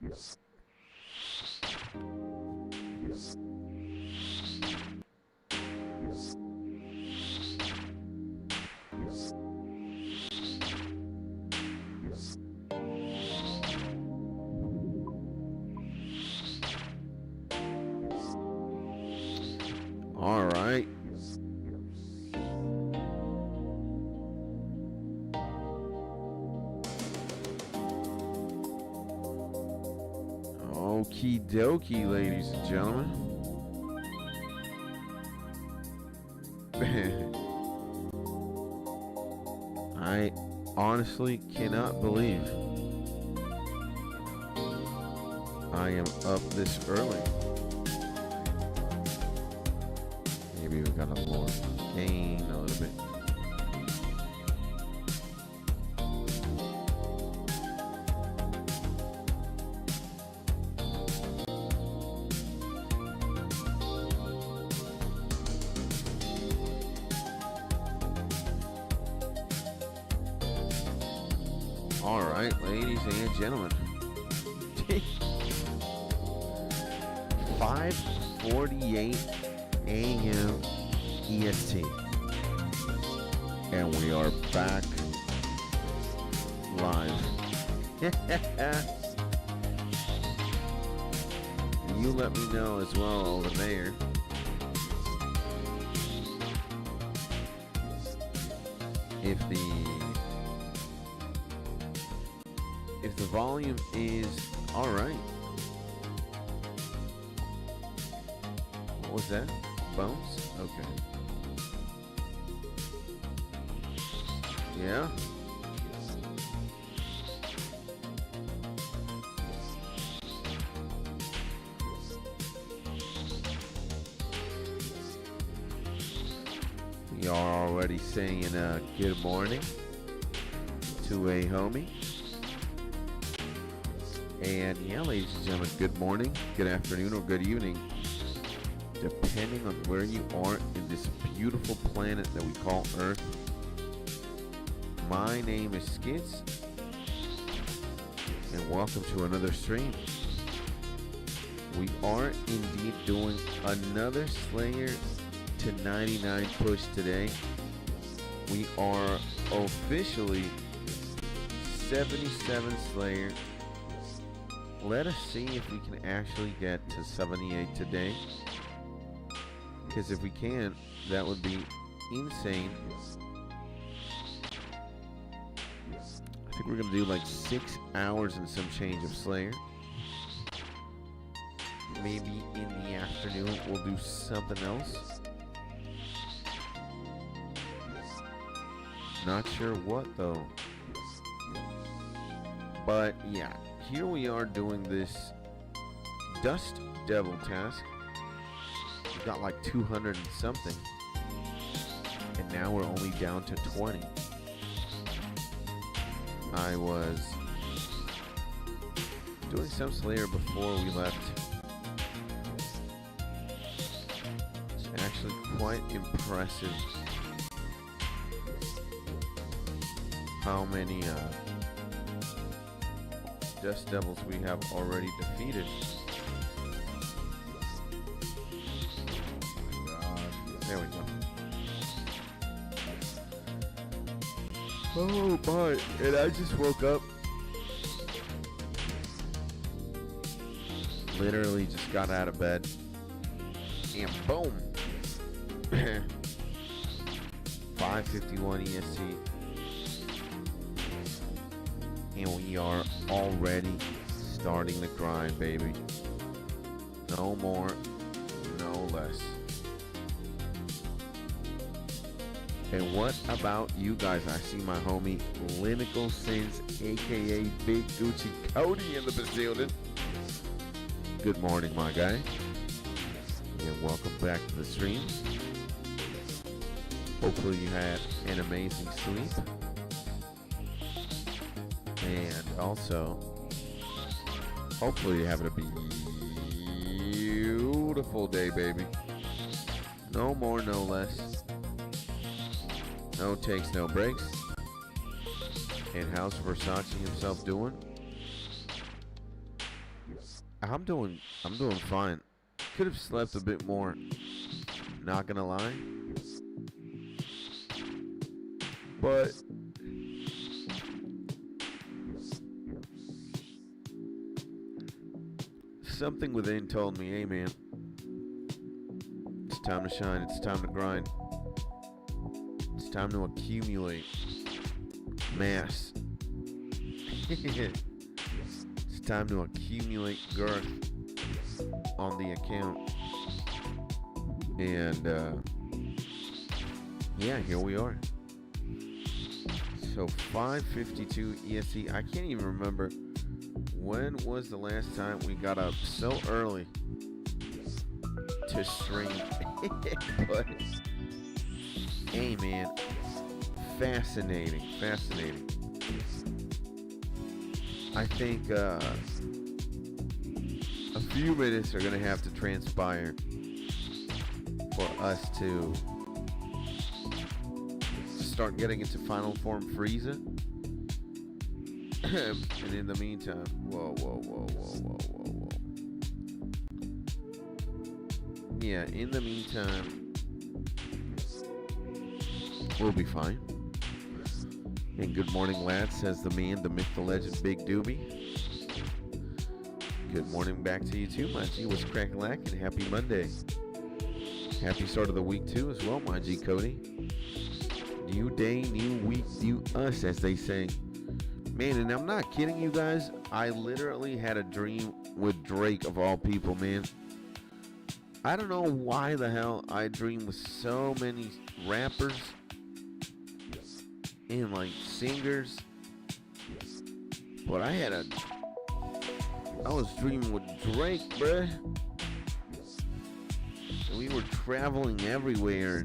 All right. Okie dokie, ladies and gentlemen. I honestly cannot believe I am up this early. Maybe we got a lower gain a little bit. All right, ladies and gentlemen. 5:48 a.m. EST. And we are back live. You let me know as well over there. If the volume is all right. What was that? Bones? Okay. Yeah. We are already saying good morning to a homie. And yeah, ladies and gentlemen, good morning, good afternoon, or good evening, depending on where you are in this beautiful planet that we call Earth. My name is Skids, and welcome to another stream. We are indeed doing another Slayer to 99 push today. We are officially 77 Slayer. Let us see if we can actually get to 78 today. Because if we can, that would be insane. I think we're going to do like 6 hours and some change of Slayer. Maybe in the afternoon we'll do something else. Not sure what though. But yeah, here we are doing this Dust Devil task. We got like 200 and something. And now we're only down to 20. I was doing some Slayer before we left. It's actually quite impressive how many Dust Devils we have already defeated. Oh my God. There we go. Oh boy, and I just woke up. Literally just got out of bed. And boom! 5:51 EST. And we are already starting the grind, baby. No more, no less. And what about you guys? I see my homie 𝗖𝗥𝗬𝗦𝗧𝗔𝗟, aka Big Gucci Cody in the building. Good morning, my guy. And welcome back to the stream. Hopefully you had an amazing sleep. And also, hopefully you're having a beautiful day, baby. No more, no less. No takes, no breaks. And how's Versace himself doing? I'm doing fine. Could have slept a bit more. Not gonna lie. But something within told me, hey man, it's time to shine, it's time to grind. It's time to accumulate mass. It's time to accumulate girth on the account. And yeah, here we are. So 5:52 EST. I can't even remember when was the last time we got up so early to stream. But hey man, fascinating. I think a few minutes are gonna have to transpire for us to start getting into final form Frieza. And in the meantime, whoa. Yeah, in the meantime, we'll be fine. And good morning, lads, says the man, the myth, the legend, Big Doobie. Good morning back to you too, my G. What's cracking lack, and happy Monday. Happy start of the week too as well, my G Cody. New day, new week, new us, as they say. Man, and I'm not kidding you guys. I literally had a dream with Drake of all people, man. I don't know why the hell I dream with so many rappers and like singers. But I was dreaming with Drake, bruh. And we were traveling everywhere,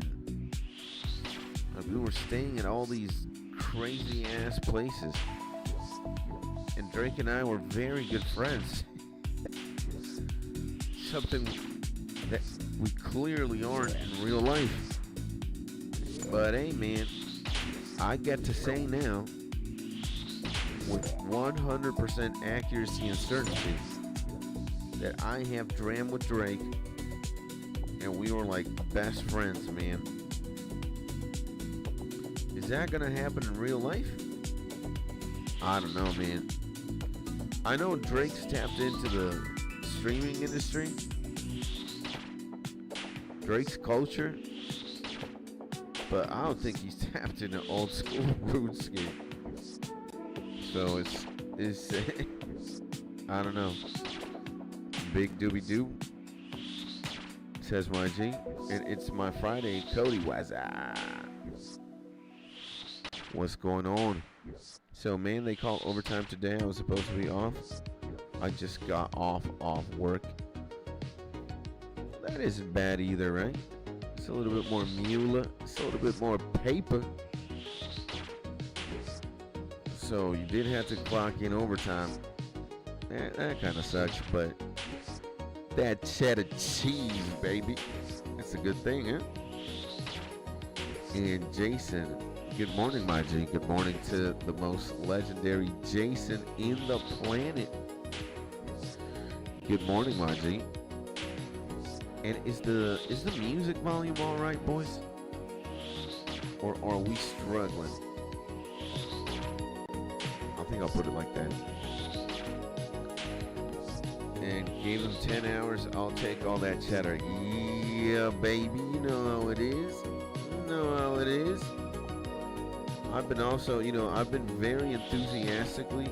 and we were staying at all these crazy ass places. And Drake and I were very good friends. Something that we clearly aren't in real life. But hey man, I get to say now with 100% accuracy and certainty that I have drammed with Drake and we were like best friends, man. Is that gonna happen in real life? I don't know, man. I know Drake's tapped into the streaming industry, Drake's culture, but I don't think he's tapped into old school RuneScape. So it's I don't know. Big Doobie Doo, says my G, and it's my Friday. Cody 𝗖𝗥𝗬𝗦𝗧𝗔𝗟. What's going on? So man, they call overtime today. I was supposed to be off. I just got off work. That isn't bad either, right? It's a little bit more mula. It's a little bit more paper. So you did have to clock in overtime. That kind of sucks, but that cheddar cheese, baby. That's a good thing, huh? And Jason, good morning, my G. Good morning to the most legendary Jason in the planet. Good morning, my G. And is the music volume all right, boys? Or are we struggling? I think I'll put it like that. And gave them 10 hours. I'll take all that cheddar. Yeah, baby. You know how it is. You know how it is. I've been also, I've been very enthusiastically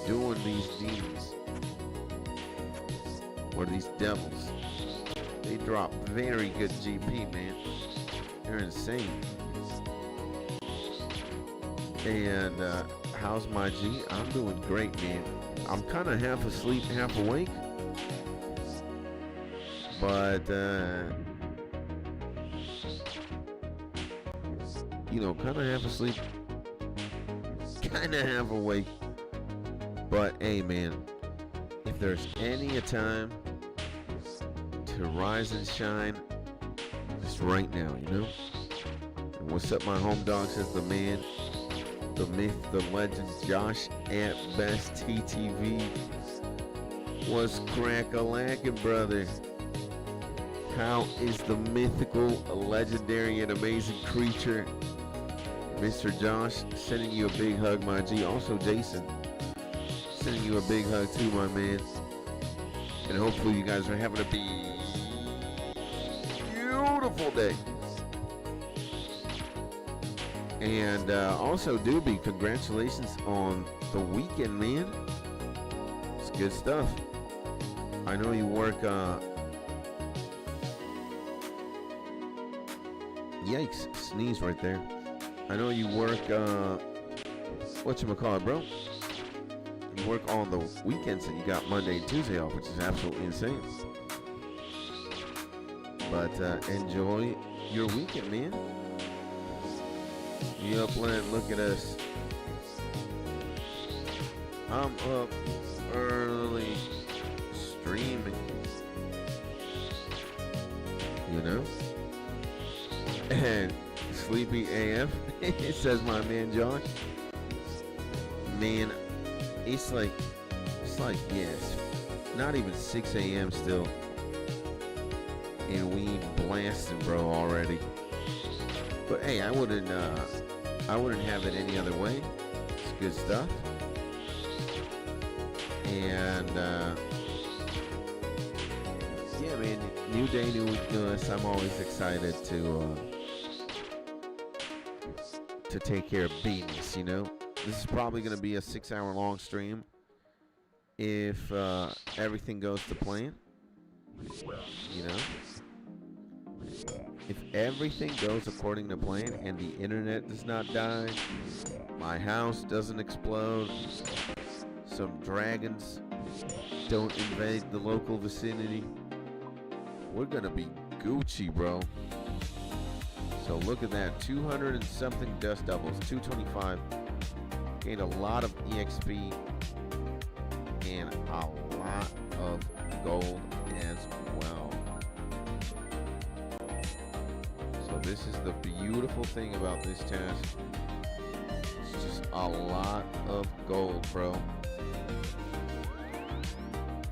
doing these demons. Or these devils. They drop very good GP, man. They're insane. And how's my G? I'm doing great, man. I'm kind of half asleep, half awake. But, kind of half asleep, kind of half awake. But, hey, man, if there's any time to rise and shine, it's right now, And what's up, my home dog, says the man, the myth, the legend, Josh at Best TTV. What's crack-a-lackin', brother? How is the mythical, legendary, and amazing creature, Mr. Josh, sending you a big hug, my G. Also, Jason, sending you a big hug too, my man. And hopefully you guys are having a beautiful day. And also, Doobie, congratulations on the weekend, man. It's good stuff. I know you work, yikes, sneeze right there. I know you work, whatchamacallit, bro? You work on the weekends and you got Monday and Tuesday off, which is absolutely insane. But enjoy your weekend, man. You up late, look at us. I'm up early streaming. You know? And sleepy AF, it says my man Josh. Man, it's like, yes, not even 6 a.m. still. And we blasting, bro, already. But hey, I wouldn't have it any other way. It's good stuff. And yeah, man, new day, new week, new us. I'm always excited to take care of business, you know. This is probably going to be a 6-hour long stream if everything goes to plan, you know. If everything goes according to plan and the internet does not die, my house doesn't explode, some dragons don't invade the local vicinity, we're gonna be Gucci, bro. So look at that, 200 and something dust doubles, 225. Gained a lot of EXP and a lot of gold as well. So this is the beautiful thing about this task. It's just a lot of gold, bro.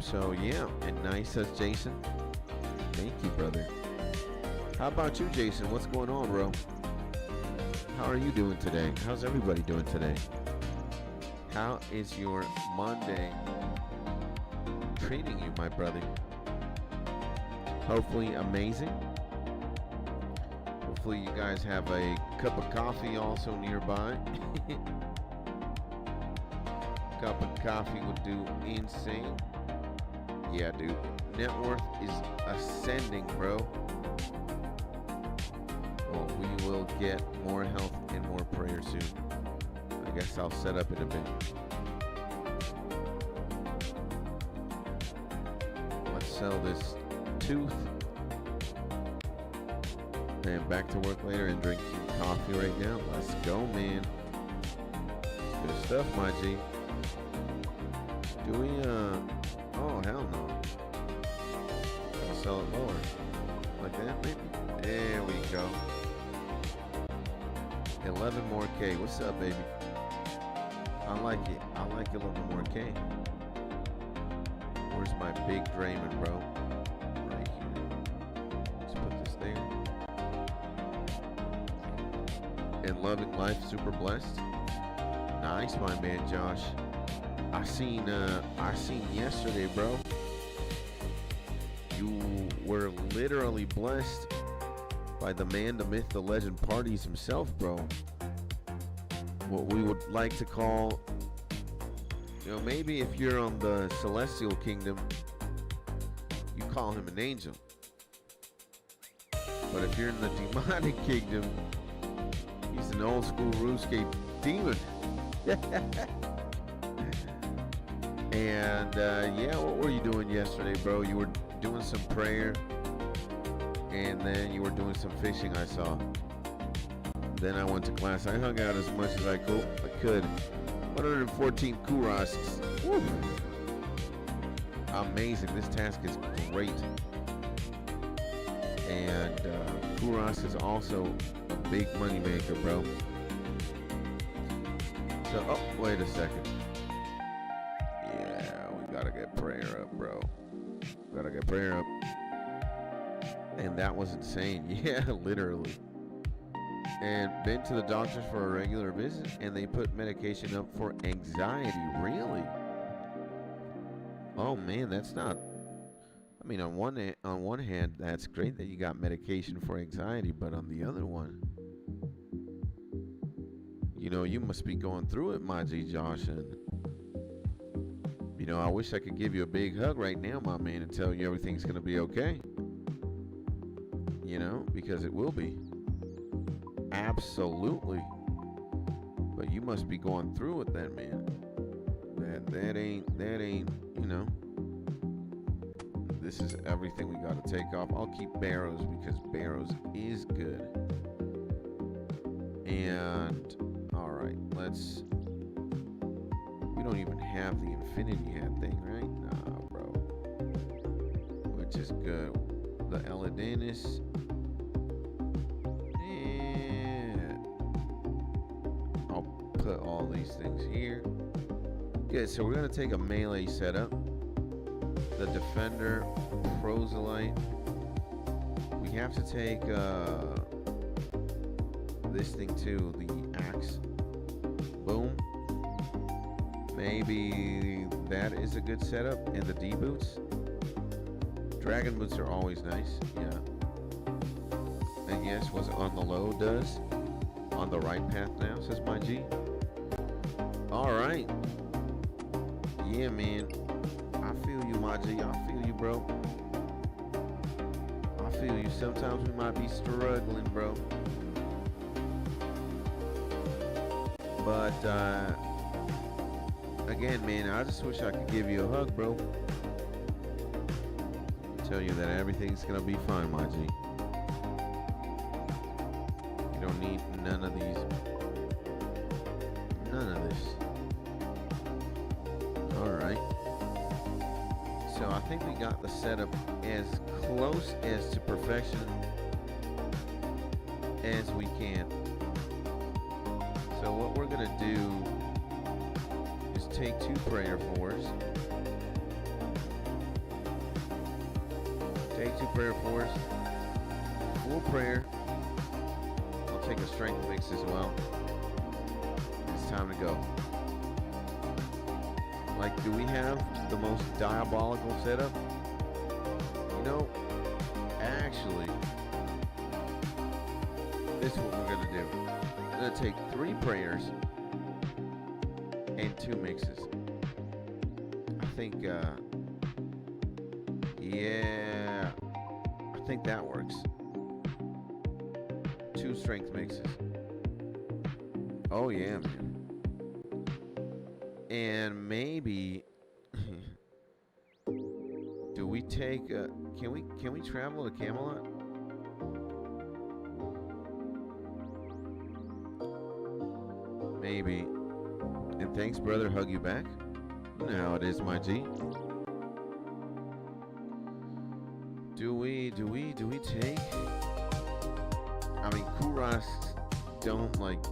So yeah, and nice, says Jason. Thank you, brother. How about you, Jason? What's going on, bro? How are you doing today? How's everybody doing today? How is your Monday treating you, my brother? Hopefully amazing. Hopefully you guys have a cup of coffee also nearby. Cup of coffee would do insane. Yeah, dude. Net worth is ascending, bro. Well, we will get more health and more prayer soon. I guess I'll set up in a bit. Let's sell this tooth. And back to work later and drinking coffee right now. Let's go, man. Good stuff, my G. Do we, oh, hell no. Gotta sell it lower. Like that, maybe? There we go. 11 more K. What's up, baby? I like it. I like 11 more K. Where's my big Draymond, bro? Right here. Let's put this there. And loving life, super blessed. Nice, my man, Josh. I seen yesterday, bro. You were literally blessed by the man, the myth, the legend, Parties himself, bro. What we would like to call, you know, maybe if you're on the celestial kingdom, you call him an angel. But if you're in the demonic kingdom, he's an old school RUNESCAPE demon. And yeah, what were you doing yesterday, bro? You were doing some prayer, and then you were doing some fishing, I saw. Then I went to class. I hung out as much as I could. 114 𝗖𝗥𝗬𝗦𝗧𝗔𝗟. Amazing. This task is great. And 𝗖𝗥𝗬𝗦𝗧𝗔𝗟 is also a big money maker, bro. So, oh, wait a second. Yeah, we gotta get prayer up, bro. Gotta get prayer up. And that was insane. Yeah, literally. And been to the doctors for a regular visit, and they put medication up for anxiety. Really? Oh man, that's not. I mean, on one hand, that's great that you got medication for anxiety, but on the other one, you know, you must be going through it, my G Josh, and you know, I wish I could give you a big hug right now, my man, and tell you everything's gonna be okay. You know, because it will be. Absolutely. But you must be going through it then, man. That ain't, you know. This is everything we gotta take off. I'll keep Barrows because Barrows is good. And alright, we don't even have the Infinity Head thing, right? Nah, bro. Which is good. The Eladanus. Put all these things here. Good, so we're going to take a melee setup. The Defender, Proselyte. We have to take this thing too, the Axe. Boom. Maybe that is a good setup. And the D-Boots. Dragon Boots are always nice, yeah. And yes, what's on the low does. On the right path now, says my G. Alright. Yeah, man. I feel you, my G. I feel you, bro. I feel you. Sometimes we might be struggling, bro. But, again, man, I just wish I could give you a hug, bro. Tell you that everything's gonna be fine, my G. You don't need none of these. None of this. Alright. So I think we got the setup as close as to perfection as we can. So what we're gonna do is take 2 prayer fours. Take 2 prayer fours. Full prayer. I'll take a strength mix as well. It's time to go. Like, do we have the most diabolical setup? You know, actually, this is what we're gonna do. We're gonna take 3 prayers and 2 mixes. I think, yeah, I think that works. 2 strength mixes. Oh yeah, man. And maybe do we take can we travel to Camelot? Maybe. And thanks, brother. Hug you back. You know how it is, my G. Do we take? I mean, Kuras don't like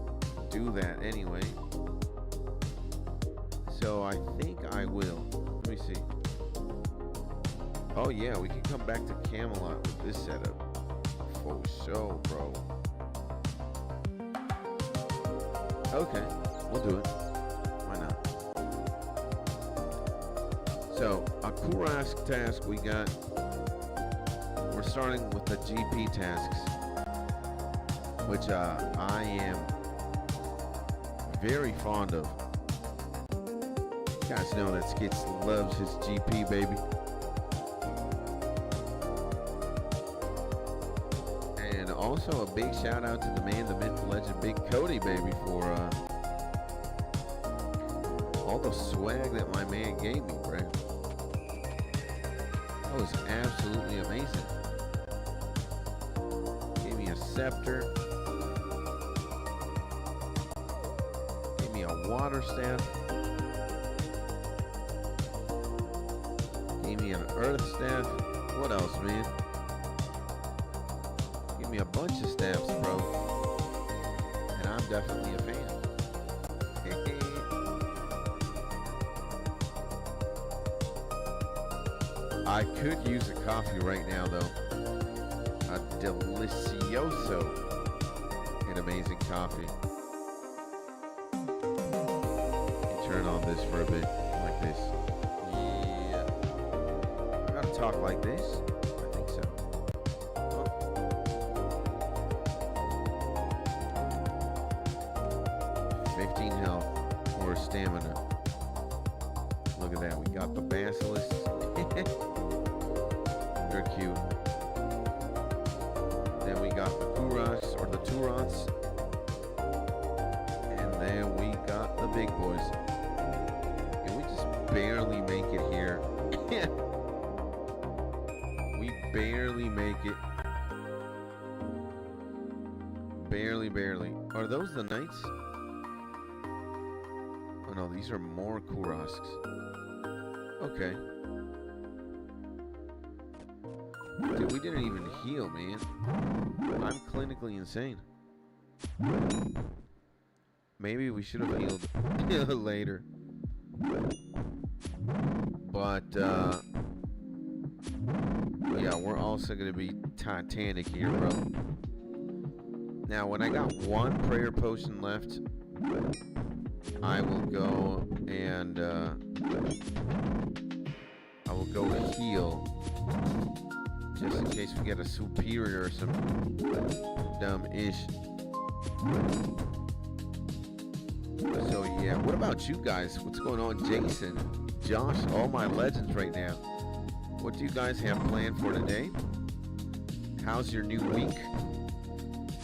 do that anyway. So I think I will. Let me see. Oh yeah, we can come back to Camelot with this setup. For sure, bro. Okay, we'll do it. Why not? So, a Kurask task we got. We're starting with the GP tasks, which I am very fond of. You guys know that Skits loves his GP, baby. And also a big shout out to the man, the myth, the legend, Big Cody, baby, for all the swag that my man gave me, bro. That was absolutely amazing. Gave me a scepter. Gave me a water staff. Gave me an earth staff. What else, man? Give me a bunch of staffs, bro. And I'm definitely a fan. I could use a coffee right now, though. A delicioso and amazing coffee. Turn on this for a bit, like this. Yeah. I gotta talk like this. I think so. Oh. 15 health or stamina. Look at that. We got the basilisk. They're cute. Then we got the kuras or the turons. And then we got the big boys. And we just barely make it here. We barely make it. Barely. Are those the knights? Oh no, these are more kurasks. Okay. Dude, we didn't even heal, man. I'm clinically insane. Maybe we should have healed later. But, yeah, we're also going to be Titanic here, bro. Now, when I got one prayer potion left, I will go and, I will go heal. Just in case we get a superior or some dumb ish. So yeah, what about you guys? What's going on, Jason, Josh, all my legends right now? What do you guys have planned for today? How's your new week?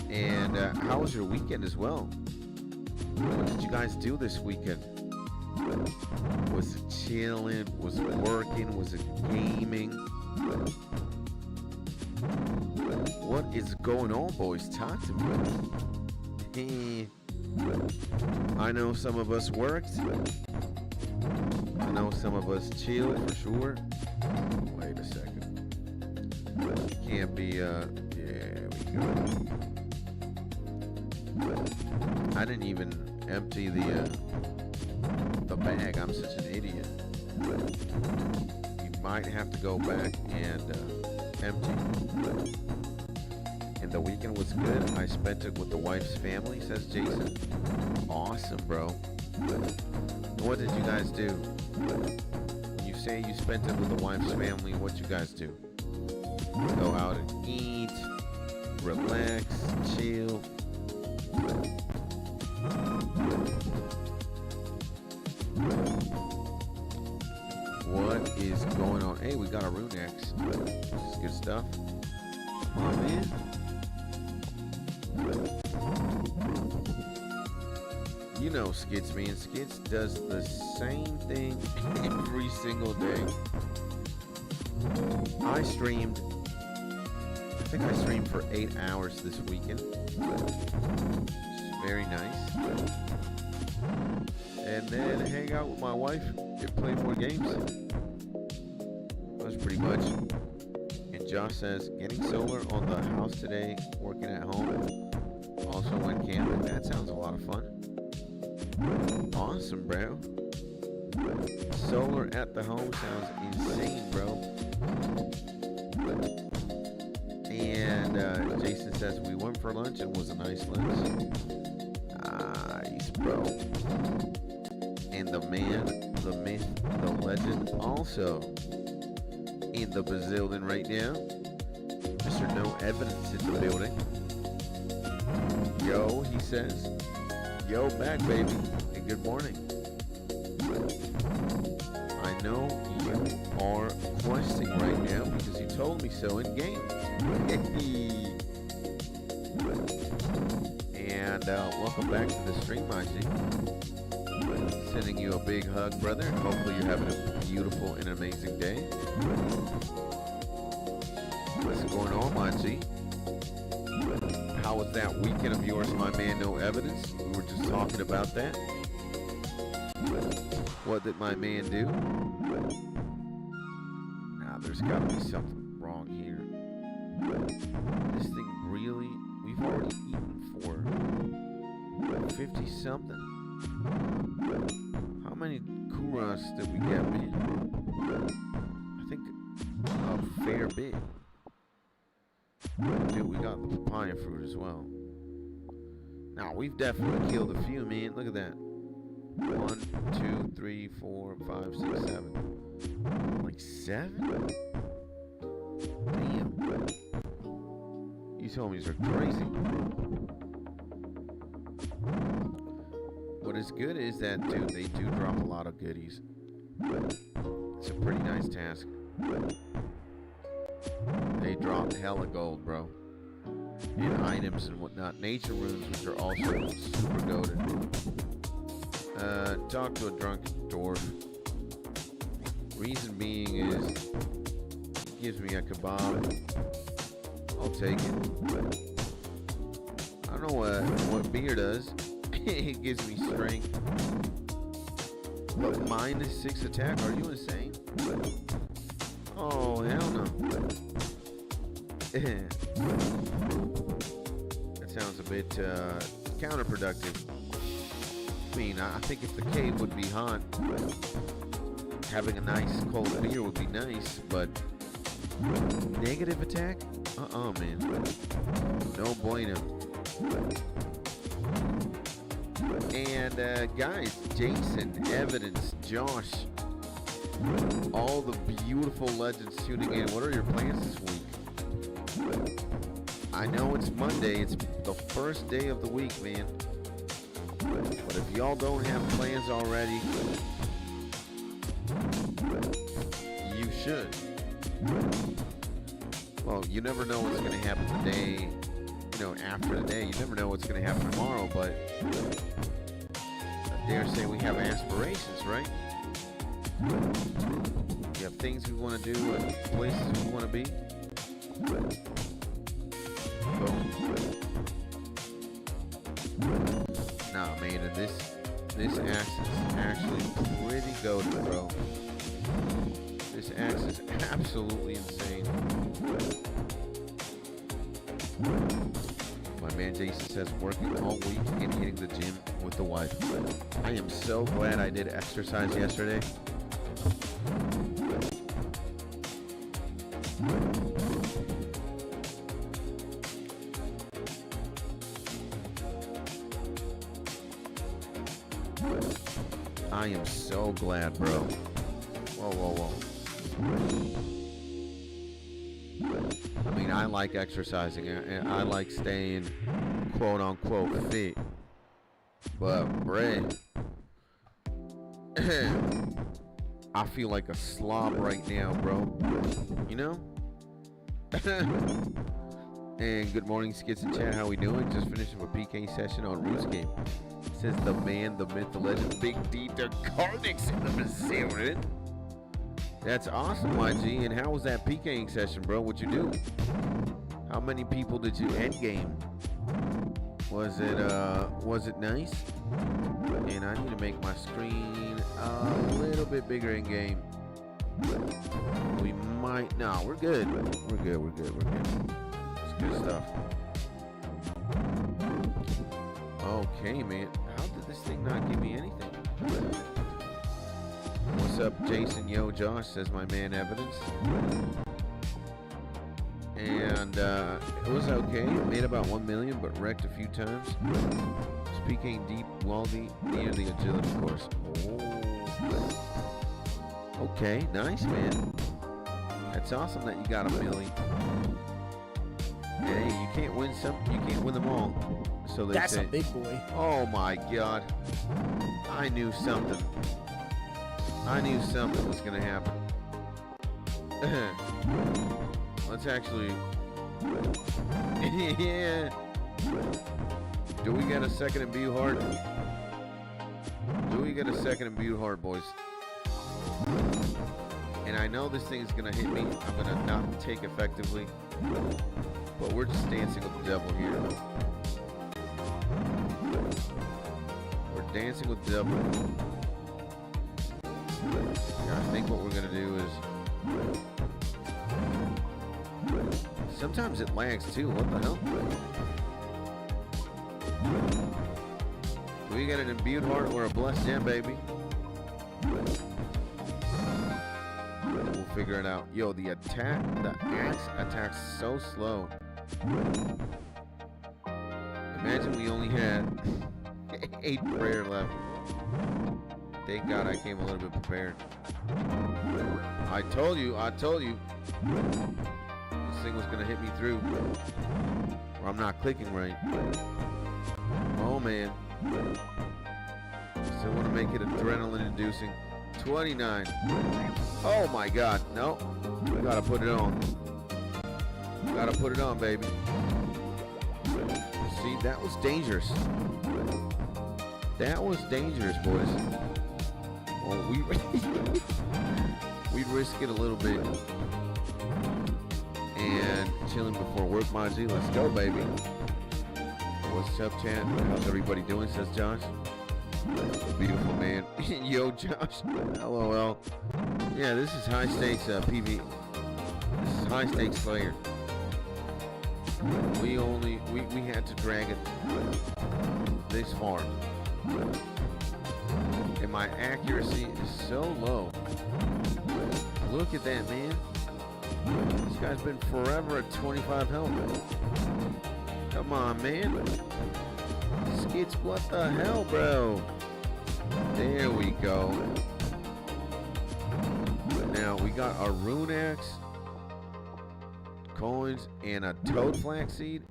And how was your weekend as well? What did you guys do this weekend? Was it chilling? Was it working? Was it gaming? What is going on, boys? Talk to me. I know some of us worked. I know some of us chilled for sure. Wait a second. Can't be, yeah, we go. I didn't even empty the bag. I'm such an idiot. You might have to go back and empty. And the weekend was good. I spent it with the wife's family, says Jason. Awesome, bro. What did you guys do? When you say you spent it with the wife's family, what you guys do? Go out and eat, relax, chill. What is going on? Hey, we got a RUNESCAPE. This is good stuff. Come on, man. You know Skits, man. Skits does the same thing every single day. I think I streamed for 8 hours this weekend. Very nice. And then hang out with my wife and play more games. That was pretty much. And Josh says, getting solar on the house today, working at home. Also went camping. That sounds a lot of fun. Awesome, bro. Solar at the home sounds insane, bro. And Jason says, we went for lunch. It was a nice lunch. Nice, bro. And the man, the myth, the legend, also in the bazillion right now. Mr. No Evidence in the building. Yo, he says. Yo, back, baby. And good morning. I know you are questing right now because you told me so in game. And welcome back to the stream, my G. Sending you a big hug, brother. Hopefully you're having a beautiful and amazing day. What's going on, my G? How was that weekend of yours, my man? No Evidence. We were just talking about that. What did my man do? Nah, there's got to be something wrong here. This thing really... We've already eaten for 50 something. How many kuras did we get, man? I think bit. Dude, we got the papaya fruit as well. Now, we've definitely killed a few, man. Look at that. 1, 2, 3, 4, 5, 6, 7. Like 7? Damn. These homies are crazy. What is good is that, dude, they do drop a lot of goodies. It's a pretty nice task. They drop hella gold, bro. And items and whatnot. Nature runes, which are also super goated. Talk to a drunken dwarf. Reason being is, he gives me a kebab. I'll take it. I don't know what beer does. It gives me strength. But -6 attack? Are you insane? Oh, hell no. That sounds a bit counterproductive. I mean, I think if the cave would be hot, having a nice cold beer would be nice, but negative attack? Man. No bueno. And guys, Jason, Evidence, Josh, all the beautiful legends tuning in. What are your plans this week? I know it's Monday. It's the first day of the week, man. But if y'all don't have plans already, you should. Well, you never know what's going to happen the day, after the day. You never know what's going to happen tomorrow, but I dare say we have aspirations, right? We have things we want to do and places we want to be. Nah, man, and this axe is actually pretty goated, bro. This axe is absolutely insane. My man Jason says working all week and hitting the gym with the wife. I am so glad I did exercise yesterday. I am so glad, bro. Whoa, whoa, whoa. I mean, I like exercising and I like staying quote unquote fit. But, bruh, I feel like a slob right now, bro. You know? And good morning, Skits and Chat. How we doing? Just finished a PK session on RUNESCAPE. Says the man, the myth, the legend, Big D, 𝗖𝗥𝗬𝗦𝗧𝗔𝗟 in the building. That's awesome, YG. And how was that PKing session, bro? What'd you do? How many people did you end game? Was it nice? And I need to make my screen a little bit bigger in game. We might, no, we're good. We're good. It's good stuff. Okay, man. How did this thing not give me anything? What's up, Jason? Yo, Josh, says my man Evidence. And it was okay. Made about 1 million, but wrecked a few times. Speaking deep, Waldy, near the agility course. Oh. Okay, nice, man. That's awesome that you got 1 million. Hey, you can't win some. You can't win them all. So they That's say. a big boy. Oh my God! I knew something. I knew something was gonna happen. Let's actually. Yeah. Do we get a second and view hard? Do we get a second and view hard, boys? And I know this thing's gonna hit me. I'm gonna not take effectively. But we're just dancing with the devil here. We're dancing with the devil. Yeah, I think what we're gonna do is. Sometimes it lags too. What the hell? Do we get an imbued heart or a blessed gem, baby? We'll figure it out. Yo, the axe attacks so slow. Imagine we only had 8 prayer left. Thank God I came a little bit prepared. I told you. This thing was gonna hit me through. Or I'm not clicking right. Oh man. Still want to make it adrenaline inducing. 29. Oh my God. No. We gotta put it on. Gotta put it on, baby. See, that was dangerous. That was dangerous, boys. Well, we'd risk it a little bit. And chilling before work, 𝗖𝗥𝗬𝗦𝗧𝗔𝗟. Let's go, baby. What's up, chat? How's everybody doing? Says Josh. Beautiful man. Yo, Josh. LOL. Yeah, this is high stakes PV. This is high stakes Slayer. We had to drag it this far. And my accuracy is so low. Look at that, man. This guy's been forever at 25 health. Come on, man. Skits, what the hell, bro? There we go. Now we got a rune axe, coins, and a 𝗖𝗥𝗬𝗦𝗧𝗔𝗟 seed.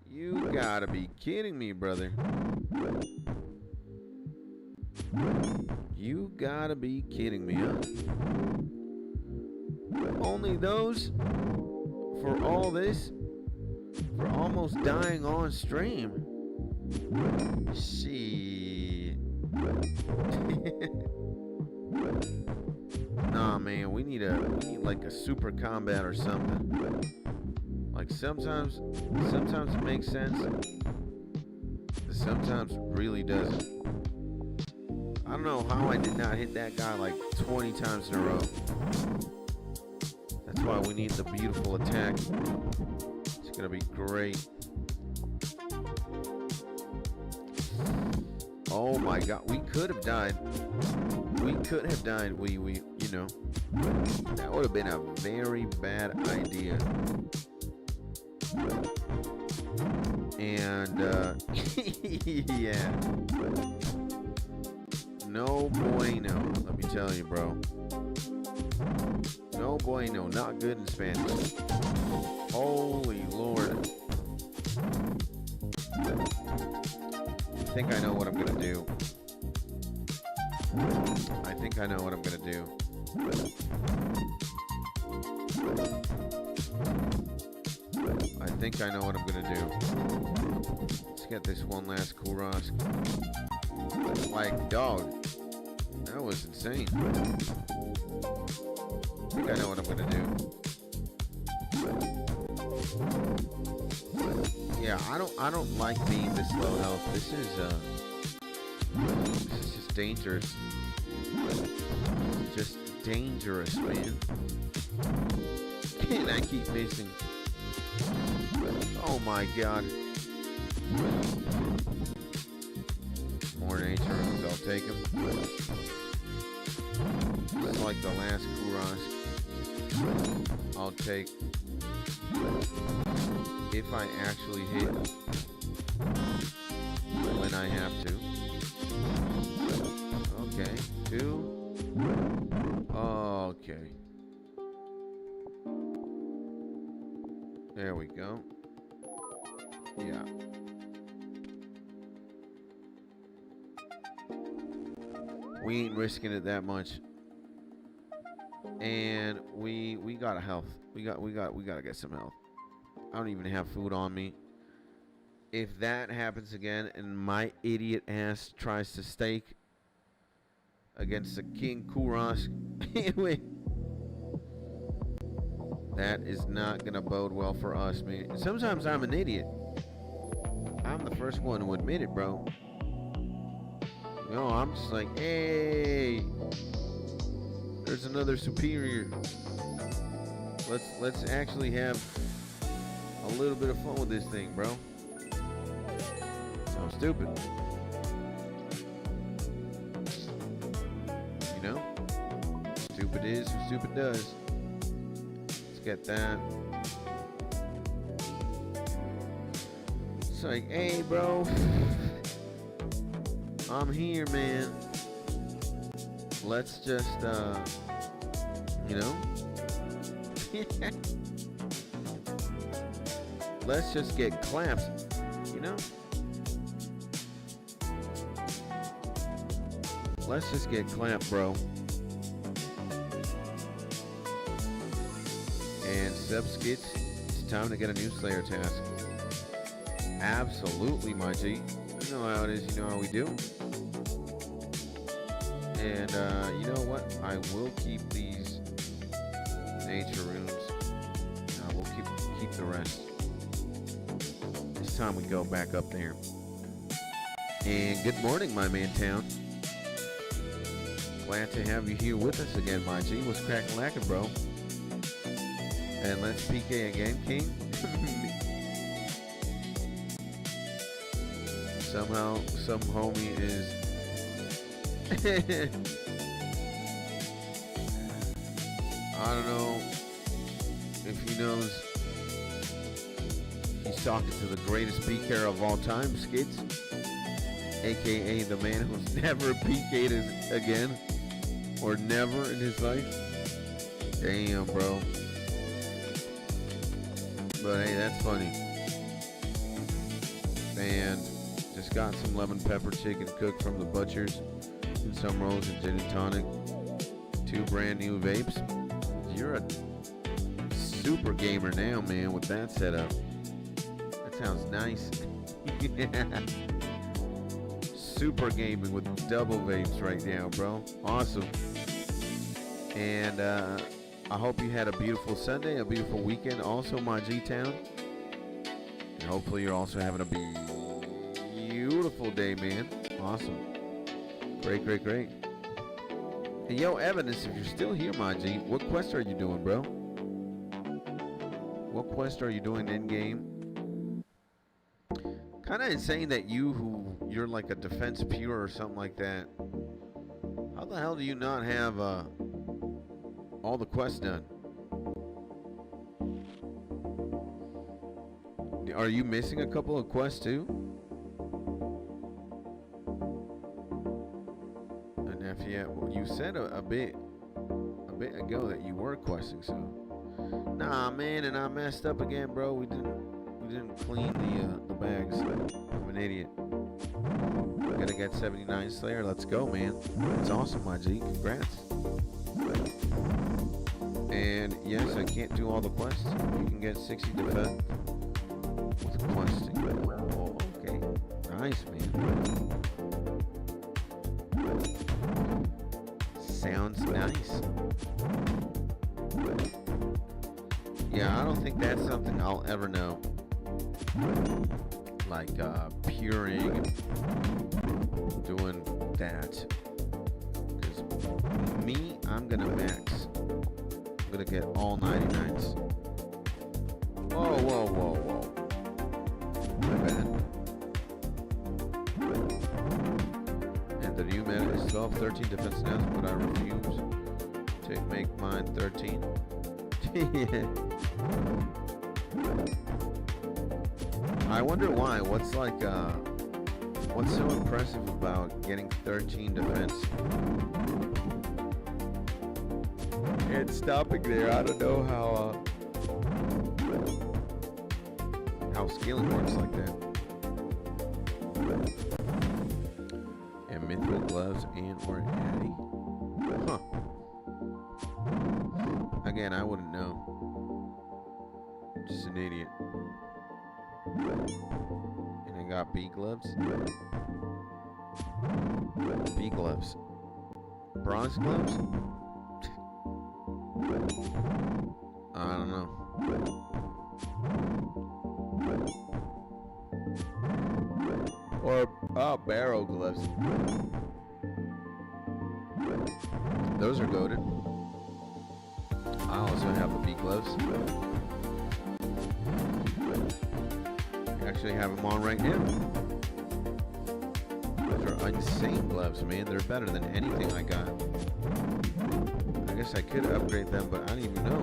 You gotta be kidding me, brother. You gotta be kidding me, huh? Only those for all this? For almost dying on stream? Shit. Nah, man, we need like a super combat or something. Like sometimes it makes sense. Sometimes it really doesn't. I don't know how I did not hit that guy like 20 times in a row. That's why we need the beautiful attack. It's gonna be great. Oh my God, we could have died. We could have died. We you know, that would have been a very bad idea. And yeah, no bueno. Let me tell you, bro. No bueno. Not good in Spanish. Holy Lord. I think I know what I'm gonna do. I think I know what I'm gonna do. I think I know what I'm gonna do. Let's get this one last 𝗖𝗥𝗬𝗦𝗧𝗔𝗟. Like, dog. That was insane. I think I know what I'm gonna do. Yeah, I don't like being this low health. This is just dangerous. Just dangerous, man. And I keep missing. Oh my God. More nature runes, I'll take them. Just like the last 𝗖𝗥𝗬𝗦𝗧𝗔𝗟. I'll take. If I actually hit when I have to. Okay, 2. Okay. There we go. Yeah. We ain't risking it that much. And we got a health. We gotta get some health. I don't even have food on me. If that happens again and my idiot ass tries to stake against the King 𝗖𝗥𝗬𝗦𝗧𝗔𝗟, that is not gonna bode well for us, man. Sometimes I'm an idiot. I'm the first one to admit it, bro. You know, I'm just like, hey, there's another superior. Let's actually have a little bit of fun with this thing, bro. I'm stupid. You know? Stupid Stupid is what stupid does. Let's get that. It's like, hey, bro. I'm here, man. Let's just, you know. Let's just get claps, you know. Let's just get clapped, bro. And Subskits, it's time to get a new Slayer task. Absolutely, my G. You know how it is, you know how we do. And you know what? I will keep these nature runes. We'll keep the rest. This time we go back up there. And good morning, my man town. Glad to have you here with us again, my G. What's cracking lacking, bro? And let's PK again, King. Somehow, some homie is. I don't know if he knows. He's talking to the greatest PKer of all time, Skids, aka the man who's never PK'd again, or never in his life. Damn, bro. But hey, that's funny. And just got some lemon pepper chicken cooked from the butchers, and some rolls and gin and tonic. 2 brand new vapes. You're a super gamer now, man, with that setup. That sounds nice. Super gaming with double vapes right now, bro. Awesome. And I hope you had a beautiful Sunday, a beautiful weekend. Also, my G-Town. And hopefully you're also having a beautiful day, man. Awesome. Great, great, great. Hey, yo, Evidence, if you're still here, my G, what quest are you doing, bro? What quest are you doing in-game? Kind of insane that you're like a defense pure or something like that. How the hell do you not have all the quests done? Are you missing a couple of quests too? And if well, you said a bit ago that you were questing, so nah, man, and I messed up again, bro. We didn't clean the bags. I'm an idiot. Gotta get 79 Slayer. Let's go, man. That's awesome, my G. Congrats. And yes, I can't do all the quests. You can get 60 defense with questing. Oh, okay. Nice, man. Sounds nice. Yeah, I don't think that's something I'll ever know. Like puring, doing that. Because me, I'm gonna max. I'm gonna get all 99s. Whoa, whoa, whoa, whoa. My bad. And the new meta is 12, 13 defense now, but I refuse to make mine 13. I wonder why. What's so impressive about getting 13 defense and stopping there? I don't know how scaling works like that. And mithril gloves and or Addy. Huh. Again, I wouldn't know. Just an idiot. And I got bee gloves. Bee gloves. Bronze gloves? I don't know. Or barrel gloves. Those are goated. I also have the bee gloves. Actually have them on right now. Those are insane gloves, man. They're better than anything I got. I guess I could upgrade them, but I don't even know.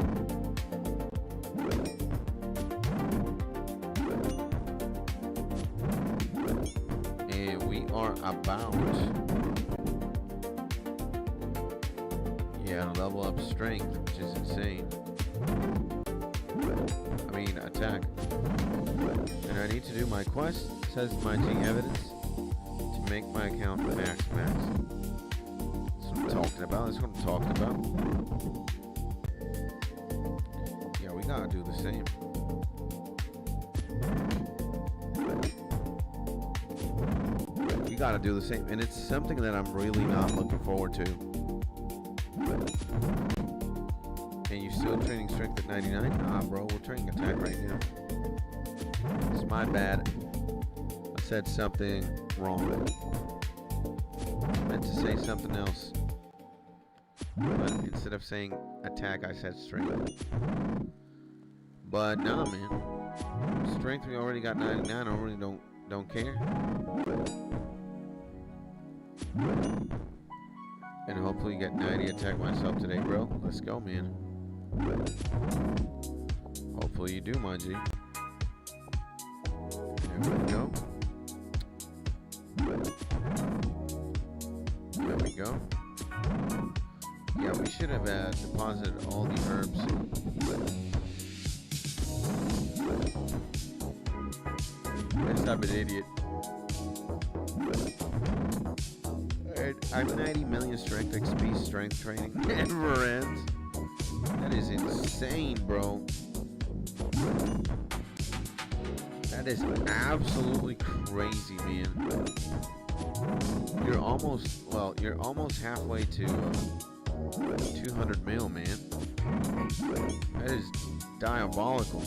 And we are about, yeah, level up strength, which is insane. I mean, attack. And I need to do my quest, says my G evidence, to make my account max. That's what I'm talking about. That's what I'm talking about. Yeah, we gotta do the same. We gotta do the same. And it's something that I'm really not looking forward to. And you still training strength at 99? Nah, bro, we're training attack right now. It's my bad. I said something wrong. I meant to say something else. But instead of saying attack, I said strength. But nah, man. Strength, we already got 99. I really don't care. And hopefully get 90 attack myself today, bro. Let's go, man. Hopefully you do, my G. There we go. There we go. Yeah, we should have deposited all the herbs. Yes, I'm an idiot. I'm 90 million strength XP strength training. Never ends. That is insane, bro. That is absolutely crazy, man. You're almost halfway to 200 mil, man. That is diabolical.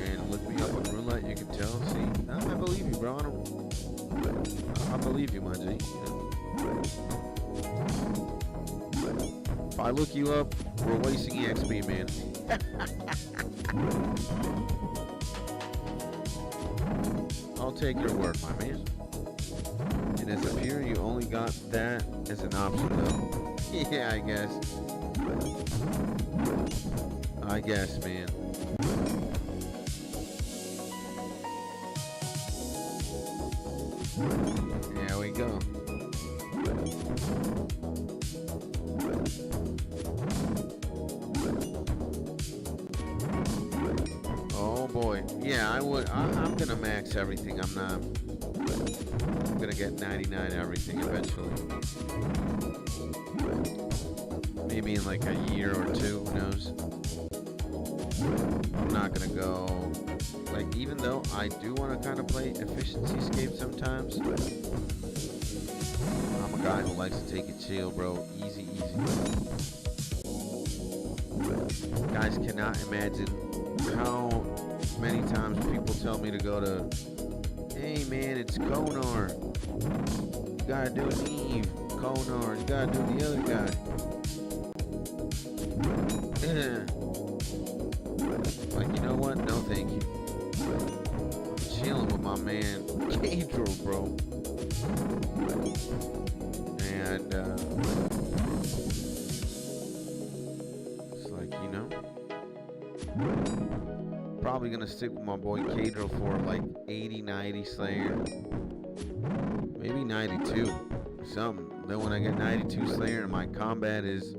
And look me up on roulette, you can tell. See, I believe you, bro. I believe you, my G. If I look you up, we're wasting EXP, man. I'll take your word, my man. And as a peer, you only got that as an option, though. Yeah, I guess, man. There we go. Oh boy. Yeah, I'm gonna max everything. I'm gonna get 99 everything eventually. Maybe in like a year or two, who knows? I'm not gonna go, like, even though I do want to kind of play efficiency scape sometimes, I'm a guy who likes to take it chill, bro. Easy. Guys cannot imagine how many times people tell me to go to, hey man, it's Konar. You gotta do an Eve. Konar, you gotta do the other guy. Like, you know what? No, thank you. I'm chilling with my man, 𝗖𝗥𝗬𝗦𝗧𝗔𝗟, bro. And, it's like, you know, probably gonna stick with my boy 𝗖𝗥𝗬𝗦𝗧𝗔𝗟 for like 80, 90 Slayer. Maybe 92. Something. Then when I get 92 Slayer and my combat is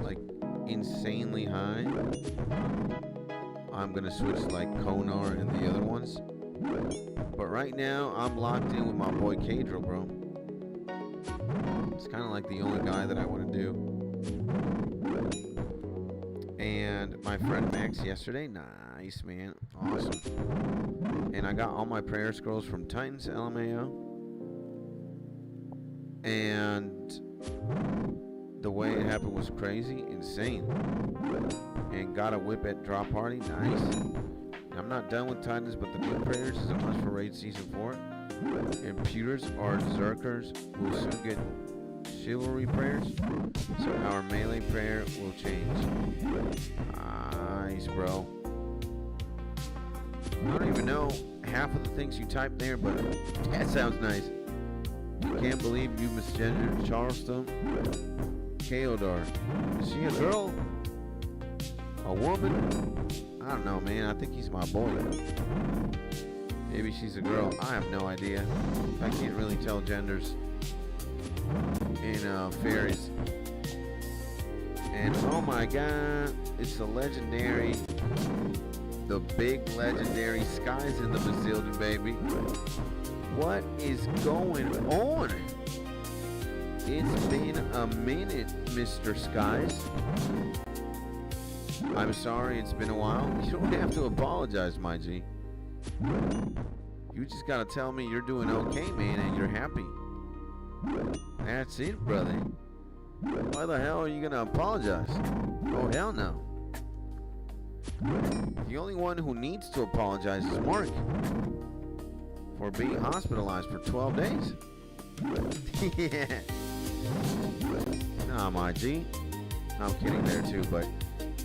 like insanely high, I'm gonna switch like Konar and the other ones. But right now I'm locked in with my boy 𝗖𝗥𝗬𝗦𝗧𝗔𝗟, bro. It's kind of like the only guy that I want to do. And my friend Max yesterday, nice, man, awesome. And I got all my prayer scrolls from Titans LMAO. And the way it happened was crazy, insane. And got a whip at Drop Party, nice. I'm not done with Titans, but the new prayers is a must for Raid Season 4. And pewters or Zerkers will soon get chivalry prayers, so our melee prayer will change. Nice, bro. I don't even know half of the things you typed there, but that sounds nice. You can't believe you misgendered Charleston. 𝗖𝗥𝗬𝗦𝗧𝗔𝗟. Is she a girl? A woman? I don't know, man. I think he's my boy. Maybe she's a girl. I have no idea. I can't really tell genders in fairies. And oh my god, it's the legendary, the big legendary Skies in the Bazillion, baby. What is going on? It's been a minute, Mr. Skies. I'm sorry, it's been a while. You don't have to apologize, my G. You just gotta tell me you're doing okay, man, and you're happy. That's it, brother. Why the hell are you gonna apologize? Oh, hell no. The only one who needs to apologize is Mark for being hospitalized for 12 days. Yeah. Nah, my G. I'm kidding there too, but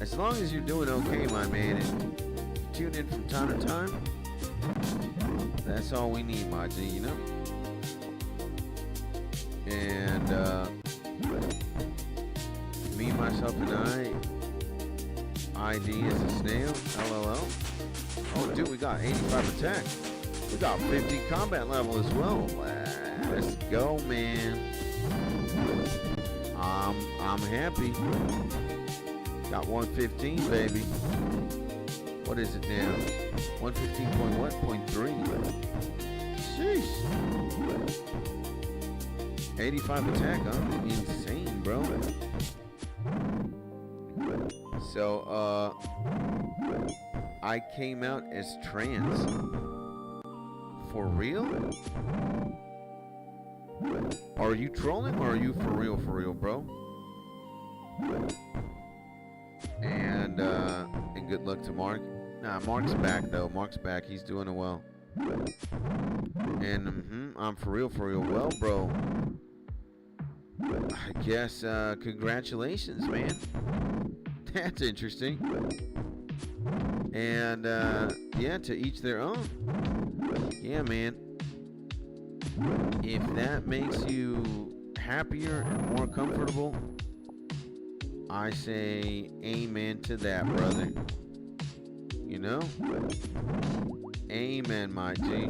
as long as you're doing okay, my man, and you tune in from time to time, that's all we need, my G, you know? And, me, myself, and ID is a snail, LOL. Oh, dude, we got 85 attack. We got 50 combat level as well. Let's go, man. I'm happy. Got 115, baby. What is it now? 115.3. Sheesh. 85 attack, huh? Insane, bro. So, I came out as trans. For real? Are you trolling or are you for real, bro? And good luck to Mark. Nah, Mark's back though. Mark's back. He's doing it well. And I'm for real. Well, bro, I guess congratulations, man. That's interesting. And yeah, to each their own. Yeah, man. If that makes you happier and more comfortable, I say amen to that, brother. You know? Amen, my G.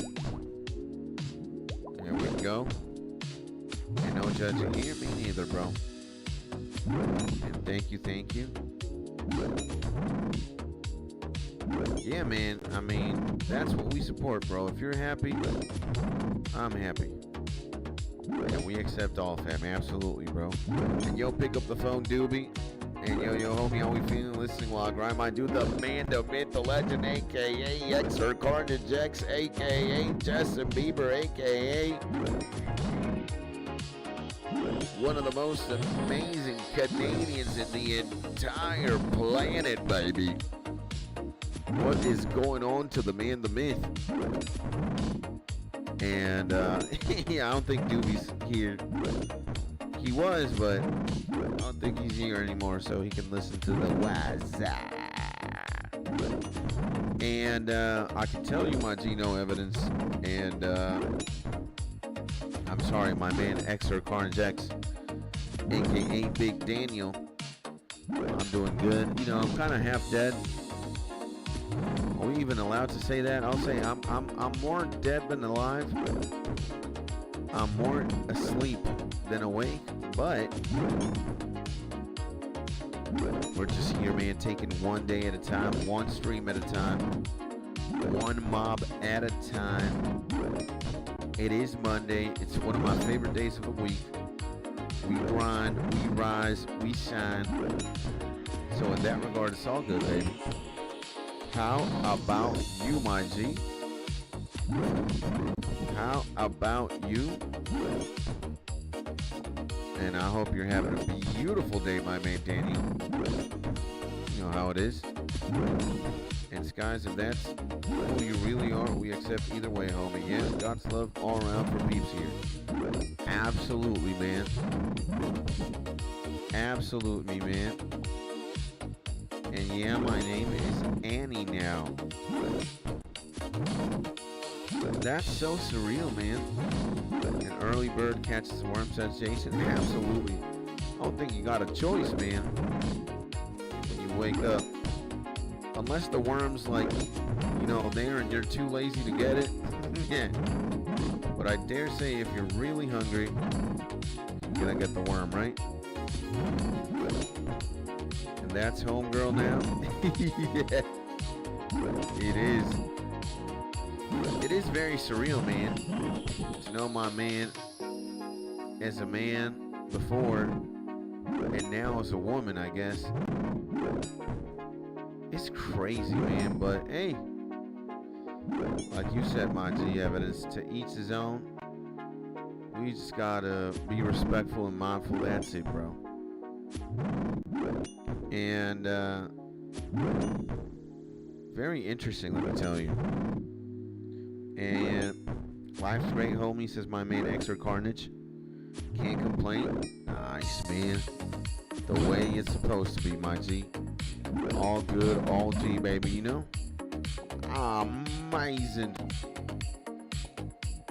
There we go. And no judging here, me neither, bro. And thank you. Yeah, man. I mean, that's what we support, bro. If you're happy, I'm happy. And we accept all, fam. Absolutely, bro. And yo, pick up the phone, doobie. And yo, homie, how we feeling? Listening while I grind my dude, the man, the myth, the legend, a.k.a. 𝗖𝗥𝗬𝗦𝗧𝗔𝗟, a.k.a. Justin Bieber, a.k.a. one of the most amazing Canadians in the entire planet, baby. What is going on to the man, the myth? And, yeah, I don't think Doobie's here. He was, but I don't think he's here anymore, so he can listen to the WhatsApp. And I can tell you my Geno evidence, and I'm sorry, my man 𝗖𝗥𝗬𝗦𝗧𝗔𝗟, aka Big Daniel. I'm doing good. You know, I'm kind of half dead. Are we even allowed to say that? I'll say I'm more dead than alive. I'm more asleep than awake, but we're just here, man, taking one day at a time, one stream at a time, one mob at a time. It is Monday. It's one of my favorite days of the week. We grind, we rise, we shine. So in that regard, it's all good, baby. How about you, my G? How about you? And I hope you're having a beautiful day, my man Daniel. You know how it is. And Skies, if that's who you really are, we accept either way, homie. Yeah, God's love all around for peeps here. Absolutely, man. Absolutely, man. And yeah, my name is Annie now. That's so surreal, man. An early bird catches a worm, says Jason. Absolutely. I don't think you got a choice, man. When you wake up. Unless the worm's like, you know, there and you're too lazy to get it. Yeah. But I dare say if you're really hungry, you're gonna get the worm, right? And that's homegirl now. Yeah. It is. It is very surreal, man. To know my man as a man before and now as a woman, I guess. It's crazy, man. But hey, like you said, my G, evidence to each his own. We just gotta be respectful and mindful. That's it, bro. And very interesting, let me tell you. And life's great, homie, says my man 𝗖𝗥𝗬𝗦𝗧𝗔𝗟. Can't complain. Nice, man. The way it's supposed to be, my G. All good, all G, baby, you know? Amazing.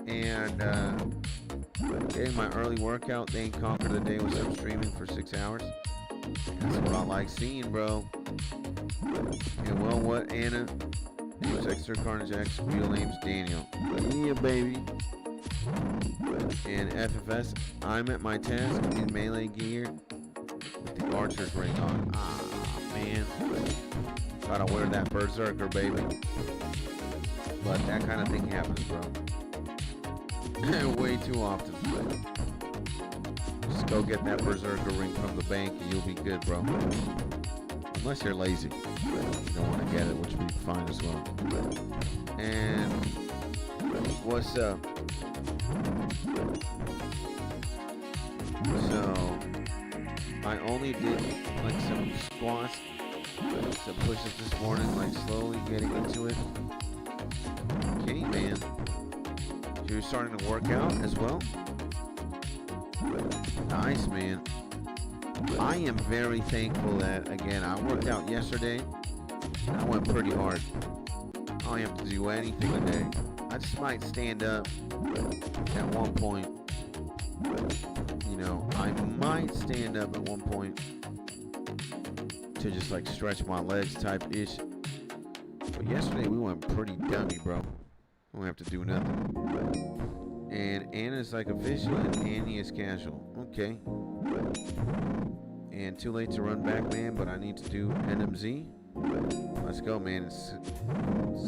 And getting my early workout, then conquer the day with some streaming for 6 hours. That's what I like seeing, bro. And well, what, Anna? Name's 𝗖𝗥𝗬𝗦𝗧𝗔𝗟, real name's Daniel. Yeah, baby. And FFS, I'm at my task in melee gear with the archer's ring on. Man. Gotta wear that berserker, baby. But that kind of thing happens, bro. Way too often. Just go get that berserker ring from the bank and you'll be good, bro. Unless you're lazy. You don't want to get it, which would be fine as well. And what's up? So I only did like some squats, some pushes this morning, like slowly getting into it. Okay, man. You're starting to work out as well? Nice, man. I am very thankful that, again, I worked out yesterday. I went pretty hard. I don't have to do anything today. I just might stand up at one point. You know, I might stand up at one point to just like stretch my legs type ish. But yesterday we went pretty dummy, bro. We don't have to do nothing. And Anna's like official and Annie is casual. Okay. And too late to run back, man, but I need to do NMZ. Let's go, man. It's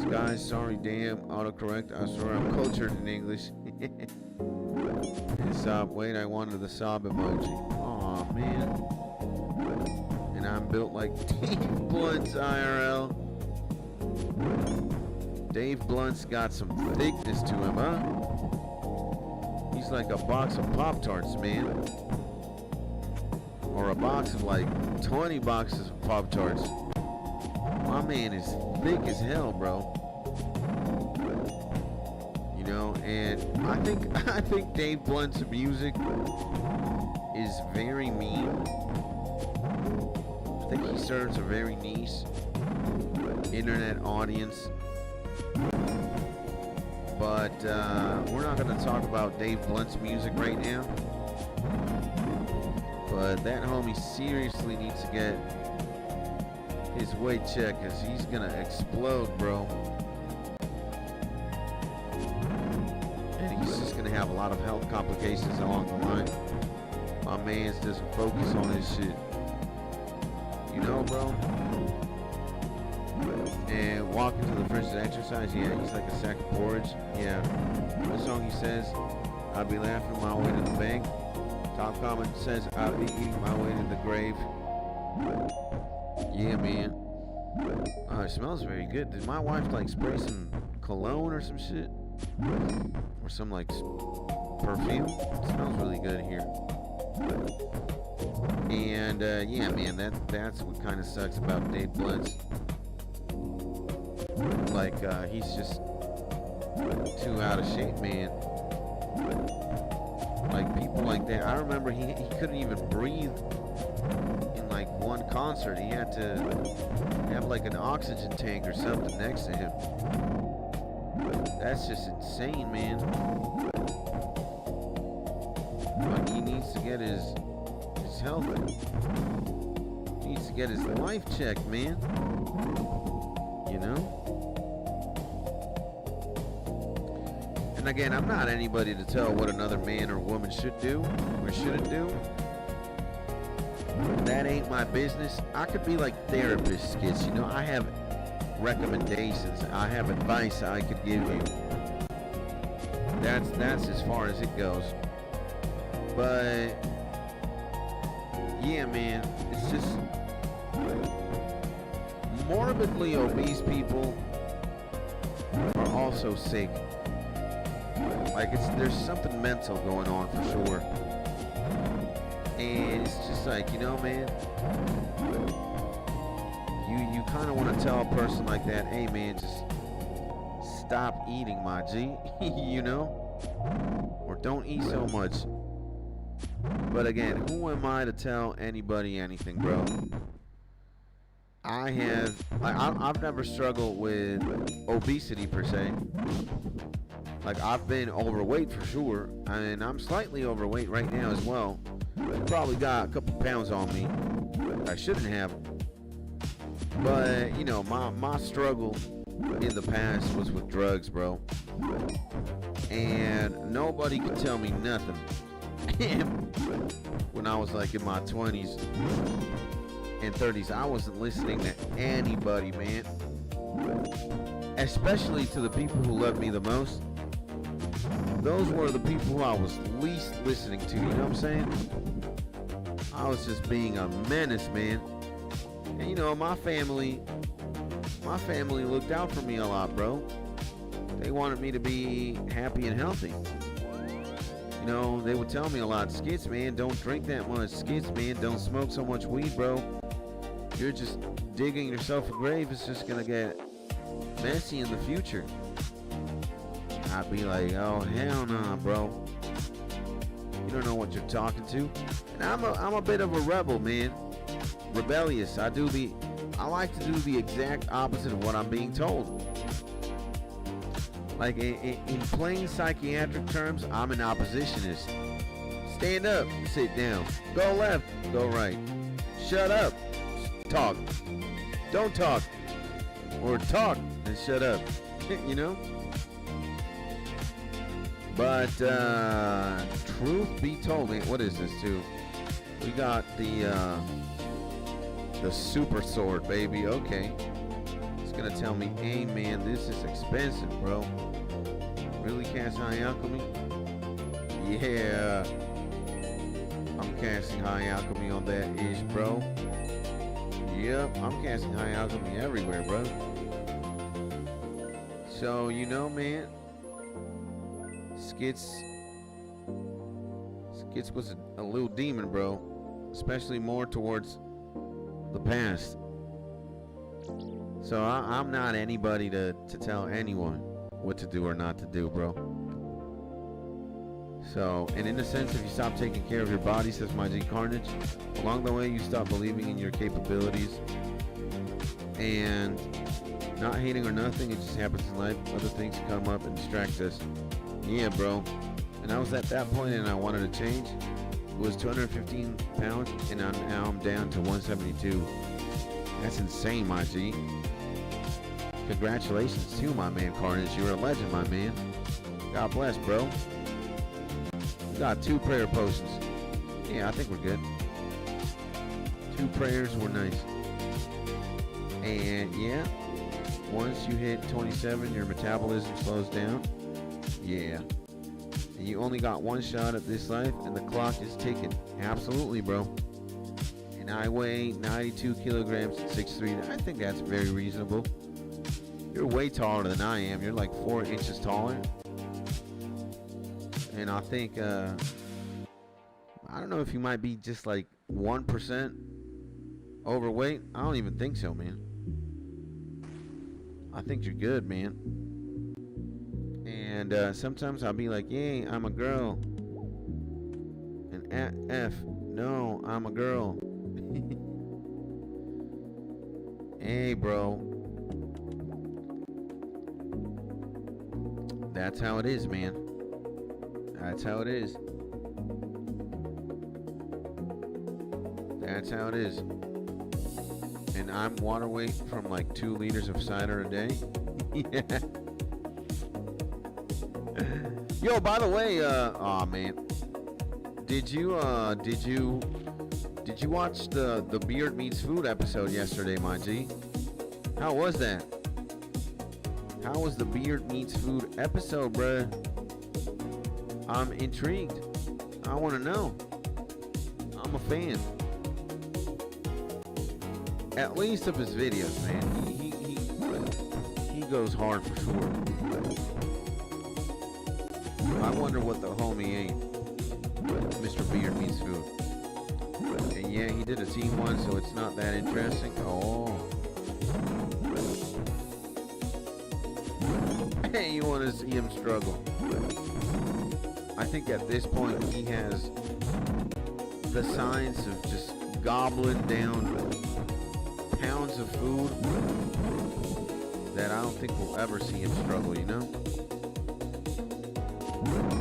Sky, sorry, damn, autocorrect. I swear I'm cultured in English. And sob, wait, I wanted the sob emoji. Aw, man. And I'm built like Dave Blunt's IRL. Dave Blunt's got some thickness to him, huh? He's like a box of Pop-Tarts, man. Or a box of like 20 boxes of Pop-Tarts. My man is thick as hell, bro. You know, and I think Dave Blunt's music is very mean. I think he serves a very niche internet audience. But we're not going to talk about Dave Blunt's music right now. But that homie seriously needs to get his weight checked, because he's going to explode, bro. And he's just going to have a lot of health complications along the line. My man's doesn't focus on his shit. You know, bro? And walking to the fridge to exercise, yeah, he's like a sack of porridge. Yeah. What song he says, I'll be laughing my way to the bank. Top comment says, I'll be eating my way to the grave. Yeah, man. Oh, it smells very good. Did my wife like spray some cologne or some shit? Or some like perfume? It smells really good here. And yeah, man, that's what kind of sucks about Dave Blunt's. Like, he's just too out of shape, man. Like, people like that. I remember he couldn't even breathe in, like, one concert. He had to have, like, an oxygen tank or something next to him. That's just insane, man. Like, he needs to get his health. He needs to get his life checked, man. You know? And again, I'm not anybody to tell what another man or woman should do or shouldn't do. That ain't my business. I could be like therapist skits, you know. I have recommendations. I have advice I could give you. That's as far as it goes. But yeah, man, it's just morbidly obese people are also sick. Like, there's something mental going on for sure. And it's just like, you know, man, you kind of want to tell a person like that, hey, man, just stop eating, my G, you know, or don't eat so much. But again, who am I to tell anybody anything, bro? I've never struggled with obesity per se. Like, I've been overweight for sure, and I'm slightly overweight right now as well. Probably got a couple pounds on me I shouldn't have. But, you know, my struggle in the past was with drugs, bro. And nobody could tell me nothing. When I was like in my 20s and 30s, I wasn't listening to anybody, man. Especially to the people who loved me the most. Those were the people who I was least listening to, you know what I'm saying? I was just being a menace, man. And you know, my family looked out for me a lot, bro. They wanted me to be happy and healthy. You know, they would tell me a lot, Skits, man, don't drink that much. Skits, man, don't smoke so much weed, bro. You're just digging yourself a grave. It's just gonna get messy in the future. I'd be like, oh, hell nah, bro. You don't know what you're talking to. And I'm a bit of a rebel, man. Rebellious. I like to do the exact opposite of what I'm being told. Like, in plain psychiatric terms, I'm an oppositionist. Stand up, sit down. Go left, go right. Shut up, talk. Don't talk. Or talk and shut up. You know? But, truth be told, man, what is this, too? We got the super sword, baby. Okay. It's gonna tell me, hey, man, this is expensive, bro. Really, cast high alchemy? Yeah. I'm casting high alchemy on that ish, bro. Yep, I'm casting high alchemy everywhere, bro. So, you know, man, Skits was a little demon, bro. Especially more towards the past. So I'm not anybody to tell anyone what to do or not to do, bro. So, and in a sense, if you stop taking care of your body, says my G Carnage, along the way you stop believing in your capabilities and not hating or nothing. It just happens in life. Other things come up and distract us. Yeah, bro. And I was at that point and I wanted to change. It was 215 pounds and now I'm down to 172. That's insane, my G. Congratulations to my man Carnage. You're a legend, my man. God bless, bro. We got 2 prayer potions. Yeah, I think we're good. 2 prayers were nice. And yeah, once you hit 27, your metabolism slows down. Yeah. And you only got 1 shot at this life, and the clock is ticking. Absolutely, bro. And I weigh 92 kilograms at 6'3". I think that's very reasonable. You're way taller than I am. You're like 4 inches taller. And I think, I don't know if you might be just like 1% overweight. I don't even think so, man. I think you're good, man. And sometimes I'll be like, yay, I'm a girl. And F, no, I'm a girl. Hey, bro. That's how it is, man. That's how it is. That's how it is. And I'm water weight from like 2 liters of cider a day. Yeah. Yo, by the way, oh man, did you watch the Beard Meets Food episode yesterday, my G? How was that? How was the Beard Meets Food episode, bruh? I'm intrigued. I want to know. I'm a fan. At least of his videos, man. He goes hard for sure. I wonder what the homie ate. Mr. Beard Meets Food. And yeah, he did a team one, so it's not that interesting. Oh. Hey, you want to see him struggle. I think at this point he has the signs of just gobbling down pounds of food that I don't think we'll ever see him struggle, you know?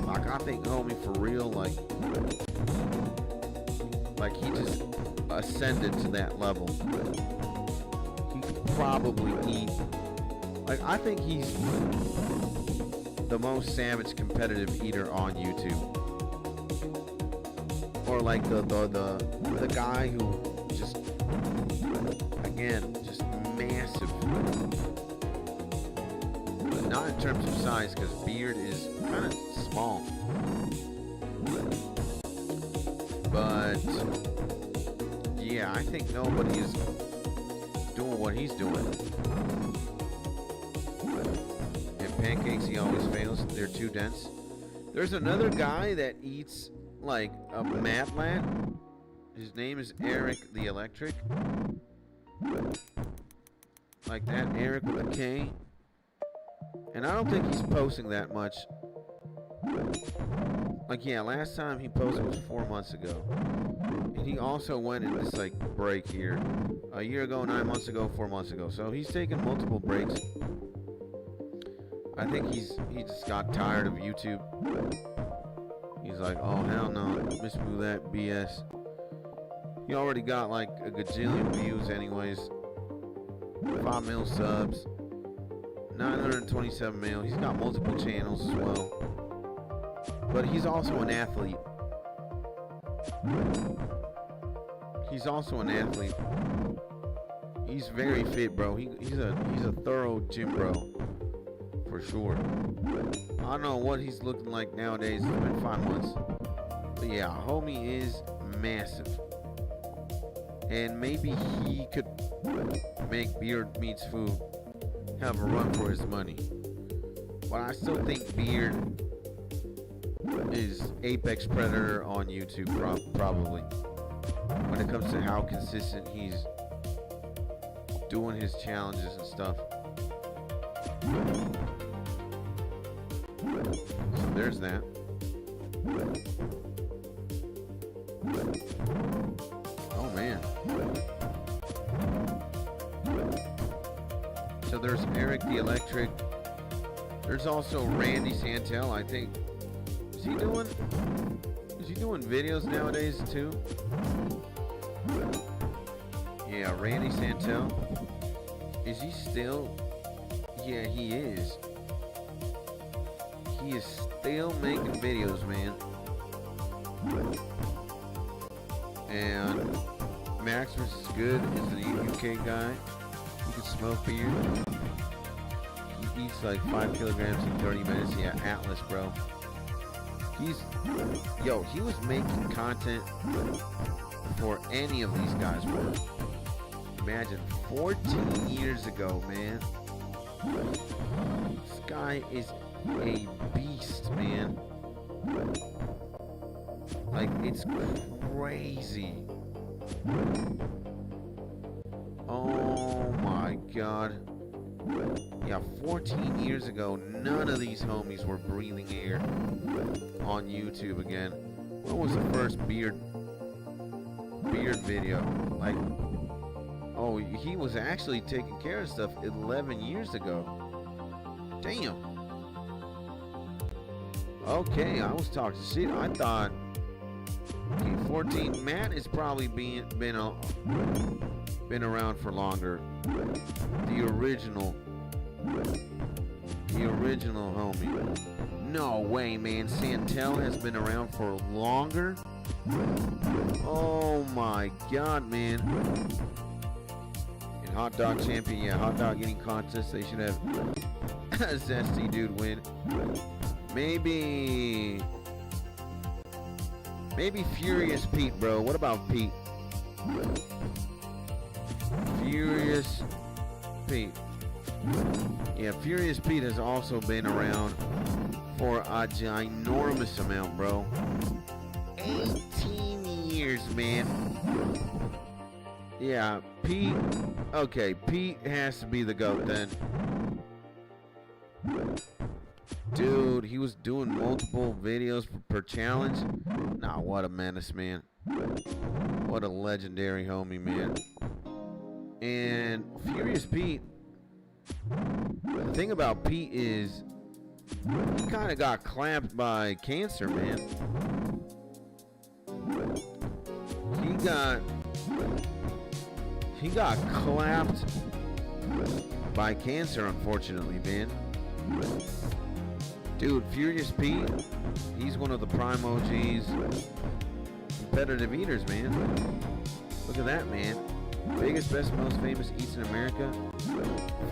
Like, I think homie for real, like he just ascended to that level. He could probably eat, like, I think he's the most savage competitive eater on YouTube. Or like the guy who just, again, just massive. Not in terms of size, because Beard is kind of small. But yeah, I think nobody is doing what he's doing. And pancakes, he always fails. They're too dense. There's another guy that eats like a mad lad. His name is 𝗖𝗥𝗬𝗦𝗧𝗔𝗟. Like that, Eric with a K. And I don't think he's posting that much. Like, yeah, last time he posted was 4 months ago. And he also went in this, like, break here. A year ago, 9 months ago, 4 months ago. So he's taken multiple breaks. I think he just got tired of YouTube. He's like, oh, hell no, mismove that BS. He already got, like, a gajillion views anyways. 5 mil subs. 927 mil. He's got multiple channels as well. But he's also an athlete. He's also an athlete. He's very fit, bro. He's a thorough gym bro. For sure. I don't know what he's looking like nowadays. It's been 5 months. But yeah, homie is massive. And maybe he could make Beard Meets Food have a run for his money. But I still think Beard is 𝗖𝗥𝗬𝗦𝗧𝗔𝗟 on YouTube, probably. When it comes to how consistent he's doing his challenges and stuff. So there's that. Oh man. So there's 𝗖𝗥𝗬𝗦𝗧𝗔𝗟. There's also Randy Santel, I think. Is he doing videos nowadays too? Yeah, Randy Santel. Is he still? Yeah, he is. He is still making videos, man. And Max vs. Good is the UK guy. He can smoke beer. He eats like 5 kilograms in 30 minutes. Yeah, Atlas, bro. He was making content for any of these guys, bro. Imagine 14 years ago, man. This guy is a beast, man. Like, it's crazy. Oh my god. Yeah, 14 years ago, none of these homies were breathing air on YouTube again. When was the first beard video? Like, oh, he was actually taking care of stuff 11 years ago. Damn. Okay, I was talking shit. I thought King14 Matt has probably been around for longer. The original homie. No way, man. Santel has been around for longer. Oh my god, man. And Hot Dog Champion, yeah, Hot Dog Eating Contest. They should have a Zesty Dude win. Maybe Furious Pete, bro. What about Pete? Furious Pete. Yeah, Furious Pete has also been around for a ginormous amount, bro. 18 years, man. Yeah, Pete. Okay, Pete has to be the GOAT then. Dude, he was doing multiple videos per challenge. Nah, what a menace, man. What a legendary homie, man. And Furious Pete, the thing about Pete is he kind of got clamped by cancer, man. He got clapped by cancer, unfortunately, man. Dude, Furious Pete, he's one of the prime OGs, competitive eaters, man. Look at that, man. Biggest, best, most famous eats in America.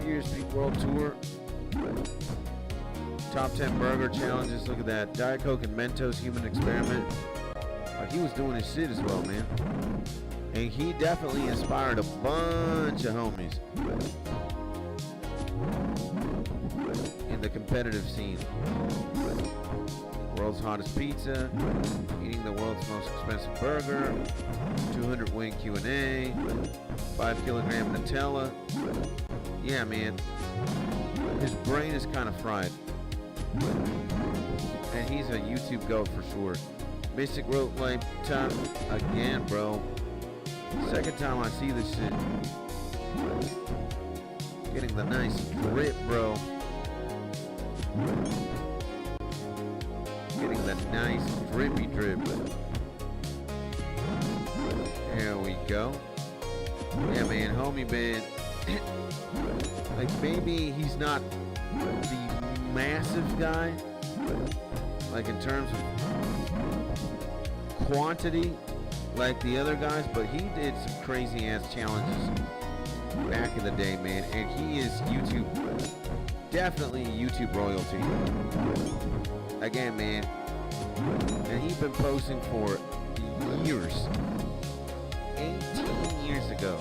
Furious Pete World Tour. Top 10 burger challenges. Look at that. Diet Coke and Mentos human experiment. He was doing his shit as well, man. And he definitely inspired a bunch of homies in the competitive scene. World's hottest pizza, eating the world's most expensive burger, 200 wing Q&A, 5 kilogram Nutella. Yeah, man. His brain is kind of fried. And he's a YouTube GOAT for sure. Mystic Rope Lifetime again, bro. Second time I see this shit. Getting the nice drip, bro. Getting the nice drippy drip. There we go. Yeah, man, homie been like, maybe he's not the massive guy, like in terms of quantity, like the other guys, but he did some crazy ass challenges back in the day, man. And he is YouTube, definitely YouTube royalty. Again, man. And he's been posting for years. 18 years ago.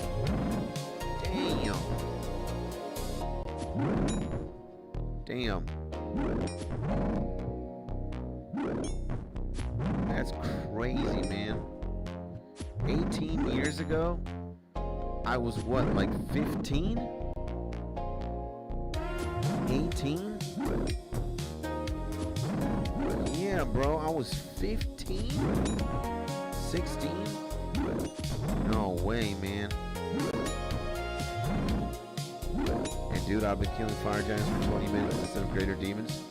Damn. That's crazy, man. 18 years ago, I was what, like 15? 18? Yeah, bro, I was 15? 16? No way, man. And dude, I've been killing fire giants for 20 minutes instead of greater demons.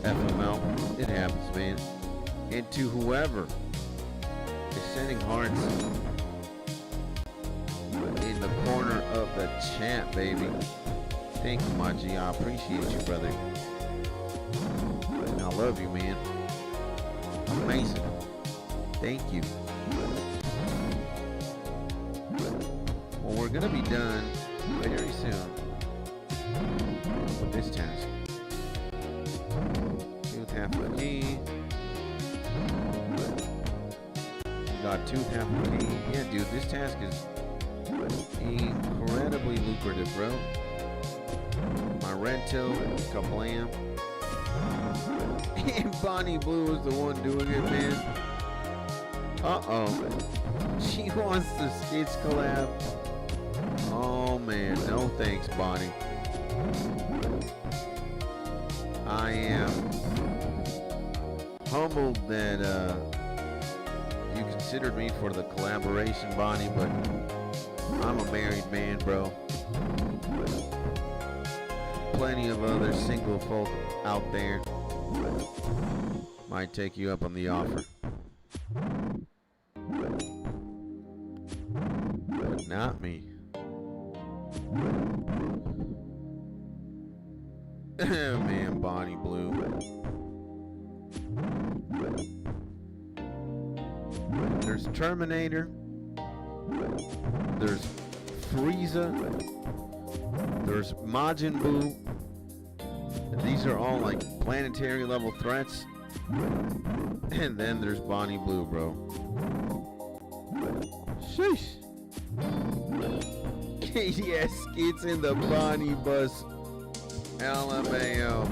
FML, it happens, man. And to whoever is sending hearts in the corner of the chat, baby. Thank you, my G. I appreciate you, brother. And I love you, man. Amazing. Thank you. Well, we're gonna be done very soon with this task. Tooth half a key. Got tooth half a key. Yeah, dude, this task is incredibly lucrative, bro. My rental, kablam. And Bonnie Blue is the one doing it, man. Uh-oh. She wants the skits collab. Oh, man. No thanks, Bonnie. I am humbled that you considered me for the collaboration, Bonnie, but I'm a married man, bro. Plenty of other single folk out there. Might take you up on the offer. But not me. Man, Bonnie Blue. There's Terminator. There's Frieza. There's Majin Buu. These are all like planetary level threats. And then there's Bonnie Blue, bro. Sheesh. Yes, it's in the Bonnie bus. LMAO.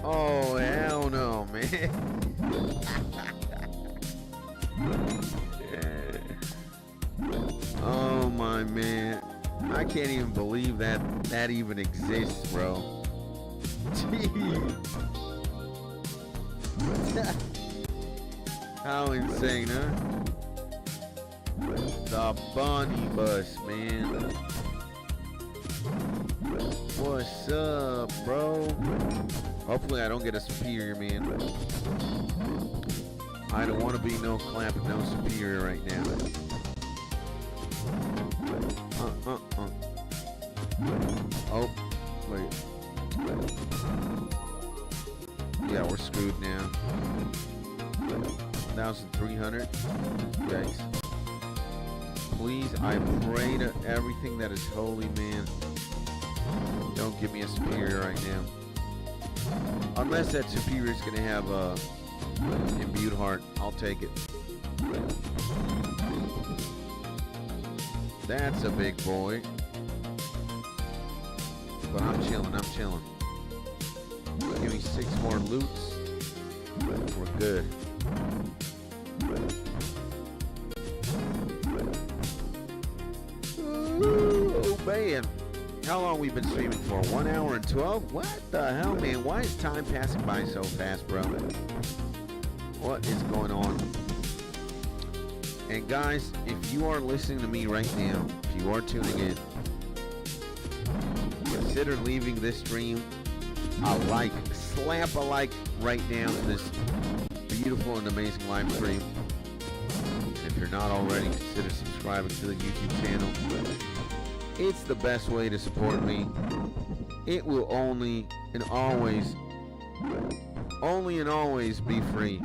Oh, hell no, man. Oh, my man. I can't even believe that even exists, bro. How insane, huh? The Bonnie bus, man. What's up, bro? Hopefully I don't get a superior, man. I don't want to be no clapping, no superior right now. Oh, wait. Yeah, we're screwed now. 1,300. Yikes. Please, I pray to everything that is holy, man. Don't give me a superior right now. Unless that superior is going to have a imbued heart. I'll take it. That's a big boy. But I'm chilling, I'm chilling. Give me 6 more loots. We're good. Ooh, oh man. How long we been streaming for? 1 hour and 12? What the hell, man? Why is time passing by so fast, bro? What is going on? And guys, if you are listening to me right now, if you are tuning in, consider leaving this stream a like. Slap a like right now to this beautiful and amazing live stream. And if you're not already, consider subscribing to the YouTube channel. It's the best way to support me. It will only and always be free.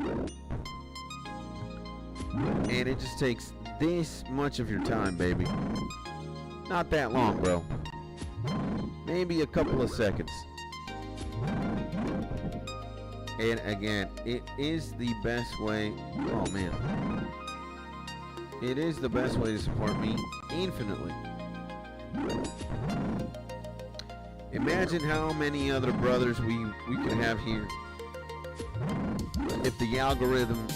And it just takes this much of your time, baby. Not that long, bro. Maybe a couple of seconds. And again, it is the best way. Oh man. It is the best way to support me infinitely. Imagine how many other brothers we could have here if the algorithm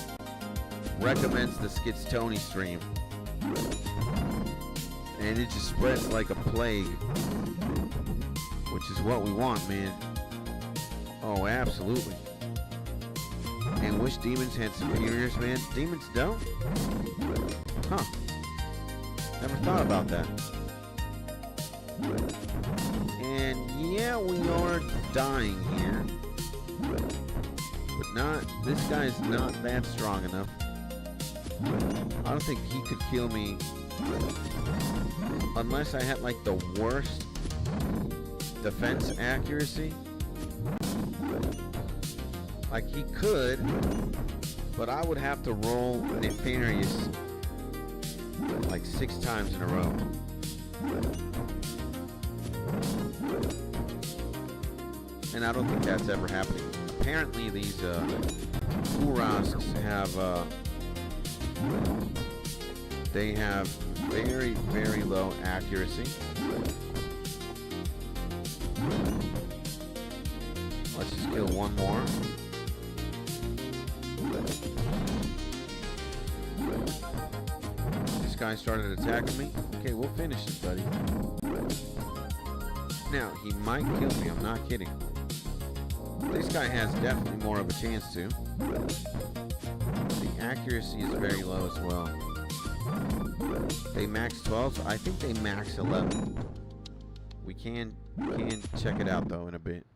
recommends the 𝗖𝗥𝗬𝗦𝗧𝗔𝗟 stream and it just spreads like a plague, which is what we want, man. Oh, absolutely. And wish demons had superiors, man. Demons don't? Huh. Never thought about that. And yeah, we are dying here. But not, this guy's not that strong enough. I don't think he could kill me unless I had like the worst defense accuracy. Like he could, but I would have to roll nefarious like 6 times in a row. And I don't think that's ever happening. Apparently these osrs have they have very, very low accuracy. Let's just kill one more. This guy started attacking me. Okay, we'll finish this, buddy. Now, he might kill me. I'm not kidding. This guy has definitely more of a chance to. The accuracy is very low as well. They max 12, so I think they max 11. We can check it out though in a bit.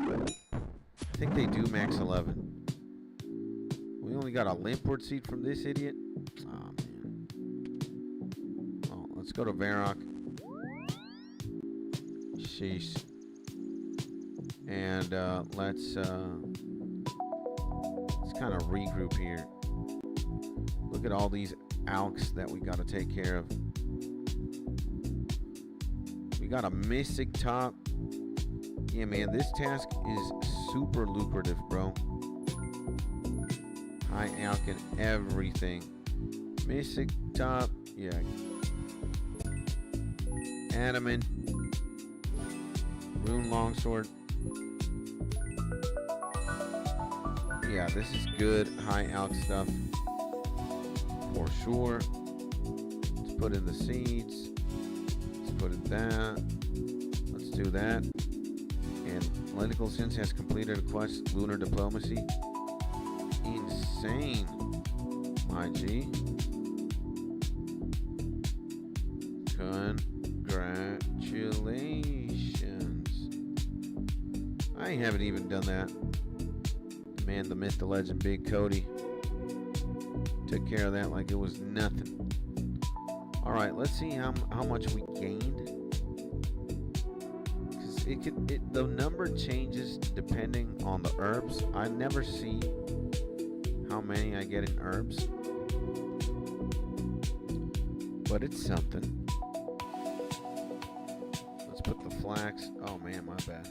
I think they do max 11. only got a Lamport seed from this idiot. Oh, man. Oh, let's go to Varrock. Sheesh. And let's kind of regroup here. Look at all these alks that we got to take care of. We got a Mystic top. Yeah, man, this task is super lucrative, bro. High alk and everything. Mystic top, yeah. Adamant. Rune longsword. Yeah, this is good high alk stuff for sure. Let's put in the seeds. Let's put in that. Let's do that. And Linecal Sense has completed a quest, Lunar Diplomacy. Insane, my G. Congratulations. I haven't even done that. The man, the myth, the legend, Big Cody took care of that like it was nothing. All right, let's see how much we gained. Because the number changes depending on the herbs. I never see how many I get in herbs, but it's something. Let's put the flax. Oh man, my bad.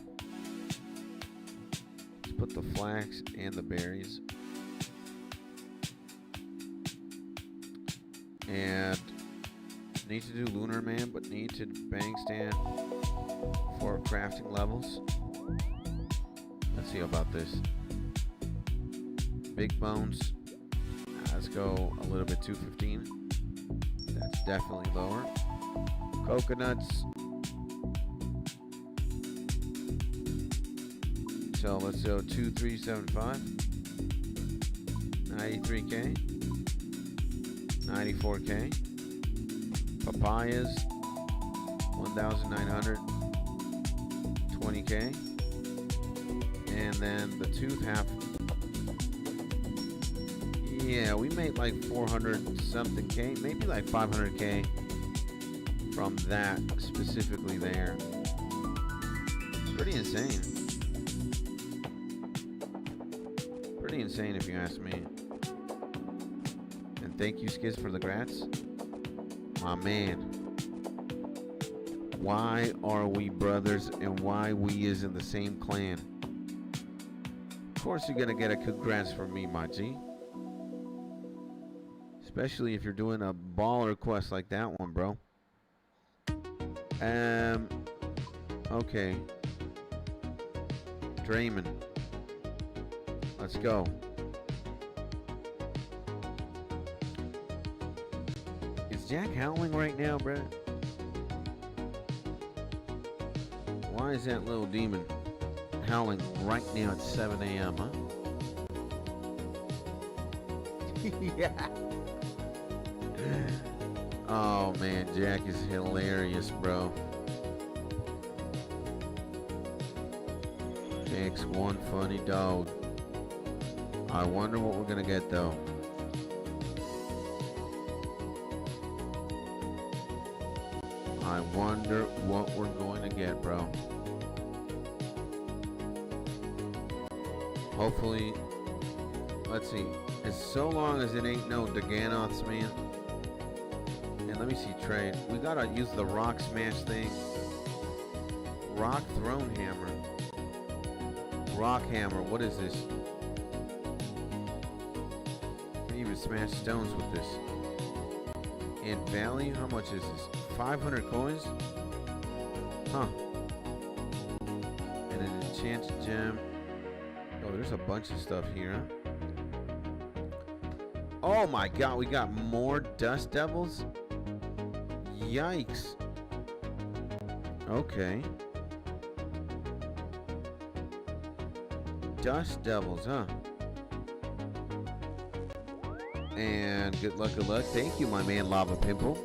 Let's put the flax and the berries. And need to do Lunar Man, but need to bang stand for crafting levels. Let's see about this. Big bones. Let's go a little bit 215. That's definitely lower. Coconuts. So let's go 2375. 93K. 94K. Papayas. 1,900. 20K. And then the tooth half. Yeah, we made like 400 something K, maybe like 500K from that specifically there. Pretty insane. Pretty insane if you ask me. And thank you, Skiz, for the grats. My man. Why are we brothers and why we is in the same clan? Of course you're gonna get a congrats from me, my G. Especially if you're doing a baller quest like that one, bro. Okay. Draymond. Let's go. Is Jack howling right now, bro? Why is that little demon howling right now at 7 a.m., huh? Yeah. Oh man, Jack is hilarious, bro. Jack's one funny dog. I wonder what we're gonna get though. I wonder what we're going to get, bro. Hopefully, let's see. As so long as it ain't no Daganoths, man. And let me see trade. We gotta use the rock smash thing. Rock throne hammer. Rock hammer. What is this? Can even smash stones with this. And value, how much is this? 500 coins? Huh. And an enchanted gem. Oh, there's a bunch of stuff here, huh? Oh my god, we got more Dust Devils? Yikes. Okay. Dust Devils, huh? And good luck, good luck. Thank you, my man, Lava Pimple.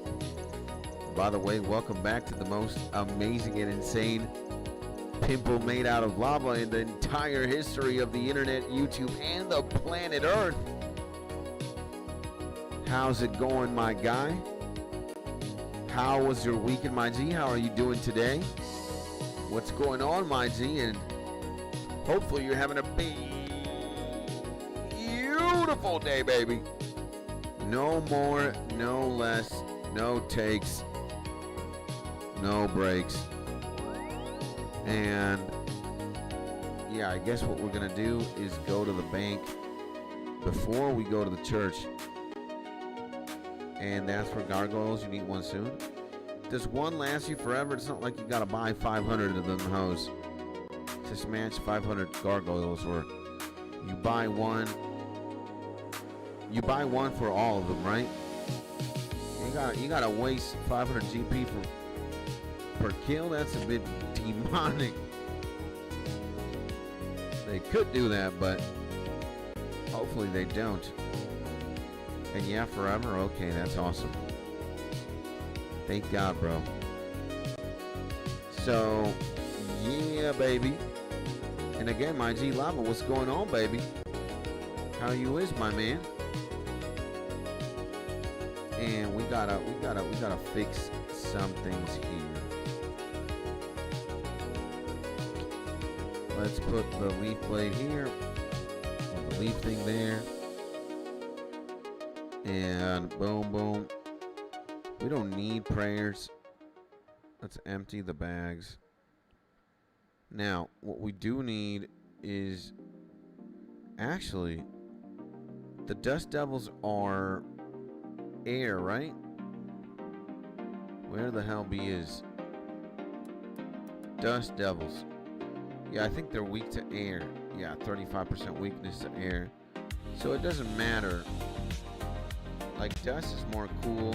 By the way, welcome back to the most amazing and insane pimple made out of lava in the entire history of the internet, YouTube, and the planet Earth. How's it going, my guy? How was your weekend, my G? How are you doing today? What's going on, my G? And hopefully you're having a beautiful day, baby. No more, no less, no takes, no breaks. And yeah, I guess what we're going to do is go to the bank before we go to the church. And that's for gargoyles. You need one soon. Does one last you forever? It's not like you gotta buy 500 of them hoes to smash 500 gargoyles, or you buy one. You buy one for all of them, right? You gotta waste 500 GP per kill. That's a bit demonic. They could do that, but hopefully they don't. And yeah, forever? Okay, that's awesome. Thank God, bro. So, yeah, baby. And again, my G Lava, what's going on, baby? How you is, my man? And we gotta fix some things here. Let's put the leaf blade here. Put the leaf thing there. And boom, boom. We don't need prayers. Let's empty the bags. Now, what we do need is... Actually, the dust devils are air, right? Where the hell be is? Dust devils. Yeah, I think they're weak to air. Yeah, 35% weakness to air. So it doesn't matter. Like, dust is more cool.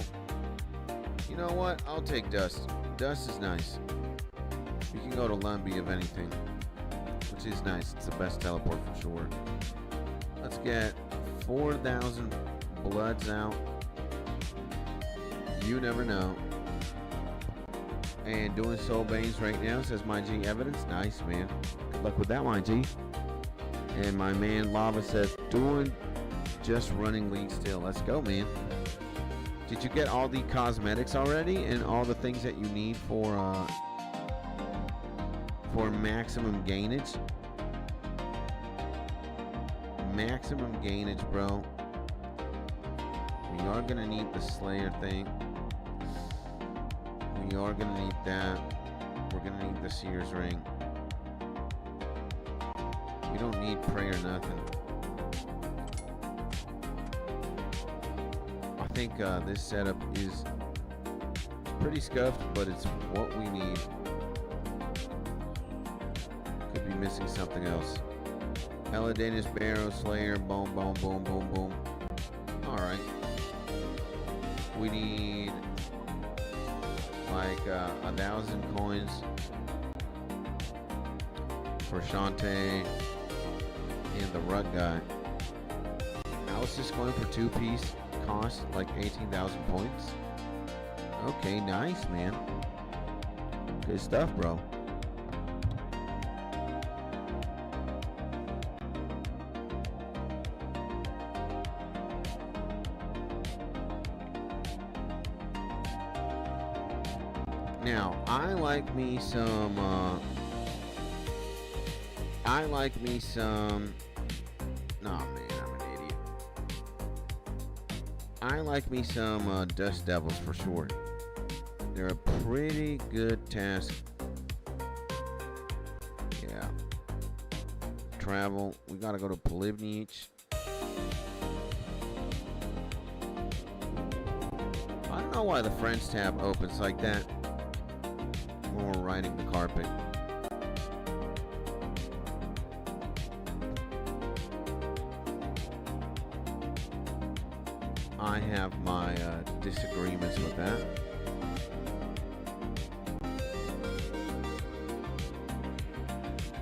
You know what? I'll take dust. Dust is nice. You can go to Lumbee if anything, which is nice. It's the best teleport for sure. Let's get 4,000 bloods out. You never know. And doing soul banes right now, says my G evidence. Nice, man. Good luck with that, my G. And my man Lava says doing just running league still. Let's go, man. Did you get all the cosmetics already and all the things that you need for maximum gainage? Maximum gainage, bro. We are gonna need the Slayer thing. We are gonna need that. We're gonna need the Seer's ring. We don't need prayer or nothing. I think this setup is pretty scuffed, but it's what we need. Could be missing something else. Eladanus, Barrow, Slayer, boom, boom, boom, boom, boom. Alright. We need like 1,000 coins for Shantae and the rug guy. I was just going for 2-piece. Cost like 18,000 points. Okay, nice, man. Good stuff, bro. Now, I like me some nah, man, I'm an idiot. I like me some Dust Devils for sure. They're a pretty good task. Yeah. Travel. We gotta go to 𝗖𝗥𝗬𝗦𝗧𝗔𝗟. I don't know why the Friends tab opens like that when we're riding the carpet. I have my disagreements with that.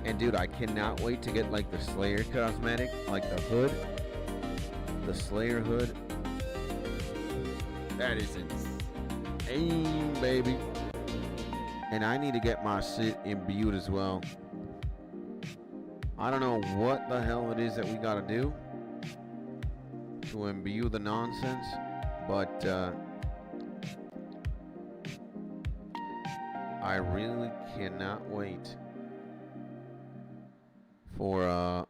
And dude, I cannot wait to get like the Slayer cosmetic, like the hood. The Slayer hood. That is insane, baby. And I need to get my shit imbued as well. I don't know what the hell it is that we gotta do to imbue the nonsense, But I really cannot wait for I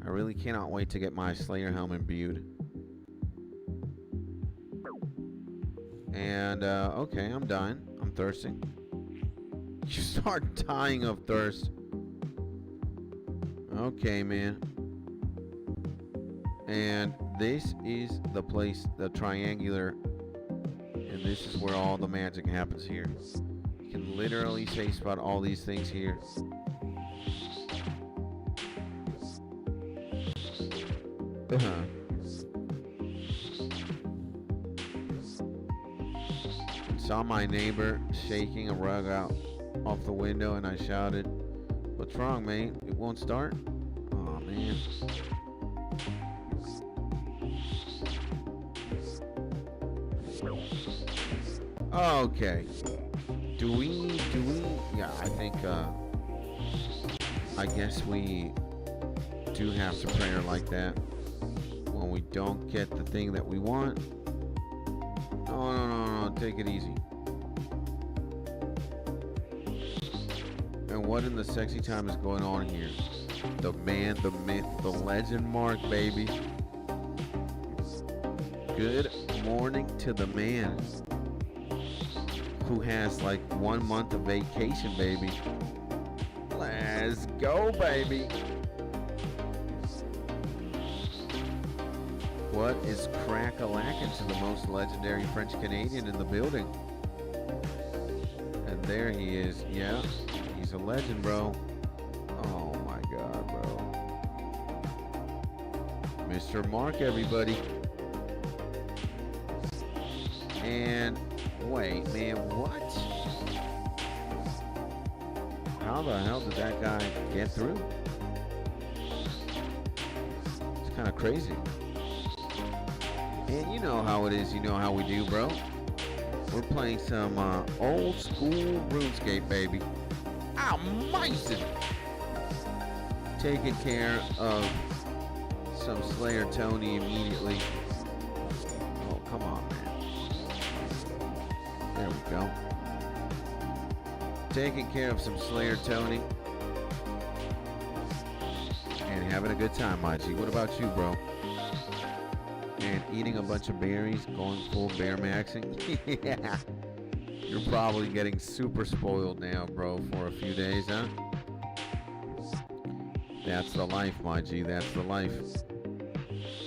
really cannot wait to get my Slayer helm imbued. And okay, I'm dying. I'm thirsting. You start dying of thirst. Okay, man. And this is the place, the triangular, and this is where all the magic happens here. You can literally say spot all these things here. Saw my neighbor shaking a rug out off the window, and I shouted, "What's wrong, mate? It won't start?" Oh man. Okay. Do we? Yeah, I think, I guess we do have to pray like that when we don't get the thing that we want. No, take it easy. And what in the sexy time is going on here? The man, the myth, the legend Mark, baby. Good morning to the man who has like 1 month of vacation, baby. Let's go, baby. What is crack-a-lackin' to the most legendary French Canadian in the building? And there he is. Yeah, he's a legend, bro. Oh my God, bro. Mr. Mark, everybody. And wait, man, what? How the hell did that guy get through? It's kind of crazy. And you know how it is, you know how we do, bro. We're playing some old school RuneScape, baby. Amazing! Taking care of some 𝗖𝗥𝗬𝗦 immediately. Oh, come on, man. There we go. Taking care of some 𝗖𝗥𝗬𝗦. And having a good time, my G. What about you, bro? And eating a bunch of berries, going full bear maxing. Yeah. You're probably getting super spoiled now, bro, for a few days, huh? That's the life, my G. That's the life.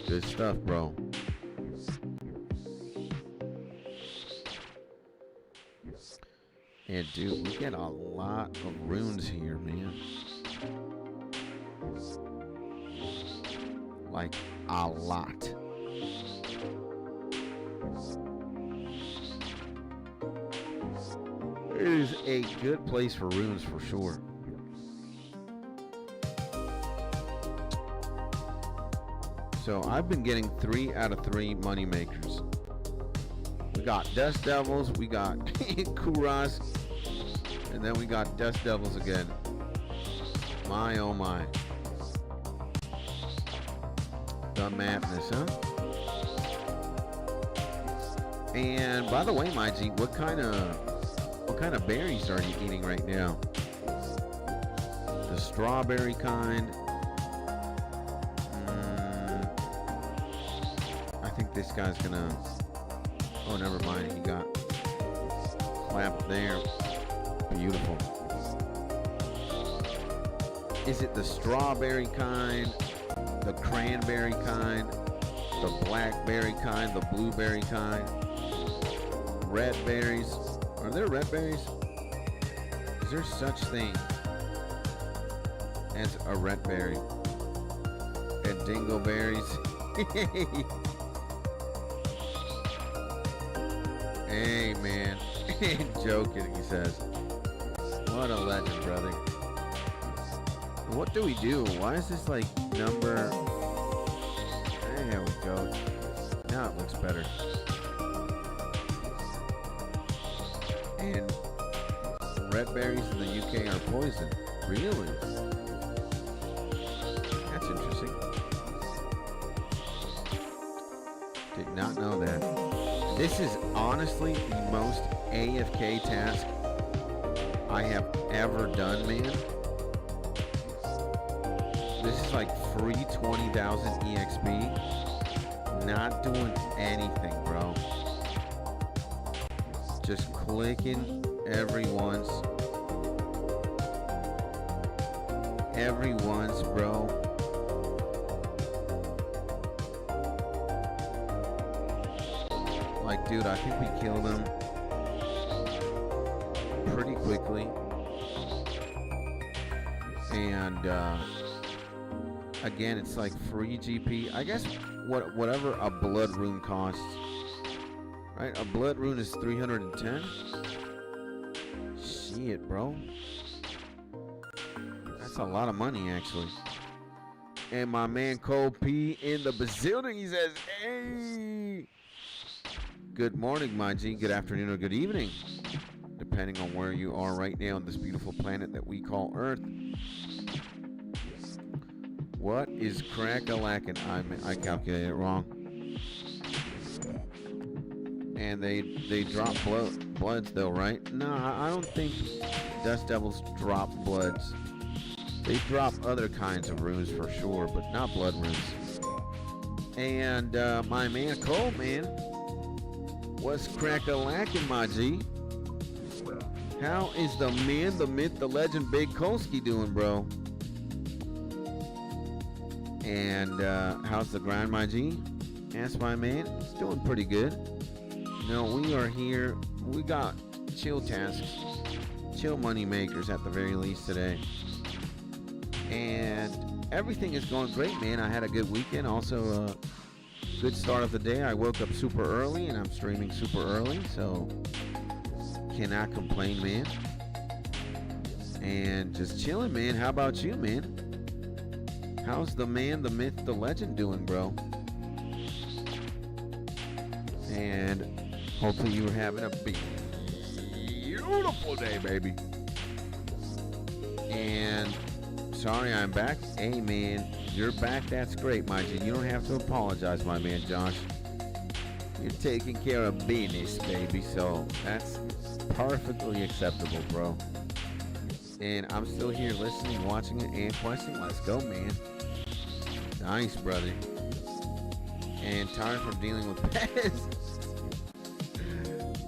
Good stuff, bro. And dude, we get a lot of runes here, man. Like a lot. It is a good place for runes for sure. So I've been getting 3 out of 3 money makers. We got Dust Devils, we got 𝗖𝗥𝗬𝗦𝗧𝗔𝗟, and then we got Dust Devils again. My oh my. The madness, huh? And by the way, my G, what kind of berries are you eating right now? The strawberry kind. I think this guy's gonna. Oh, never mind. He got clapped there. Beautiful. Is it the strawberry kind, the cranberry kind, the blackberry kind, the blueberry kind, red berries? Are there red berries? Is there such thing as a red berry? And dingleberries? Hey, man. Joking, he says. What a legend, brother. What do we do? Why is this like number... There we go. Now it looks better. And red berries in the UK are poison. Really? That's interesting. did not know that. This is honestly the most AFK task I have ever done, man. This is like free 20,000 EXP. Not doing anything, bro. Just clicking every once, bro. Like, dude, I think we killed him pretty quickly. And again, it's like free GP. I guess whatever a blood rune costs. Right? A blood rune is 310. Shit, bro. That's a lot of money, actually. And my man Cole P in the building, he says, hey. Good morning, my G. Good afternoon or good evening, depending on where you are right now on this beautiful planet that we call Earth. What is crack-a-lackin'? I calculated it wrong. And they drop bloods though, right? No, I don't think Dust Devils drop bloods. They drop other kinds of runes for sure, but not blood runes. And my man Cole, man, what's crack-a-lackin', my G? How is the man, the myth, the legend, Big Kolsky doing, bro? And how's the grind, my G? Ask my man. It's doing pretty good. No, we are here. We got chill tasks, chill money makers at the very least today. And everything is going great, man. I had a good weekend. Also, good start of the day. I woke up super early and I'm streaming super early, so cannot complain, man. And just chilling, man. How about you, man? How's the man, the myth, the legend doing, bro? And hopefully you were having a beautiful day, baby. And sorry I'm back. Hey, man, you're back. That's great, my G. You don't have to apologize, my man, Josh. You're taking care of business, baby. So that's perfectly acceptable, bro. And I'm still here listening, watching it, and questioning. Let's go, man. Nice, brother. And tired from dealing with pests.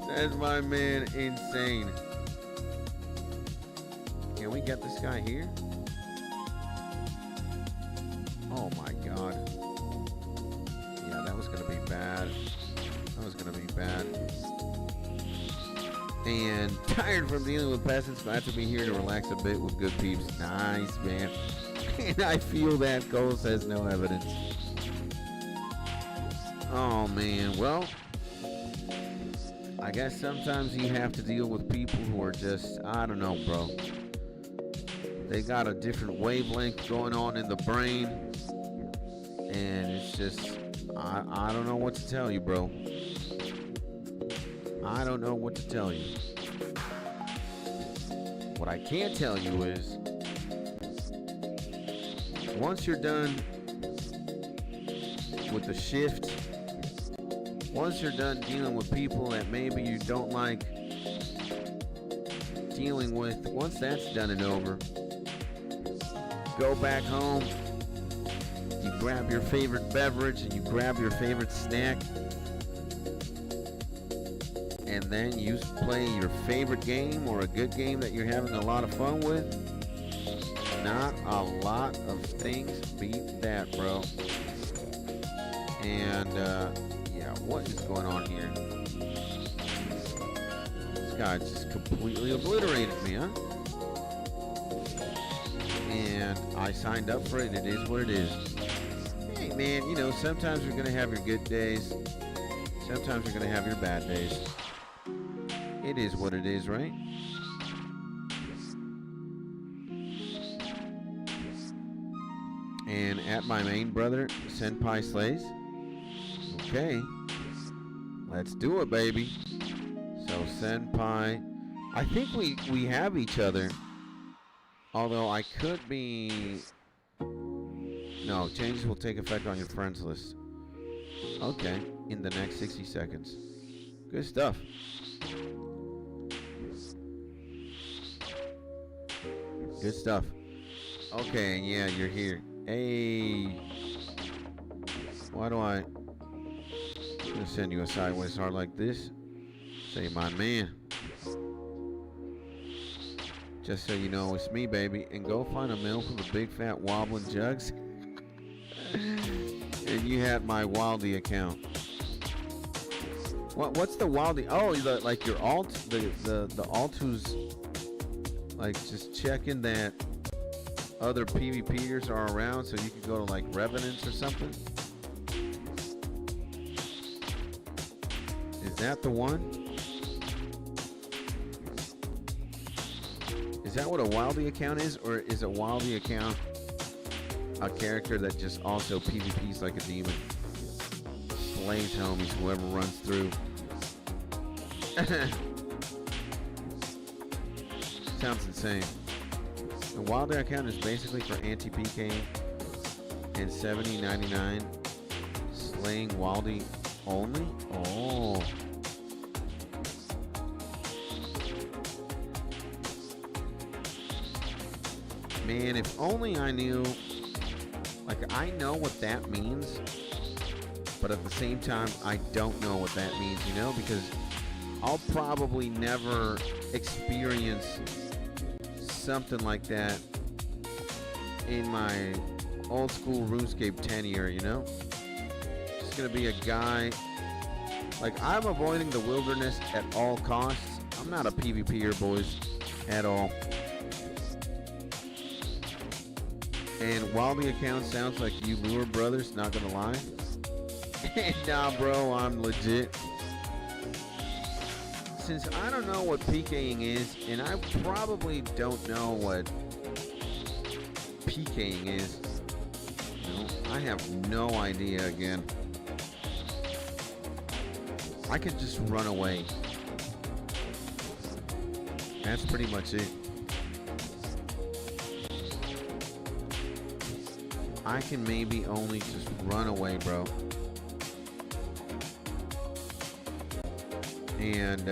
That's my man, insane. Can we get this guy here? Oh my god. Yeah, that was gonna be bad. That was gonna be bad. And tired from dealing with peasants. Glad to be here to relax a bit with good peeps. Nice, man. And I feel that Cole says no evidence. Oh man, well, I guess sometimes you have to deal with people who are just, I don't know, bro. They got a different wavelength going on in the brain. And it's just, I don't know what to tell you, bro. I don't know what to tell you. What I can tell you is, once you're done with the shift, once you're done dealing with people that maybe you don't like dealing with, once that's done and over, go back home, you grab your favorite beverage and you grab your favorite snack, and then you play your favorite game or a good game that you're having a lot of fun with. Not a lot of things beat that, bro. And yeah, what is going on here? This guy just completely obliterated me, huh? And I signed up for it. It is what it is. Hey, man, you know, sometimes you're gonna have your good days. Sometimes you're gonna have your bad days. It is what it is, right? And at my main brother, Senpai Slays. Okay. Let's do it, baby. So Senpai, I think we have each other. Although I could be... No, changes will take effect on your friends list. Okay. in the next 60 seconds. Good stuff. Good stuff. Okay, yeah, you're here. Hey. Why do I'm gonna send you a sideways heart like this? Say, my man. Just so you know, it's me, baby. And go find a milk with a big fat wobbling jugs. And you had my Wildy account. What's the Wildy? Oh, like your alt, the alt who's like just checking that other PvPers are around, so you can go to like Revenants or something. Is that the one? Is that what a Wildy account is, or is a Wildy account a character that just also PvPs like a demon? Slays homies, whoever runs through. Sounds insane. The Wilder account is basically for anti-PK and 70-99 slaying Wildy only? Oh. Man, if only I knew. Like, I know what that means, but at the same time, I don't know what that means, you know? Because I'll probably never experience something like that in my old school RuneScape tenure, you know? Just gonna be a guy. Like, I'm avoiding the wilderness at all costs. I'm not a PvPer, boys, at all. And while the account sounds like you Lure brothers, not gonna lie. Nah, bro, I'm legit. Since I don't know what PKing is, and I probably don't know what PKing is, you know, I have no idea again. I could just run away. That's pretty much it. I can maybe only just run away, bro. And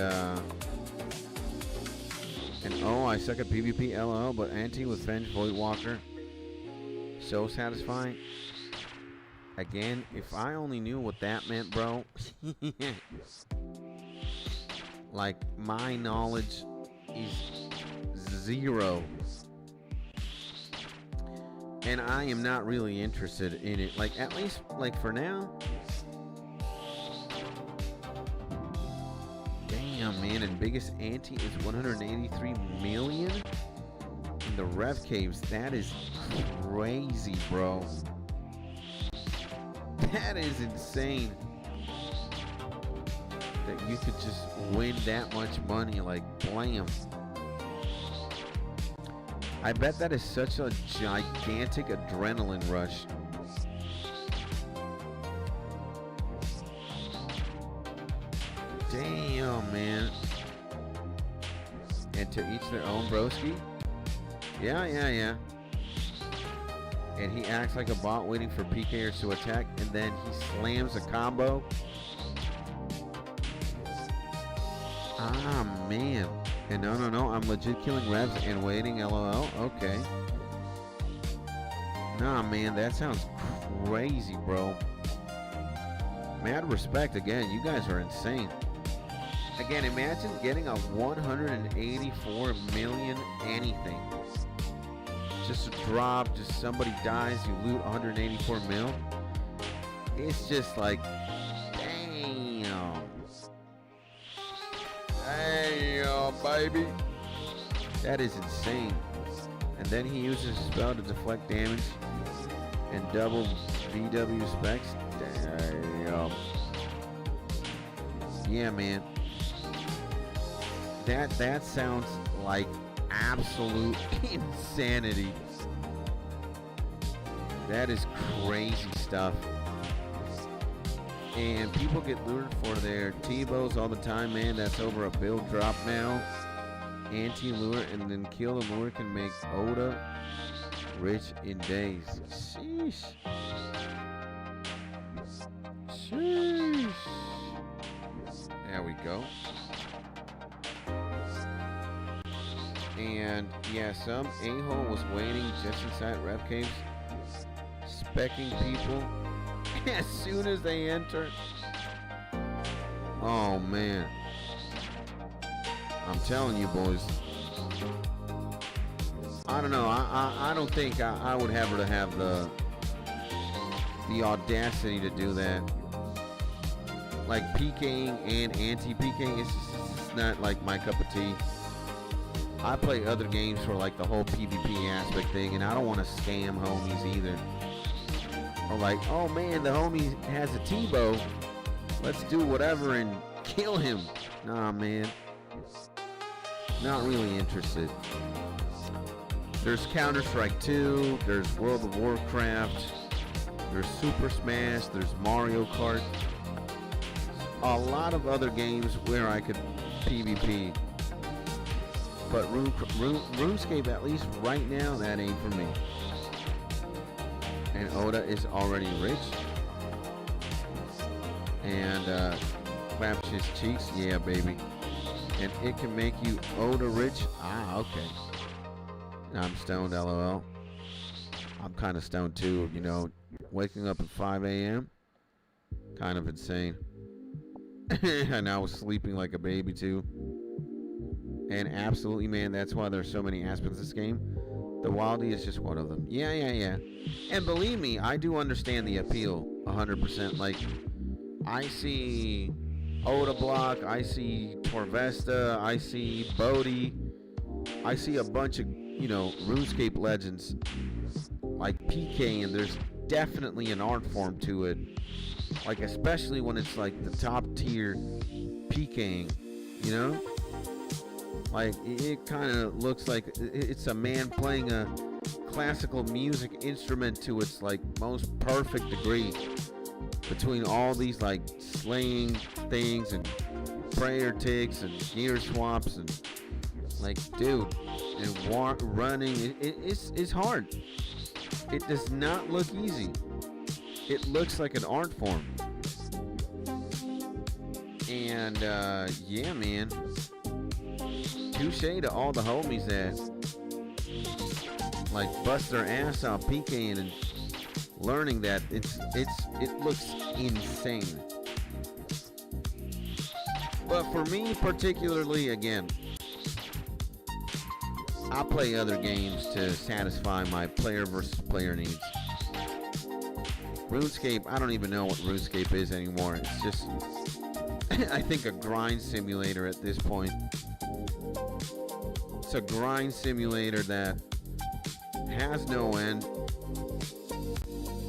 oh, I suck at PvP, LOL, but anti with Fenge Voidwalker. So satisfying. Again, if I only knew what that meant, bro. Like, my knowledge is zero. And I am not really interested in it. Like, at least, like, for now. Damn, man. And biggest ante is 183 million in the Rev Caves. That is crazy, bro. That is insane. That you could just win that much money, like, blam. I bet that is such a gigantic adrenaline rush. Damn, man. And to each their own, broski. Yeah. And he acts like a bot waiting for PKers to attack, and then he slams a combo. Ah, man. And no, I'm legit killing revs and waiting, LOL. Okay. Nah, man, that sounds crazy, bro. Mad respect again. You guys are insane. Again, imagine getting a 184 million anything. Just a drop, just somebody dies, you loot 184 mil. It's just like, damn. Damn, baby. That is insane. And then he uses his spell to deflect damage and double VW specs. Damn. Yeah, man. That sounds like absolute insanity. That is crazy stuff. And people get lured for their T-bows all the time, man. That's over a build drop now. Anti-lure and then kill the lure can make Oda rich in days. Sheesh. Sheesh. go. And yeah, some a-hole was waiting just inside rep caves, specking people as soon as they enter. Oh man, I'm telling you boys, I don't know, I don't think I would ever have the audacity to do that. Like PKing and anti-PKing, it's just not like my cup of tea. I play other games for like the whole PvP aspect thing, and I don't want to scam homies either. Or like, oh man, the homie has a T-bow, let's do whatever and kill him. Nah, man, not really interested. There's Counter-Strike 2, there's World of Warcraft, there's Super Smash, there's Mario Kart. A lot of other games where I could PvP. But RuneScape, at least right now, that ain't for me. And Oda is already rich. And claps his cheeks, yeah, baby. And it can make you Oda rich. Ah, okay. I'm stoned, LOL. I'm kind of stoned too, you know. Waking up at 5 a.m. kind of insane. And I was sleeping like a baby too. And absolutely, man, that's why there's so many aspects of this game. The Wildy is just one of them. Yeah. And believe me, I do understand the appeal 100%. Like, I see Oda Block, I see Torvesta, I see Bodhi, I see a bunch of, you know, RuneScape legends like PK, and there's definitely an art form to it. Like, especially when it's like the top tier PKing, you know? Like, it kind of looks like it's a man playing a classical music instrument to its like most perfect degree, between all these like slaying things and prayer ticks and gear swaps and like, dude, and running. It's hard. It does not look easy. It looks like an art form. And yeah, man. Touche to all the homies that like bust their ass off PKing and learning that it looks insane. But for me particularly, again, I play other games to satisfy my player versus player needs. RuneScape, I don't even know what RuneScape is anymore. It's just I think a grind simulator at this point. It's a grind simulator that has no end,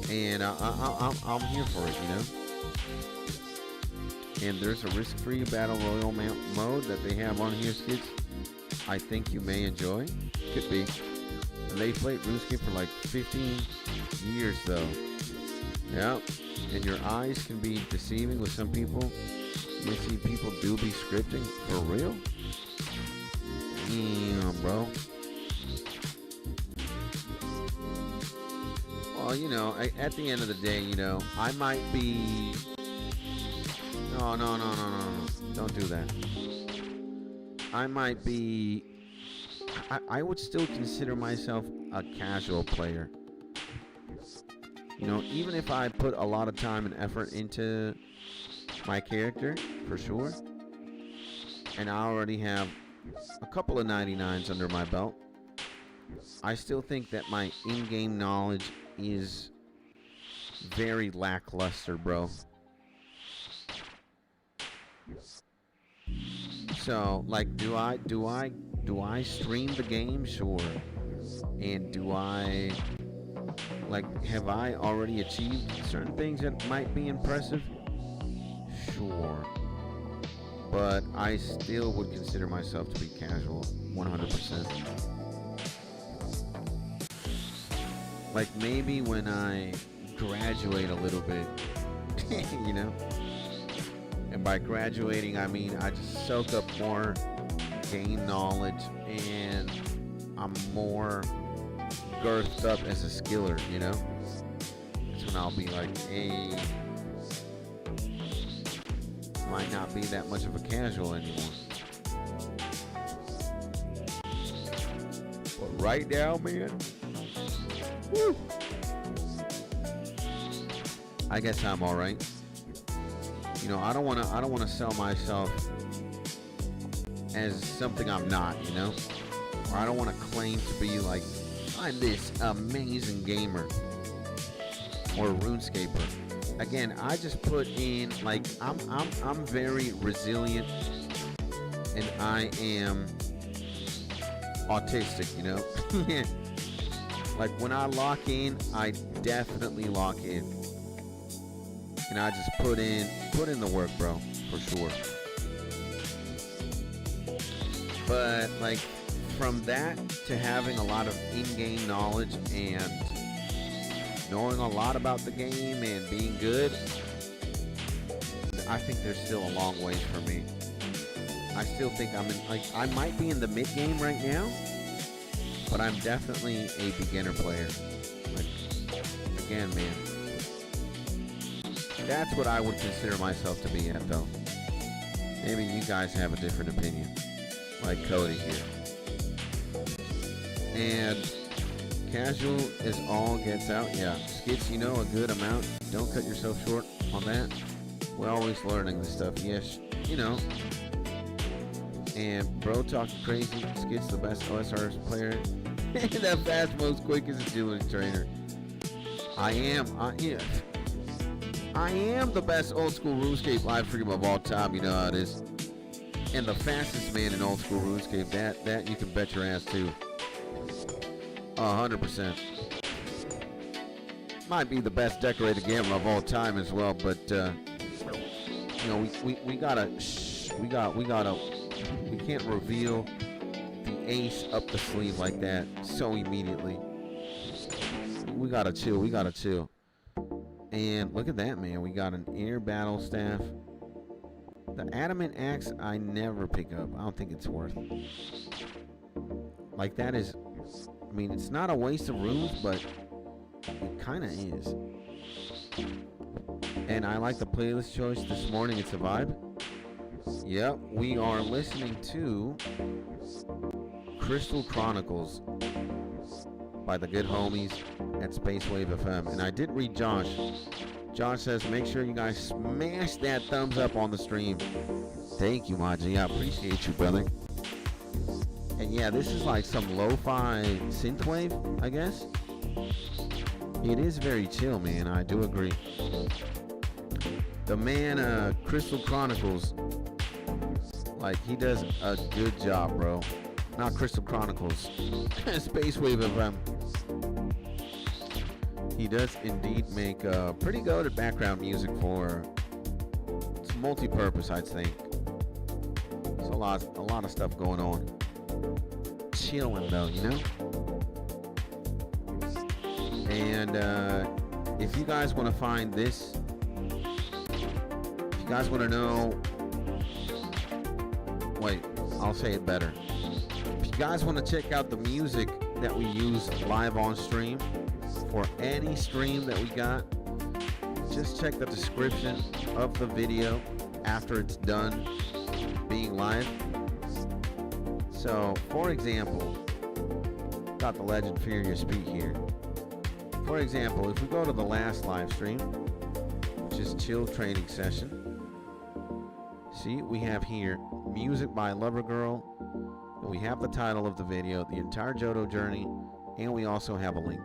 and I'm here for it, you know. And there's a risk-free battle royale mode that they have on here, kids. I think you may enjoy. Could be. And they played RuneScape for like 15 years, though. Yeah. And your eyes can be deceiving with some people. You see people do be scripting for real. Damn, bro. Well, you know, at the end of the day, you know, I might be... No. Don't do that. I might be... I would still consider myself a casual player. You know, even if I put a lot of time and effort into my character, for sure. And I already have a couple of 99s under my belt. I still think that my in-game knowledge is very lackluster, bro. So, like, do I stream the game? Sure. And do I, like, have I already achieved certain things that might be impressive? Sure. But I still would consider myself to be casual, 100%. Like, maybe when I graduate a little bit, you know? And by graduating, I mean I just soak up more game knowledge, and I'm more girthed up as a skiller, you know? That's when I'll be like, hey, might not be that much of a casual anymore. But right now, man, woo, I guess I'm all right. You know, I don't wanna sell myself as something I'm not, you know? Or I don't want to claim to be like, I'm this amazing gamer or RuneScaper. Again, I just put in, like, I'm very resilient, and I am autistic, you know? Like, when I lock in, I definitely lock in. And I just put in the work, bro, for sure. But, like, from that to having a lot of in-game knowledge and knowing a lot about the game and being good, I think there's still a long way for me. I still think I'm in, like, I might be in the mid-game right now, but I'm definitely a beginner player. Like, again, man, that's what I would consider myself to be at, though. Maybe you guys have a different opinion, like Cody here. And casual is all gets out. Yeah, skits, you know, a good amount. Don't cut yourself short on that. We're always learning this stuff. Yes, you know. And bro talking crazy. Skits the best osrs player. That fast, most quickest agility trainer. I am the best old school RuneScape live stream of all time. You know how it is. And the fastest man in old school RuneScape. That you can bet your ass to. 100%. Might be the best decorated gamer of all time as well, but you know, we can't reveal the ace up the sleeve like that so immediately. We gotta chill. And look at that, man. We got an air battle staff. The adamant axe I never pick up. I don't think it's worth it. Like, that is, I mean, it's not a waste of runes, but it kind of is. And I like the playlist choice this morning. It's a vibe. Yep, we are listening to Crystal Chronicles by the good homies at Synthwave FM. And I did read Josh. Josh says, make sure you guys smash that thumbs up on the stream. Thank you, Maji. I appreciate you, brother. And yeah, this is like some lo-fi synthwave, I guess. It is very chill, man. I do agree. The man, Crystal Chronicles, like, he does a good job, bro. Not Crystal Chronicles. Synthwave FM. He does indeed make pretty good background music for, it's multi-purpose, I'd think. There's a lot of stuff going on. Chilling though, you know. And if you guys want to find this, if you guys want to know, wait, I'll say it better. If you guys want to check out the music that we use live on stream for any stream that we got, just check the description of the video after it's done being live. So, for example, got the Legend Fear Your Speed here. For example, if we go to the last live stream, which is Chill Training Session, see, we have here music by Lovergirl, and we have the title of the video, the entire Johto journey, and we also have a link.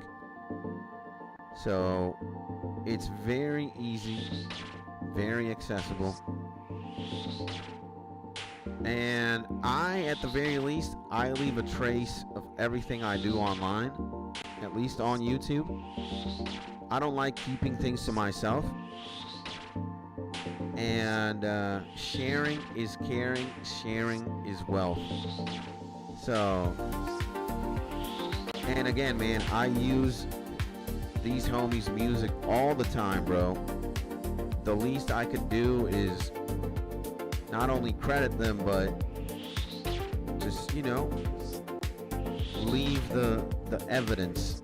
So, it's very easy, very accessible. And at the very least, I leave a trace of everything I do online, at least on YouTube. I don't like keeping things to myself. And sharing is caring, sharing is wealth. So, and again, man, I use these homies' music all the time, bro. The least I could do is not only credit them, but just, you know, leave the evidence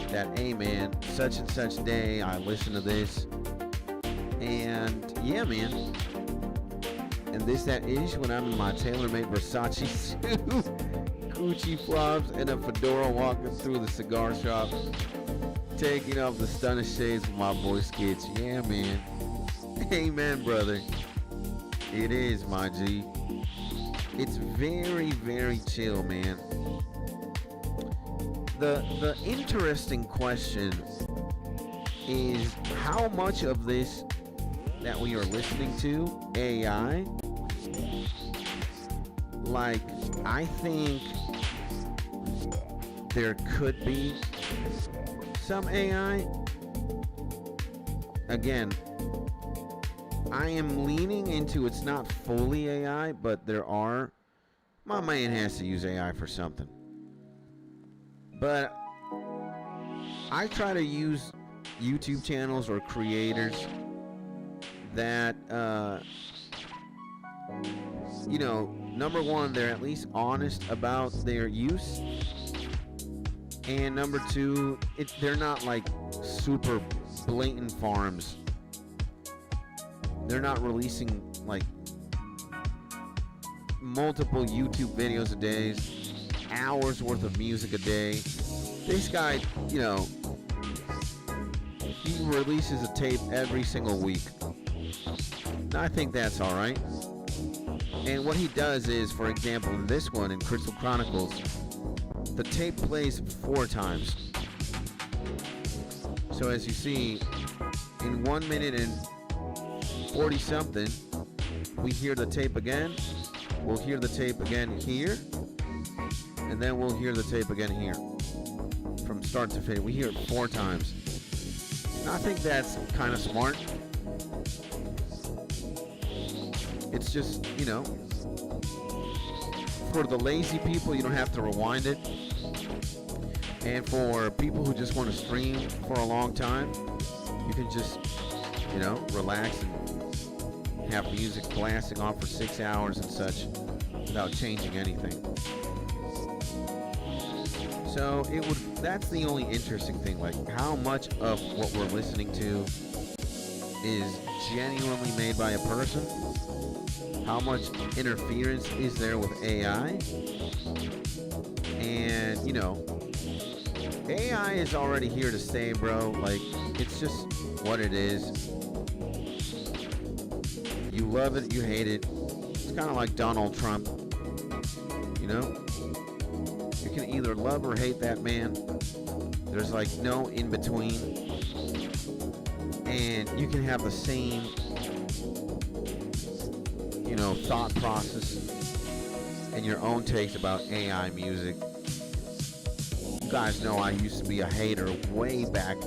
that, hey man, such and such day I listened to this, And yeah, man. And this that is when I'm in my tailor-made Versace suit, Gucci flops, and a fedora walking through the cigar shop, taking off the stunner shades with my boy Skits. Yeah, man. Amen, brother. It is, my G. It's very, very chill, man. The interesting question is how much of this that we are listening to, AI, like, I think there could be some AI. Again, I am leaning into it's not fully AI, but there are. My man has to use AI for something. But I try to use YouTube channels or creators that, number one, they're at least honest about their use. And number two, they're not like super blatant farms. They're not releasing like multiple YouTube videos a day, hours worth of music a day. This guy, he releases a tape every single week. I think that's all right. And what he does is, for example, in this one, in Crystal Chronicles, the tape plays 4 times. So as you see, in 1 minute and 40 something, we hear the tape again. We'll hear the tape again here. And then we'll hear the tape again here. From start to finish. We hear it 4 times. And I think that's kind of smart. It's just, for the lazy people, you don't have to rewind it. And for people who just want to stream for a long time, you can just, relax and have music blasting off for 6 hours and such without changing anything. So that's the only interesting thing, like how much of what we're listening to is genuinely made by a person. How much interference is there with AI? And, AI is already here to stay, bro. Like, it's just what it is. You love it, you hate it. It's kind of like Donald Trump. You can either love or hate that man. There's like no in between. And you can have the same, thought process and your own takes about AI music. You guys know I used to be a hater way back.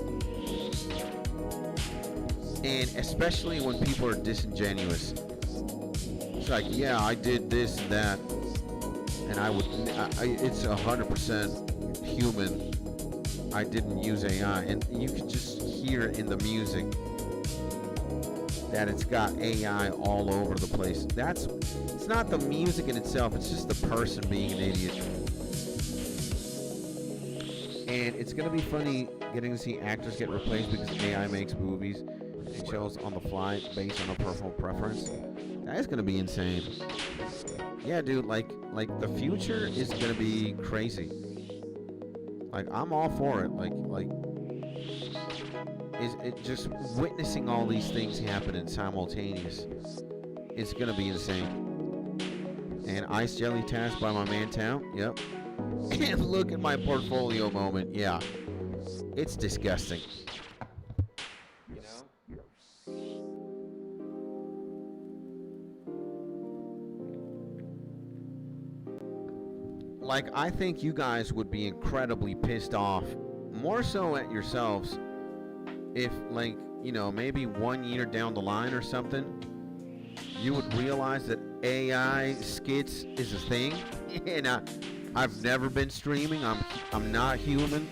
And especially when people are disingenuous. It's like, yeah, I did this and that. And it's 100% human. I didn't use AI. And you can just hear in the music that it's got AI all over the place. It's not the music in itself, it's just the person being an idiot. And it's gonna be funny getting to see actors get replaced because AI makes movies and shows on the fly based on a personal preference. That is gonna be insane. Yeah, dude, like the future is gonna be crazy. Like, I'm all for it. Like is it just witnessing all these things happening simultaneous? It's gonna be insane. And Ice Jelly Task by my man Town. Yep. And look at my portfolio moment. Yeah, it's disgusting. Like, I think you guys would be incredibly pissed off, more so at yourselves, if, like, maybe 1 year down the line or something, you would realize that AI skits is a thing. And I've never been streaming. I'm not human.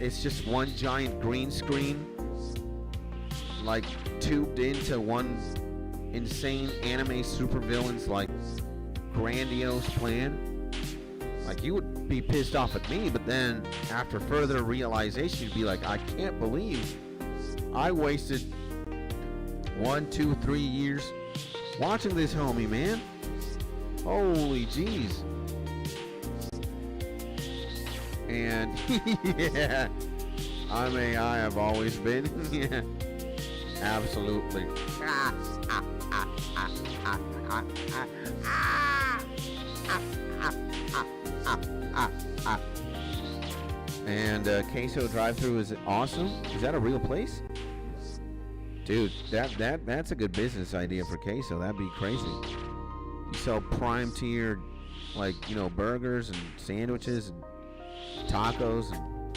It's just one giant green screen, like, tubed into one insane anime supervillain's, like, grandiose plan. Like, you would be pissed off at me, but then after further realization, you'd be like, I can't believe I wasted 1, 2, 3 years watching this homie, man. Holy jeez. And yeah, I'm AI, I've always been. Yeah, absolutely. And Queso drive-thru is awesome. Is that a real place? Dude, that's a good business idea for Queso. That'd be crazy. You sell prime tier, like, you know, burgers and sandwiches and tacos, and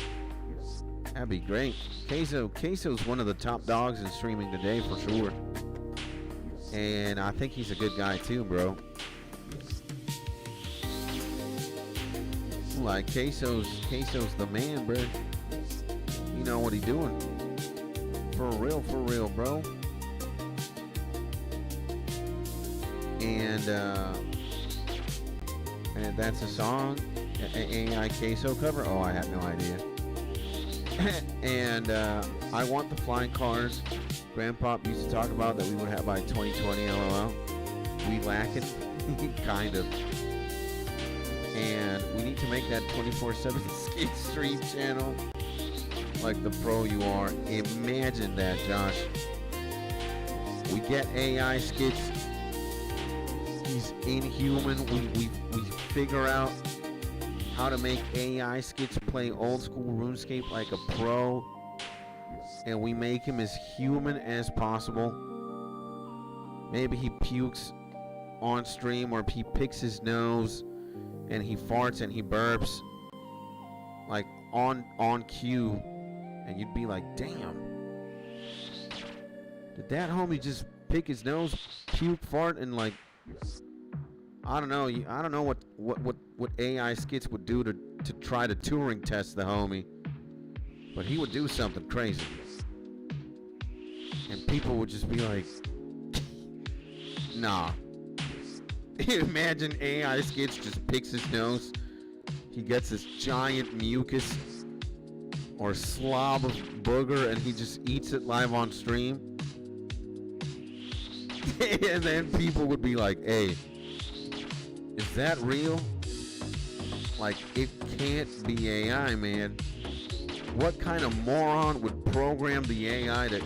that'd be great. Queso's one of the top dogs in streaming today for sure. And I think he's a good guy too, bro. Like Queso's the man, bro. You know what he doing. For real, bro. And that's a song, AI Queso cover. Oh, I have no idea. And I want the flying cars Grandpa used to talk about that we would have by 2020. LOL. We lack it, kind of. And we need to make that 24/7 skate stream channel like the pro you are. Imagine that, Josh. We get AI skits. He's inhuman. We figure out how to make AI skits play old school RuneScape like a pro, and we make him as human as possible. Maybe he pukes on stream, or he picks his nose and he farts and he burps like on cue, and you'd be like, damn, did that homie just pick his nose, puke, fart, and like, I don't know what AI skits would do to try to Turing test the homie, but he would do something crazy, and people would just be like, nah. Imagine AI skits just picks his nose, he gets this giant mucus or slob of booger, and he just eats it live on stream. And then people would be like, hey, is that real? Like, it can't be AI, man. What kind of moron would program the AI to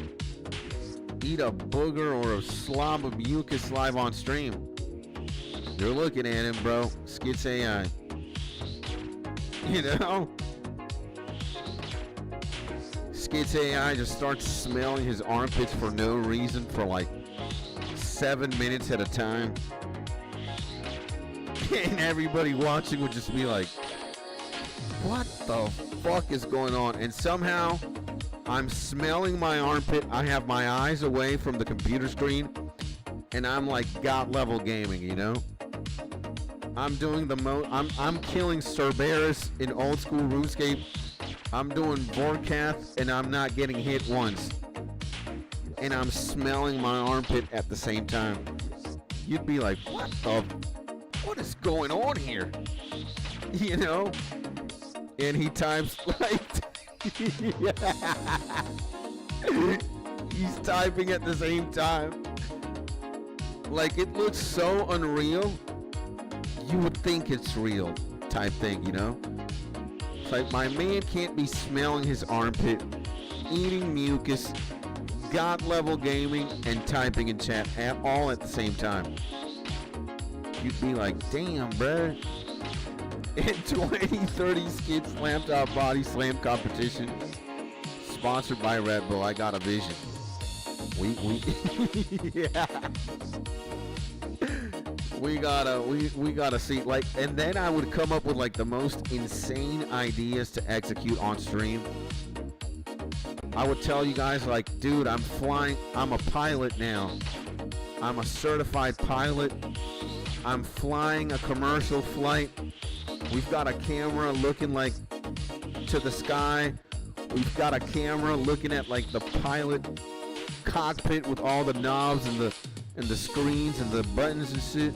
eat a booger or a slob of mucus live on stream? You're looking at him, bro. Skits AI. You know? Skits AI just starts smelling his armpits for no reason for like 7 minutes at a time. And everybody watching would just be like, what the fuck is going on? And somehow I'm smelling my armpit. I have my eyes away from the computer screen, and I'm like God level gaming, you know? I'm doing the I'm killing 𝗖𝗥𝗬𝗦𝗧𝗔𝗟 in old school RuneScape. I'm doing Vorkath and I'm not getting hit once. And I'm smelling my armpit at the same time. You'd be like, what is going on here? You know? And he types like he's typing at the same time. Like, it looks so unreal. You would think it's real type thing, you know? It's like, my man can't be smelling his armpit, eating mucus, God level gaming, and typing in chat all at the same time. You'd be like, damn, bruh. And 2030 Skid Slam Top Body Slam Competition, sponsored by Red Bull. I got a vision. Yeah. We gotta see, like, and then I would come up with like the most insane ideas to execute on stream. I would tell you guys, like, dude, I'm flying, I'm a pilot now. I'm a certified pilot. I'm flying a commercial flight. We've got a camera looking like to the sky. We've got a camera looking at like the pilot cockpit with all the knobs and the screens and the buttons and shit.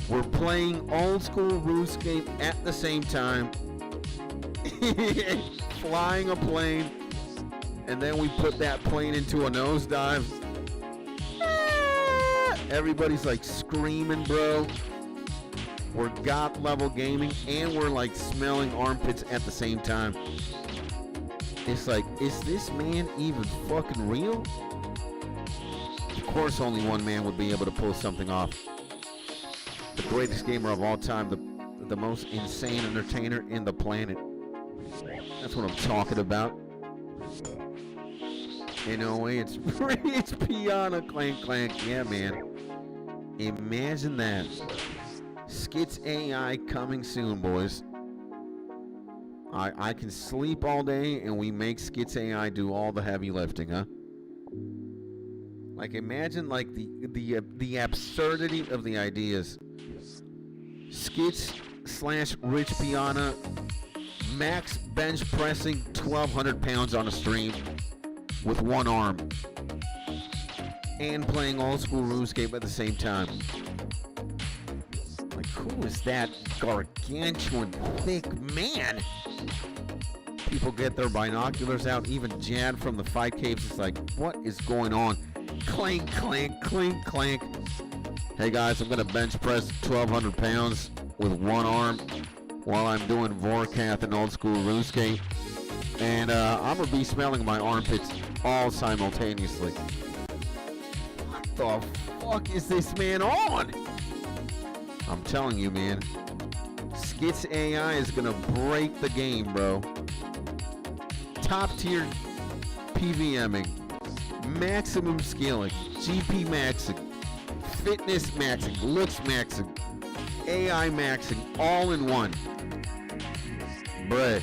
We're playing old school RuneScape at the same time. Flying a plane, and then we put that plane into a nosedive, Everybody's like screaming, bro. We're God level gaming and we're like smelling armpits at the same time. It's like, is this man even fucking real? Of course, only one man would be able to pull something off. The greatest gamer of all time, the most insane entertainer in the planet. That's what I'm talking about. In a way, it's 𝗖𝗥𝗬𝗦𝗧𝗔𝗟. Yeah, man. Imagine that. Skits AI coming soon, boys. I can sleep all day and we make Skits AI do all the heavy lifting, huh? Like, imagine like the absurdity of the ideas. Skits / Rich Piana max bench pressing 1,200 pounds on a stream with one arm and playing old school RuneScape at the same time. Like, who is that gargantuan thick man? People get their binoculars out. Even Jad from the Fight Caves is like, what is going on? Clank, clank, clink, clank. Hey guys, I'm gonna bench press 1,200 pounds with one arm while I'm doing Vorkath and old school RuneScape. And I'm gonna be smelling my armpits all simultaneously. What the fuck is this man on? I'm telling you, man. Skits AI is gonna break the game, bro. Top tier PVMing, maximum skilling, GP maxing, fitness maxing, looks maxing, AI maxing, all in one. Bruh.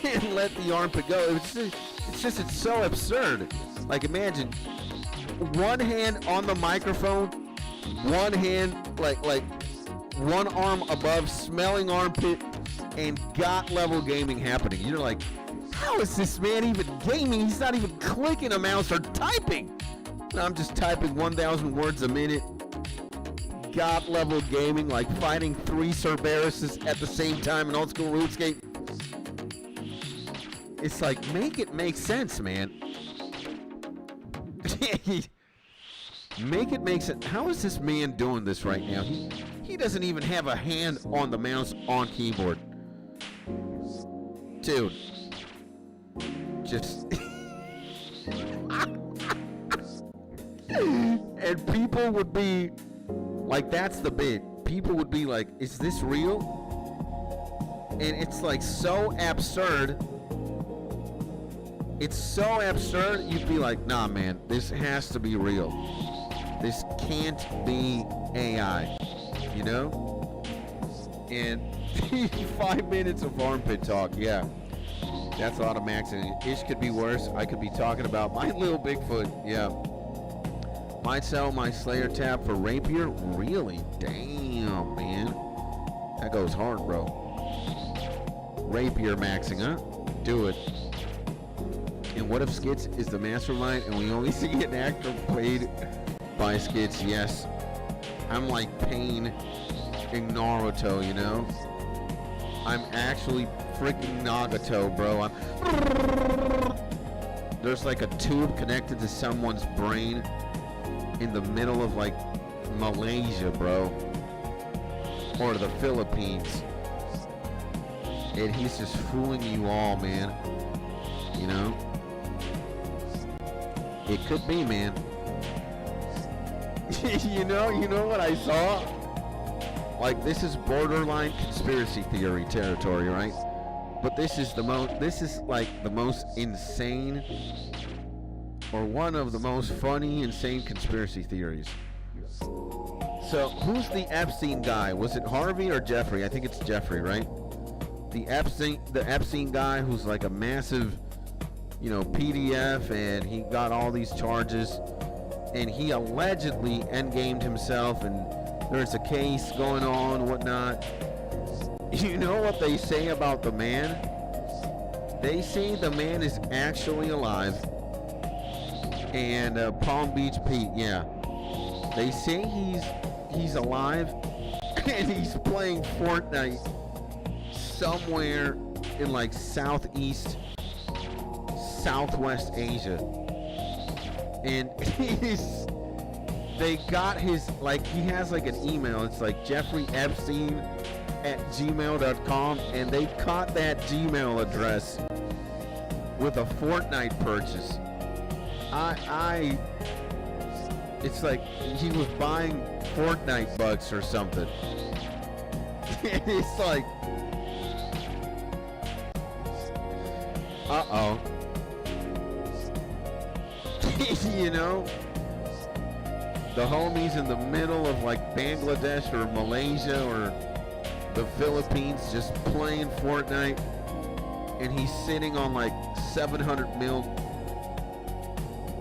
And let the armpit go. It's so absurd. Like, imagine one hand on the microphone, one hand like one arm above, smelling armpit, and God level gaming happening. You're like, how is this man even gaming? He's not even clicking a mouse or typing. No, I'm just typing 1,000 words a minute. God level gaming, like fighting 3 Cerberuses at the same time in old school RuneScape. It's like, make it make sense, man. Make it make sense. How is this man doing this right now? He doesn't even have a hand on the mouse on keyboard. Dude. Just... And people would be like, that's the bit. People would be like, is this real? And it's like so absurd. It's so absurd, you'd be like, nah, man, this has to be real. This can't be AI, you know? And 5 minutes of armpit talk, yeah. That's a lot of maxing. Ish could be worse. I could be talking about my little Bigfoot, yeah. Might sell my Slayer tab for Rapier? Really? Damn, man. That goes hard, bro. Rapier maxing, huh? Do it. And what if Skits is the mastermind and we only see an actor played by Skits? Yes. I'm like Pain in Naruto, you know? I'm actually freaking Nagato, bro. There's like a tube connected to someone's brain in the middle of like Malaysia, bro. Or the Philippines. And he's just fooling you all, man. You know? It could be, man. you know what I saw? Like, this is borderline conspiracy theory territory, right? But this is like the most insane, or one of the most funny, insane conspiracy theories. So, who's the Epstein guy? Was it Harvey or Jeffrey? I think it's Jeffrey, right? The Epstein guy who's like a massive, you know, PDF, and he got all these charges, and he allegedly endgamed himself, and there's a case going on, whatnot. You know what they say about the man? They say the man is actually alive. And Palm Beach Pete, yeah. They say he's alive, and he's playing Fortnite somewhere in like Southwest Asia. And they got his, like, he has like an email. It's like 𝗖𝗥𝗬𝗦𝗧𝗔𝗟@gmail.com, and they caught that Gmail address with a Fortnite purchase. It's like he was buying Fortnite bucks or something. It's like, uh-oh. You know? The homie's in the middle of like Bangladesh or Malaysia or the Philippines just playing Fortnite, and he's sitting on like 700 mil,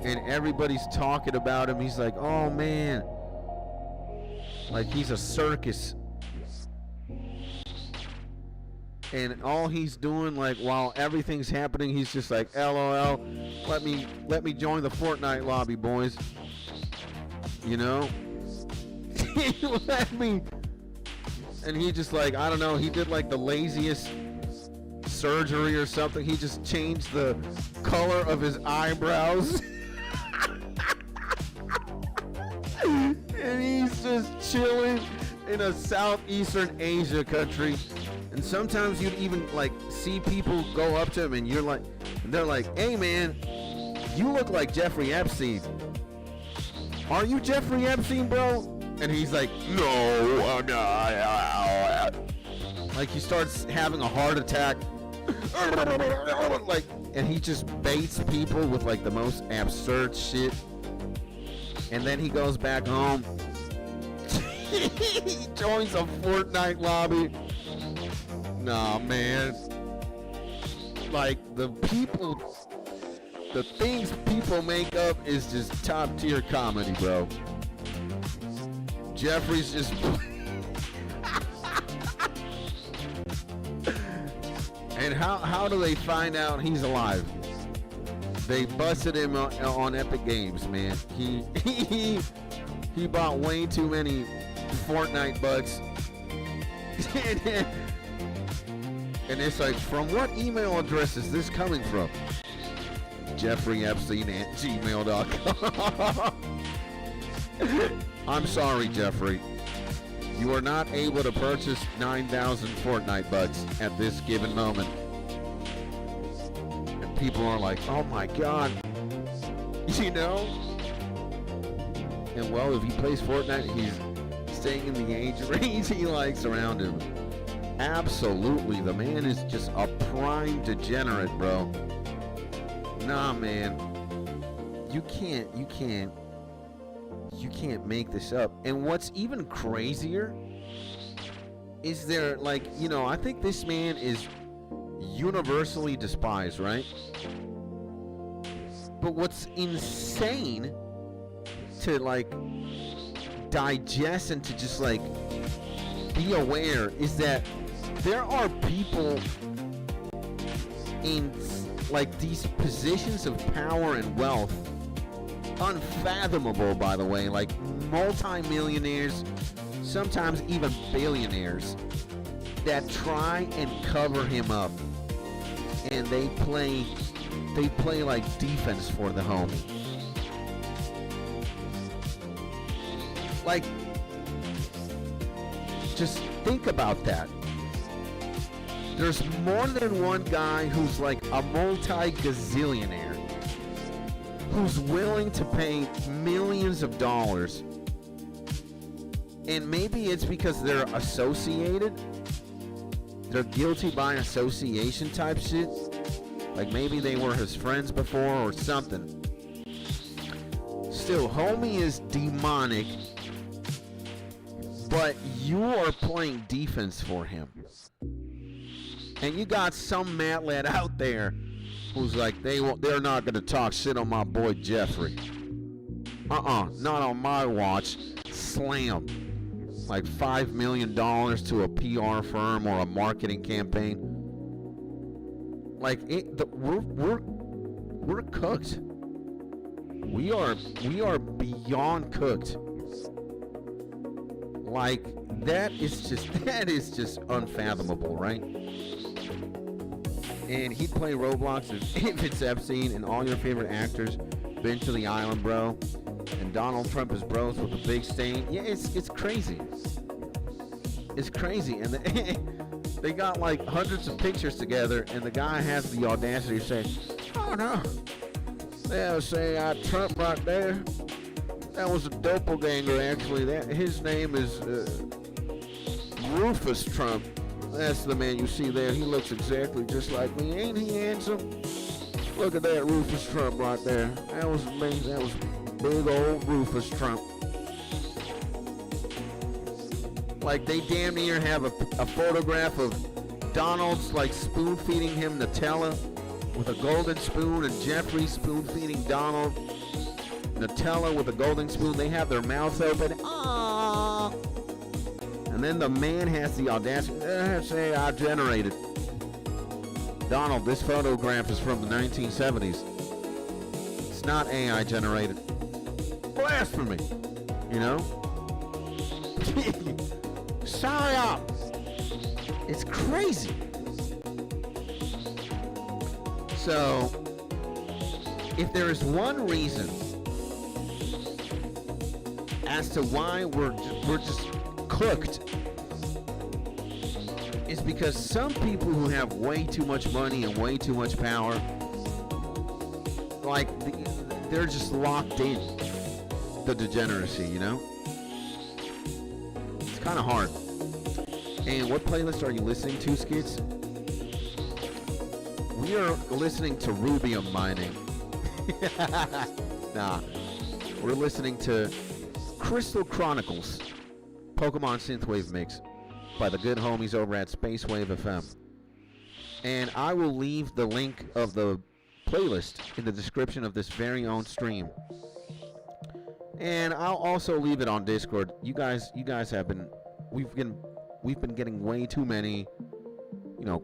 and everybody's talking about him. He's like, oh man, like he's a circus. And all he's doing, like, while everything's happening, he's just like, LOL, let me join the Fortnite lobby, boys. You know? Let me. And he just, like, I don't know, he did like the laziest surgery or something. He just changed the color of his eyebrows. And he's just chilling in a Southeastern Asia country. And sometimes you'd even like see people go up to him, and you're like, and they're like, hey man, you look like Jeffrey Epstein. Are you Jeffrey Epstein, bro? And he's like, no, I'm not. Like he starts having a heart attack. Like, and he just baits people with like the most absurd shit. And then he goes back home. He joins a Fortnite lobby. Nah, man. Like, the things people make up is just top tier comedy, bro. Jeffrey's just... And how do they find out he's alive? They busted him on Epic Games, man. He bought way too many Fortnite bucks. And it's like, from what email address is this coming from? JeffreyEpstein@gmail.com. I'm sorry, Jeffrey. You are not able to purchase 9,000 Fortnite bucks at this given moment. And people are like, oh my God. You know? And well, if he plays Fortnite, he's staying in the age range he likes around him. Absolutely, the man is just a prime degenerate, bro. Nah, man, you can't make this up. And what's even crazier is there, like, you know, I think this man is universally despised, right? But what's insane to like digest and to just like be aware is that there are people in like these positions of power and wealth, unfathomable, by the way, like multi-millionaires, sometimes even billionaires, that try and cover him up, and they play like defense for the homie. Like, just think about that. There's more than one guy who's like a multi-gazillionaire, who's willing to pay millions of dollars. And maybe it's because they're associated. They're guilty by association type shit. Like maybe they were his friends before or something. Still, homie is demonic. But you are playing defense for him. And you got some mad lad out there who's like, they're not gonna talk shit on my boy Jeffrey. Not on my watch. Slam. Like $5 million to a PR firm or a marketing campaign. Like we're cooked. We are beyond cooked. Like that is just unfathomable, right? And he'd play Roblox if it's Epstein and all your favorite actors been to the island, bro, and Donald Trump is bros with a big stain. Yeah, it's crazy. It's crazy. And they got like hundreds of pictures together, and the guy has the audacity to say, oh no, they'll say Trump right there. That was a doppelganger, actually. His name is Rufus Trump. That's the man you see there. He looks exactly just like me. Ain't he handsome? Look at that Rufus Trump right there. That was amazing. That was big old Rufus Trump. Like, they damn near have a photograph of Donald's like spoon feeding him Nutella with a golden spoon, and Jeffrey spoon feeding Donald Nutella with a golden spoon. They have their mouths open. Aww. And then the man has the audacity to say, I generated. Donald, this photograph is from the 1970s. It's not AI generated. Blasphemy. You know? Sorry up. It's crazy. So, if there is one reason as to why we're just cooked, is because some people who have way too much money and way too much power, like, they're just locked in the degeneracy, you know? It's kind of hard. And what playlist are you listening to, Skits? We are listening to rubium mining. Nah, we're listening to Crystal Chronicles, Pokemon Synthwave mix by the good homies over at Spacewave FM. And I will leave the link of the playlist in the description of this very own stream. And I'll also leave it on Discord. You guys have been, we've been getting way too many,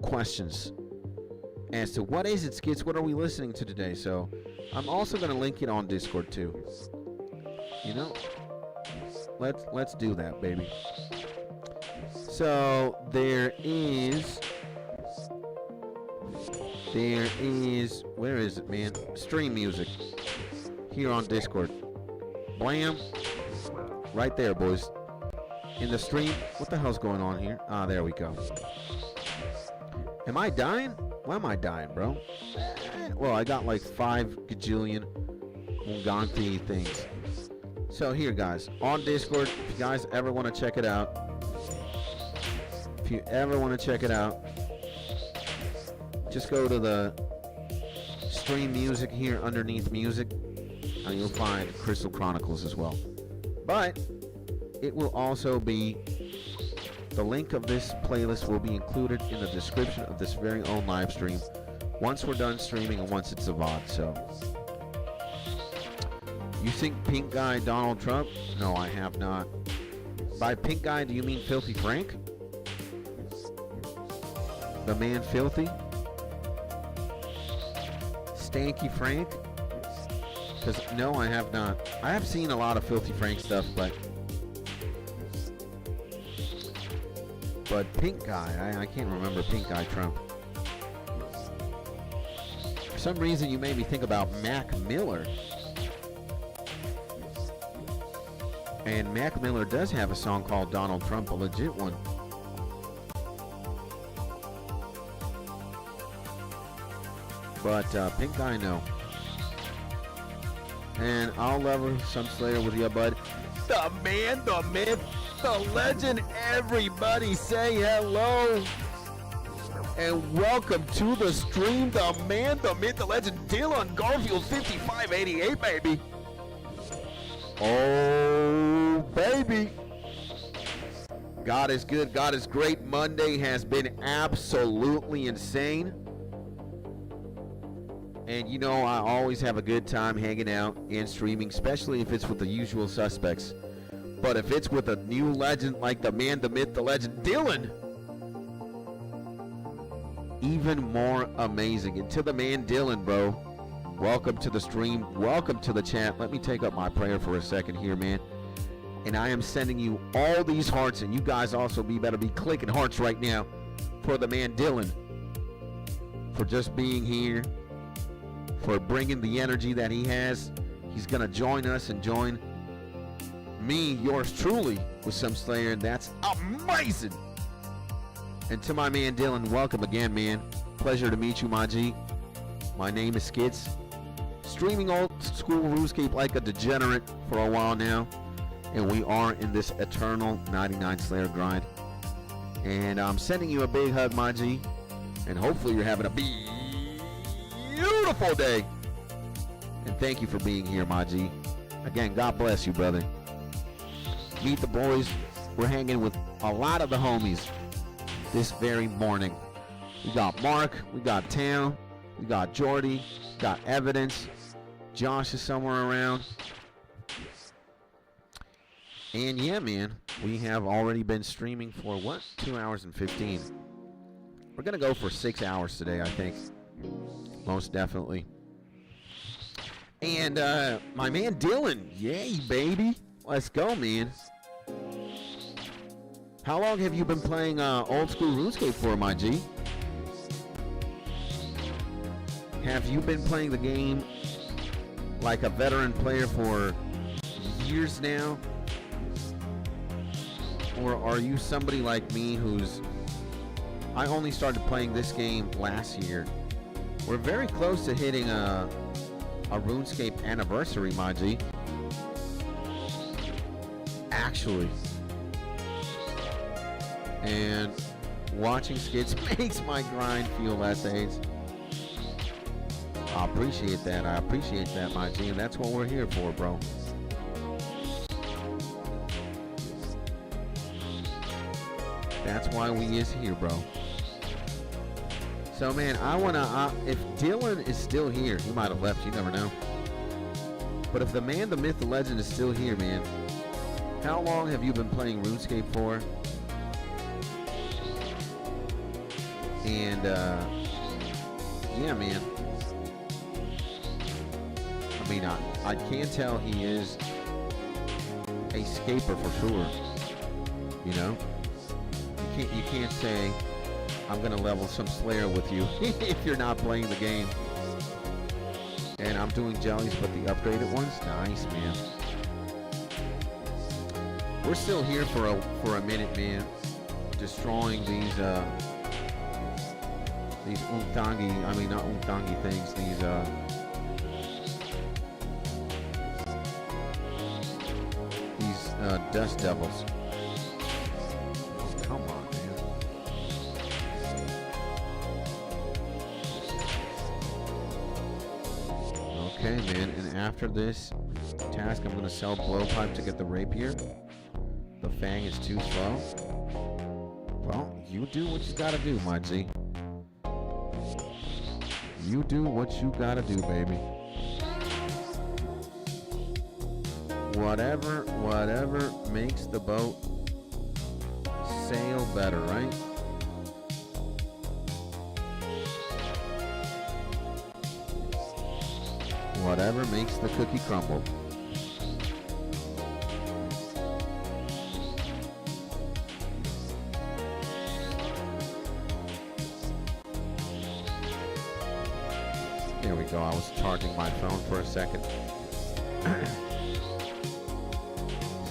questions as to what is it, Skits? What are we listening to today? So I'm also going to link it on Discord too. Let's do that, baby. So there is, where is it, man? Stream music here on Discord. Blam, right there, boys. In the stream. What the hell's going on here? Ah, there we go. Am I dying? Why am I dying, bro? Well, I got like 5 gajillion Munganti things. So here, guys, on Discord, if you guys ever want to check it out, just go to the stream music here underneath music, and you'll find Crystal Chronicles as well. But it will also be, the link of this playlist will be included in the description of this very own live stream once we're done streaming and once it's a VOD. So, you think pink guy Donald Trump? No, I have not. By pink guy, do you mean Filthy Frank? The man Filthy? Stanky Frank? Because, no, I have not. I have seen a lot of Filthy Frank stuff, but pink guy, I can't remember pink guy Trump. For some reason, you made me think about Mac Miller. And Mac Miller does have a song called Donald Trump, a legit one. But pink guy, no. And I'll level some Slayer with you, bud. The man, the myth, the legend. Everybody say hello. And welcome to the stream. The man, the myth, the legend, Dylan Garfield 5588, baby. Oh, baby. God is good. God is great. Monday has been absolutely insane. And I always have a good time hanging out and streaming, especially if it's with the usual suspects. But if it's with a new legend like the man, the myth, the legend, Dylan, even more amazing. And to the man, Dylan, bro, welcome to the stream. Welcome to the chat. Let me take up my prayer for a second here, man. And I am sending you all these hearts, and you guys also better be clicking hearts right now for the man, Dylan, for just being here, for bringing the energy that he has. He's going to join us and join me, yours truly, with some Slayer, and that's amazing. And to my man Dylan, welcome again, man. Pleasure to meet you, my G. My name is Skids. Streaming old school RuneScape like a degenerate for a while now, and we are in this eternal 99 Slayer grind. And I'm sending you a big hug, my G, and hopefully you're having a beautiful day. And thank you for being here, my G. Again, God bless you, brother. Meet the boys. We're hanging with a lot of the homies this very morning. We got Mark, we got Tam, we got Jordy, got Evidence. Josh is somewhere around. And yeah, man, we have already been streaming for what? 2 hours and 15. We're gonna go for 6 hours today, I think. Most definitely. And my man Dylan, yay baby. Let's go, man. How long have you been playing old school RuneScape for, my G? Have you been playing the game like a veteran player for years now? Or are you somebody like me who's... I only started playing this game last year. We're very close to hitting a RuneScape anniversary, my G. Actually. And watching Skids makes my grind feel less AIDS. I appreciate that. I appreciate that, my G. And that's what we're here for, bro. That's why we is here, bro. So, man, I want to... if Dylan is still here, he might have left. You never know. But if the man, the myth, the legend is still here, man, how long have you been playing RuneScape for? And, yeah, man. I mean, I can tell he is a scaper for sure. You know? You can't say, I'm going to level some Slayer with you if you're not playing the game. And I'm doing jellies, but the upgraded ones? Nice, man. We're still here for a minute, man. Destroying these 𝗖𝗥𝗬𝗦𝗧𝗔𝗟, I mean not 𝗖𝗥𝗬𝗦𝗧𝗔𝗟 things, these dust devils. Come on, man. Okay, man, and after this task, I'm gonna sell blowpipe to get the rapier. The fang is too slow. Well, you do what you gotta do, my G. You do what you gotta do, baby. Whatever makes the boat sail better, right? Whatever makes the cookie crumble. There we go. I was charging my phone for a second.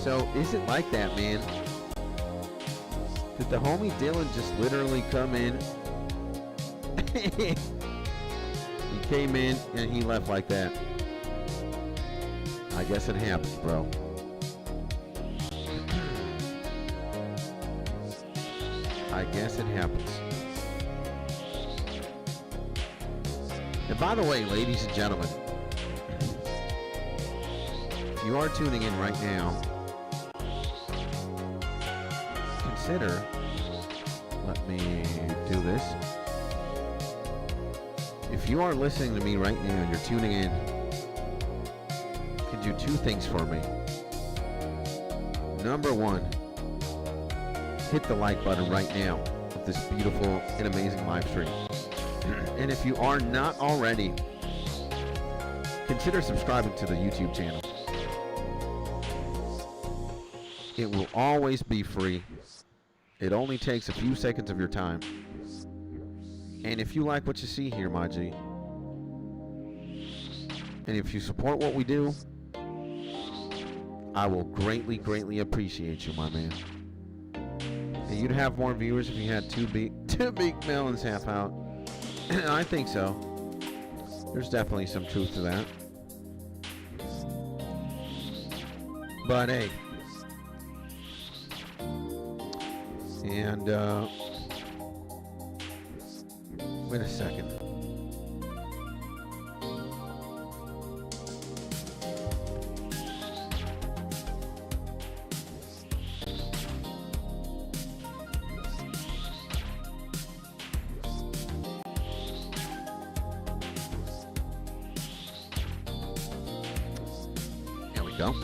So, is it like that, man? Did the homie Dylan just literally come in? He came in and he left like that. I guess it happens, bro. I guess it happens. And by the way, ladies and gentlemen, if you are tuning in right now, consider, let me do this. If you are listening to me right now and you're tuning in, you can do two things for me. Number one, hit the like button right now of this beautiful and amazing live stream. And if you are not already, consider subscribing to the YouTube channel. It will always be free. It only takes a few seconds of your time. And if you like what you see here, my G, and if you support what we do, I will greatly, greatly appreciate you, my man. And you'd have more viewers if you had two big melons half out. I think so. There's definitely some truth to that. But hey. And wait a second. Go.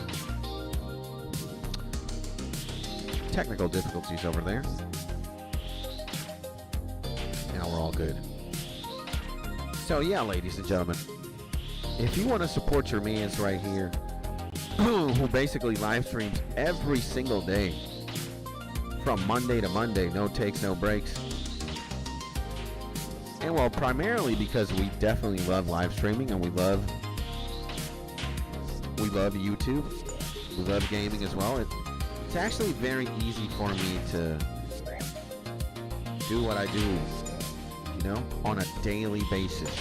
Technical difficulties over there. Now we're all good. So yeah, ladies and gentlemen, if you want to support your mans right here, who basically live streams every single day, from Monday to Monday, no takes, no breaks. And well, primarily because we definitely love live streaming and we love YouTube. We love gaming as well. It's actually very easy for me to do what I do, you know, on a daily basis.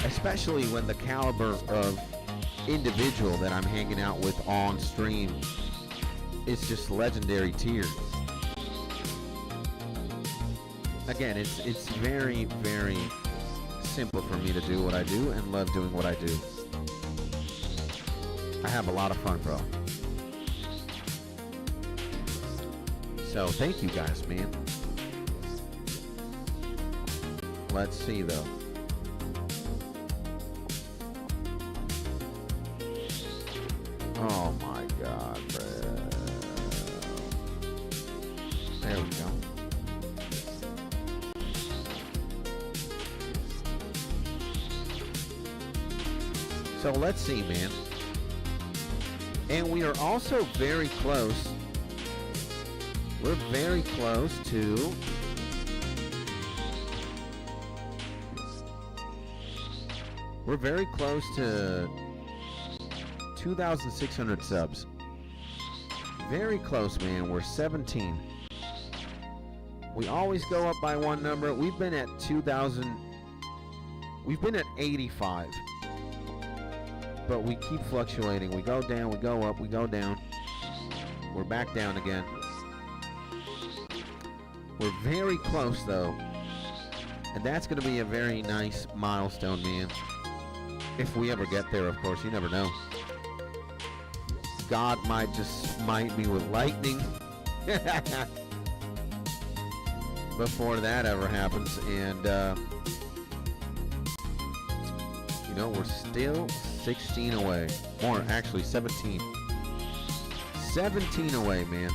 Especially when the caliber of individual that I'm hanging out with on stream is just legendary tier. Again, it's very, very simple for me to do what I do and love doing what I do. I have a lot of fun, bro. So thank you guys, man. Let's see though. Oh my god, bro. There we go. So let's see, man. And we are also very close. We're very close to to 2,600 subs. Very close, man. We're 17. We always go up by one number. We've been at 2,000. We've been at 85. But we keep fluctuating. We go down, we go up, we go down. We're back down again. We're very close, though. And that's going to be a very nice milestone, man. If we ever get there, of course. You never know. God might just smite me with lightning before that ever happens. And, you know, we're still 16 away. More, actually 17. 17 away, man.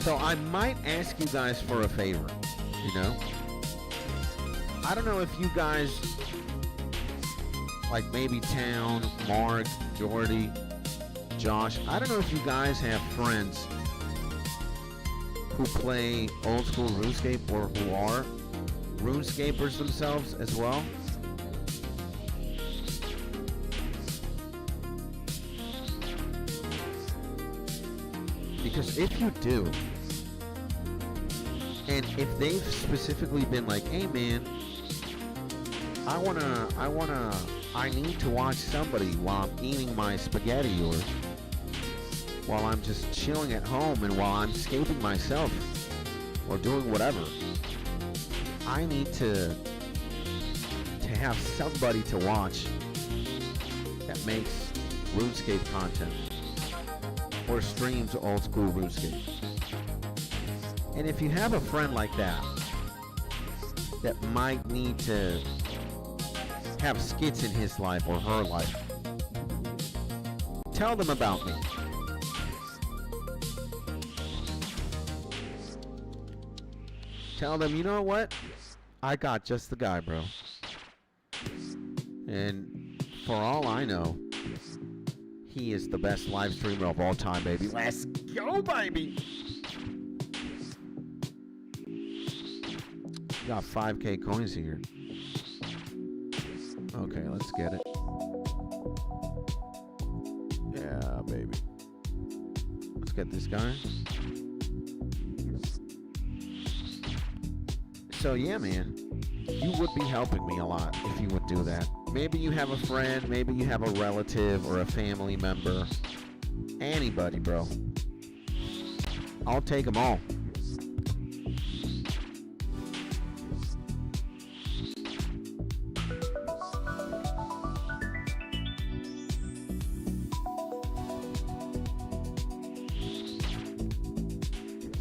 So I might ask you guys for a favor, you know? I don't know if you guys, like maybe Town, Mark, Jordy, Josh, I don't know if you guys have friends who play old school RuneScape or who are RuneScapers themselves as well. Because if you do, and if they've specifically been like, hey man, I need to watch somebody while I'm eating my spaghetti or while I'm just chilling at home and while I'm escaping myself or doing whatever. I need to have somebody to watch that makes RuneScape content or streams old school RuneScape. And if you have a friend like that that might need to have skits in his life or her life, tell them about me. Tell them, you know what? I got just the guy, bro. And for all I know, he is the best live streamer of all time, baby. Let's go, baby! Got 5K coins here. Okay, let's get it. Yeah, baby. Let's get this guy. So yeah, man, you would be helping me a lot if you would do that. Maybe you have a friend, maybe you have a relative or a family member. Anybody, bro. I'll take them all.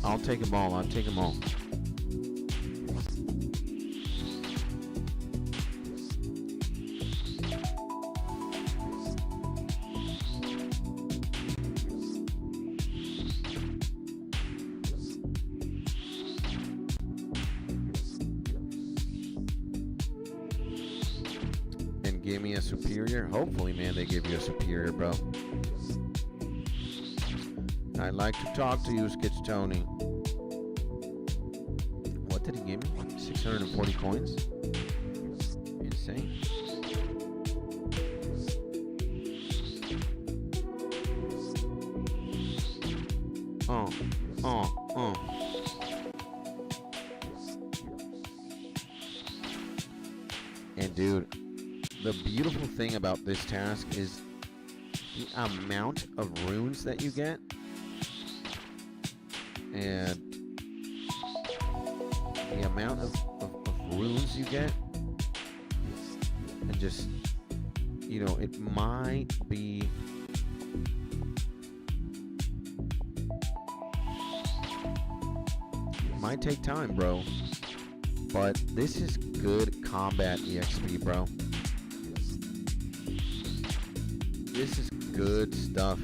I'll take them all. I'll take them all. And give me a superior. Hopefully, man, they give you a superior, bro. I'd like to talk to you, 𝗖𝗥𝗬𝗦𝗧𝗔𝗟. What did he give me? 640 coins? Insane. And dude, the beautiful thing about this task is the amount of runes that you get. And the amount of runes you get, and just, you know, it might be might take time, bro, but this is good combat EXP, bro. This is good stuff.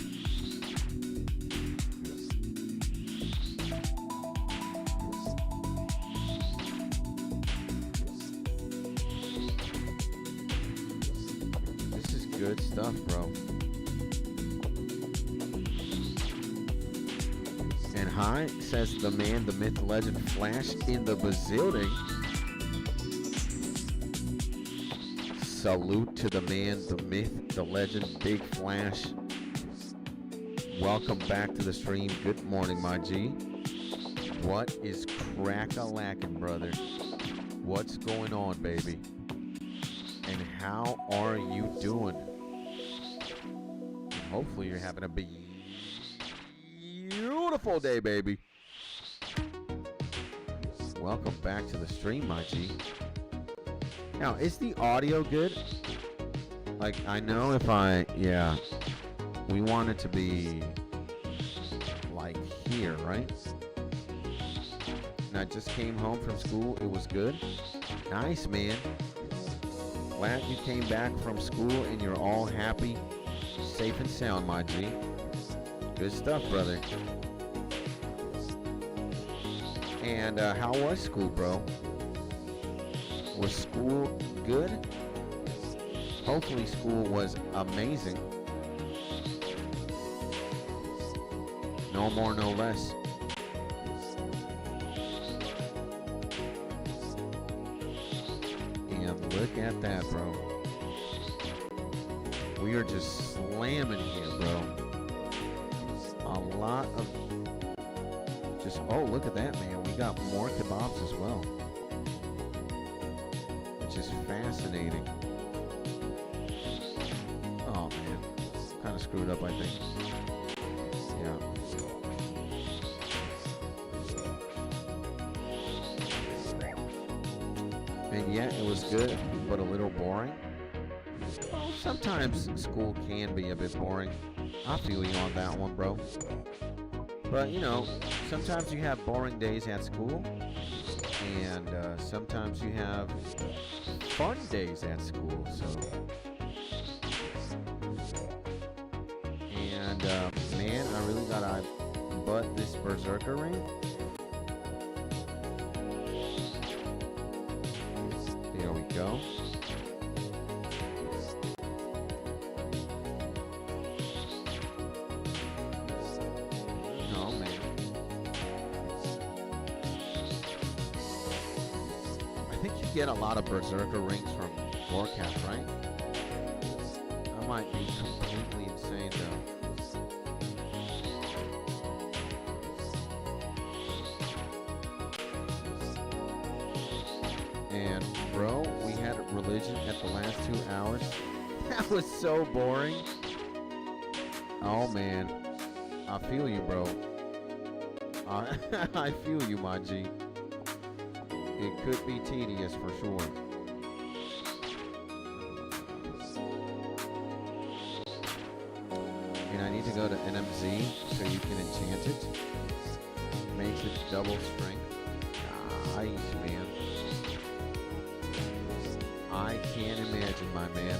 Good stuff, bro. And hi, says the man, the myth, the legend, Flash in the building. Salute to the man, the myth, the legend, Big Flash. Welcome back to the stream. Good morning, my G. What is crack-a-lackin', brother? What's going on, baby? And how are you doing? Hopefully you're having a beautiful day, baby. Welcome back to the stream, my G. Now, is the audio good? Like, I know if yeah, we want it to be like here, right? And I just came home from school. It was good. Nice, man. Glad you came back from school and you're all happy, safe and sound, my G. Good stuff, brother. And how was school, bro? Was school good? Hopefully school was amazing. No more, no less. Look at that, bro. We are just slamming here, bro. A lot of just, oh, look at that, man. We got more kebabs as well, which is fascinating. Oh, man. Kind of screwed up, I think. Yeah. And yeah, it was good, but a little boring. Well, sometimes school can be a bit boring. I feel you on that one, bro. But, you know, sometimes you have boring days at school, and sometimes you have fun days at school, so. And, man, I really gotta butt this berserker ring. There we go. Oh, man. I think you get a lot of berserker rings from forecast, right? That might be completely insane, though. And, bro, we had religion at the last 2 hours. That was so boring. Oh, man. I feel you, bro. I feel you, my G. It could be tedious for sure. And I need to go to NMZ so you can enchant it. Makes it double strength. Nice, man. I can't imagine, my man.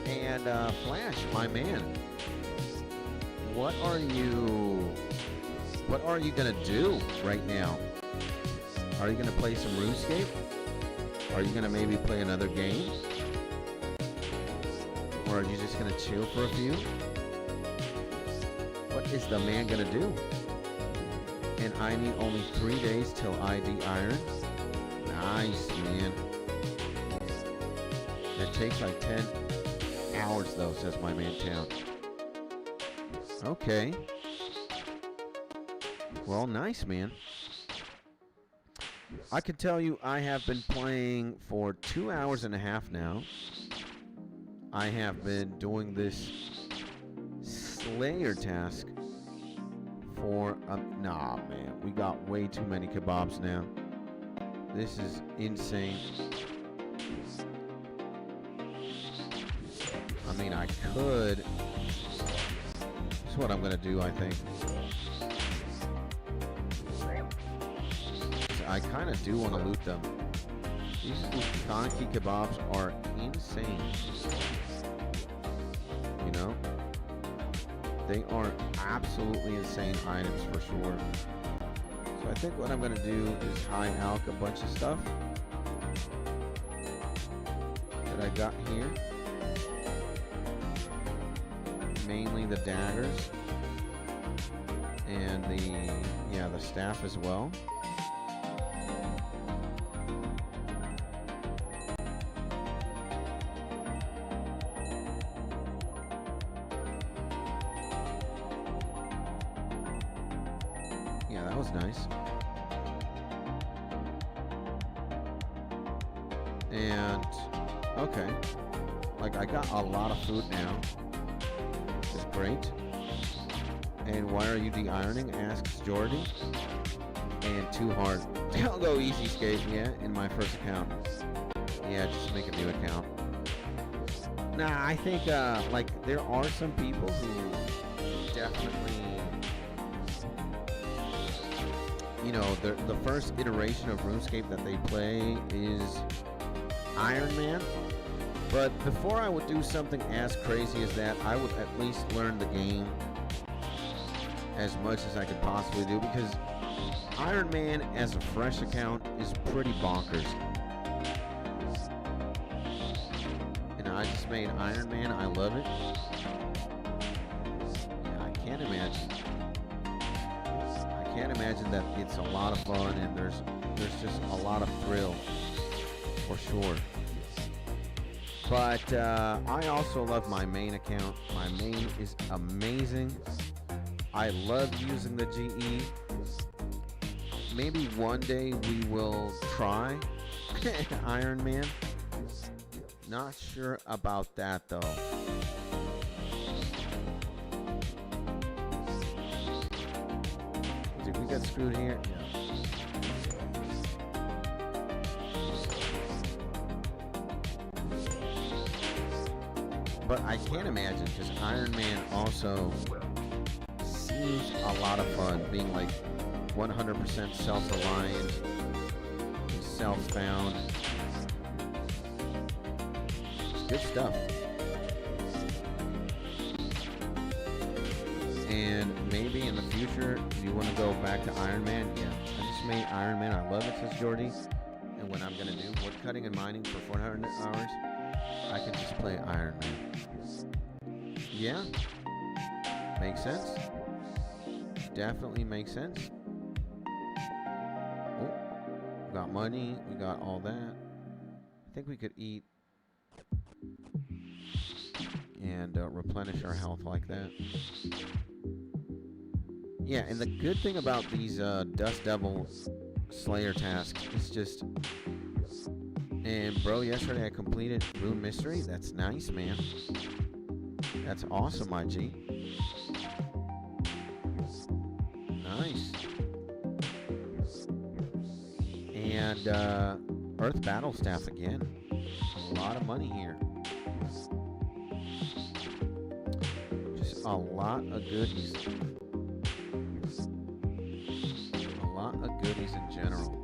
And Flash, my man. What are you gonna do right now? Are you gonna play some RuneScape? Are you gonna maybe play another game? Or are you just gonna chill for a few? What is the man gonna do? And I need only 3 days till ID Iron. Nice, man. It takes like 10 hours though, says my man Town. Okay. Well, nice, man. I can tell you I have been playing for 2 hours and a half now. I have been doing this Slayer task for nah, man. We got way too many kebabs now. This is insane. I mean, I could. That's what I'm gonna do, I think. I kind of do want to loot them. These donkey kebabs are insane. You know? They are absolutely insane items for sure. So I think what I'm going to do is 𝗖𝗥𝗬𝗦𝗧𝗔𝗟 a bunch of stuff that I got here. Mainly the daggers and the staff as well. Yeah, that was nice. And okay, like I got a lot of food now, which is great. And why are you de-ironing? Asks Jordy. And too hard. I'll go easy skate, yeah, in my first account. Yeah, just make a new account. Nah, I think like there are some people who definitely, you know, the first iteration of RuneScape that they play is Iron Man. But before I would do something as crazy as that, I would at least learn the game as much as I could possibly do, because Iron Man as a fresh account is pretty bonkers. And I just made Iron Man. I love it. Yeah, I can't imagine. I can't imagine that it's a lot of fun and there's just a lot of thrill for sure. But I also love my main account. My main is amazing. I love using the GE. Maybe one day we will try Iron Man. Not sure about that though. Did we get screwed here? Yeah. But I can't imagine, because Iron Man also seems a lot of fun, being like 100% self-reliant, self-bound. Good stuff. And maybe in the future, you want to go back to Iron Man? Yeah, I just made Iron Man. I love it, says Jordy. And what I'm going to do, wood cutting and mining for 400 hours, I can just play Iron Man. Yeah, makes sense. Definitely makes sense. Oh, we got money. We got all that. I think we could eat and replenish our health like that. Yeah, and the good thing about these Dust Devil Slayer tasks is just... And bro, yesterday I completed Rune Mystery. That's nice, man. That's awesome, my G. Nice. And Earth Battle Staff again. A lot of money here. Just a lot of goodies. A lot of goodies in general.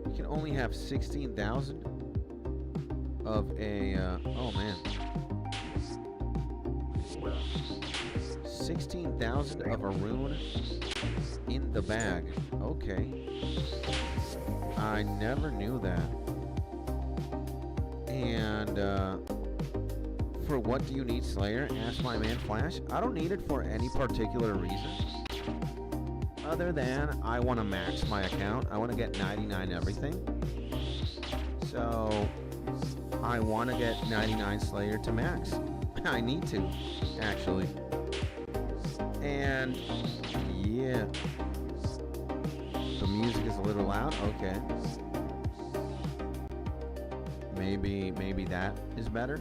You can only have 16,000 of a, oh man. 16,000 of a rune in the bag. Okay. I never knew that. And for what do you need Slayer? Ask my man Flash. I don't need it for any particular reason. Other than I want to max my account. I want to get 99 everything. So I want to get 99 Slayer to max. I need to, actually. And yeah. The music is a little loud. Okay. Maybe that is better.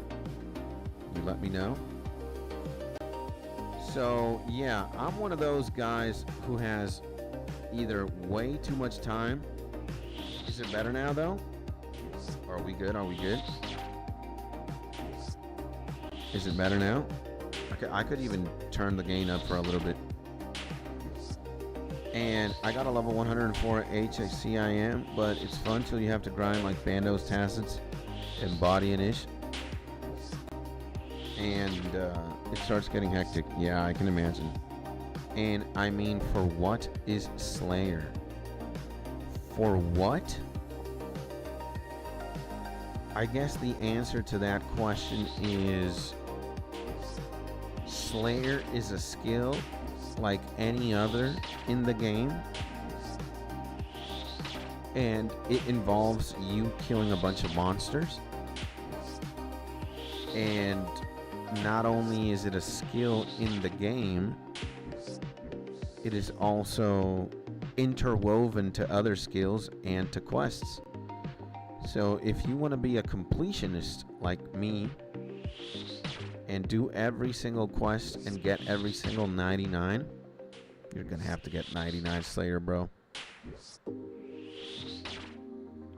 You let me know. So yeah, I'm one of those guys who has either way too much time. Is it better now though? Are we good? Are we good? Is it better now? Okay, I could even turn the gain up for a little bit. And I got a level 104 𝗖𝗥𝗬𝗦𝗧𝗔𝗟, but it's fun till you have to grind like Bandos, Tacits, and Body and Ish. And it starts getting hectic. Yeah, I can imagine. And I mean, for what is Slayer? For what? I guess the answer to that question is Slayer is a skill like any other in the game, and it involves you killing a bunch of monsters. And not only is it a skill in the game, it is also interwoven to other skills and to quests. So if you want to be a completionist like me and do every single quest and get every single 99, you're gonna have to get 99 Slayer, bro.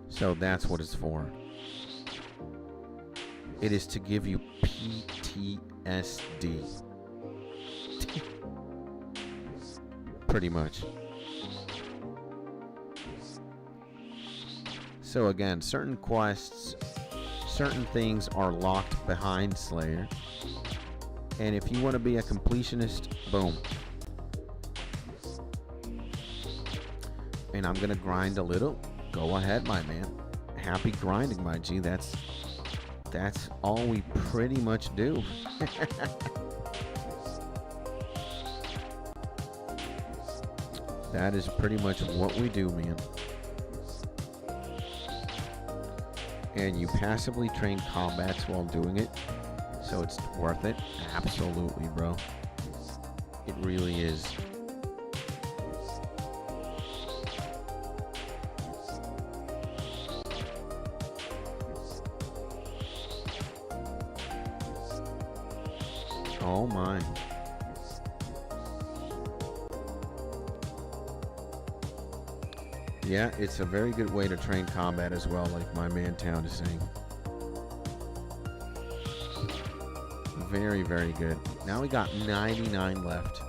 So that's what it's for. It is to give you PTSD. Pretty much. So again, certain quests, certain things are locked behind Slayer. And if you want to be a completionist, boom. And I'm going to grind a little. Go ahead, my man. Happy grinding, my G. That's all we pretty much do. That is pretty much what we do, man. And you passively train combats while doing it, so it's worth it. Absolutely, bro. It really is. Oh my. Yeah, it's a very good way to train combat as well, like my man Town is saying. Very, very good. Now we got 99 left.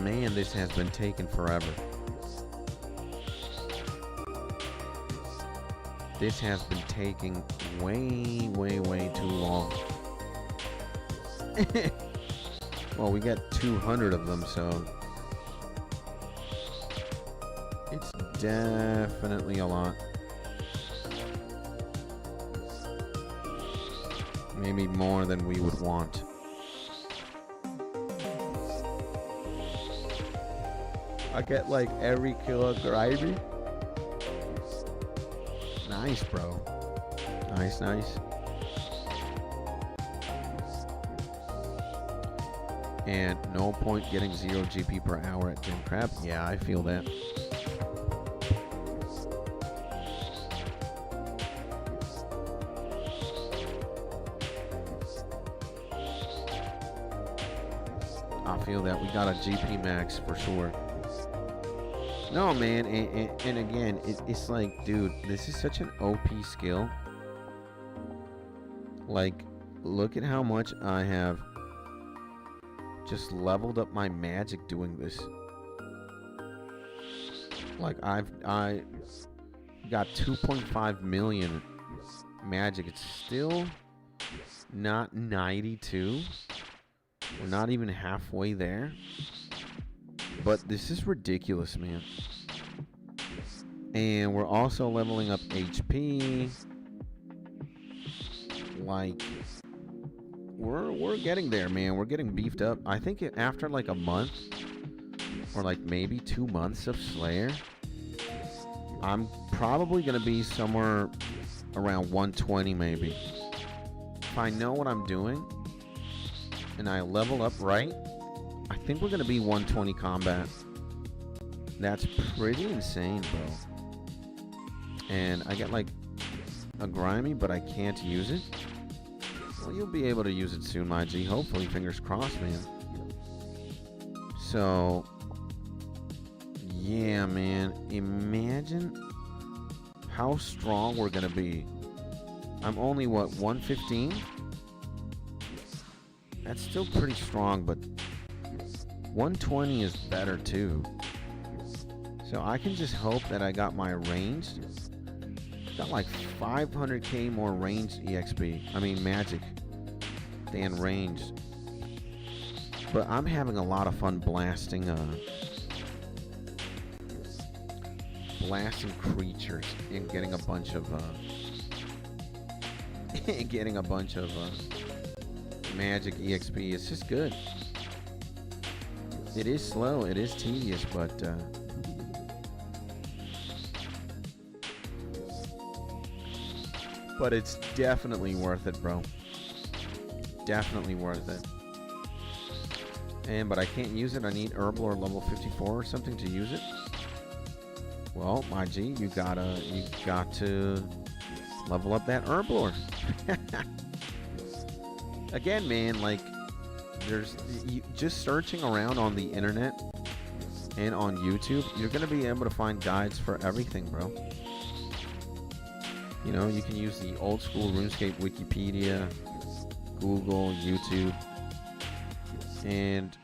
Man, this has been taking forever. This has been taking way, way, way too long. Well, we got 200 of them, so it's definitely a lot. Maybe more than we would want. I get like every kill of gravy. Nice, bro. Nice, nice. And no point getting 0 GP per hour at Gym Crab. Yeah, I feel that. I feel that. We got a GP max for sure. No, man, and again, it's like, dude, this is such an OP skill. Like, look at how much I have just leveled up my magic doing this. Like, I got 2.5 million magic. It's still not 92. We're not even halfway there. But this is ridiculous, man. And we're also leveling up HP. Like, we're getting there, man. We're getting beefed up. I think after like a month or like maybe 2 months of Slayer, I'm probably gonna be somewhere around 120 maybe. If I know what I'm doing and I level up right, I think we're gonna be 120 combat. That's pretty insane, bro. And I get like a grimy, but I can't use it. Well, you'll be able to use it soon, my G. Hopefully, fingers crossed, man. So, yeah, man. Imagine how strong we're gonna be. I'm only, what, 115? That's still pretty strong, but 120 is better, too. So I can just hope that I got my ranged. Got like 500k more ranged EXP. I mean, magic than ranged. But I'm having a lot of fun blasting creatures and getting a bunch of magic EXP. It's just good. It is slow, it is tedious, but it's definitely worth it, bro. Definitely worth it. But I can't use it. I need herbal or level 54 or something to use it. Well, my G, you got to level up that herblore. Again, man, like, just searching around on the internet and on YouTube, you're gonna be able to find guides for everything, bro. You know, you can use the old school RuneScape Wikipedia, Google, YouTube, and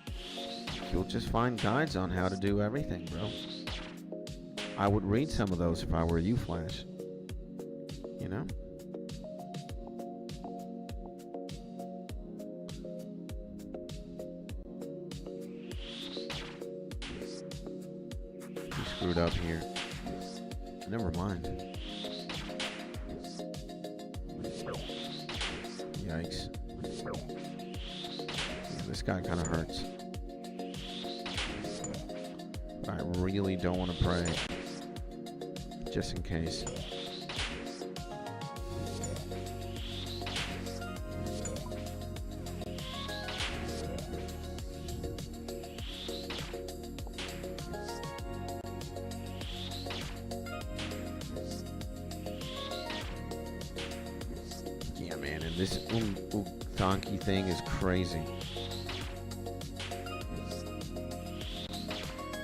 you'll just find guides on how to do everything, bro. I would read some of those if I were you, Flash. You know? You screwed up here. Never mind. Yikes. Yeah, this guy kind of hurts. But I really don't want to pray. Just in case. Yeah, man, and this 𝗖𝗥𝗬𝗦𝗧𝗔𝗟 thing is crazy.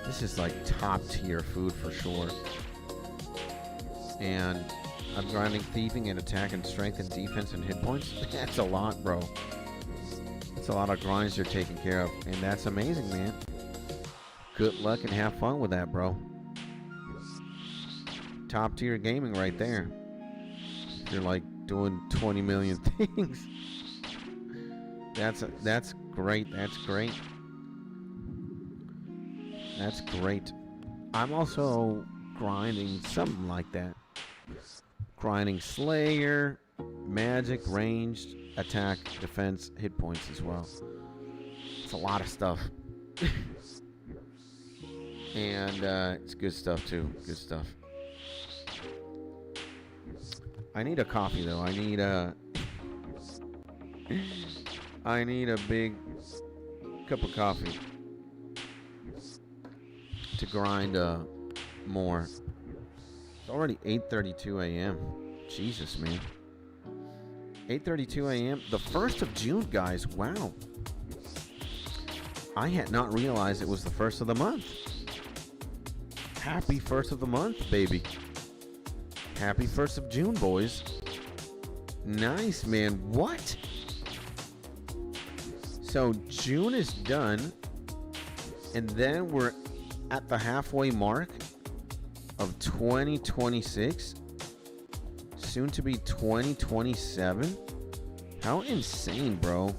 This is like top tier food for sure. And I'm grinding thieving and attack and strength and defense and hit points. That's a lot, bro. That's a lot of grinds you're taking care of. And that's amazing, man. Good luck and have fun with that, bro. Top tier gaming right there. You're like doing 20 million things. That's great. That's great. That's great. I'm also grinding something like that. Grinding Slayer, magic, ranged, attack, defense, hit points as well. It's a lot of stuff. And it's good stuff too. Good stuff. I need a coffee though. I need a big cup of coffee to grind more. It's already 8:32 a.m. Jesus, man. 8:32 a.m. The 1st of June, guys. Wow. I had not realized it was the 1st of the month. Happy 1st of the month, baby. Happy 1st of June, boys. Nice, man. What? So June is done, and then we're at the halfway mark of 2026, soon to be 2027. How insane, bro.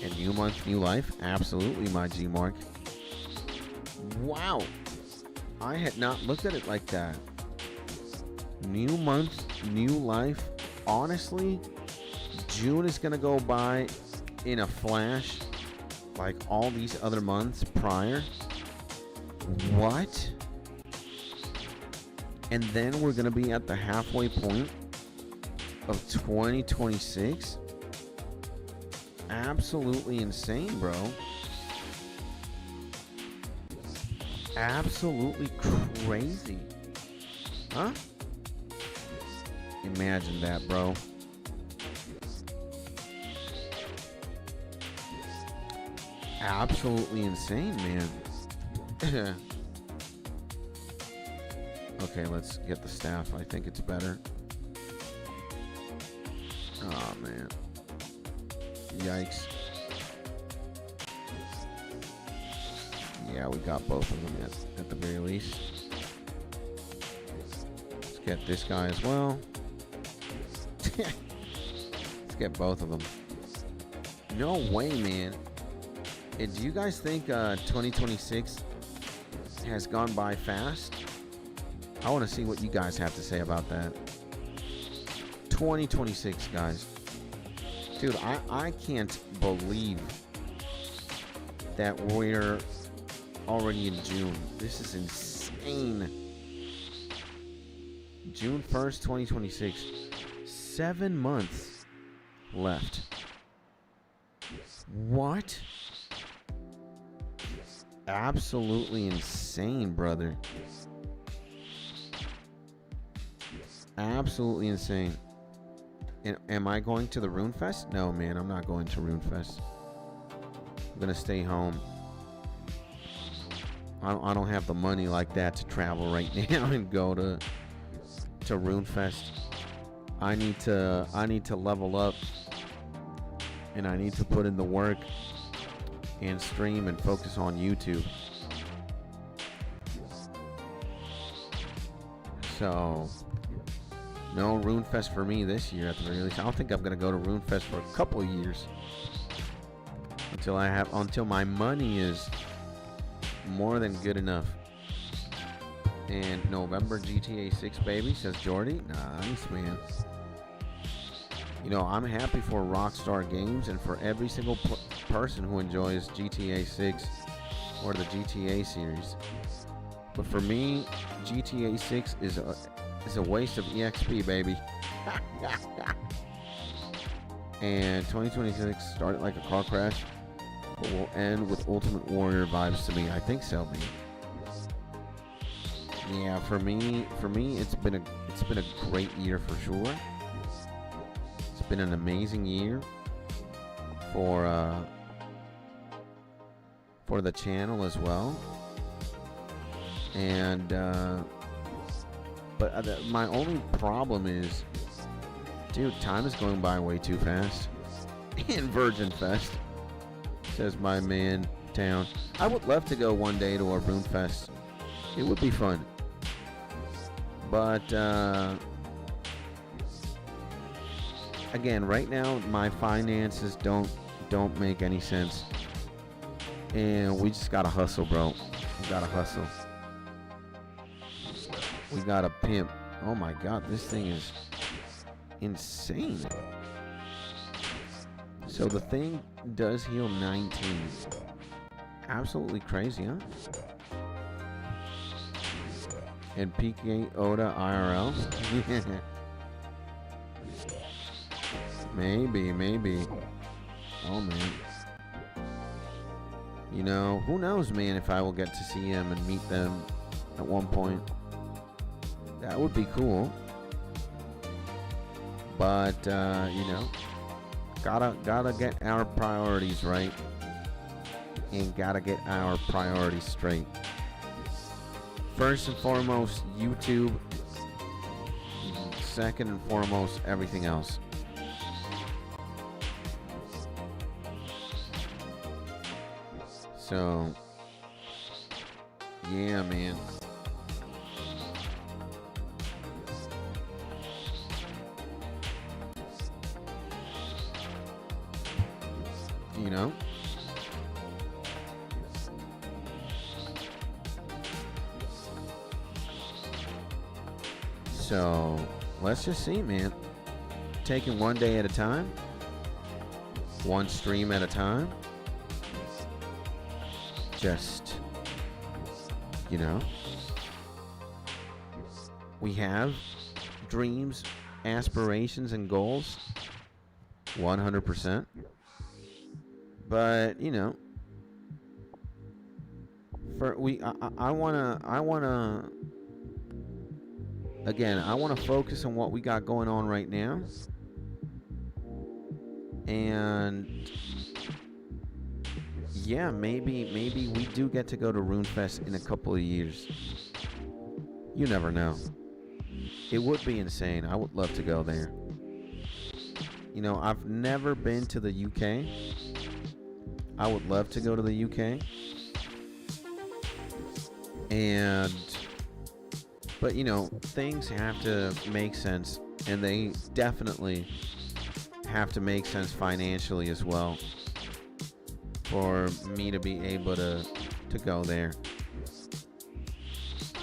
And new month, new life. Absolutely, my G Mark. Wow. I had not looked at it like that. New month, new life. Honestly, June is going to go by in a flash, like all these other months prior. What? And then we're going to be at the halfway point of 2026. Absolutely insane, bro. Absolutely crazy. Huh? Imagine that, bro. Absolutely insane, man. Okay, let's get the staff. I think it's better. Oh, man. Yikes. Yeah, we got both of them at the very least. Let's get this guy as well. Let's get both of them. No way, man. Do you guys think 2026 has gone by fast? I want to see what you guys have to say about that. 2026, guys. Dude, I can't believe that we're already in June. This is insane. June 1st, 2026. 7 months left. What? Absolutely insane, brother. Absolutely insane. And am I going to the Rune Fest? No, man, I'm not going to Rune Fest. I'm gonna stay home. I don't have the money like that to travel right now and go to Rune Fest. I need to level up, and I need to put in the work and stream and focus on YouTube. So no Rune Fest for me this year at the very least. I don't think I'm gonna go to Rune Fest for a couple of years until my money is more than good enough. And November GTA 6, baby, says Jordy. Nice, man. You know, I'm happy for Rockstar Games and for every single person who enjoys GTA 6 or the GTA series. But for me, GTA 6 is a waste of EXP, baby. And 2026 started like a car crash, but will end with Ultimate Warrior vibes to me. I think so, man. Yeah, for me, it's been a great year for sure. It's been an amazing year for the channel as well. And but my only problem is, dude, time is going by way too fast. In Virgin Fest, says my man Town. I would love to go one day to a Rune Fest. It would be fun. But again, right now my finances don't make any sense, and we just gotta hustle, bro. We gotta hustle. We got a pimp. Oh my god, this thing is insane. So the thing does heal 19. Absolutely crazy, huh? And PK Oda IRL? Maybe. Oh man. You know, who knows, man, if I will get to see them and meet them at one point. That would be cool. But, you know, gotta get our priorities right. And gotta get our priorities straight. First and foremost, YouTube. Second and foremost, everything else. So, yeah, man. You know? So, let's just see, man. Taking one day at a time. One stream at a time. Just, you know, we have dreams, aspirations, and goals, 100%. But, you know, I wanna, again, I wanna focus on what we got going on right now, and yeah, maybe we do get to go to RuneFest in a couple of years. You never know. It would be insane. I would love to go there. You know, I've never been to the UK. I would love to go to the UK. But you know, things have to make sense, and they definitely have to make sense financially as well, for me to be able to go there.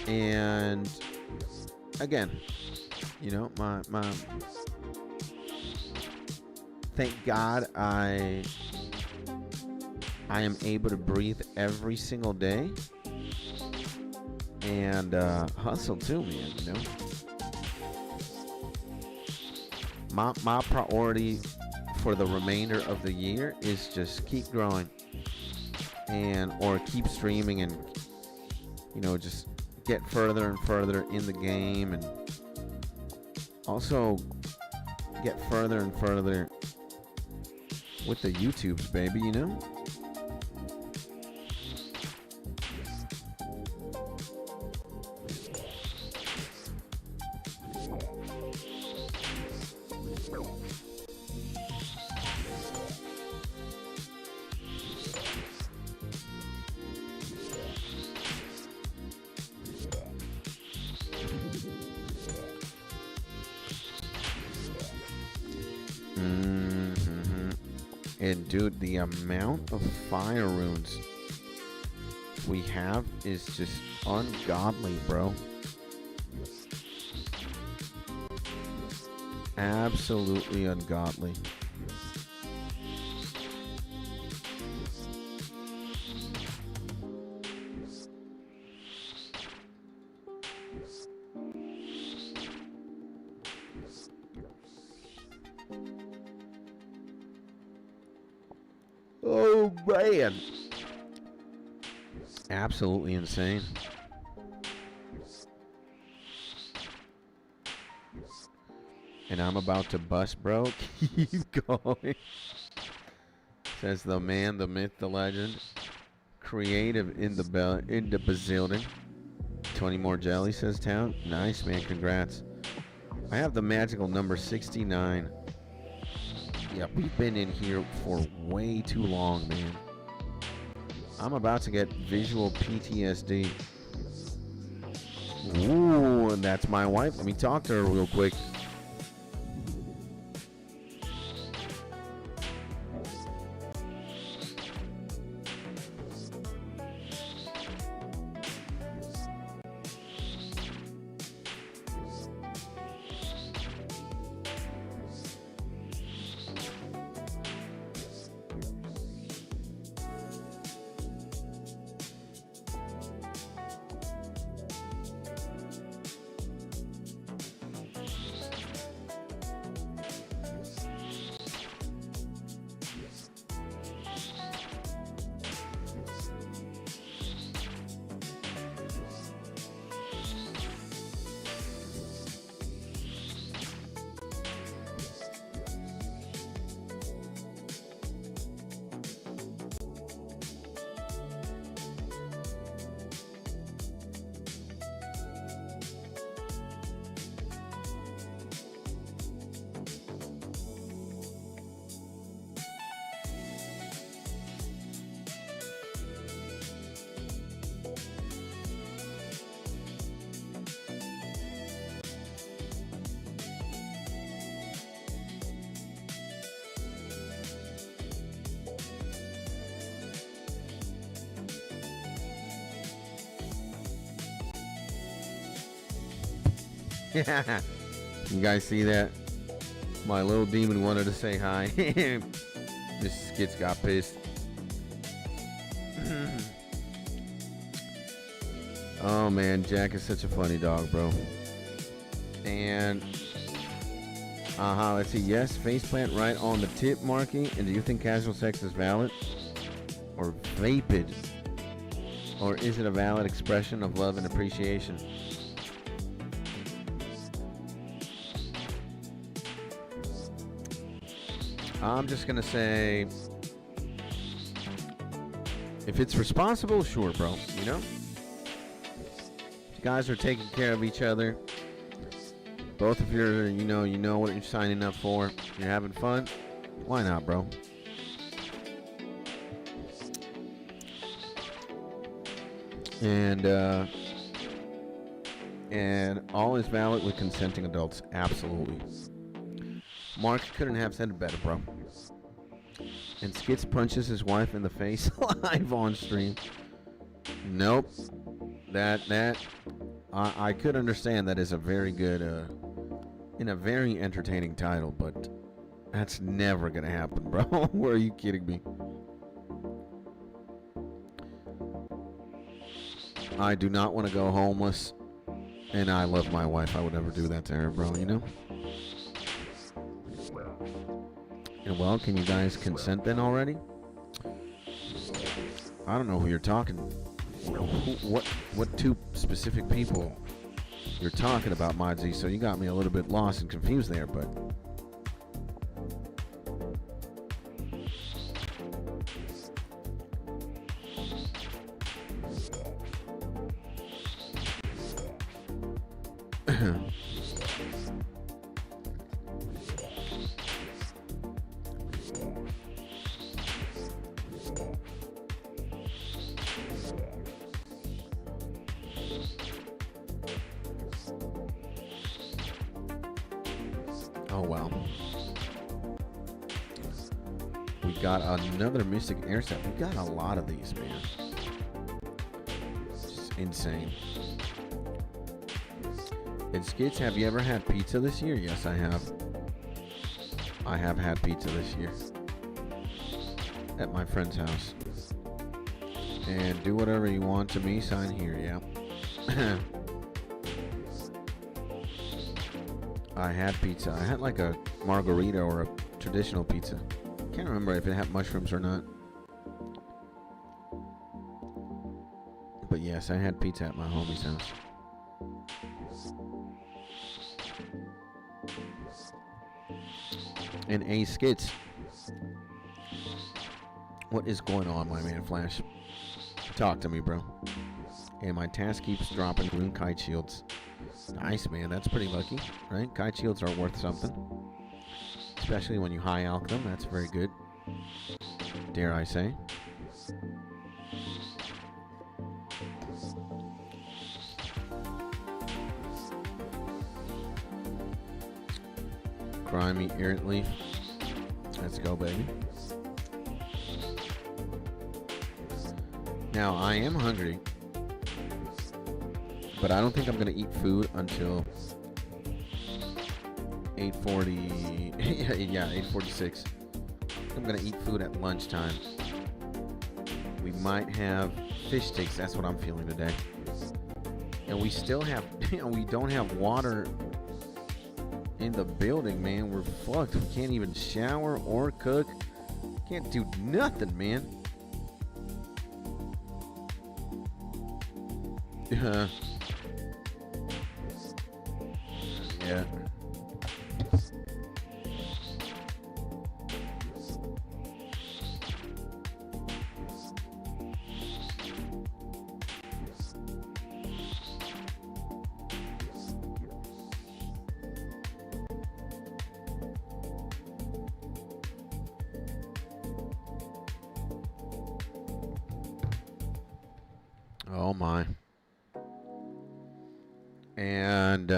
And again, you know, my thank God I am able to breathe every single day, and hustle too, man. You know, my priority for the remainder of the year is just keep growing, or keep streaming, and you know, just get further and further in the game, and also get further and further with the YouTubes, baby, you know. And dude, the amount of fire runes we have is just ungodly, bro. Absolutely ungodly. Oh, man. Absolutely insane. And I'm about to bust, bro. Keep going. Says the man, the myth, the legend. Creative in the building. 20 more jelly, says Town. Nice, man. Congrats. I have the magical number 69. Yeah, we've been in here for way too long, man. I'm about to get visual PTSD. Ooh, and that's my wife. Let me talk to her real quick. You guys see that? My little demon wanted to say hi. This skits got pissed. Oh man, Jack is such a funny dog, bro. And let's see. Yes, faceplant right on the tip marking. And do you think casual sex is valid or vapid? Or is it a valid expression of love and appreciation? I'm just gonna say, if it's responsible, sure, bro. You know, you guys are taking care of each other. Both of you, you know what you're signing up for. You're having fun. Why not, bro? And all is valid with consenting adults. Absolutely. Mark couldn't have said it better, bro. And Skits punches his wife in the face live on stream. Nope. I could understand that is a very good, in a very entertaining title, but that's never gonna happen, bro. Are you kidding me? I do not want to go homeless, and I love my wife. I would never do that to her, bro, you know? And well, can you guys consent then already? I don't know who you're talking. What two specific people you're talking about, Modzy? So you got me a little bit lost and confused there, but oh wow. We got another Mystic Air set. We got a lot of these, man. It's insane. And Skits, have you ever had pizza this year? Yes, I have. I have had pizza this year at my friend's house. And do whatever you want to me, sign here, yeah. I had pizza. I had like a margarita or a traditional pizza. Can't remember if it had mushrooms or not. But yes, I had pizza at my homie's house. And A Skits, what is going on, my man Flash? Talk to me, bro. And my task keeps dropping rune kite shields. Nice, man. That's pretty lucky, right? Kite shields are worth something, especially when you high alch them. That's very good, dare I say. Grimy errant leaf. Let's go, baby. Now, I am hungry, but I don't think I'm going to eat food until 8:40. Yeah, 8:46. I'm going to eat food at lunchtime. We might have fish sticks. That's what I'm feeling today. And we still have, we don't have water in the building, man. We're fucked. We can't even shower or cook. Can't do nothing, man. Yeah. Oh my. And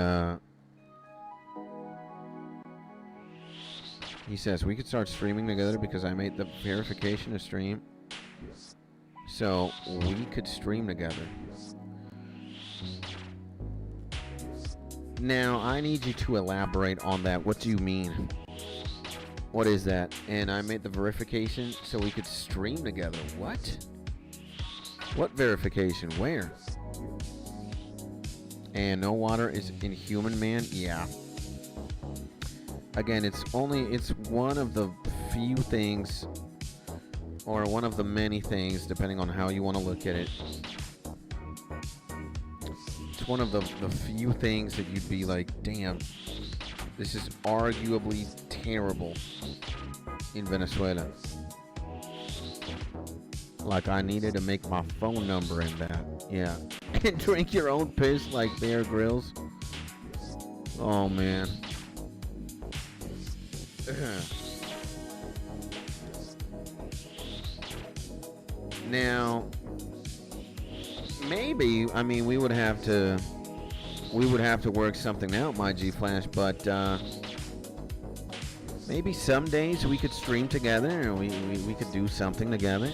he says we could start streaming together because I made the verification to stream, so we could stream together. Now, I need you to elaborate on that. What do you mean? What is that? And I made the verification so we could stream together. What? What verification? Where? And no water is inhuman, man? Yeah. Again, it's one of the few things, or one of the many things, depending on how you want to look at it. It's one of the few things that you'd be like, damn, this is arguably terrible in Venezuela. Like, I needed to make my phone number in that. Yeah. And drink your own piss like Bear Grylls. Oh, man. Now, maybe, I mean, we would have to work something out, my G Flash, but maybe some days we could stream together and we could do something together.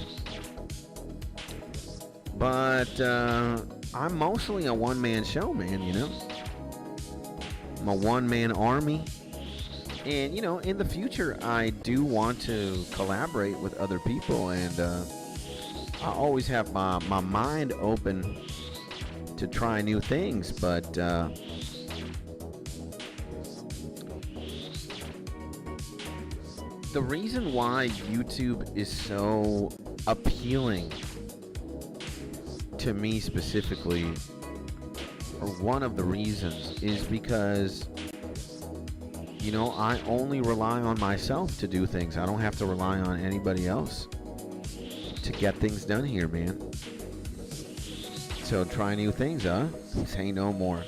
But I'm mostly a one-man show, man, you know? I'm a one-man army. And, you know, in the future, I do want to collaborate with other people, and I always have my mind open to try new things, but the reason why YouTube is so appealing to me specifically, or one of the reasons, is because, you know, I only rely on myself to do things. I don't have to rely on anybody else to get things done here, man. So try new things, huh? Say no more.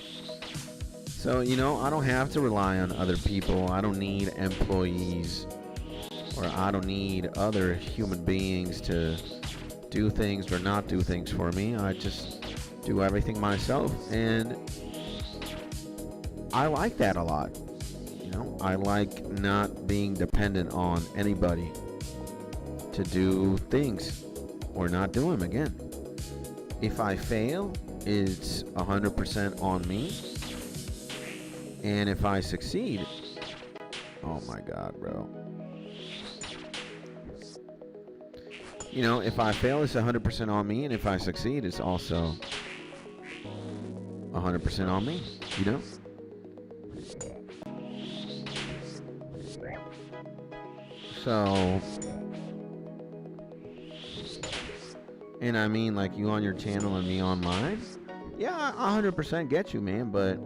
So, you know, I don't have to rely on other people. I don't need employees, or I don't need other human beings to do things or not do things for me. I just do everything myself, and I like that a lot. You know, I like not being dependent on anybody to do things or not do them again. If I fail, it's 100% on me. And if I succeed, oh my God, bro. You know, if I fail, it's 100% on me. And if I succeed, it's also 100% on me, you know? So, and I mean, like, you on your channel and me on mine. Yeah, I 100% get you, man, but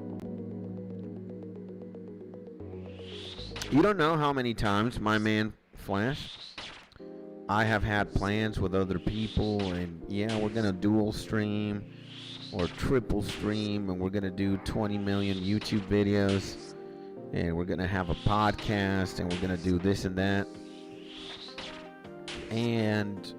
you don't know how many times, my man Flash, I have had plans with other people, and yeah, we're gonna dual stream or triple stream, and we're gonna do 20 million YouTube videos, and we're gonna have a podcast, and we're gonna do this and that. And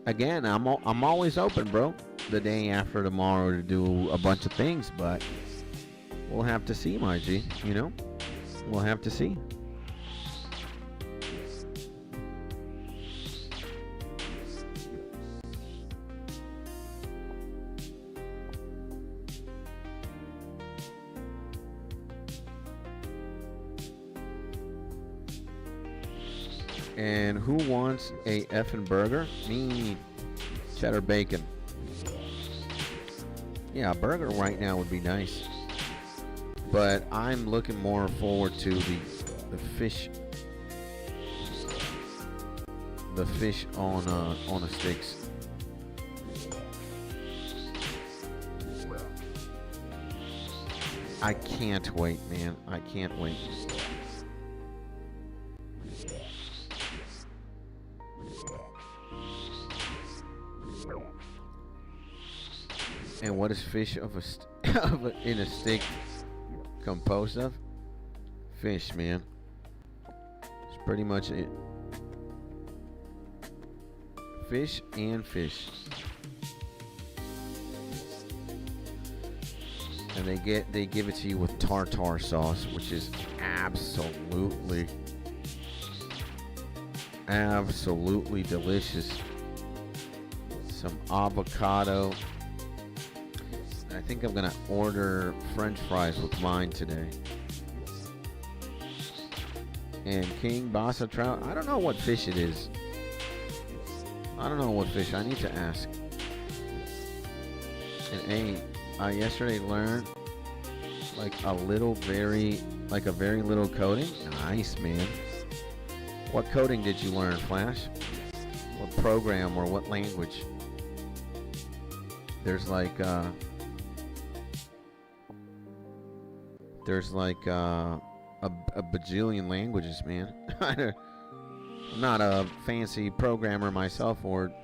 again, I'm always open, bro, the day after tomorrow to do a bunch of things, but we'll have to see, my G, you know? We'll have to see. And who wants a effing burger? Me. Cheddar bacon. Yeah, a burger right now would be nice. But I'm looking more forward to the fish. The fish on a sticks. I can't wait, man. I can't wait. And what is fish in a stick composed of? Fish, man. It's pretty much it. Fish and fish. And they give it to you with tartar sauce, which is absolutely delicious. Some avocado. I think I'm gonna order French fries with mine today. And King Bassa Trout, I don't know what fish it is. I don't know what fish. I need to ask. And hey, I yesterday learned like a very little coding. Nice, man. What coding did you learn, Flash? What program or what language? There's like a bajillion languages, man. I'm not a fancy programmer myself, or don't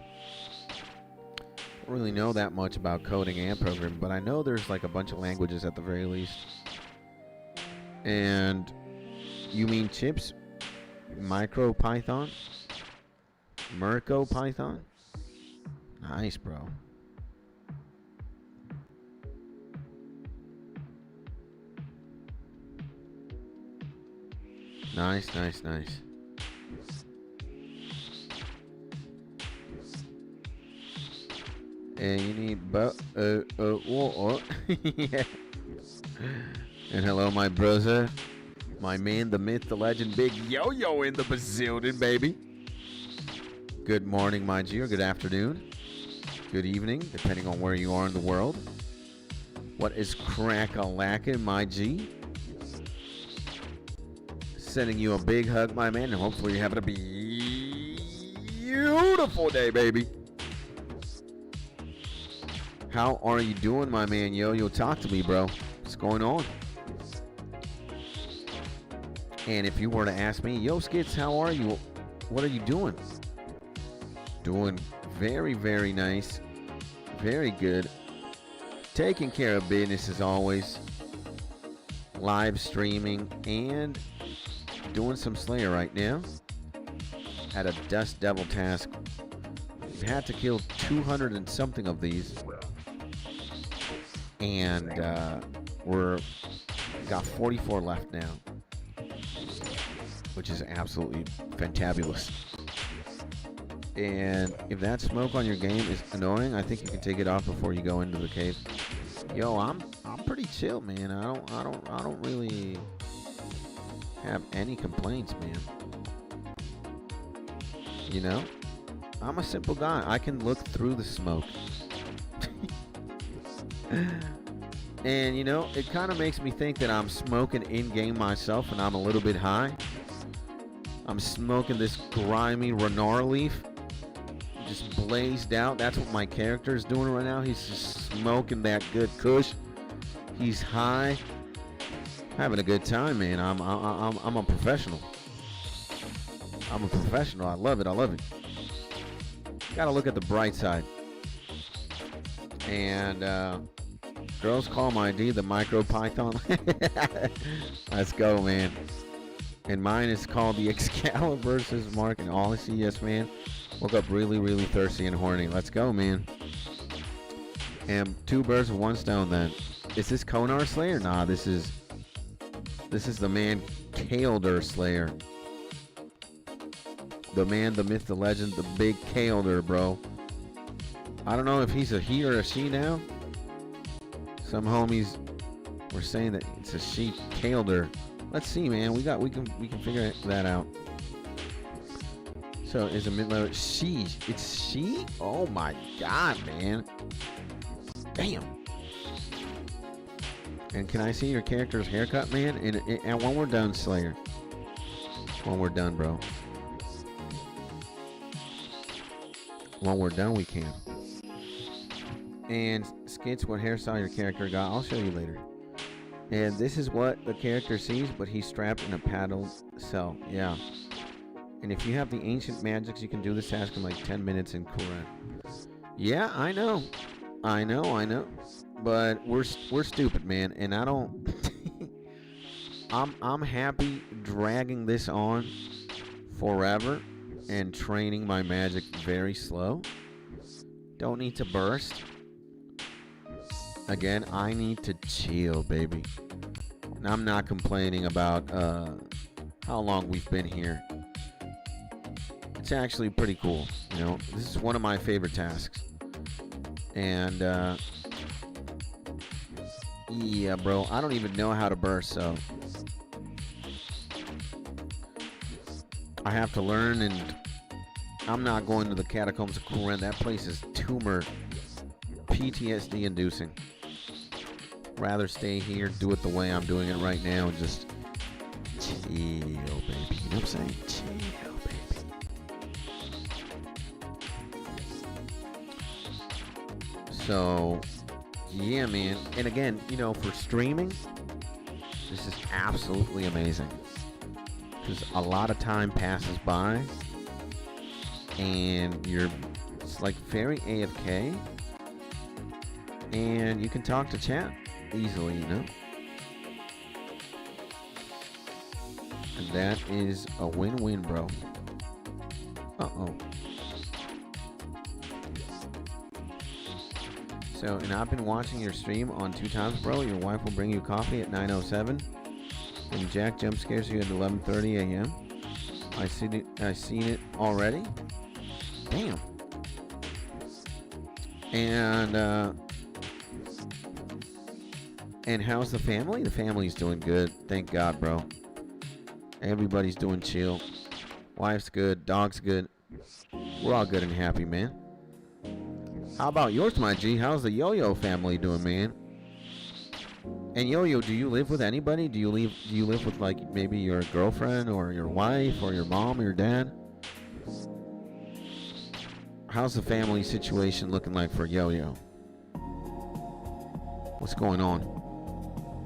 really know that much about coding and programming, but I know there's like a bunch of languages at the very least. And you mean chips? MicroPython? MircoPython? Nice, bro. Nice, nice, nice. And you need water. Yeah. And hello, my brother. My man, the myth, the legend, Big Yo-Yo in the bazillion, baby. Good morning, my G, or good afternoon. Good evening, depending on where you are in the world. What is crack-a-lackin', my G? Sending you a big hug, my man, and hopefully you're having a beautiful day, baby. How are you doing, my man? Yo, talk to me, bro. What's going on? And if you were to ask me, yo, Skits, how are you? What are you doing? Doing very, very nice. Very good. Taking care of business as always. Live streaming and doing some Slayer right now. At a Dust Devil task. We've had to kill 200 and something of these. And we're got 44 left now. Which is absolutely fantabulous. And if that smoke on your game is annoying, I think you can take it off before you go into the cave. Yo, I'm pretty chill, man. I don't really have any complaints, man. You know? I'm a simple guy. I can look through the smoke. And you know, it kind of makes me think that I'm smoking in-game myself and I'm a little bit high. I'm smoking this grimy Renar leaf. Just blazed out. That's what my character is doing right now. He's just smoking that good kush. He's high. Having a good time, man. I'm a professional. I'm a professional. I love it. I love it. Gotta look at the bright side. And girls call my ID the MicroPython. Let's go, man. And mine is called the Excalibur says Mark and Odyssey. Yes, man. Woke up really, really thirsty and horny. Let's go, man. And 2 birds with 1 stone then. Is this Konar Slayer? Nah, this is the man 𝗖𝗥𝗬𝗦𝗧𝗔𝗟 Slayer. The man, the myth, the legend, the big 𝗖𝗥𝗬𝗦𝗧𝗔𝗟, bro. I don't know if he's a he or a she now. Some homies were saying that it's a she, 𝗖𝗥𝗬𝗦𝗧𝗔𝗟. Let's see, man. We can figure that out. So is a mid-level she? It's she? Oh my god, man! Damn. And can I see your character's haircut, man? And when we're done, Slayer. When we're done, bro. When we're done, we can. And Skits, what hairstyle your character got? I'll show you later. And this is what the character sees, but he's strapped in a paddled cell. Yeah. And if you have the ancient magics, you can do this task in like 10 minutes in Quran. Yeah, I know. I know. But we're stupid, man. And I don't... I'm happy dragging this on forever and training my magic very slow. Don't need to burst. Again, I need to chill, baby. And I'm not complaining about how long we've been here. It's actually pretty cool. You know, this is one of my favorite tasks. And Yeah, bro. I don't even know how to burst, so I have to learn, and I'm not going to the catacombs of 𝗖𝗥𝗬𝗦𝗧𝗔𝗟. That place is tumor PTSD inducing. Rather stay here, do it the way I'm doing it right now, and just chill, baby. You know what I'm saying? Chill, baby. So, yeah, man. And again, you know, for streaming, this is absolutely amazing. Because a lot of time passes by, and it's like very AFK, and you can talk to chat easily, you know. And that is a win-win, bro. Uh-oh. So, and I've been watching your stream on 2 times, bro. Your wife will bring you coffee at 9:07, and Jack jump scares you at 11:30 a.m. I seen it already. Damn. And how's the family? The family's doing good. Thank God, bro. Everybody's doing chill. Wife's good. Dog's good. We're all good and happy, man. How about yours, my G? How's the Yo-Yo family doing, man? And Yo-Yo, do you live with anybody? Do you live with, like, maybe your girlfriend or your wife or your mom or your dad? How's the family situation looking like for Yo-Yo? What's going on?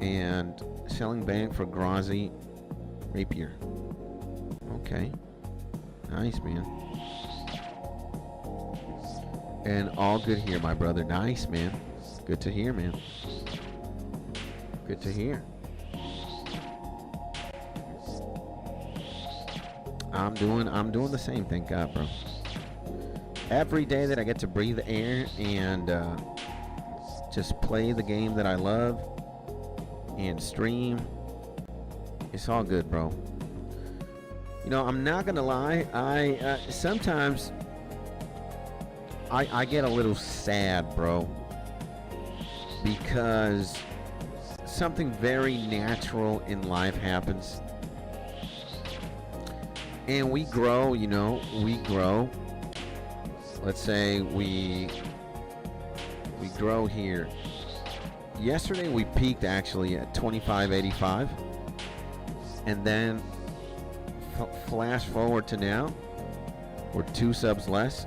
And selling bank for 𝗖𝗥𝗬𝗦𝗧𝗔𝗟 rapier. Okay. Nice, man. And all good here, my brother. Nice, man. Good to hear, man. Good to hear. I'm doing the same, thank God, bro. Every day that I get to breathe air and just play the game that I love and stream, it's all good, bro. You know, I'm not gonna lie, I sometimes I get a little sad, bro, because something very natural in life happens, and we grow, you know, we grow. Let's say we grow here. Yesterday we peaked actually at 2585, and then flash forward to now, we're 2 subs less.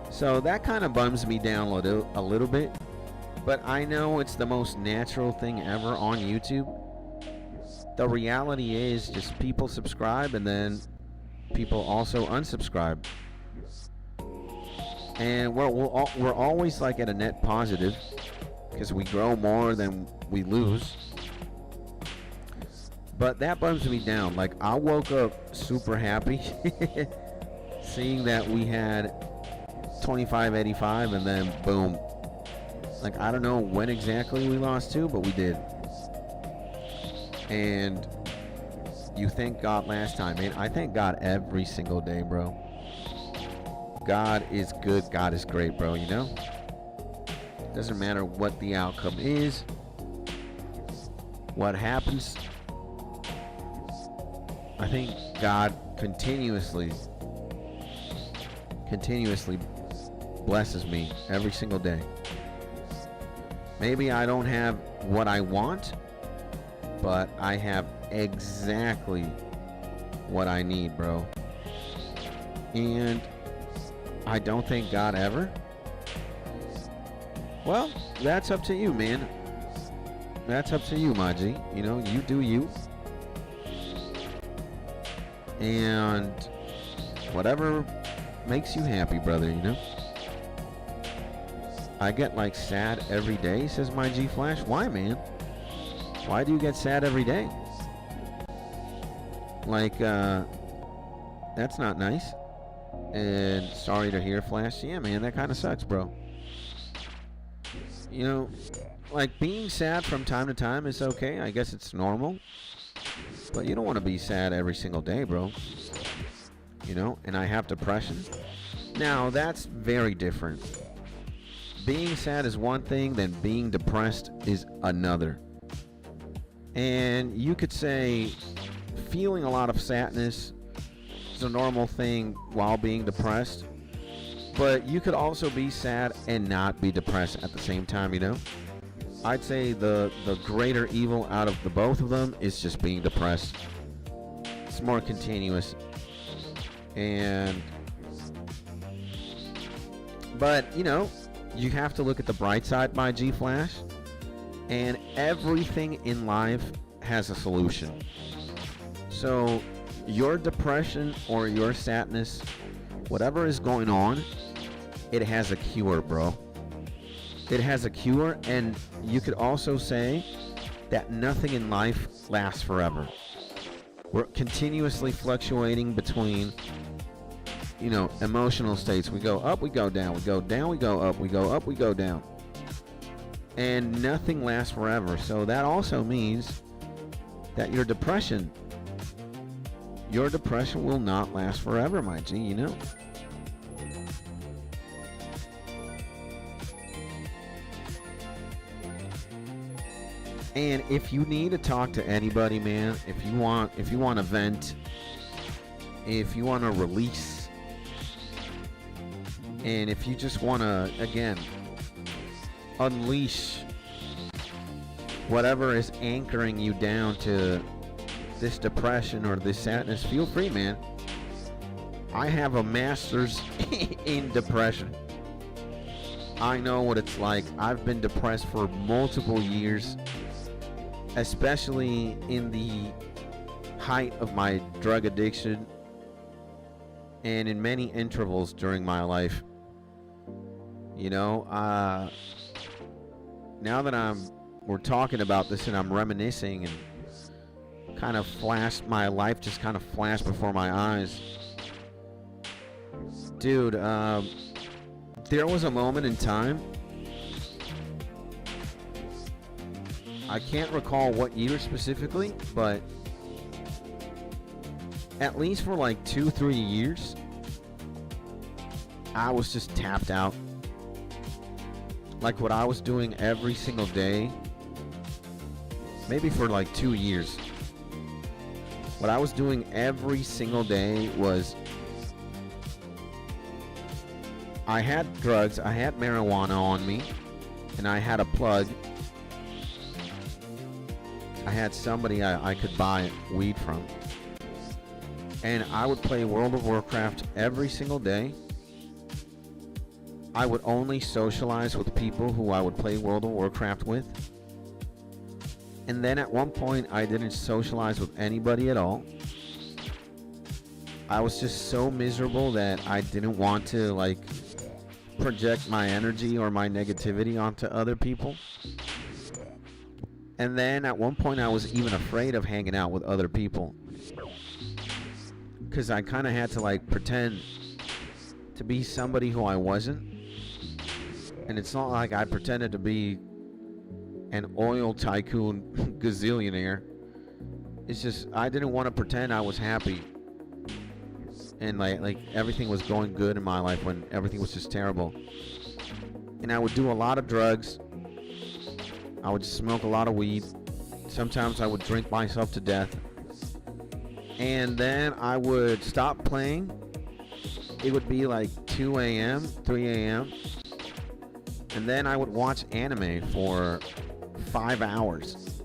So that kind of bums me down a little bit, but I know it's the most natural thing ever on YouTube. The reality is just people subscribe and then people also unsubscribe. And we're always like at a net positive because we grow more than we lose. But that bums me down. Like, I woke up super happy seeing that we had 2585 and then boom. Like, I don't know when exactly we lost to, but we did. And you thank God last time, man. I thank God every single day, bro. God is good. God is great, bro, you know? Doesn't matter what the outcome is, what happens. I think God continuously blesses me every single day. Maybe I don't have what I want, but I have exactly what I need, bro. And I don't thank God ever. Well, that's up to you, man. That's up to you, my G. You know, you do you. And whatever makes you happy, brother, you know? I get like sad every day, says my G Flash. Why, man? Why do you get sad every day? Like, that's not nice. And sorry to hear, Flash. Yeah, man, that kind of sucks, bro. You know, like, being sad from time to time is okay. I guess it's normal. But you don't want to be sad every single day, bro. You know, and I have depression. Now, that's very different. being sad is one thing, then being depressed is another. And you could say feeling a lot of sadness is a normal thing while being depressed, but you could also be sad and not be depressed at the same time, you know? I'd say the greater evil out of the both of them is just being depressed. It's more continuous. But, you know, you have to look at the bright side, my G Flash. And everything in life has a solution. So your depression or your sadness, whatever is going on, it has a cure, bro. It has a cure. And you could also say that nothing in life lasts forever. We're continuously fluctuating between, you know, emotional states. We go up, we go down, we go down, we go up, we go up, we go down. And nothing lasts forever. So that also means that your depression will not last forever, my G, you know? And if you need to talk to anybody, man, if you want to vent, if you want to release, and if you just want to, again, unleash whatever is anchoring you down to this depression or this sadness, feel free, man. I have a master's in depression. I know what it's like. I've been depressed for multiple years, especially in the height of my drug addiction and in many intervals during my life. You know, now that we're talking about this and I'm reminiscing and kind of my life just kind of flashed before my eyes. Dude, there was a moment in time, I can't recall what year specifically, but at least for like 2-3 years, I was just tapped out. Like what I was doing every single day, maybe for like 2 years. What I was doing every single day was I had drugs, I had marijuana on me, and I had a plug. I had somebody I could buy weed from. And I would play World of Warcraft every single day. I would only socialize with people who I would play World of Warcraft with. And then at one point, I didn't socialize with anybody at all. I was just so miserable that I didn't want to, like, project my energy or my negativity onto other people. And then at one point, I was even afraid of hanging out with other people, because I kind of had to, like, pretend to be somebody who I wasn't. And it's not like I pretended to be an oil tycoon gazillionaire. It's just I didn't want to pretend I was happy and like everything was going good in my life when everything was just terrible. And I would do a lot of drugs. I would smoke a lot of weed. Sometimes I would drink myself to death. And then I would stop playing. It would be like 2 a.m., 3 a.m. And then I would watch anime for 5 hours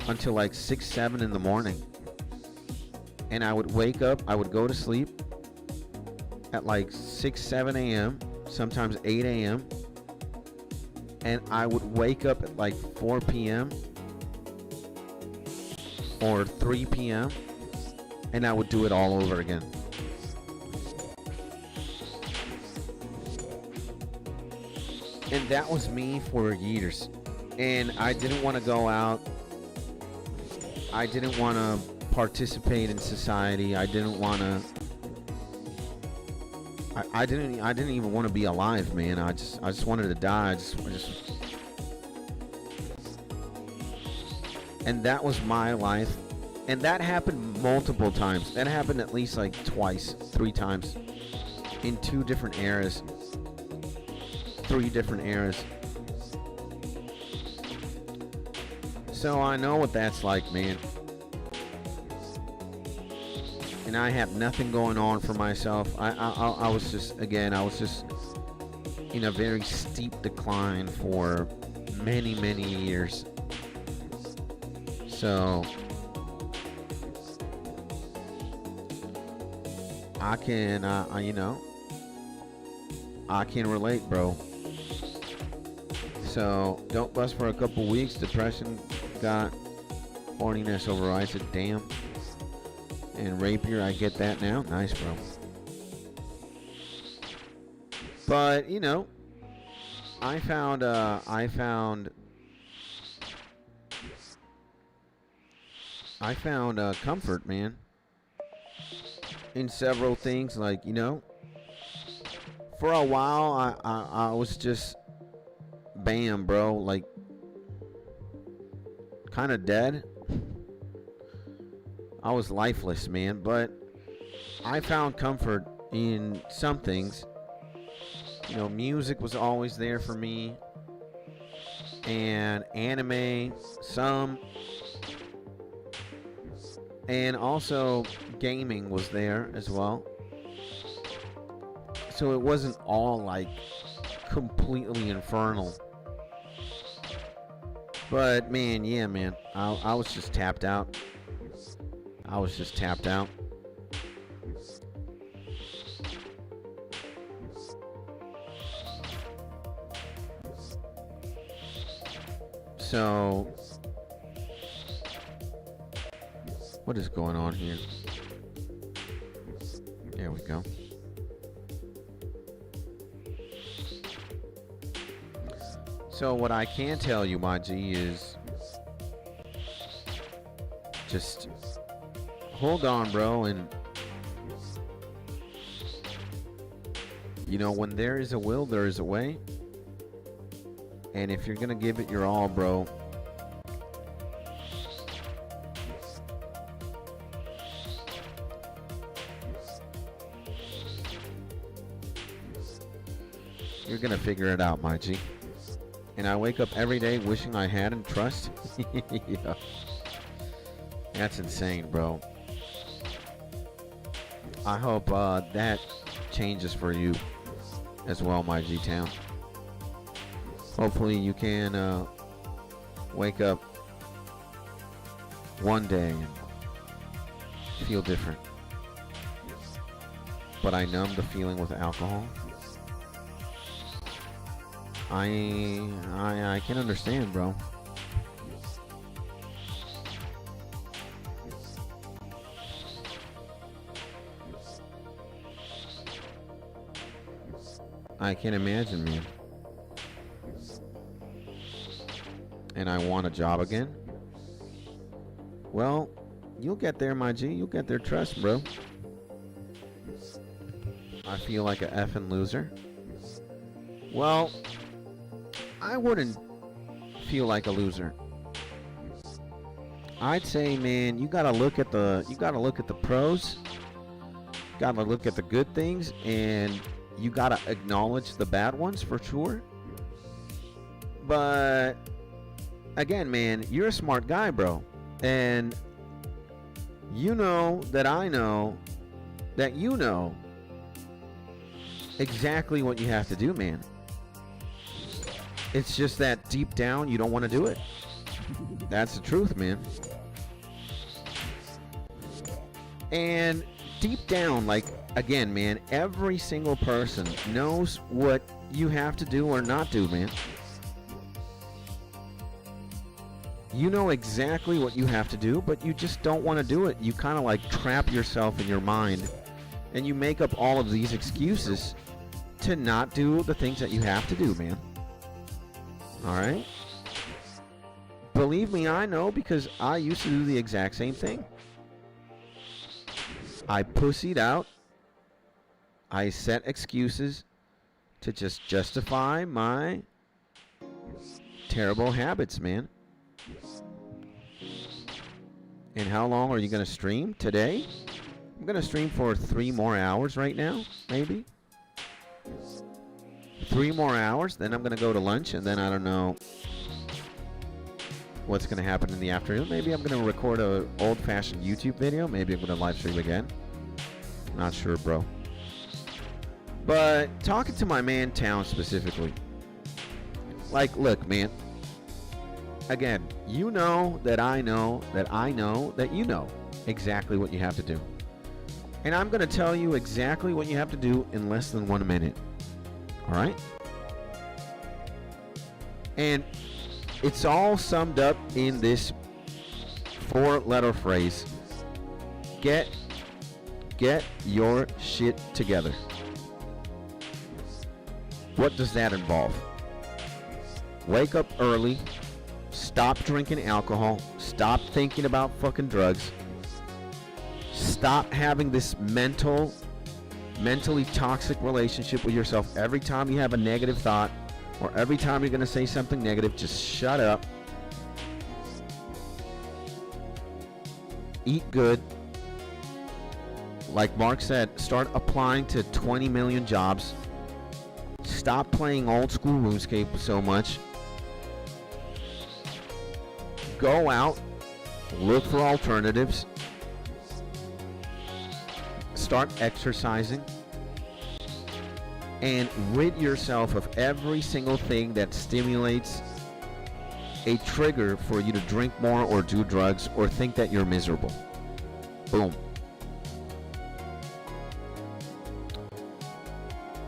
until like 6, 7 in the morning. And I would wake up, I would go to sleep at like 6, 7 a.m., sometimes 8 a.m. And I would wake up at like 4 p.m. or 3 p.m. and I would do it all over again. And that was me for years. And I didn't want to go out. I didn't want to participate in society. I didn't want to. I didn't even want to be alive, man. I just wanted to die. And that was my life. And that happened multiple times. That happened at least like twice, 3 times in 2 different eras. 3 different eras. So I know what that's like, man. And I have nothing going on for myself. I was just, again, I was just in a very steep decline for many, many years. So I can, you know, I can relate, bro. So don't bust for a couple weeks. Depression got horniness overrides it. Damn. And rapier, I get that now. Nice, bro. But you know, I found comfort, man, in several things. Like, you know, for a while I was just bam, bro, like kind of dead. I was lifeless, man, but I found comfort in some things. You know, music was always there for me, and anime, some, and also gaming was there as well. So it wasn't all like completely infernal. But man, yeah, man, I was just tapped out. I was just tapped out. So, what is going on here? There we go. So what I can tell you, my G, is just hold on, bro, and you know, when there is a will, there is a way. And if you're gonna give it your all, bro, you're gonna figure it out, my G. And I wake up every day wishing I hadn't trust. Yeah. That's insane, bro. I hope that changes for you as well, my G-Town. Hopefully you can wake up one day and feel different. But I numb the feeling with alcohol. I can understand, bro. I can imagine, man. And I want a job again. Well, you'll get there, my G. You'll get there, trust, bro. I feel like a effing loser. Well, I wouldn't feel like a loser. I'd say, man, you gotta look at the pros. Gotta look at the good things, and you gotta acknowledge the bad ones for sure. But again, man, you're a smart guy, bro, and you know that I know that you know exactly what you have to do, man. It's just that deep down you don't want to do it. That's the truth, man. And deep down, like, again, man, every single person knows what you have to do or not do, man. You know exactly what you have to do, but you just don't want to do it. You kind of like trap yourself in your mind, and you make up all of these excuses to not do the things that you have to do, man. All right? Believe me, I know, because I used to do the exact same thing. I pussied out. I set excuses to just justify my terrible habits, man. And how long are you going to stream today? I'm going to stream for 3 more hours right now, maybe. 3 more hours, then I'm going to go to lunch, and then I don't know what's going to happen in the afternoon. Maybe I'm going to record a old-fashioned YouTube video. Maybe I'm going to live stream again. Not sure, bro. But talking to my man Town specifically, like, look, man. Again, you know that I know that I know that you know exactly what you have to do. And I'm going to tell you exactly what you have to do in less than 1 minute. All right? And it's all summed up in this 4-letter phrase. Get your shit together. What does that involve? Wake up early. Stop drinking alcohol. Stop thinking about fucking drugs. Stop having this mentally toxic relationship with yourself. Every time you have a negative thought, or every time you're going to say something negative, just shut up. Eat good. Like Mark said, start applying to 20 million jobs. Stop playing old school RuneScape so much. Go out. Look for alternatives. Start exercising. And rid yourself of every single thing that stimulates a trigger for you to drink more or do drugs or think that you're miserable. Boom.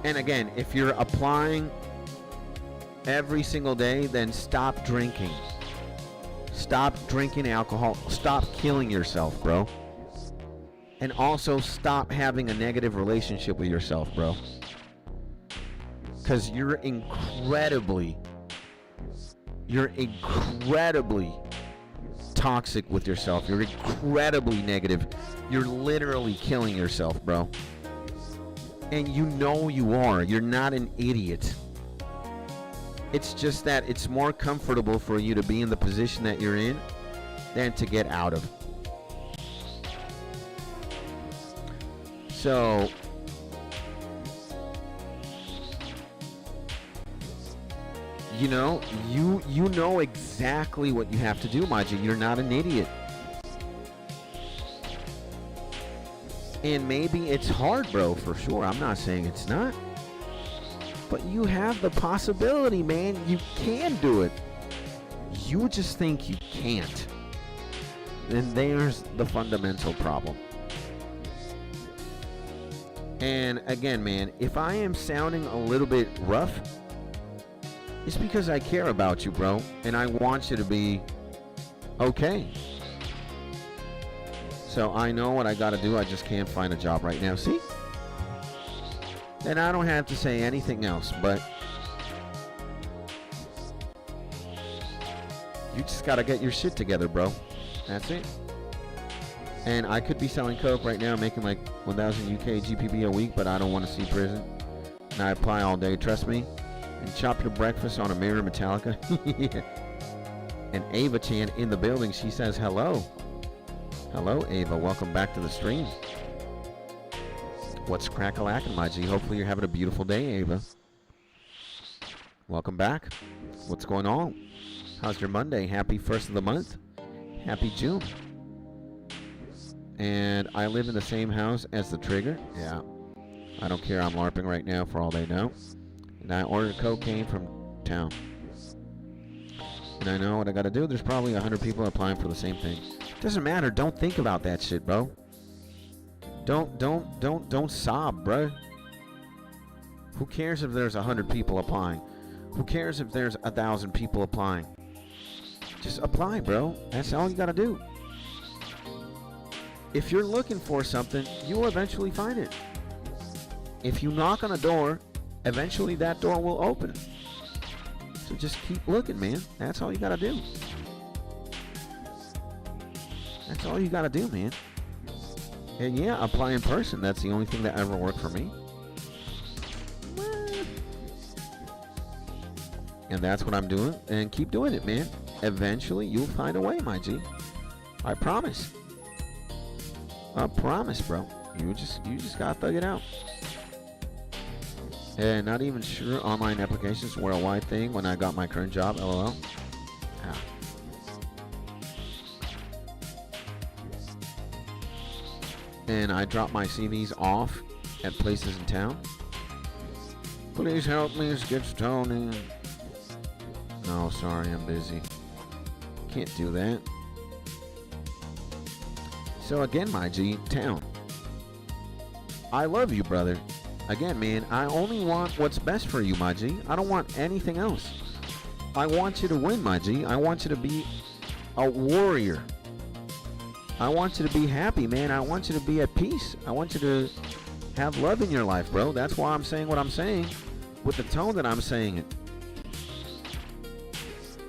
And again, if you're applying every single day, then stop drinking. Stop drinking alcohol. Stop killing yourself, bro. And also stop having a negative relationship with yourself, bro. Because you're incredibly toxic with yourself. You're incredibly negative. You're literally killing yourself, bro. And you know you are. You're not an idiot. It's just that it's more comfortable for you to be in the position that you're in than to get out of. So you know exactly what you have to do, Maji. You're not an idiot. And maybe it's hard, bro, for sure. I'm not saying it's not. But you have the possibility, man. You can do it. You just think you can't. And there's the fundamental problem. And again, man, if I am sounding a little bit rough, it's because I care about you, bro. And I want you to be okay. So I know what I gotta do. I just can't find a job right now. See? And I don't have to say anything else, but you just gotta get your shit together, bro. That's it. And I could be selling coke right now, making like 1,000 UK GPB a week, but I don't want to see prison. And I apply all day, trust me. And chop your breakfast on a mirror, Metallica. Yeah. And Ava Chan in the building. She says hello. Hello, Ava. Welcome back to the stream. What's crack-a-lackin', my G? Hopefully you're having a beautiful day, Ava. Welcome back. What's going on? How's your Monday? Happy 1st of the month. Happy June. And I live in the same house as the Trigger. Yeah. I don't care. I'm LARPing right now for all they know. And I ordered cocaine from Town. And I know what I gotta do. There's probably 100 people applying for the same thing. Doesn't matter. Don't think about that shit, bro. Don't sob, bro. Who cares if there's 100 people applying? Who cares if there's 1,000 people applying? Just apply, bro. That's all you gotta do. If you're looking for something, you will eventually find it. If you knock on a door, eventually that door will open. So just keep looking, man. That's all you gotta do. That's all you gotta do, man. And yeah, apply in person. That's the only thing that ever worked for me. And that's what I'm doing. And keep doing it, man. Eventually, you'll find a way, my G. I promise. I promise, bro. You just gotta thug it out. And not even sure online applications were a wide thing when I got my current job, lol. Ah. And I dropped my CVs off at places in town. Please help me skip Tony. No, sorry, I'm busy. Can't do that. So again, my G, town. I love you, brother. Again, man, I only want what's best for you, my G. I don't want anything else. I want you to win, my G. I want you to be a warrior. I want you to be happy, man. I want you to be at peace. I want you to have love in your life, bro. That's why I'm saying what I'm saying with the tone that I'm saying it.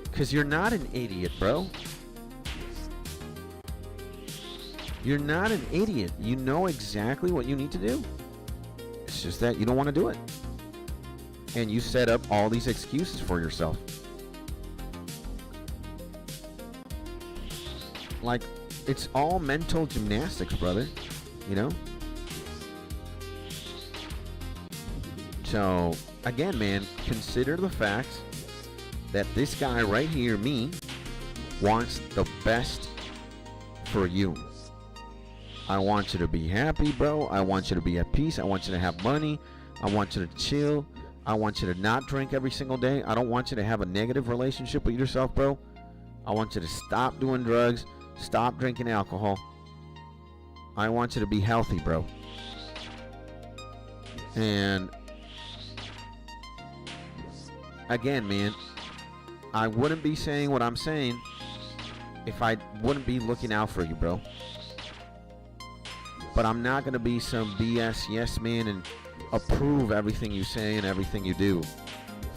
Because you're not an idiot, bro. You're not an idiot. You know exactly what you need to do. It's just that you don't want to do it. And you set up all these excuses for yourself. Like, it's all mental gymnastics, brother. You know? So, again, man, consider the fact that this guy right here, me, wants the best for you. I want you to be happy, bro. I want you to be at peace. I want you to have money. I want you to chill. I want you to not drink every single day. I don't want you to have a negative relationship with yourself, bro. I want you to stop doing drugs. Stop drinking alcohol. I want you to be healthy, bro. And again, man, I wouldn't be saying what I'm saying if I wouldn't be looking out for you, bro. But I'm not going to be some BS yes man and approve everything you say and everything you do.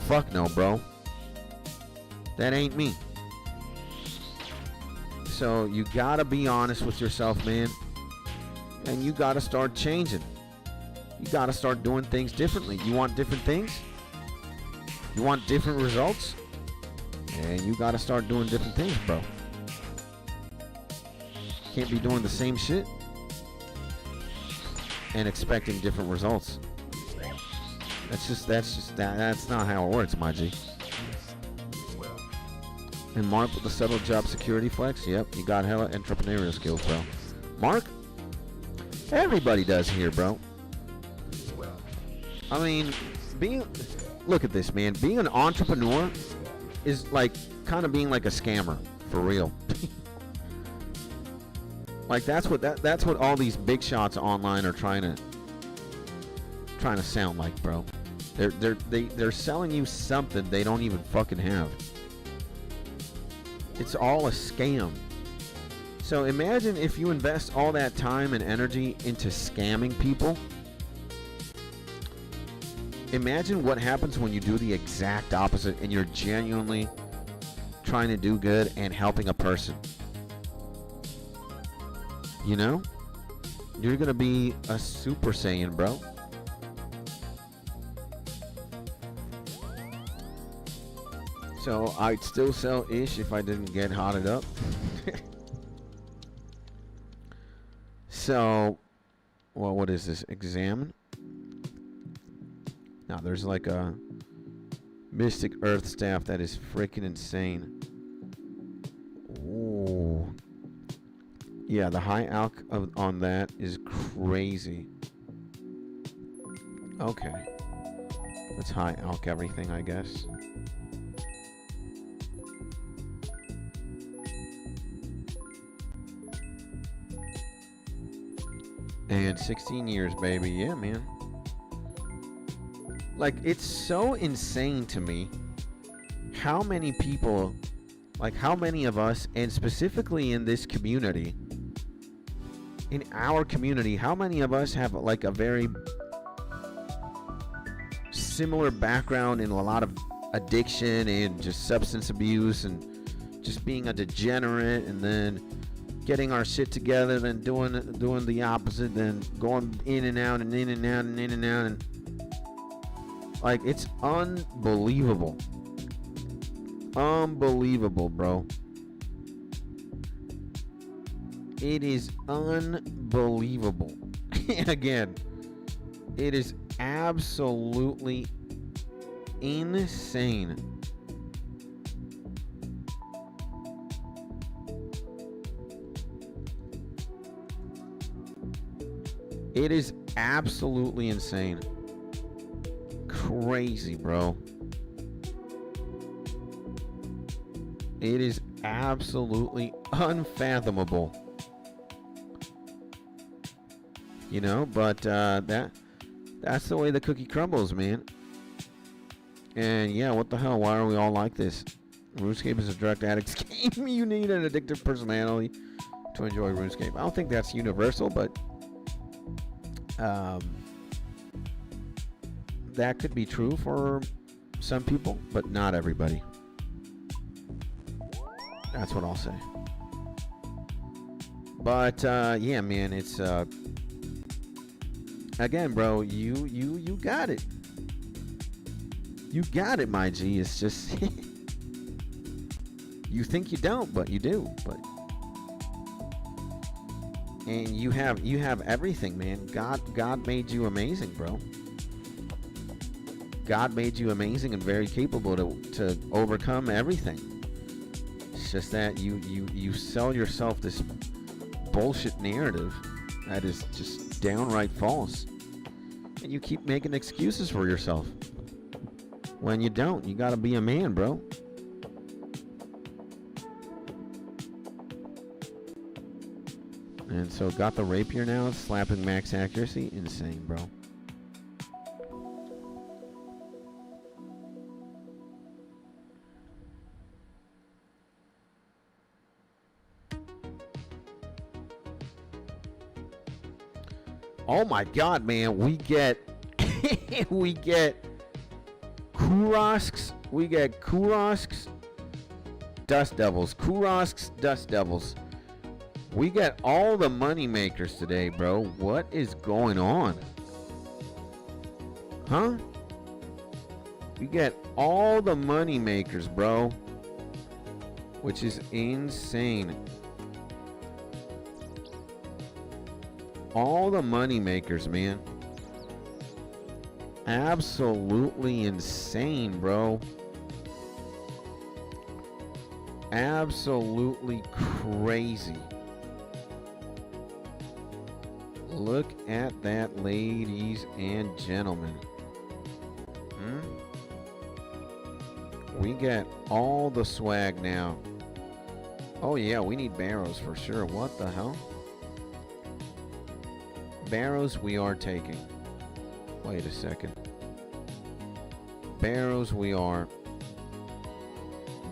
Fuck no, bro. That ain't me. So you got to be honest with yourself, man. And you got to start changing. You got to start doing things differently. You want different things? You want different results? And you got to start doing different things, bro. Can't be doing the same shit and expecting different results. That's not how it works, my G. And Mark with the subtle job security flex. Yep, you got hella entrepreneurial skills, bro. Mark, everybody does here, bro. I mean, look at this, man. Being an entrepreneur is like kind of being like a scammer, for real. Like that's what all these big shots online are trying to sound like, bro. They're selling you something they don't even fucking have. It's all a scam. So imagine if you invest all that time and energy into scamming people. Imagine what happens when you do the exact opposite and you're genuinely trying to do good and helping a person. You know? You're gonna be a Super Saiyan, bro. So I'd still sell ish if I didn't get hotted up. So, well, what is this? Examine? Now there's like a Mystic Earth staff that is freaking insane. Ooh. Yeah, the high alch on that is crazy. Okay. Let's high alch everything, I guess. And 16 years, baby. Yeah, man. Like, it's so insane to me how many people, like how many of us, and specifically in this community, in our community, how many of us have like a very similar background in a lot of addiction and just substance abuse and just being a degenerate, and then getting our shit together, then doing the opposite, then going in and out and in and out and in and out, and like, it's unbelievable. Unbelievable, bro. It is unbelievable. Again, it is absolutely insane. It is absolutely insane. Crazy, bro. It is absolutely unfathomable. You know, but that's the way the cookie crumbles, man. And yeah, what the hell? Why are we all like this? RuneScape is a direct addict's game. You need an addictive personality to enjoy RuneScape. I don't think that's universal, but that could be true for some people, but not everybody. That's what I'll say. But yeah, man, it's again, bro, you got it. You got it, my G. It's just you think you don't, but you do. But and you have everything, man. God made you amazing, bro. God made you amazing and very capable to overcome everything. It's just that you sell yourself this bullshit narrative that is just downright false, and you keep making excuses for yourself when you don't. You gotta be a man, bro. And so got the rapier now, slapping max accuracy. Insane, bro. Oh my god, man, we get we get 𝗖𝗥𝗬𝗦𝗧𝗔𝗟, we get 𝗖𝗥𝗬𝗦𝗧𝗔𝗟 Dust Devils, 𝗖𝗥𝗬𝗦𝗧𝗔𝗟 Dust Devils. We get all the money makers today, bro. What is going on? Huh? We get all the money makers, bro. Which is insane. All the money makers, man. Absolutely insane, bro. Absolutely crazy. Look at that, ladies and gentlemen. We get all the swag now. Oh yeah, we need barrows for sure. What the hell? Barrows we are taking. Wait a second. Barrows we are.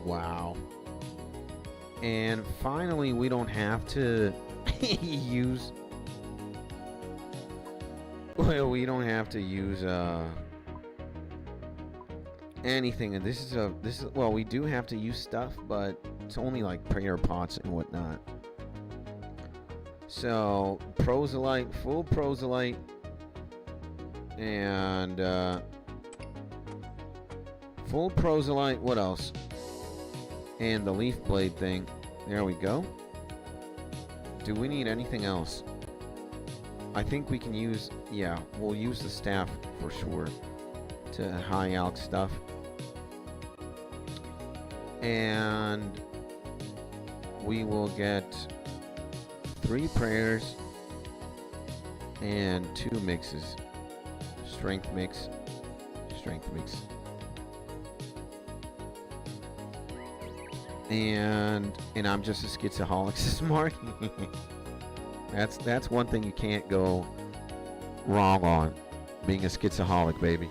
Wow. And finally we don't have to use... Well, we don't have to use anything. And this is well, we do have to use stuff, but it's only like prayer pots and whatnot. So proselyte, full proselyte, and full proselyte. What else? And the leaf blade thing. There we go. Do we need anything else? I think we can use, yeah, we'll use the staff for sure to high alch stuff. And we will get 3 prayers and 2 mixes. Strength mix, strength mix. And I'm just a 𝗖𝗥𝗬𝗦𝗧𝗔𝗟, says Mark. That's one thing you can't go wrong on, being a 𝗖𝗥𝗬𝗦𝗧𝗔𝗟, baby.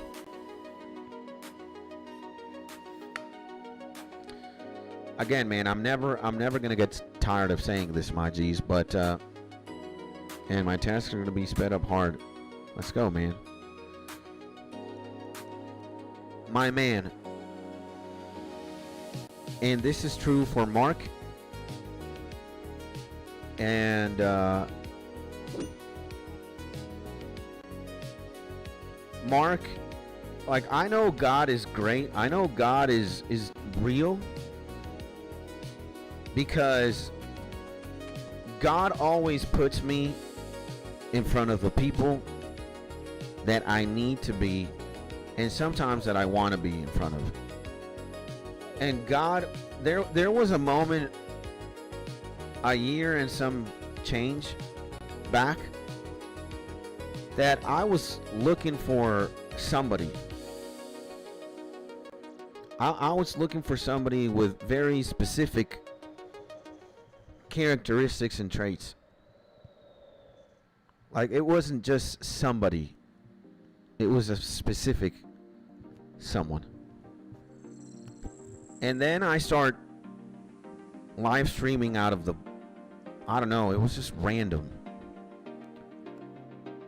Again, man, I'm never gonna get tired of saying this, my G's, but and my tasks are gonna be sped up hard. Let's go, man. My man. And this is true for Mark. And Mark, like, I know God is great. I know God is real, because God always puts me in front of the people that I need to be, and sometimes that I want to be in front of. And God, there was a moment a year and some change back that I was looking for somebody. I was looking for somebody with very specific characteristics and traits. Like, it wasn't just somebody. It was a specific someone. And then I start live streaming out of the, I don't know, it was just random.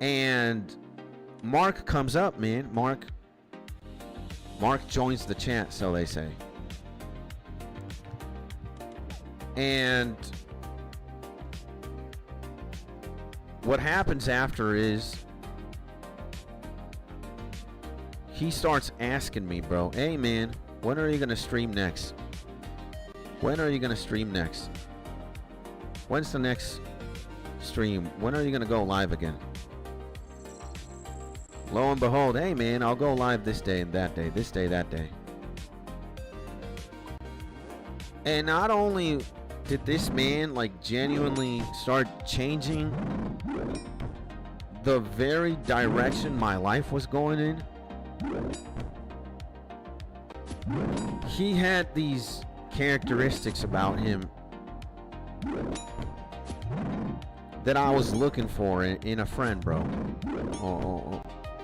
And Mark comes up, man. Mark joins the chat, so they say. And what happens after is he starts asking me, bro, hey man, when are you gonna stream next? When are you gonna stream next? When's the next stream? When are you gonna go live again? Lo and behold, hey man, I'll go live this day and that day, this day, that day. And not only did this man like genuinely start changing the very direction my life was going in, he had these characteristics about him that I was looking for in a friend, bro.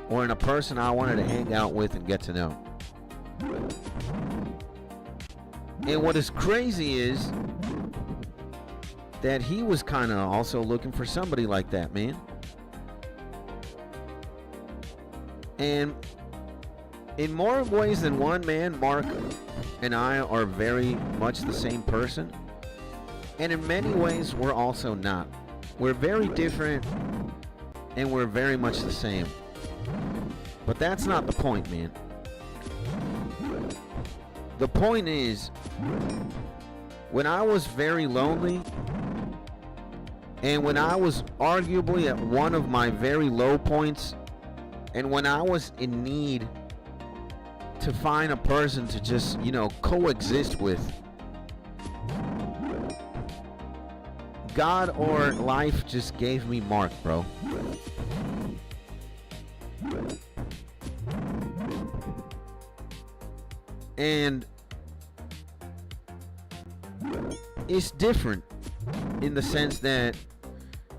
Or in a person I wanted to hang out with and get to know. And what is crazy is that he was kind of also looking for somebody like that, man. And in more ways than one, man, Mark and I are very much the same person. And in many ways, we're also not. We're very different, and we're very much the same. But that's not the point, man. The point is, when I was very lonely, and when I was arguably at one of my very low points, and when I was in need to find a person to just, you know, coexist with, God or life just gave me Mark, bro. And it's different in the sense that,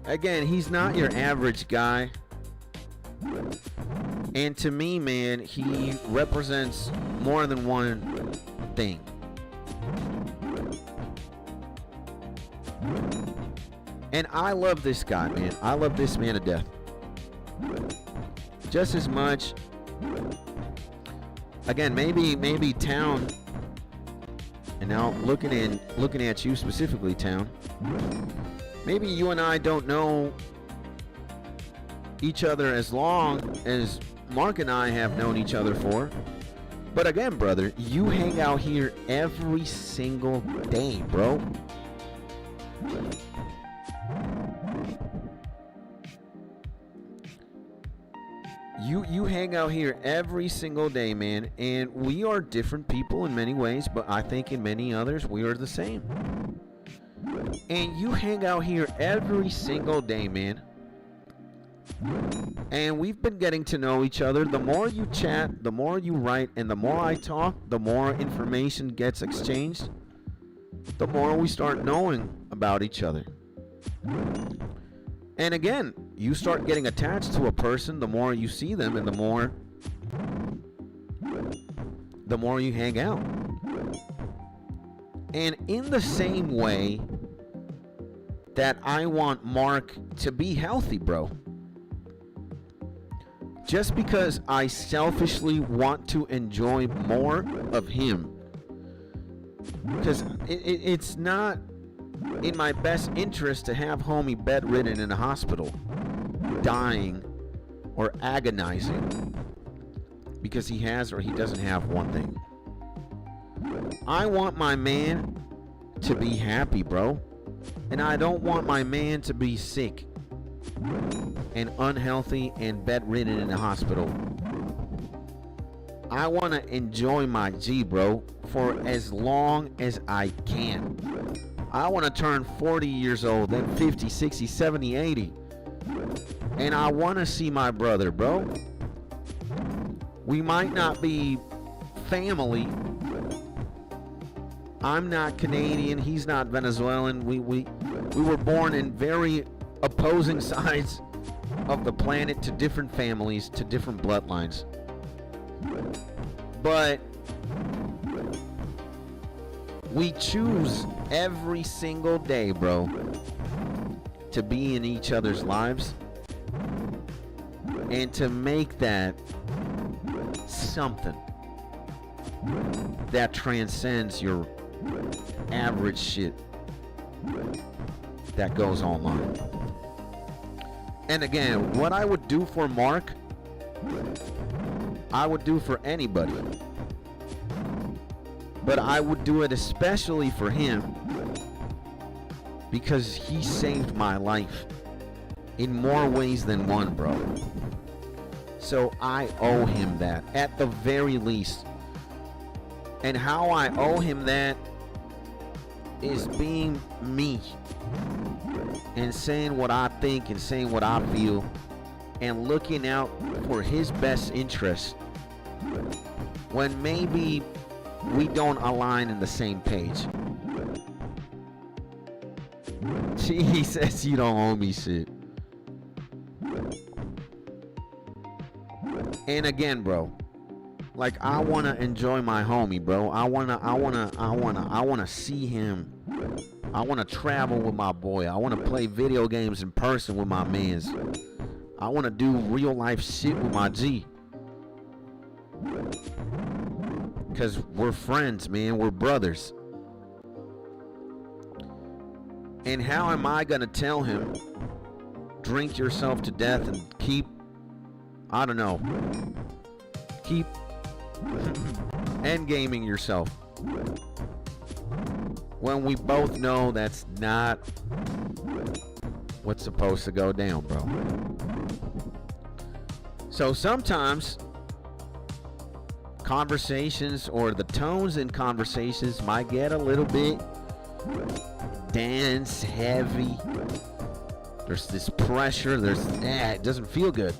again, he's not your average guy. And to me, man, he represents more than one thing. And I love this guy, man. I love this man to death. Just as much. Again, maybe Town. And now looking at you specifically, Town. Maybe you and I don't know each other as long as Mark and I have known each other for. But again, brother, you hang out here every single day, bro. You hang out here every single day, man, and we are different people in many ways, but I think in many others we are the same. And you hang out here every single day, man. And we've been getting to know each other. The more you chat, the more you write, and the more I talk, the more information gets exchanged, the more we start knowing about each other. And again, you start getting attached to a person the more you see them, and the more you hang out. And in the same way that I want Mark to be healthy, bro. Just because I selfishly want to enjoy more of him. Because it's not in my best interest to have homie bedridden in a hospital, dying or agonizing because he has or he doesn't have one thing. I want my man to be happy, bro. And I don't want my man to be sick. and unhealthy and bedridden in the hospital. I want to enjoy my G, bro, for as long as I can. I want to turn 40 years old, then 50, 60, 70, 80. And I want to see my brother, bro. We might not be family. I'm not Canadian. He's not Venezuelan. We were born in very opposing sides of the planet, to different families, to different bloodlines. But we choose every single day, bro, to be in each other's lives and to make that something that transcends your average shit that goes online. And again, what I would do for Mark, I would do for anybody. But I would do it especially for him because he saved my life in more ways than one, bro. So I owe him that at the very least. And how I owe him that is being me and saying what I think and saying what I feel and looking out for his best interest when maybe we don't align in the same page. He says you don't owe me shit. And again, bro, like, I want to enjoy my homie, bro. I want to see him. I want to travel with my boy. I want to play video games in person with my mans. I want to do real life shit with my G. Because we're friends, man. We're brothers. And how am I going to tell him, drink yourself to death and keep, I don't know, keep endgaming yourself, when we both know that's not what's supposed to go down, bro? So sometimes conversations or the tones in conversations might get a little bit dense, heavy. There's this pressure. It doesn't feel good.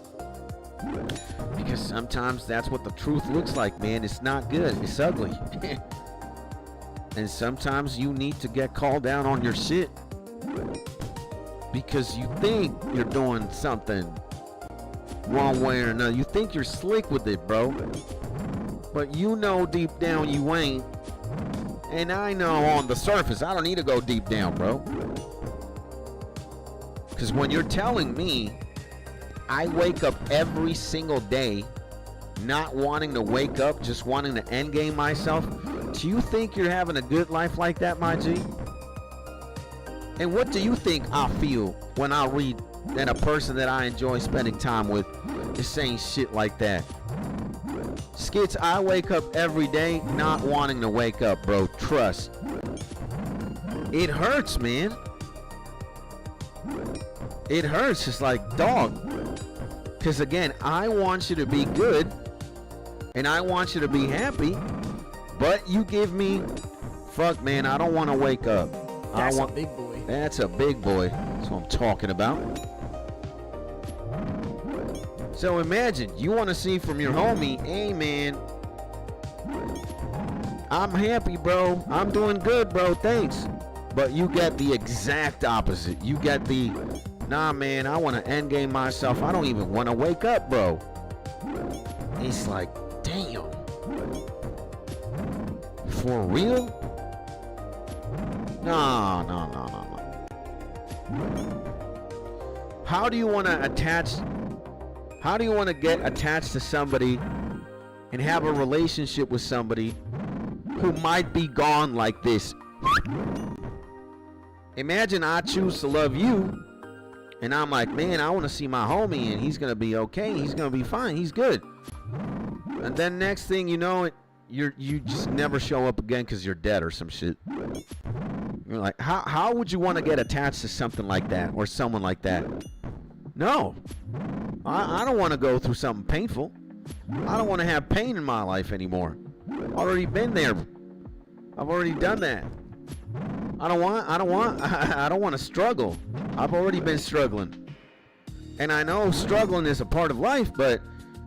Because sometimes that's what the truth looks like, man. It's not good. It's ugly. And sometimes you need to get called down on your shit because you think you're doing something wrong way or another. You think you're slick with it, bro. But you know deep down you ain't. And I know on the surface I don't need to go deep down, bro. Because when you're telling me I wake up every single day not wanting to wake up, just wanting to endgame myself, do you think you're having a good life like that, my G? And what do you think I feel when I read that a person that I enjoy spending time with is saying shit like that? Skits, I wake up every day not wanting to wake up, bro. Trust. It hurts, man. It hurts. It's like, dog. Because again, I want you to be good and I want you to be happy, but you give me, fuck, man, I don't want to wake up. That's a big boy. That's a big boy. That's what I'm talking about. So imagine you want to see from your homie, hey man, I'm happy, bro. I'm doing good, bro. Thanks. But you get the exact opposite. You get the, nah, man, I want to endgame myself. I don't even want to wake up, bro. It's like, damn. For real? No. How do you want to attach? How do you want to get attached to somebody and have a relationship with somebody who might be gone like this? Imagine I choose to love you and I'm like, man, I want to see my homie and he's going to be okay. He's going to be fine. He's good. And then next thing you know, you just never show up again because you're dead or some shit. You're like, how would you want to get attached to something like that or someone like that? No. I don't want to go through something painful. I don't want to have pain in my life anymore. I've already been there. I've already done that. I don't want to struggle. I've already been struggling. And I know struggling is a part of life, but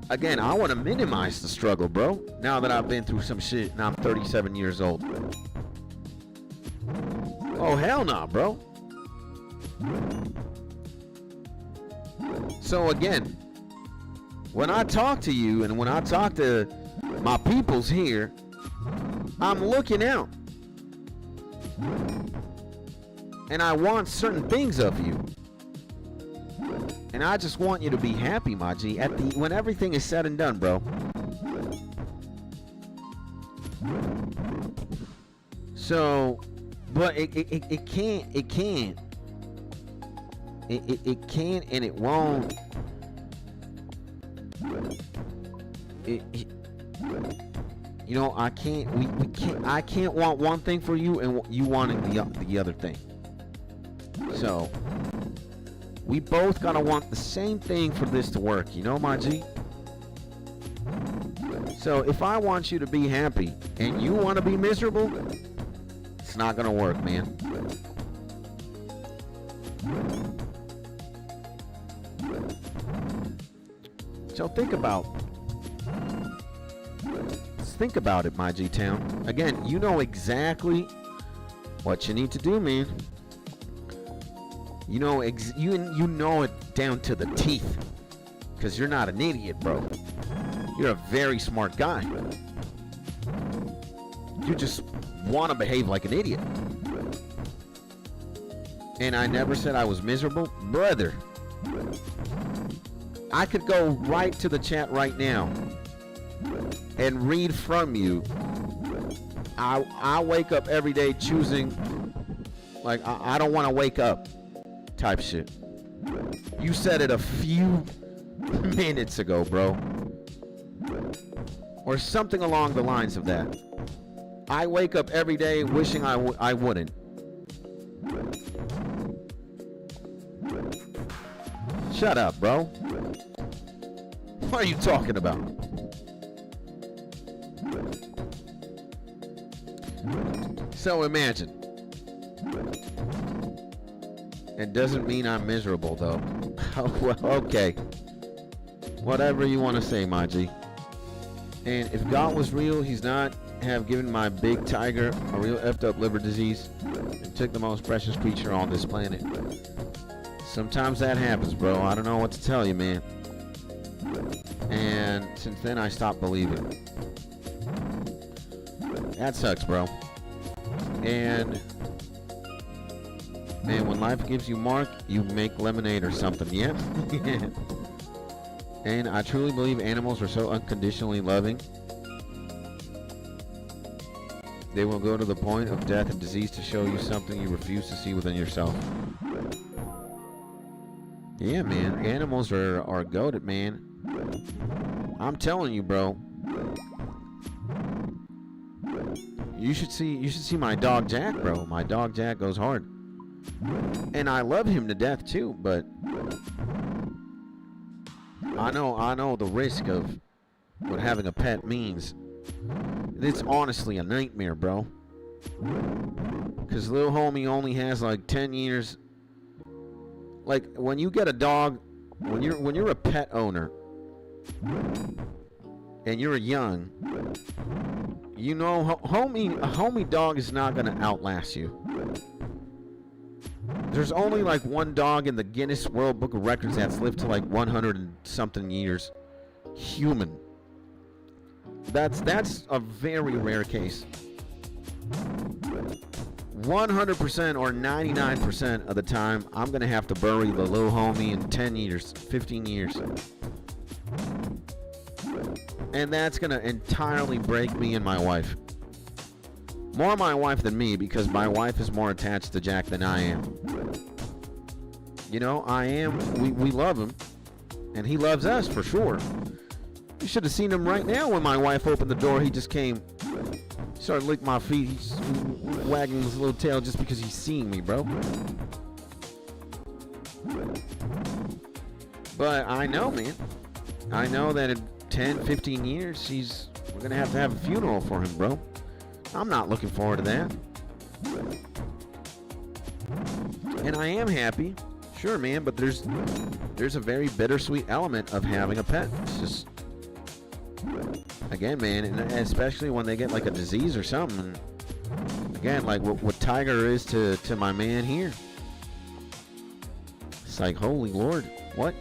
again, I want to minimize the struggle, bro. Now that I've been through some shit and I'm 37 years old. Oh, hell no, bro. So again, when I talk to you and when I talk to my peoples here, I'm looking out. And I want certain things of you. And I just want you to be happy, my G, when everything is said and done, bro. So, but it can't and it won't. You know, I can't want one thing for you and you wanting the other thing. So, we both gotta want the same thing for this to work, you know, my G? So, if I want you to be happy and you want to be miserable, it's not gonna work, man. So think about it, my G-Town. Again, you know exactly what you need to do, man. You know you know it down to the teeth, because you're not an idiot, bro. You're a very smart guy. You just want to behave like an idiot. And I never said I was miserable, brother. I could go right to the chat right now and read from you. I wake up every day choosing, like, I don't want to wake up type shit. You said it a few minutes ago, bro. Or something along the lines of that. I wake up every day wishing I wouldn't. Shut up, bro. What are you talking about? So imagine. It doesn't mean I'm miserable, though. Well, okay. Whatever you want to say, my G. And if God was real, he's not have given my big tiger a real effed up liver disease and took the most precious creature on this planet. Sometimes that happens, bro. I don't know what to tell you, man. And since then, I stopped believing. That sucks, bro. And man, when life gives you mark, you make lemonade or something. Yeah. And I truly believe animals are so unconditionally loving. They will go to the point of death and disease to show you something you refuse to see within yourself. Yeah, man. Animals are goated, man. I'm telling you, bro. You should see my dog Jack, bro. My dog Jack goes hard. And I love him to death too, but I know the risk of what having a pet means. It's honestly a nightmare, bro. Cause little homie only has like 10 years. Like when you get a dog, when you're a pet owner and you're young, you know, a homie dog is not gonna outlast you. There's only like one dog in the Guinness World Book of Records that's lived to like 100 and something years. Human. That's a very rare case. 100% or 99% of the time, I'm gonna have to bury the little homie in 10 years, 15 years. And that's gonna entirely break me and my wife. More my wife than me, because my wife is more attached to Jack than I am. You know, we love him, and he loves us for sure. You should have seen him right now when my wife opened the door. He just came, started licking my feet. He's wagging his little tail just because he's seeing me, bro. But I know, man. I know that in 10, 15 years, we're going to have a funeral for him, bro. I'm not looking forward to that. And I am happy. Sure, man, but there's a very bittersweet element of having a pet. It's just, again, man, and especially when they get like a disease or something. Again, like what Tiger is to my man here. It's like, holy Lord, what?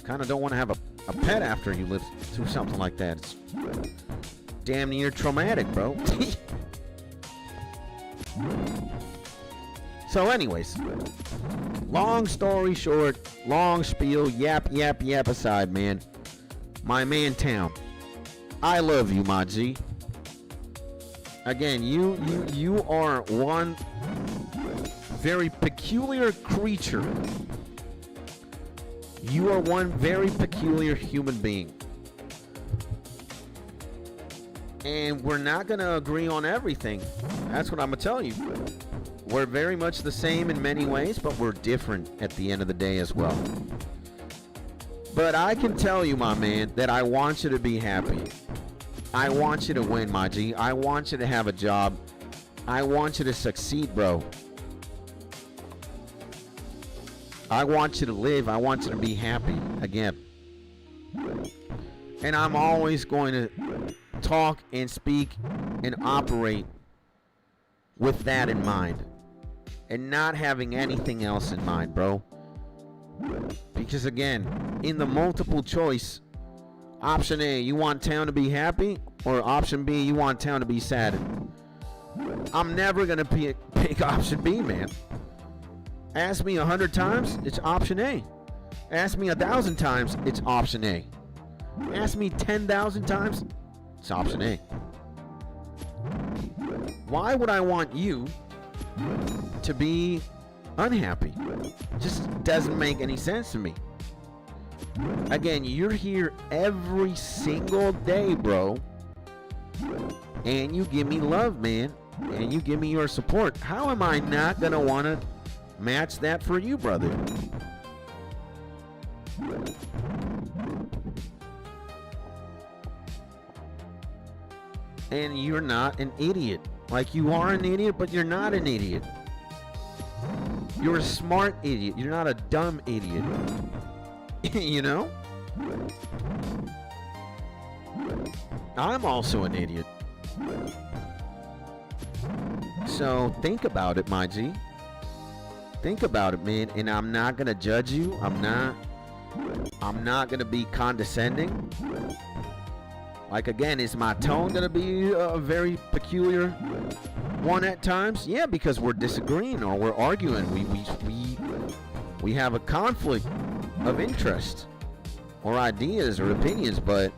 Kind of don't want to have a pet after you live through something like that. It's damn near traumatic, bro. So anyways, long story short, long spiel, yap aside, man. My man Town, I love you, my G. Again, you are one very peculiar creature. You are one very peculiar human being. And we're not going to agree on everything. That's what I'm going to tell you. We're very much the same in many ways, but we're different at the end of the day as well. But I can tell you, my man, that I want you to be happy. I want you to win, my G. I want you to have a job. I want you to succeed, bro. I want you to live. I want you to be happy again. And I'm always going to talk and speak and operate with that in mind. And not having anything else in mind, bro. Because again, in the multiple choice, option A, you want Town to be happy, or option B, you want Town to be sad. I'm never gonna pick option B, man. Ask me 100 times, it's option A. Ask me 1,000 times, it's option A. Ask me 10,000 times, it's option A. Why would I want you to be unhappy? Just doesn't make any sense to me. Again, you're here every single day, bro, and you give me love, man, and you give me your support. How am I not gonna want to match that for you, brother? And you're not an idiot. Like, you are an idiot, but you're not an idiot. You're a smart idiot. You're not a dumb idiot. You know? I'm also an idiot. So think about it, my G. Think about it, man. And I'm not gonna judge you. I'm not gonna be condescending. Like, again, is my tone gonna be a very peculiar one at times? Yeah, because we're disagreeing or we're arguing. We have a conflict of interest or ideas or opinions, but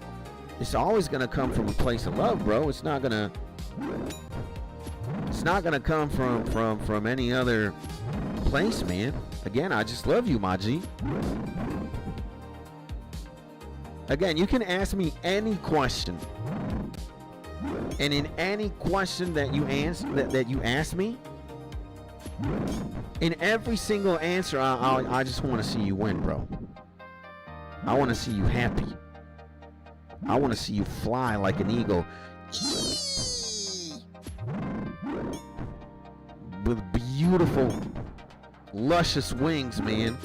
it's always gonna come from a place of love, bro. It's not gonna come from any other place, man. Again, I just love you, my G. Again, you can ask me any question, and in any question that you ask me, in every single answer, I just want to see you win, bro. I want to see you happy. I want to see you fly like an eagle, with beautiful, luscious wings, man.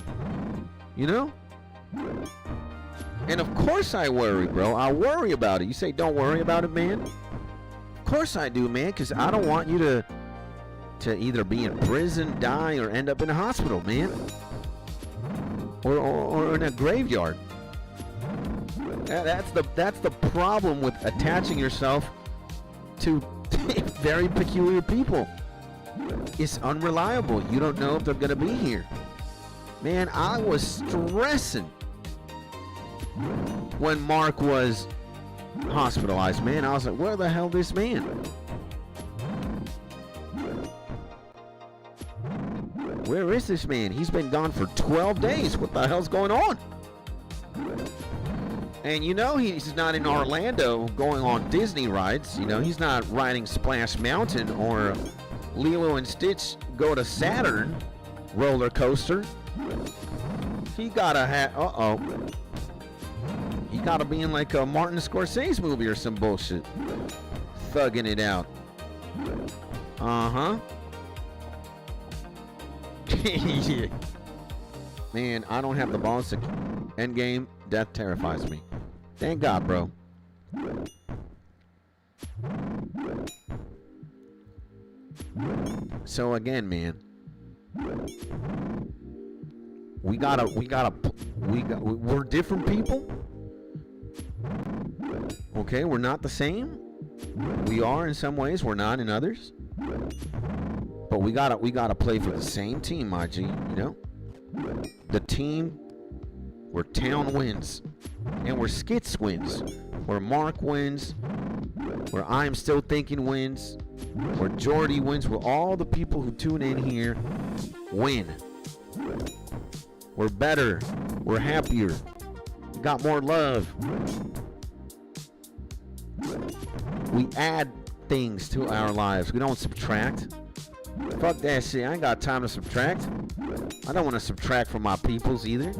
You know? And of course I worry, bro. I worry about it. You say don't worry about it, man? Of course I do, man, because I don't want you to either be in prison, die, or end up in a hospital, man. Or in a graveyard. That's the problem with attaching yourself to very peculiar people. It's unreliable. You don't know if they're going to be here. Man, I was stressing when Mark was hospitalized, man. I was like, where the hell this man? Where is this man? He's been gone for 12 days. What the hell's going on? And you know, he's not in Orlando going on Disney rides. You know, he's not riding Splash Mountain or Lilo and Stitch go to Saturn roller coaster. He gotta have. He gotta be in like a Martin Scorsese movie or some bullshit. Thugging it out. Yeah. Man, I don't have the balls to end game. Death terrifies me. Thank God, bro. So again, man, we're different people. Okay, we're not the same. We are in some ways, we're not in others. But we gotta play for the same team, my G, you know? The team where Town wins. And where Skits wins. Where Mark wins. Where I'm Still Thinking wins. Where Jordy wins. Where all the people who tune in here win. We're better. We're happier. We got more love. We add things to our lives. We don't subtract. Fuck that shit. I ain't got time to subtract. I don't want to subtract from my peoples either.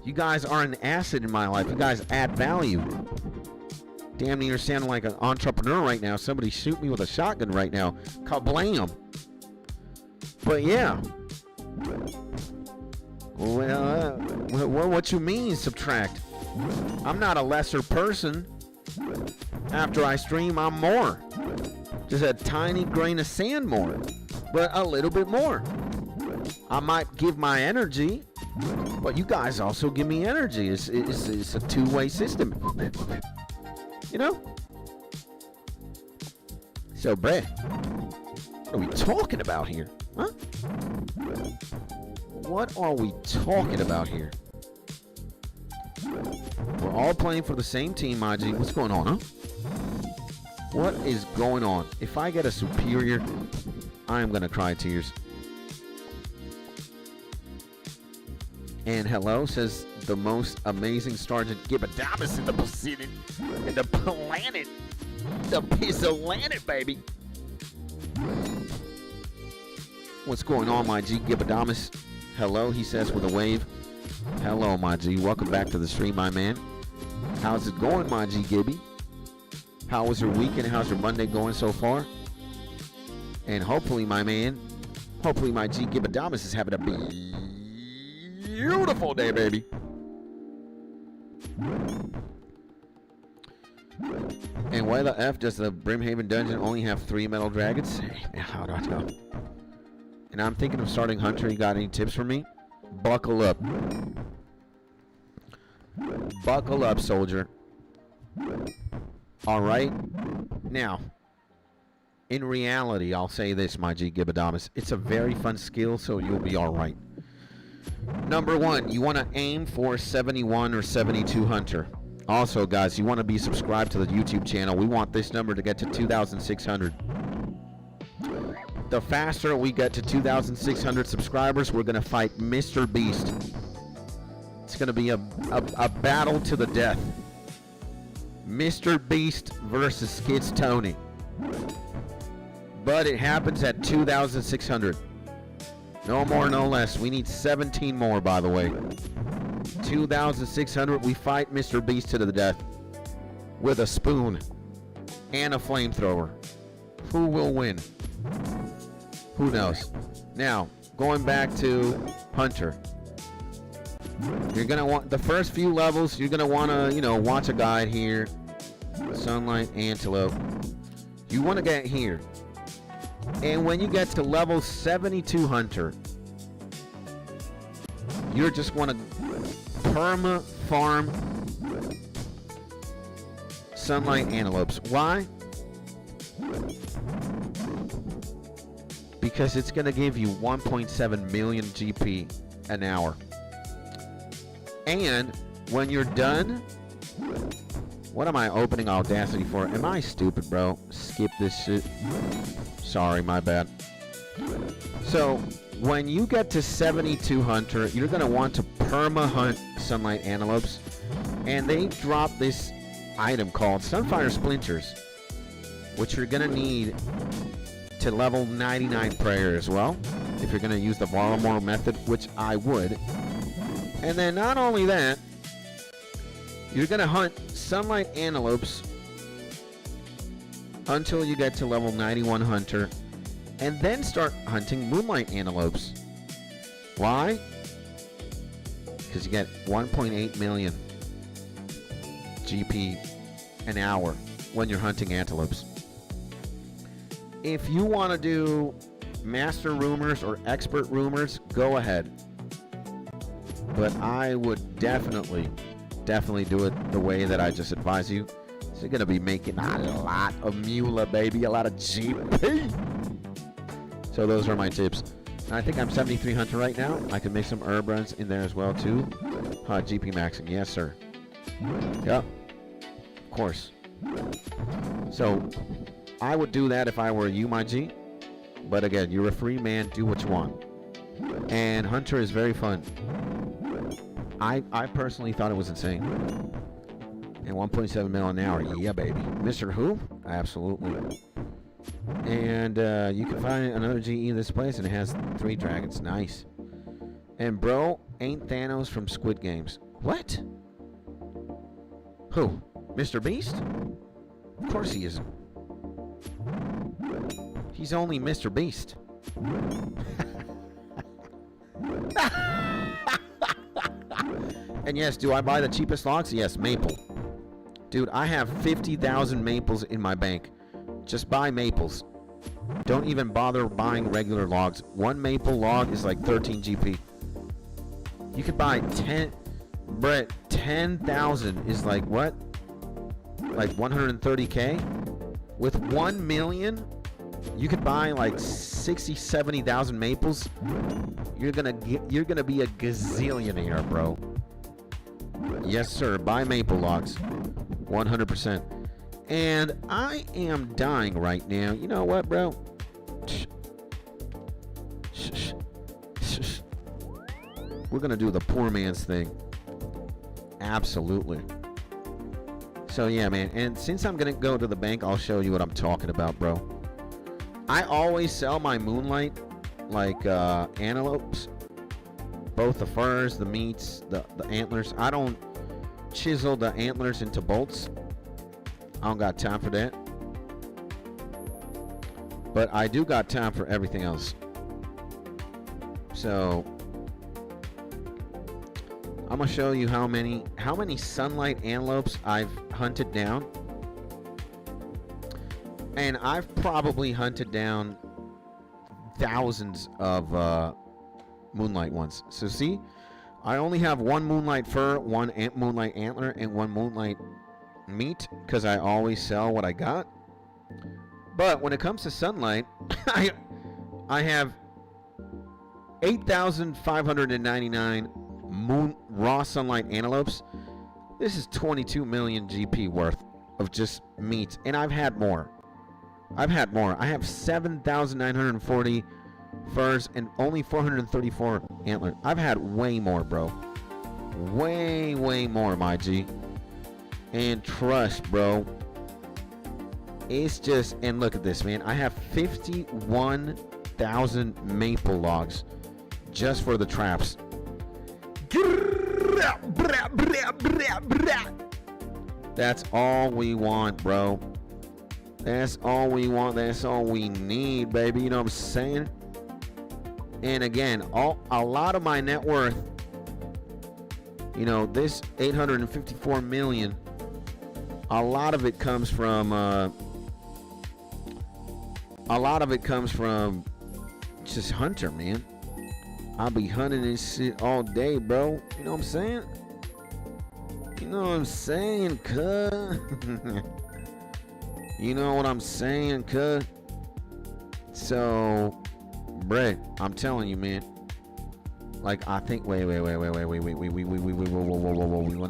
You guys are an asset in my life. You guys add value. Damn near sounding like an entrepreneur right now. Somebody shoot me with a shotgun right now. Kablam. But yeah. Well, what you mean subtract? I'm not a lesser person. After I stream, I'm more. Just a tiny grain of sand more. But a little bit more. I might give my energy, but you guys also give me energy. It's a two-way system. You know? So, bruh, what are we talking about here? Huh? What are we talking about here? We're all playing for the same team, Maji. What's going on, huh? What is going on? If I get a superior, I am gonna cry tears. And hello, says the most amazing Sergeant 𝗖𝗥𝗬𝗦𝗧𝗔𝗟 in the Pacific, in the planet, the planet, baby. What's going on, my G 𝗖𝗥𝗬𝗦𝗧𝗔𝗟? Hello, he says with a wave. Hello, my G. Welcome back to the stream, my man. How's it going, my G Gibby? How was your weekend? How's your Monday going so far? And hopefully, my man, hopefully my G 𝗖𝗥𝗬𝗦𝗧𝗔𝗟 is having a beautiful day, baby. And why the F does the Brimhaven dungeon only have 3 metal dragons? Hey, man, how do I know? And I'm thinking of starting Hunter. You got any tips for me? Buckle up. Buckle up, soldier. Alright. Now, in reality, I'll say this, my G 𝗖𝗥𝗬𝗦𝗧𝗔𝗟. It's a very fun skill, so you'll be alright. Number 1, you want to aim for 71 or 72 Hunter. Also, guys, you want to be subscribed to the YouTube channel. We want this number to get to 2,600. The faster we get to 2,600 subscribers, we're going to fight Mr. Beast. It's going to be a battle to the death. Mr. Beast versus Skits Tony. But it happens at 2,600. No more, no less. We need 17 more, by the way. 2,600. We fight Mr. Beast to the death. With a spoon. And a flamethrower. Who will win? Who knows? Now, going back to Hunter. You're going to want, the first few levels, you're going to want to, you know, watch a guide here. Sunlight Antelope. You want to get here. And when you get to level 72 Hunter, you just want to perma farm Sunlight Antelopes. Why? Because it's going to give you 1.7 million GP an hour. And when you're done, what am I opening Audacity for? Am I stupid, bro? Skip this shit. Sorry, my bad. So, when you get to 72 Hunter, you're going to want to perma-hunt Sunlight Antelopes. And they drop this item called Sunfire Splinters, which you're going to need to level 99 Prayer as well, if you're going to use the Varlamore method, which I would. And then not only that, you're going to hunt sunlight antelopes until you get to level 91 hunter, and then start hunting moonlight antelopes. Why? Because you get 1.8 million GP an hour when you're hunting antelopes. If you want to do master rumors or expert rumors, go ahead. But I would definitely do it the way that I just advise you. So you're going to be making a lot of mula, baby, a lot of GP. So those are my tips. And I think I'm 73 hunter right now. I can make some herb runs in there as well too. GP maxing, yes sir. Yep, of course. So I would do that if I were you, my G. But again, you're a free man, do what you want. And hunter is very fun. I personally thought it was insane. And 1.7 mil an hour, yeah baby. Mr. Who? Absolutely. And you can find another GE in this place, and it has 3 dragons. Nice. And bro, ain't Thanos from Squid Games. What? Who? Mr. Beast? Of course he isn't. He's only Mr. Beast. And yes, do I buy the cheapest logs? Yes, maple. Dude, I have 50,000 maples in my bank. Just buy maples. Don't even bother buying regular logs. One maple log is like 13 GP. You could buy 10... Brett, 10,000 is like what? Like 130k? With 1 million, you could buy like 60, 70,000 maples. You're gonna be a gazillionaire, bro. Yes, sir. Buy maple logs. 100%. And I am dying right now. You know what, bro? We're gonna do the poor man's thing. Absolutely. So yeah, man. And since I'm gonna go to the bank, I'll show you what I'm talking about, bro. I always sell my moonlight like antelopes. Both the furs, the meats, the antlers. I don't chisel the antlers into bolts. I don't got time for that. But I do got time for everything else. So I'm gonna show you how many sunlight antelopes I've hunted down. And I've probably hunted down thousands of moonlight ones. So see, I only have one moonlight fur, one moonlight antler, and one moonlight meat, because I always sell what I got. But when it comes to sunlight, I have 8,599 raw sunlight antelopes. This is 22 million GP worth of just meat, and I've had more. I have 7,940 furs and only 434 antlers. I've had way more, bro. Way more, my G. And trust, bro, it's just, and look at this, man. I have 51,000 maple logs just for the traps. That's all we want, bro. That's all we want. That's all we need, baby. You know what I'm saying? And again, a lot of my net worth, you know, this 854 million, a lot of it comes from just hunter, man. I'll be hunting this shit all day, bro. You know what I'm saying? You know what I'm saying, cuz? You know what I'm saying, cuz? So, Brett, I'm telling you, man. Like, I think, wait. We want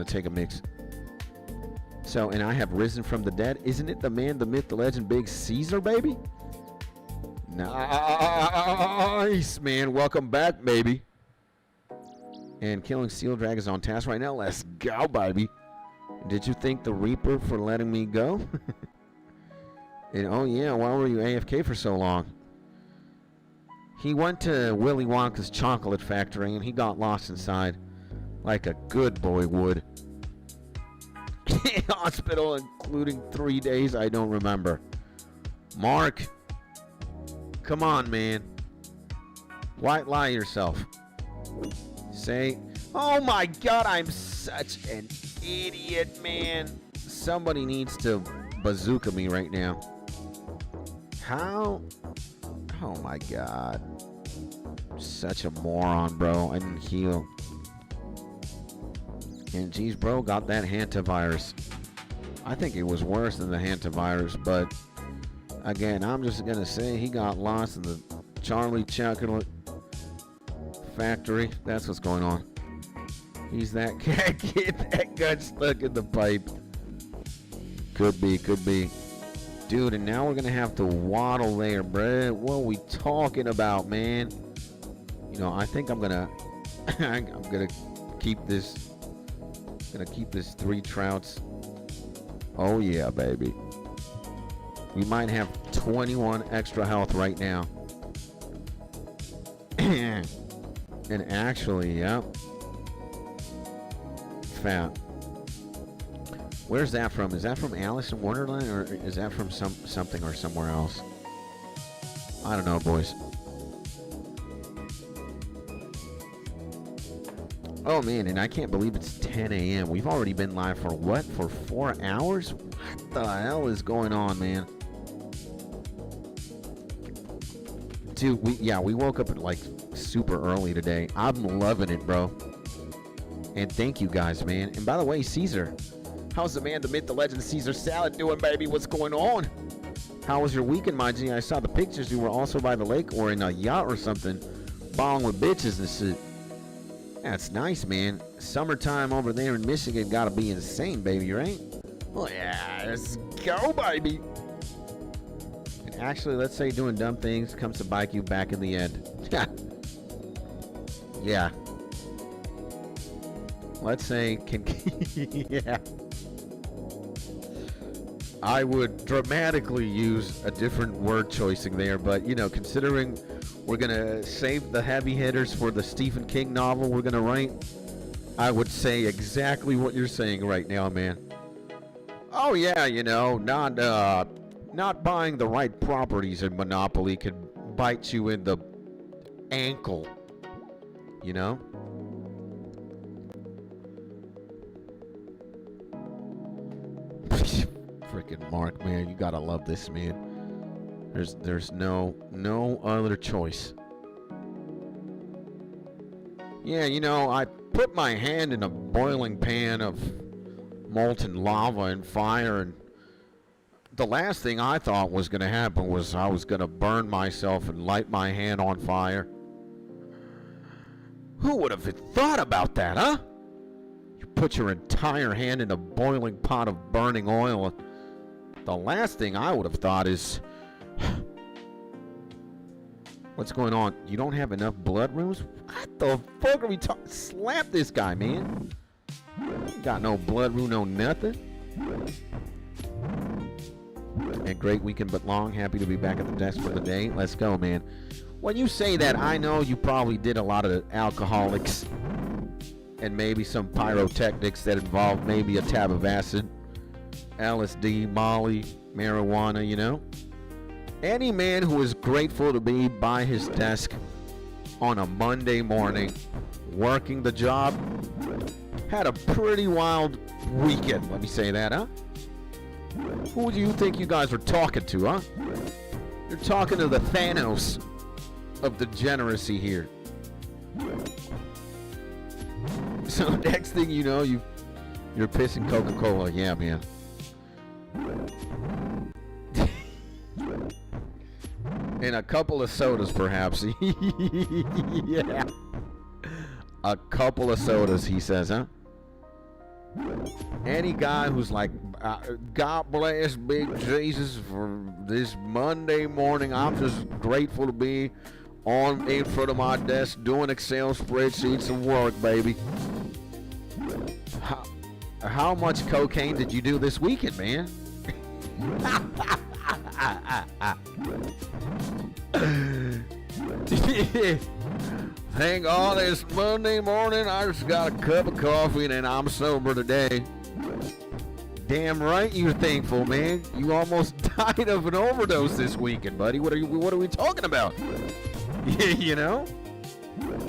to take a mix. So, and I have risen from the dead. Isn't it the man, the myth, the legend, Big Caesar, baby? Nice, man. Welcome back, baby. And killing steel dragons on task right now. Let's go, baby. Did you thank the Reaper for letting me go? And oh yeah, why were you AFK for so long? He went to Willy Wonka's chocolate factory and he got lost inside. like a good boy would. Hospital, including 3 days. I don't remember. Mark, come on, man. White lie yourself. Say, oh my God, I'm such an idiot, man. Somebody needs to bazooka me right now. How? Oh my God. Such a moron, bro. I didn't heal. And geez, bro, got that hantavirus. I think it was worse than the hantavirus, but again, I'm just gonna say he got lost in the 𝗖𝗥𝗬𝗦𝗧𝗔𝗟 factory. That's what's going on. He's that cat kid that got stuck in the pipe. Could be, could be. Dude, and now we're gonna have to waddle there, bruh. What are we talking about, man? You know, I think I'm gonna I'm gonna keep this 3 trouts. Oh yeah, baby. We might have 21 extra health right now. And actually, yeah. Fat. Where's that from? Is that from Alice in Wonderland, or is that from something or somewhere else? I don't know, boys. Oh man, and I can't believe it's 10 a.m. We've already been live for what? For 4 hours? What the hell is going on, man? Dude, we woke up at like super early today. I'm loving it, bro. And thank you guys, man. And by the way, Caesar, how's the man, the myth, the legend, Caesar Salad doing, baby? What's going on? How was your weekend, my G? I saw the pictures. You were also by the lake or in a yacht or something, balling with bitches and shit. That's nice, man. Summertime over there in Michigan gotta be insane, baby, right? Well, yeah, let's go, baby. And actually, let's say doing dumb things comes to bite you back in the end. Yeah. Let's say, yeah. I would dramatically use a different word choicing there, but, you know, considering we're going to save the heavy hitters for the Stephen King novel we're going to write, I would say exactly what you're saying right now, man. Oh, yeah, you know, not buying the right properties in Monopoly can bite you in the ankle, you know? Freaking Mark, man, you gotta love this, man. There's no other choice. Yeah, you know, I put my hand in a boiling pan of molten lava and fire, and the last thing I thought was gonna happen was I was gonna burn myself and light my hand on fire. Who would have thought about that, huh? You put your entire hand in a boiling pot of burning oil. The last thing I would have thought is, what's going on? You don't have enough blood runes? What the fuck are we talking? Slap this guy, man. Ain't got no blood rune, no nothing. And great weekend but long. Happy to be back at the desk for the day. Let's go, man. When you say that, I know you probably did a lot of alcoholics and maybe some pyrotechnics that involved maybe a tab of acid, LSD, Molly, marijuana, you know. Any man who is grateful to be by his desk on a Monday morning working the job had a pretty wild weekend, let me say that, huh? Who do you think you guys are talking to, huh? You're talking to the Thanos of degeneracy here. So next thing you know, you're pissing Coca-Cola. Yeah, man. And a couple of sodas, perhaps. Yeah. A couple of sodas, he says, huh? Any guy who's like, God bless Big Jesus for this Monday morning. I'm just grateful to be in front of my desk doing Excel spreadsheets and work, baby. How much cocaine did you do this weekend, man? Thank God it's Monday morning. I just got a cup of coffee and I'm sober today. Damn right you're thankful, man. You almost died of an overdose this weekend, buddy. What are we talking about? You know?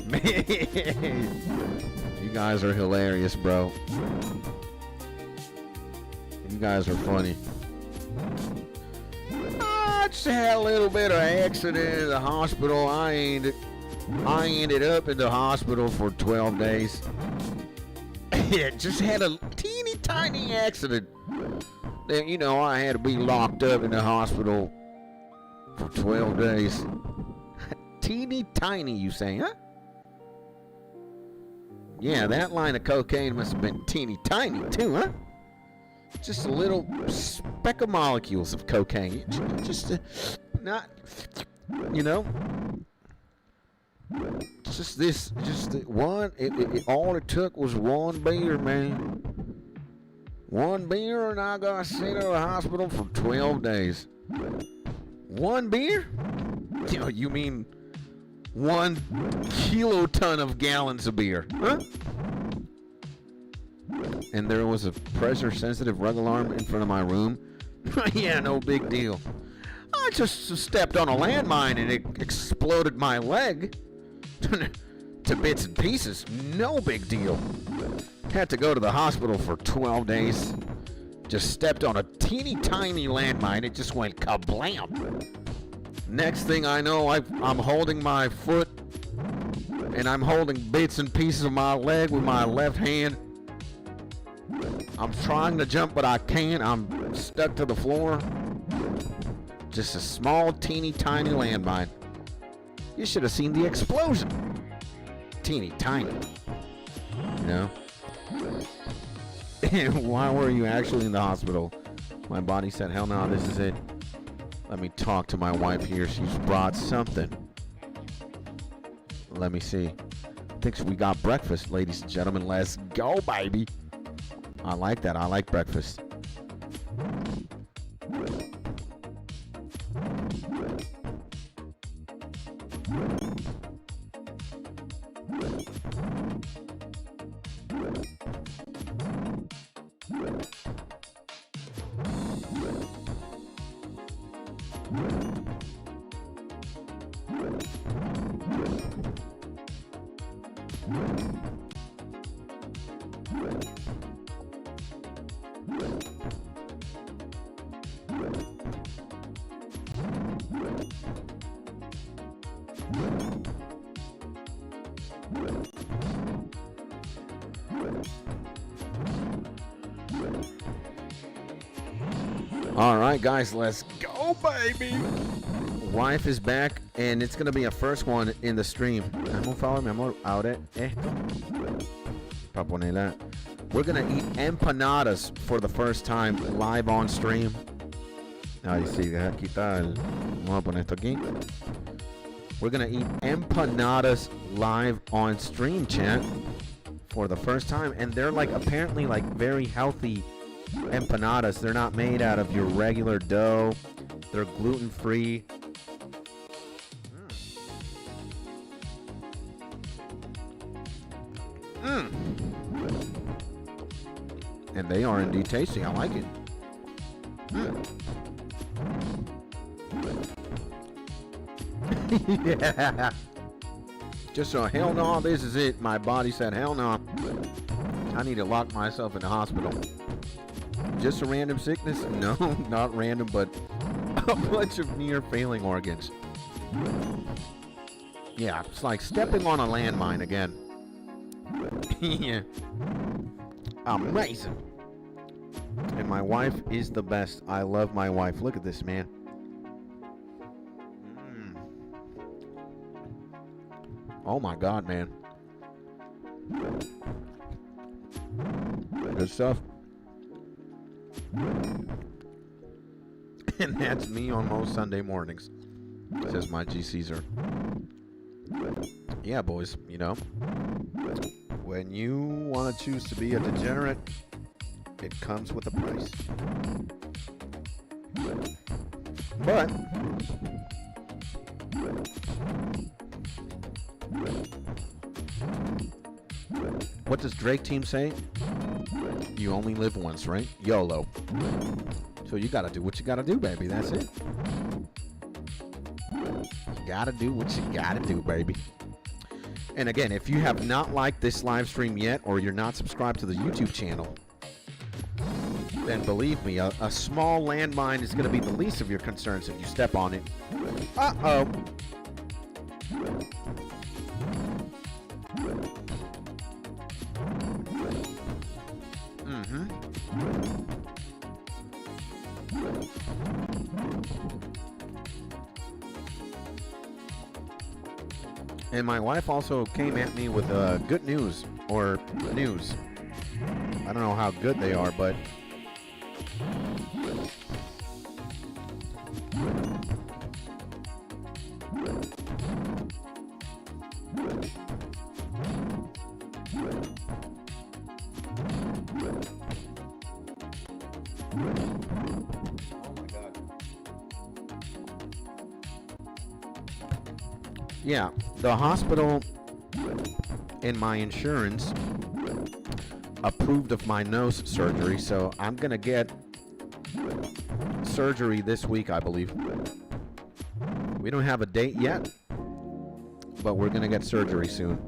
Man, you guys are hilarious, bro. You guys are funny. I just had a little bit of accident in the hospital. I ended up in the hospital for 12 days. Yeah, just had a teeny tiny accident. Then, you know, I had to be locked up in the hospital for 12 days. Teeny tiny, you say, huh? Yeah, that line of cocaine must have been teeny tiny too, huh? Just a little speck of molecules of cocaine. Just not, you know. Just one. All it took was one beer, man. One beer, and I got sent to the hospital for 12 days. One beer? You mean 1 kiloton of gallons of beer, huh? And there was a pressure-sensitive rug alarm in front of my room. Yeah, no big deal. I just stepped on a landmine and it exploded my leg to bits and pieces. No big deal. Had to go to the hospital for 12 days. Just stepped on a teeny tiny landmine. It just went kablam. Next thing I know, I'm holding my foot and I'm holding bits and pieces of my leg with my left hand. I'm trying to jump, but I can't. I'm stuck to the floor. Just a small, teeny, tiny landmine. You should have seen the explosion. Teeny, tiny. You know? Why were you actually in the hospital? My body said, hell no, this is it. Let me talk to my wife here. She's brought something. Let me see. I think we got breakfast, ladies and gentlemen. Let's go, baby. I like that. I like breakfast. All right, guys, let's go, baby. Wife is back, and it's going to be a first one in the stream. Por favor, mi amor, abre esto. Para ponerla. We're going to eat empanadas for the first time live on stream. Ahí sí, deja quitar el... Vamos a poner esto aquí. We're going to eat empanadas live on stream, chat, for the first time. And they're like apparently like very healthy empanadas. They're not made out of your regular dough. They're gluten-free. And they are indeed tasty. I like it. Yeah. Just so, hell no, this is it. My body said, hell no. I need to lock myself in the hospital. Just a random sickness? No, not random, but a bunch of near failing organs. Yeah, it's like stepping on a landmine again. Yeah. Amazing. And my wife is the best. I love my wife. Look at this, man. Oh my God, man. Good stuff. And that's me on most Sunday mornings, says my G Caesar. Yeah, boys, you know, when you want to choose to be a degenerate, it comes with a price. But What does Drake team say? You only live once, right? YOLO. So you gotta do what you gotta do, baby. That's it. You gotta do what you gotta do, baby. And again, if you have not liked this live stream yet, or you're not subscribed to the YouTube channel, then believe me, a small landmine is gonna be the least of your concerns if you step on it. Uh-oh. And my wife also came at me with good news, or news. I don't know how good they are, but yeah, the hospital and my insurance approved of my nose surgery, so I'm gonna get surgery this week, I believe. We don't have a date yet, but we're gonna get surgery soon.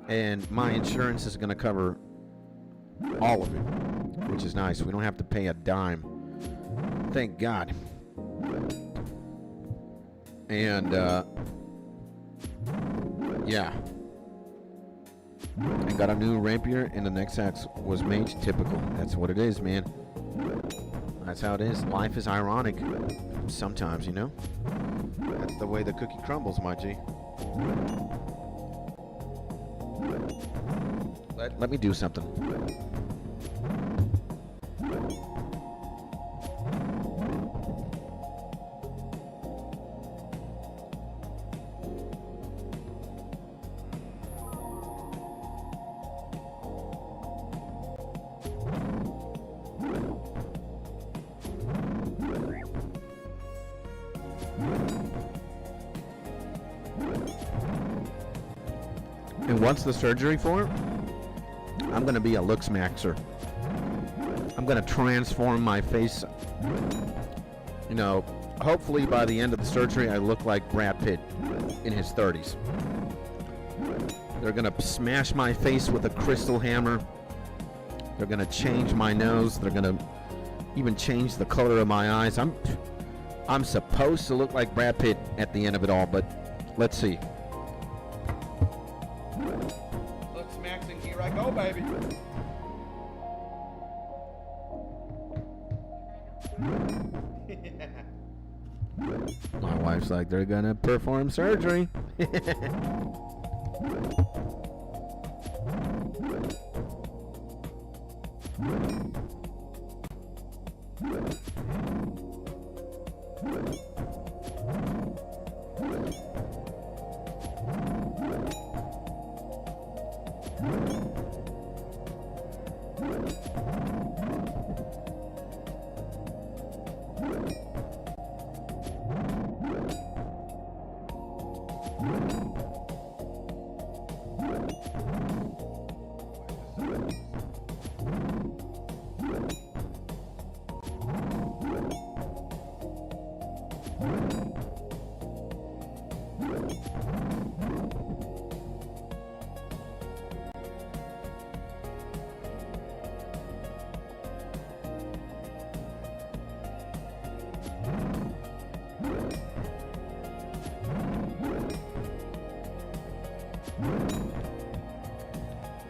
And my insurance is gonna cover all of it, which is nice. We don't have to pay a dime. Thank God. And yeah, I got a new rapier, and the next axe was mage typical. That's what it is, man. That's how it is. Life is ironic sometimes, you know. That's the way the cookie crumbles, my G. Let me do something. And once the surgery for it, I'm gonna be a looks maxer. I'm gonna transform my face. You know, hopefully by the end of the surgery, I look like Brad Pitt in his 30s. They're gonna smash my face with a crystal hammer. They're gonna change my nose. They're gonna even change the color of my eyes. I'm supposed to look like Brad Pitt at the end of it all, but let's see. Looks maxing, here I go, baby. My wife's like, they're gonna perform surgery.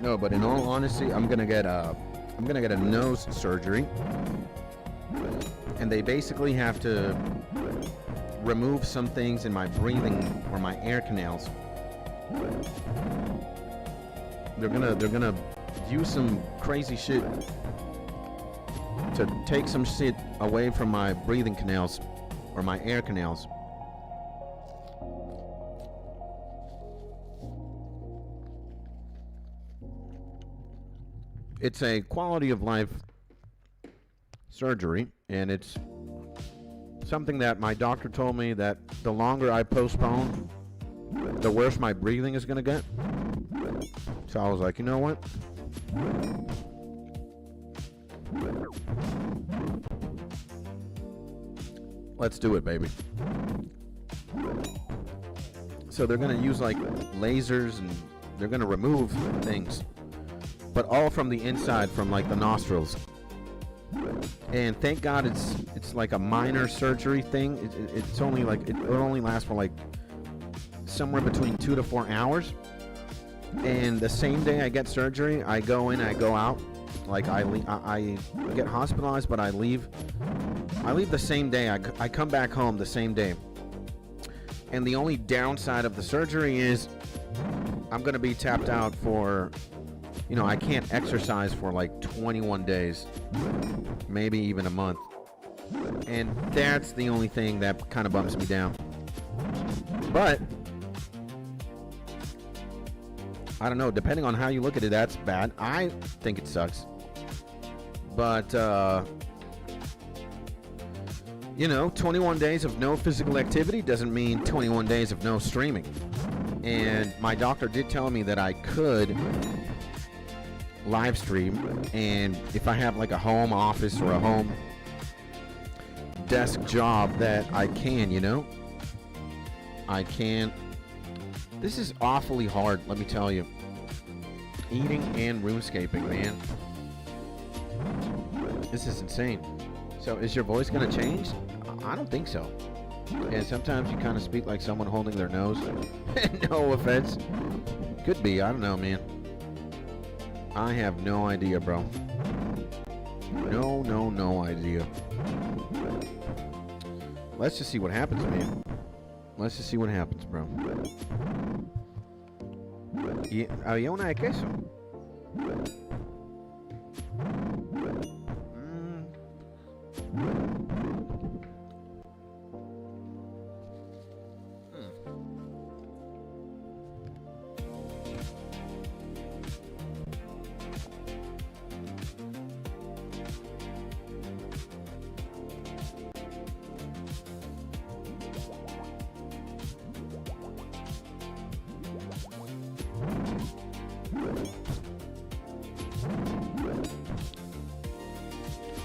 No, but in all honesty, I'm gonna get a nose surgery, and they basically have to remove some things in my breathing or my air canals. They're gonna use some crazy shit to take some shit away from my breathing canals or my air canals. It's a quality of life surgery, and it's something that my doctor told me that the longer I postpone, the worse my breathing is gonna get. So I was like, you know what? Let's do it, baby. So they're gonna use like lasers and they're gonna remove things, but all from the inside, from like the nostrils. And thank God it's like a minor surgery thing. It's only like it'll only last for like somewhere between 2 to 4 hours. And the same day I get surgery, I go in, I go out. Like I get hospitalized, but I leave the same day. I come back home the same day. And the only downside of the surgery is I'm gonna be tapped out for, you know, I can't exercise for like 21 days, maybe even a month. And that's the only thing that kind of bumps me down. But I don't know, depending on how you look at it, that's bad. I think it sucks. But, you know, 21 days of no physical activity doesn't mean 21 days of no streaming. And my doctor did tell me that I could live stream, and if I have like a home office or a home desk job, that I can, you know? I can. This is awfully hard, let me tell you. Eating and RuneScaping, man. This is insane. So is your voice gonna change? I don't think so. And sometimes you kind of speak like someone holding their nose. No offense. Could be, I don't know, man. I have no idea, bro. No idea. Let's just see what happens, man. Let's just see what happens, bro. Y había una de queso.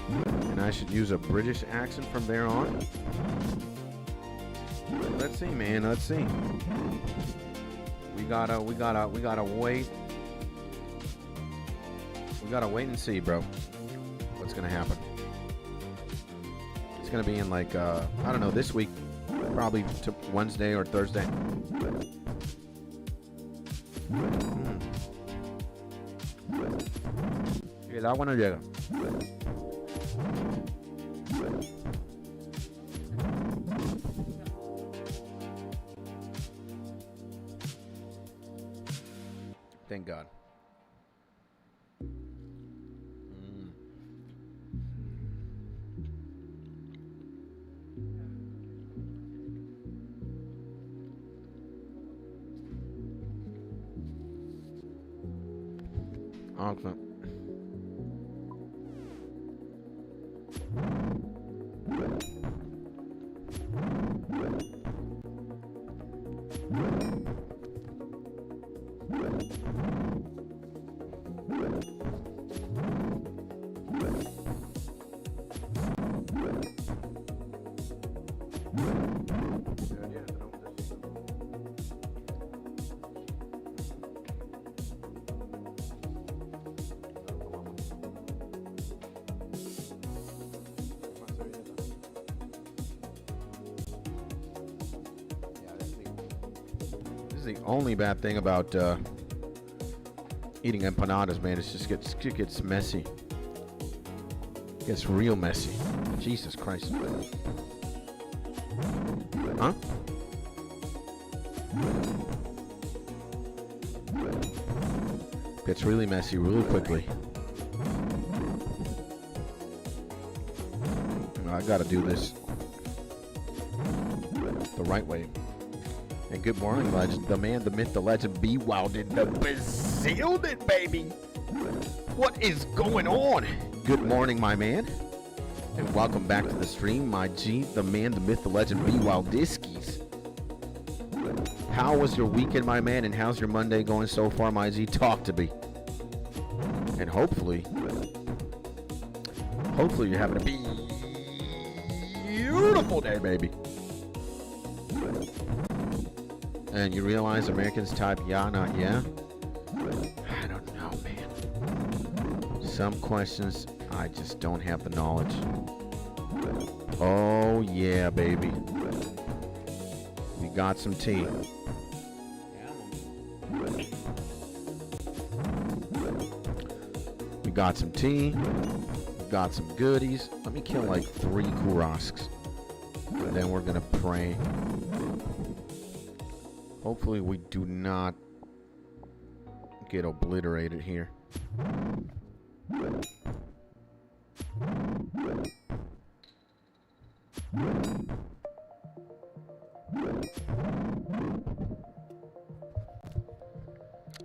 And I should use a British accent from there on. Let's see, man. Let's see. We gotta wait. We gotta wait and see, bro. What's gonna happen? It's gonna be in like I don't know, this week, probably to Wednesday or Thursday. Y el agua no llega. Thank God. Excellent. The only bad thing about eating empanadas, man, it gets messy. It gets real messy. Jesus Christ. Huh? Gets really messy really quickly. I gotta do this the right way. And good morning, legend. The man, the myth, the legend, 𝗖𝗥𝗬𝗦𝗧𝗔𝗟, baby. What is going on? Good morning, my man. And welcome back to the stream, my G, the man, the myth, the legend, 𝗖𝗥𝗬𝗦𝗧𝗔𝗟. How was your weekend, my man? And how's your Monday going so far, my Z? Talk to me. And hopefully you're having a beautiful day, baby. And you realize Americans type yeah, not yeah? I don't know, man. Some questions, I just don't have the knowledge. Oh, yeah, baby. We got some tea. We got some tea. We got some goodies. Let me kill like 3 𝗖𝗥𝗬𝗦𝗧𝗔𝗟. And then we're going to pray. Hopefully we do not get obliterated here.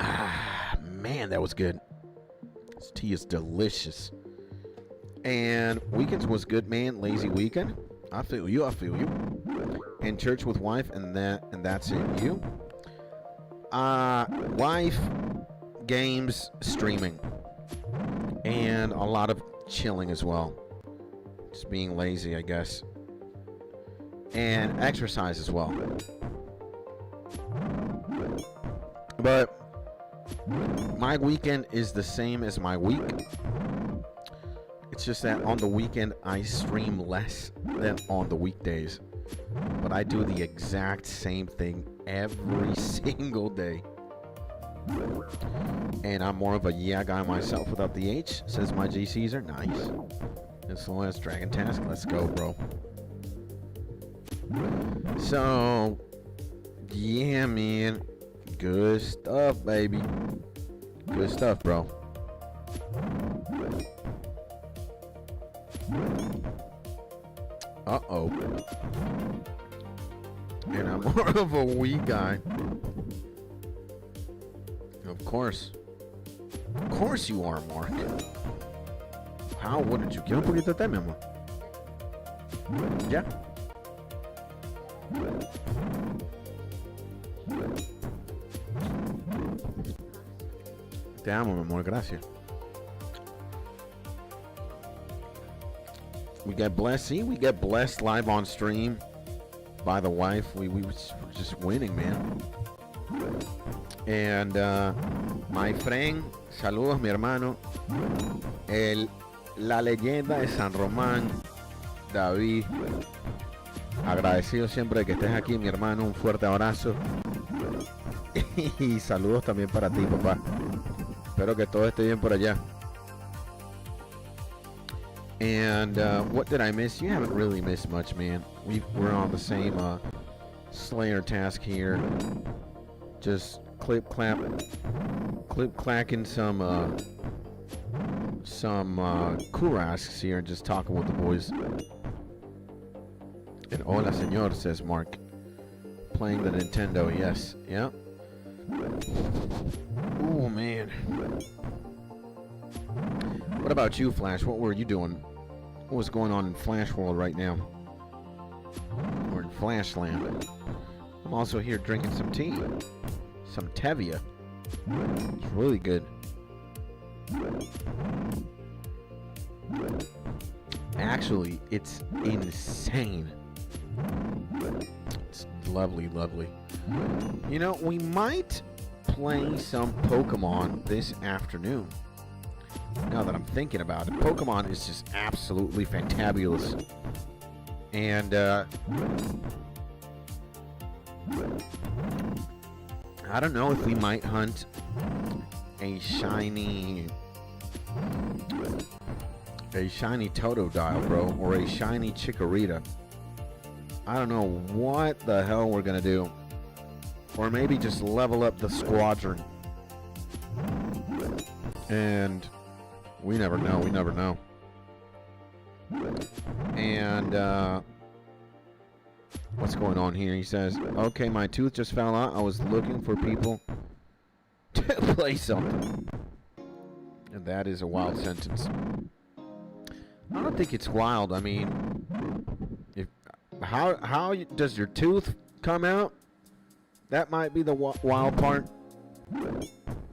Ah, man, that was good. This tea is delicious. And weekends was good, man. Lazy weekend. I feel you. I feel you. And church with wife, and that's it. You. Wife, games, streaming, and a lot of chilling as well. Just being lazy, I guess. And exercise as well. But my weekend is the same as my week. It's just that on the weekend I stream less than on the weekdays. But I do the exact same thing every single day. And I'm more of a yeah guy myself without the H, says my G Caesar. Nice. SOS Dragon Task. Let's go, bro. So, yeah, man. Good stuff, baby. Good stuff, bro. Uh-oh. And I'm more of a wee guy. Of course. Of course you are, Mark. How wouldn't you? Quiero un poquito de té, mi amor. Ya. Te amo, mi amor. Gracias. We get blessed. See, we get blessed live on stream by the wife. We were just winning, man. And my friend, saludos, mi hermano. La leyenda de San Román, David. Agradecido siempre de que estés aquí, mi hermano. Un fuerte abrazo. Y saludos también para ti, papá. Espero que todo esté bien por allá. And what did I miss? You haven't really missed much, man. We're on the same Slayer task here. Just clacking some 𝗖𝗥𝗬𝗦𝗧𝗔𝗟 here and just talking with the boys. And hola, señor, says Mark. Playing the Nintendo, yes. Yeah. Oh, man. What about you, Flash? What were you doing? What was going on in Flash World right now? Or in Flashland? I'm also here drinking some tea. Some Tevia. It's really good. Actually, it's insane. It's lovely, lovely. You know, we might play some Pokemon this afternoon. Now that I'm thinking about it, Pokemon is just absolutely fantabulous. And I don't know if we might hunt a shiny Totodile, bro, or a shiny Chikorita. I don't know what the hell we're gonna do. Or maybe just level up the squadron. And we never know, we never know. And what's going on here? He says, okay, my tooth just fell out. I was looking for people to play something. And that is a wild sentence. I don't think it's wild. I mean, how does your tooth come out? That might be the wild part.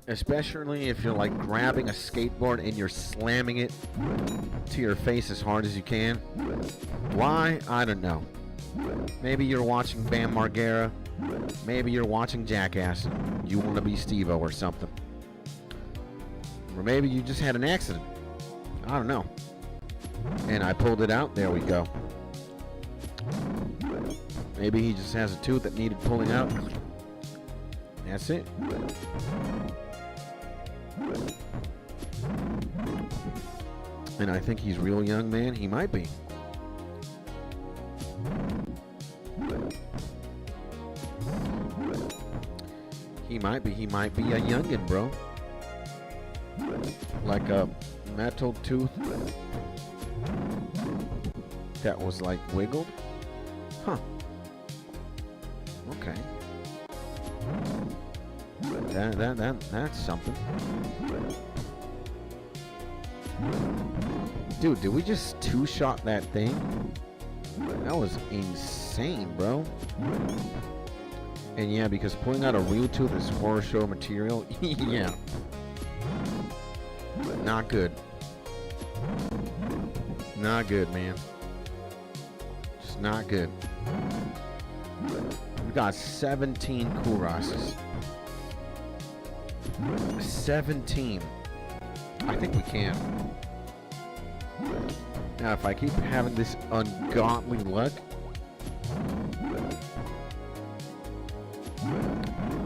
Especially if you're like grabbing a skateboard and you're slamming it to your face as hard as you can. Why? I don't know. Maybe you're watching Bam Margera. Maybe you're watching Jackass. You want to be Steve-O or something. Or maybe you just had an accident. I don't know. And I pulled it out. There we go. Maybe he just has a tooth that needed pulling out. That's it. And I think he's real young, man. He might be. He might be. He might be a youngin', bro. Like a metal tooth that was like wiggled. Huh. Okay. That's something. Dude, did we just two-shot that thing? That was insane, bro. And yeah, because pulling out a real tooth is horror show material. Yeah. Not good. Not good, man. Just not good. We got 17 𝗖𝗥𝗬𝗦𝗧𝗔𝗟. 17. I think we can. Now, if I keep having this ungodly luck,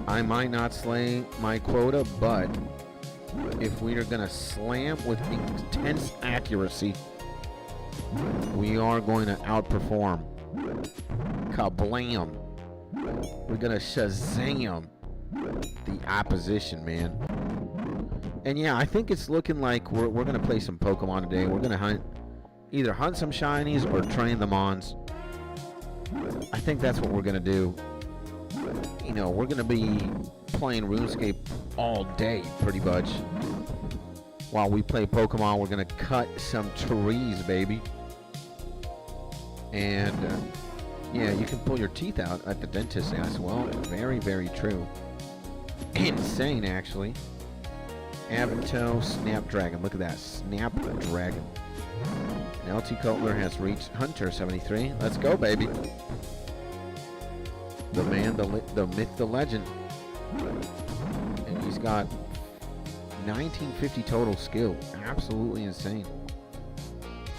I might not slay my quota, but if we are going to slam with intense accuracy, we are going to outperform. Kablam. We're going to Shazam the opposition, man. And yeah, I think it's looking like we're going to play some Pokemon today. We're going to either hunt some shinies or train the Mons. I think that's what we're going to do. You know, we're going to be playing RuneScape all day, pretty much. While we play Pokemon, we're going to cut some trees, baby. And, yeah, you can pull your teeth out at the dentist as well. Very, very true. Insane, actually. Avato Snapdragon. Look at that. Snapdragon. Now 𝗖𝗥𝗬𝗦𝗧𝗔𝗟 has reached Hunter 73. Let's go, baby. The man, the myth, the legend. And he's got 1950 total skill. Absolutely insane.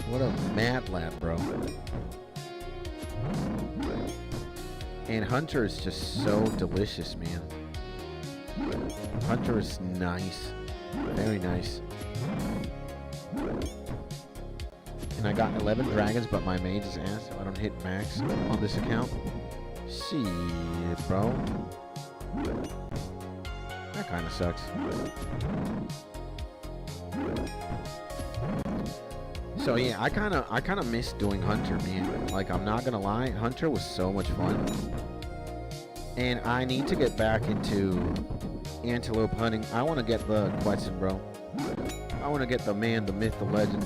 What a mad lad, bro. And Hunter is just so delicious, man. Hunter is nice. Very nice. And I got 11 dragons, but my mage is ass, so I don't hit max on this account. Shit, bro. That kind of sucks. So yeah, I kind of miss doing Hunter, man. Like, I'm not gonna lie, Hunter was so much fun. And I need to get back into antelope hunting. I want to get the 𝗖𝗥𝗬𝗦𝗧𝗔𝗟, bro. I want to get the man, the myth, the legend,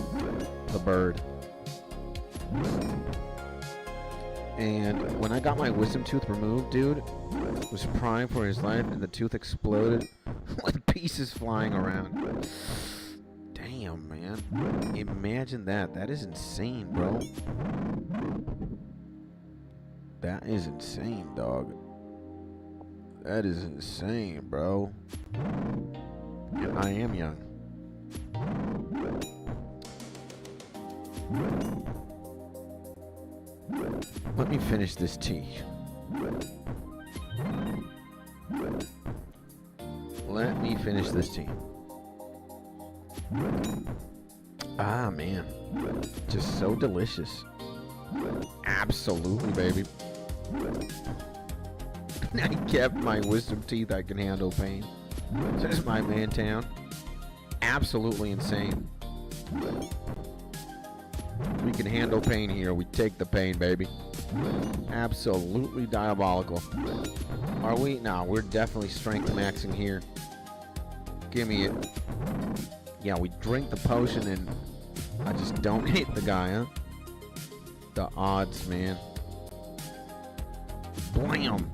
the bird. And when I got my wisdom tooth removed, dude, was crying for his life, and the tooth exploded with pieces flying around. Damn, man. Imagine that. That is insane, bro. That is insane, dog. That is insane, bro. And I am young. Let me finish this tea. Let me finish this tea. Ah, man. Just so delicious. Absolutely, baby. I kept my wisdom teeth. I can handle pain. This is my man town. Absolutely insane. We can handle pain here. We take the pain, baby. Absolutely diabolical. Are we? No, we're definitely strength maxing here. Give me it. Yeah, we drink the potion and I just don't hit the guy, huh? The odds, man. Blam!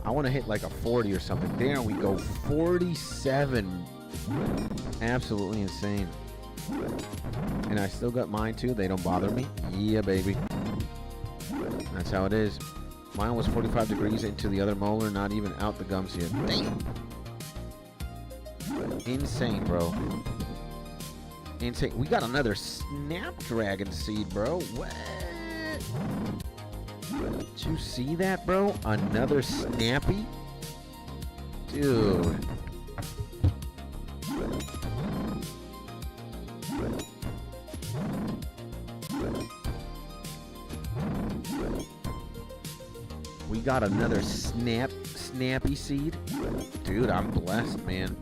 I want to hit like a 40 or something. There we go. 47. Absolutely insane. And I still got mine too. They don't bother me. Yeah, baby. That's how it is. Mine was 45 degrees into the other molar, not even out the gums yet. Damn. Insane, bro. Insane. We got another Snapdragon seed, bro. What? Did you see that, bro? Another Snappy? Dude. We got another Snappy seed. Dude, I'm blessed, man.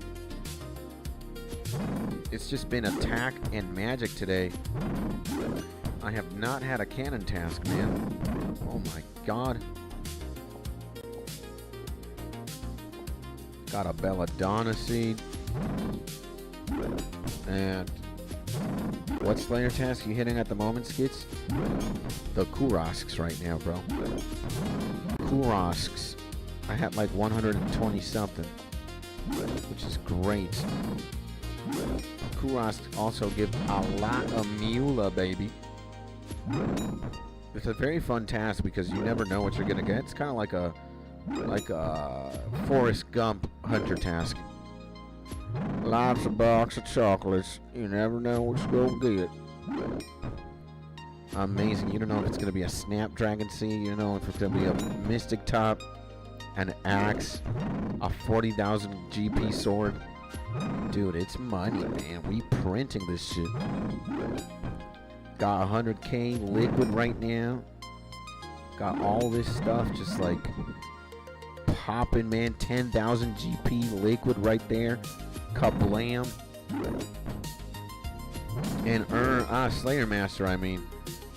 It's just been attack and magic today. I have not had a cannon task, man. Oh my god. Got a Belladonna seed. And what Slayer task you hitting at the moment, Skits? The Kurosks right now, bro. Kurosks. I had like 120 something, which is great. Kurosks also give a lot of Mula, baby. It's a very fun task because you never know what you're gonna get. It's kind of like a Forrest Gump hunter task. Life's a box of chocolates. You never know what you're gonna get. Amazing. You don't know if it's gonna be a Snapdragon seed. You don't know if it's gonna be a Mystic Top, an axe, a 40,000 GP sword. Dude, it's money, man. We printing this shit. Got 100k liquid right now. Got all this stuff just like popping, man. 10,000 GP liquid right there. Kablam. And Slayer Master, I mean.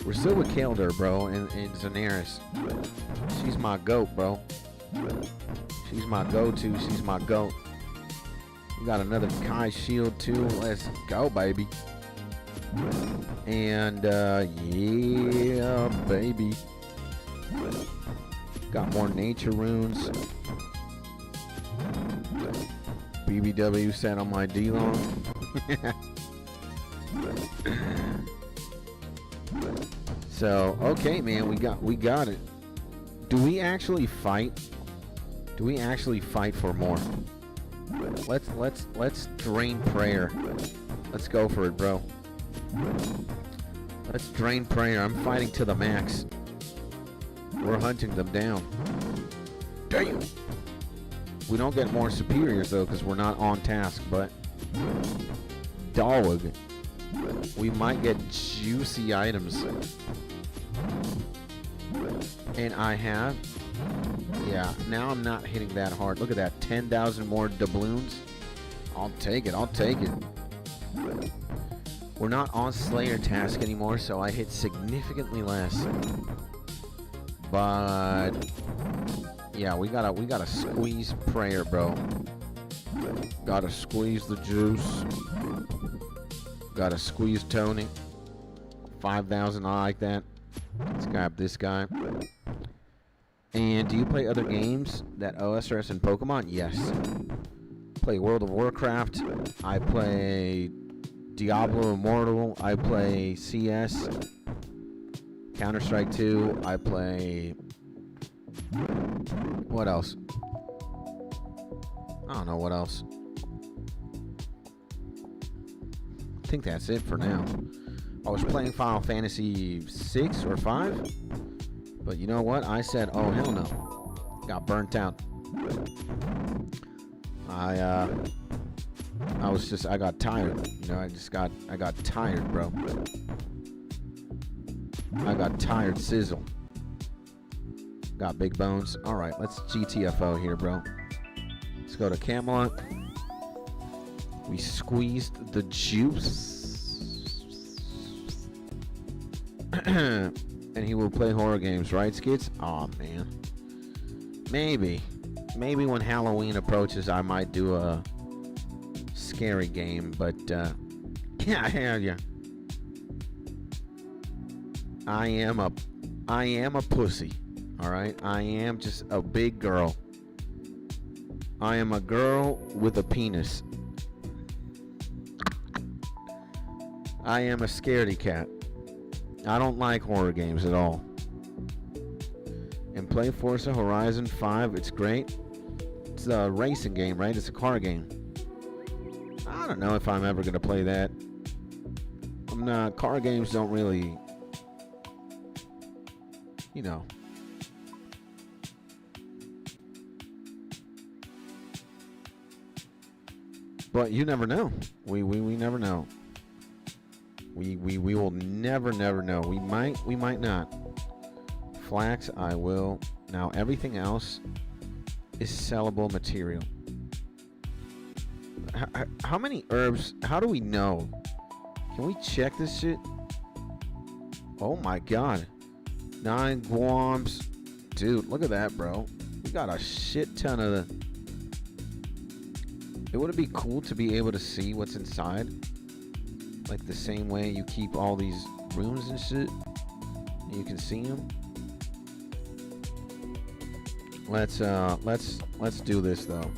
We're still with 𝗖𝗥𝗬𝗦𝗧𝗔𝗟, bro, and 𝗖𝗛𝗥𝗬𝗦𝗧𝗔𝗟. She's my goat, bro. She's my go-to. She's my goat. We got another Kai shield too. Let's go, baby. And yeah, baby. Got more nature runes. BBW set on my D-Long. So, okay, man, we got it. Do we actually fight? Do we actually fight for more? Let's drain prayer. Let's go for it, bro. Let's drain prayer. I'm fighting to the max. We're hunting them down. Damn. We don't get more superiors though because we're not on task, but dog. We might get juicy items. And I have, yeah, now I'm not hitting that hard. Look at that, 10,000 more doubloons. I'll take it, I'll take it. We're not on Slayer task anymore, so I hit significantly less. But yeah, we gotta squeeze prayer, bro. Gotta squeeze the juice. Gotta squeeze Tony. 5,000, I like that. Let's grab this guy. And do you play other games that OSRS and Pokemon? Yes. Play World of Warcraft. I play Diablo Immortal. I play CS. Counter-Strike 2. I play... What else? I don't know what else. I think that's it for now. I was playing Final Fantasy 6 or 5. But you know what? I said, oh, hell no. Got burnt out. I got tired. You know, I got tired, bro. I got tired sizzle. Got big bones. All right, let's GTFO here, bro. Let's go to Camelot. We squeezed the juice. And he will play horror games, right, Skits? Aw, man. Maybe when Halloween approaches, I might do a scary game, but yeah, hell yeah. I am a pussy. All right, I am just a big girl. I am a girl with a penis. I am a scaredy cat. I don't like horror games at all. And play Forza Horizon 5, it's great. It's a racing game, right? It's a car game. I don't know if I'm ever going to play that. Car games don't really, you know. But you never know. We never know. We will never know. We might not. Flax, I will. Now everything else is sellable material. How many herbs? How do we know? Can we check this shit? Oh my god. 9 guams. Dude, look at that, bro. We got a shit ton of the... It would be cool to be able to see what's inside. Like the same way you keep all these rooms and shit. You can see them. Let's do this though.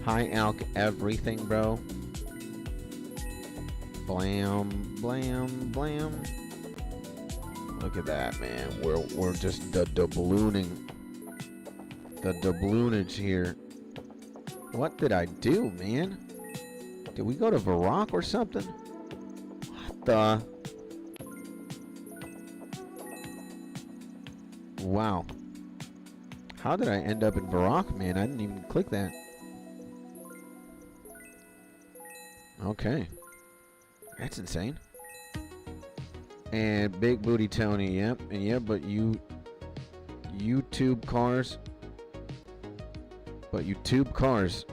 𝗖𝗥𝗬𝗦𝗧𝗔𝗟, bro. Blam, blam, blam. Look at that, man. We're just the ballooning. The doubloonage here. What did I do, man? Did we go to 𝗤𝗏𝗏 or something? What the? Wow. How did I end up in 𝗤𝗏𝗏, man? I didn't even click that. Okay. That's insane. And Big Booty Tony, yep. And yeah, but YouTube cars. But YouTube cars.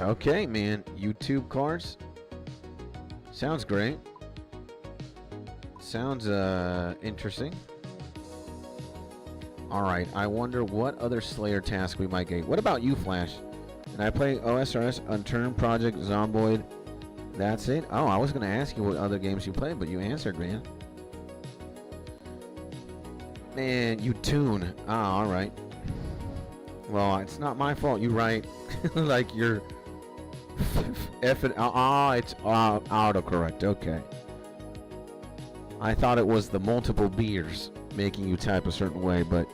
Okay, man. YouTube cars. Sounds great. Sounds interesting. Alright, I wonder what other Slayer task we might get. What about you, Flash? And I play OSRS, Unturned, Project, Zomboid. That's it? Oh, I was going to ask you what other games you play, but you answered, man. Man, you tune. Ah, alright. Well, it's not my fault. You write like you're effing. It's autocorrect. Okay. I thought it was the multiple beers making you type a certain way, but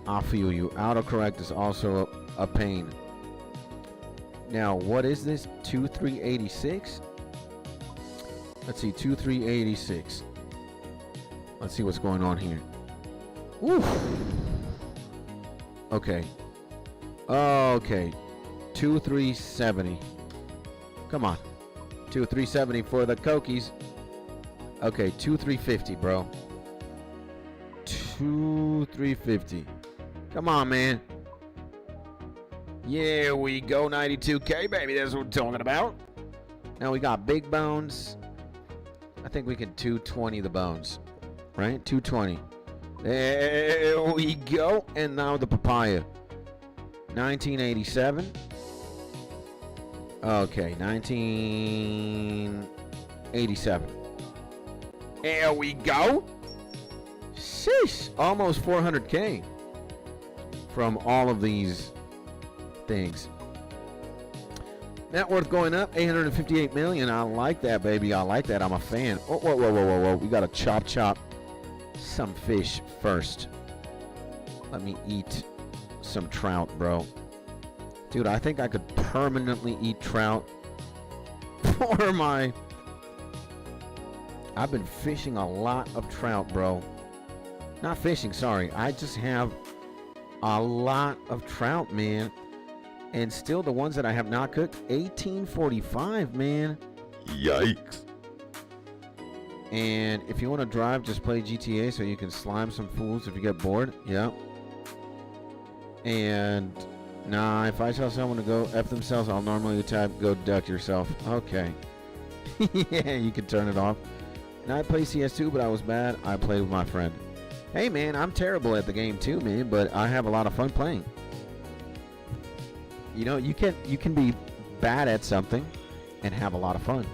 I feel you. Autocorrect is also a pain. Now, what is this? 2386? Let's see, 2386. Let's see what's going on here. Woo. Okay. Okay. 2370. Come on. 2370 for the Kokies. Okay, 2350, bro. 2350. Come on, man. Yeah, we go 92K, baby. That's what we're talking about. Now we got big bones. I think we can 220 the bones. Right? 220. There we go. And now the papaya. 1987. Okay, 1987. There we go. Sheesh. Almost 400K from all of these things. Net worth going up, 858 million. I like that, baby. I like that. I'm a fan. Oh, whoa. We gotta chop some fish first. Let me eat some trout, bro. Dude, I think I could permanently eat trout for my... I've been fishing a lot of trout, bro. Not fishing, sorry. I just have a lot of trout, man. And still the ones that I have not cooked, 1845, man. Yikes. And if you want to drive, just play GTA so you can slime some fools if you get bored. Yeah. And nah, if I tell someone to go F themselves, I'll normally type go duck yourself. Okay. Yeah, you can turn it off. And I play CS2, but I was bad. I played with my friend. Hey, man, I'm terrible at the game too, man, but I have a lot of fun playing. You know, you can be bad at something and have a lot of fun.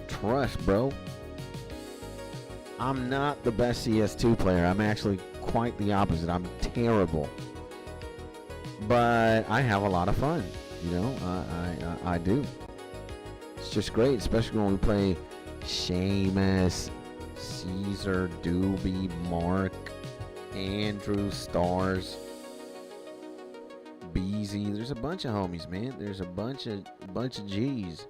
Trust, bro. I'm not the best CS2 player. I'm actually quite the opposite. I'm terrible. But I have a lot of fun. You know, I do. It's just great, especially when we play 𝗖𝗥𝗬𝗦𝗧𝗔𝗟, Doobie, Mark, Andrew, Stars, BZ. There's a bunch of homies, man. There's a bunch of G's.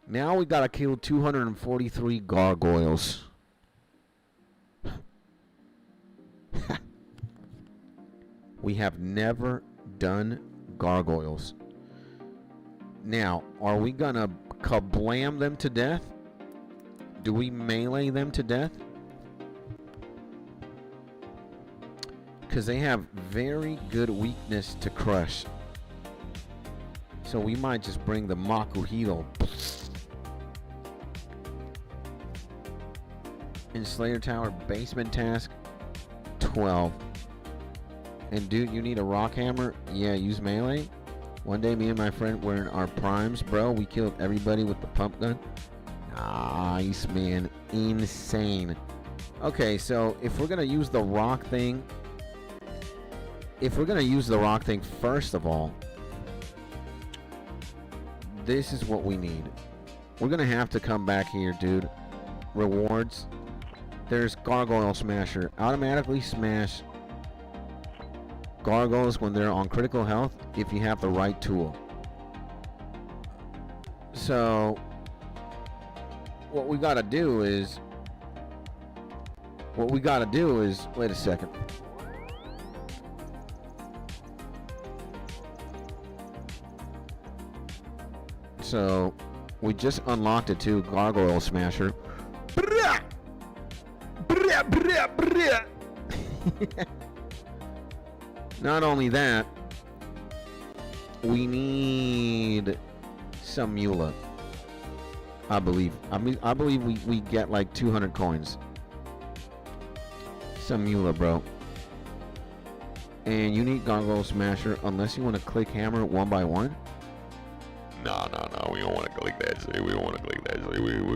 Now we gotta kill 243 gargoyles. We have never done gargoyles. Now, are we gonna kablam them to death? Do we melee them to death? Because they have very good weakness to crush. So we might just bring the Makuhito. In Slayer Tower basement task 12. And dude, you need a rock hammer? Yeah, use melee. One day me and my friend were in our primes, bro. We killed everybody with the pump gun. Nice, man. Insane. Okay, so if we're gonna use the rock thing, first of all, this is what we need. We're gonna have to come back here, dude. Rewards. There's Gargoyle Smasher. Automatically smash gargoyles when they're on critical health if you have the right tool. So what we gotta do is wait a second. So we just unlocked it too, Gargoyle Smasher. Not only that, we need some Mula. I believe we get like 200 coins. Some Mula, bro. And you need Gargoyle Smasher unless you want to click hammer one by one. No, we don't want to click that. See, we don't want to click that. See, we do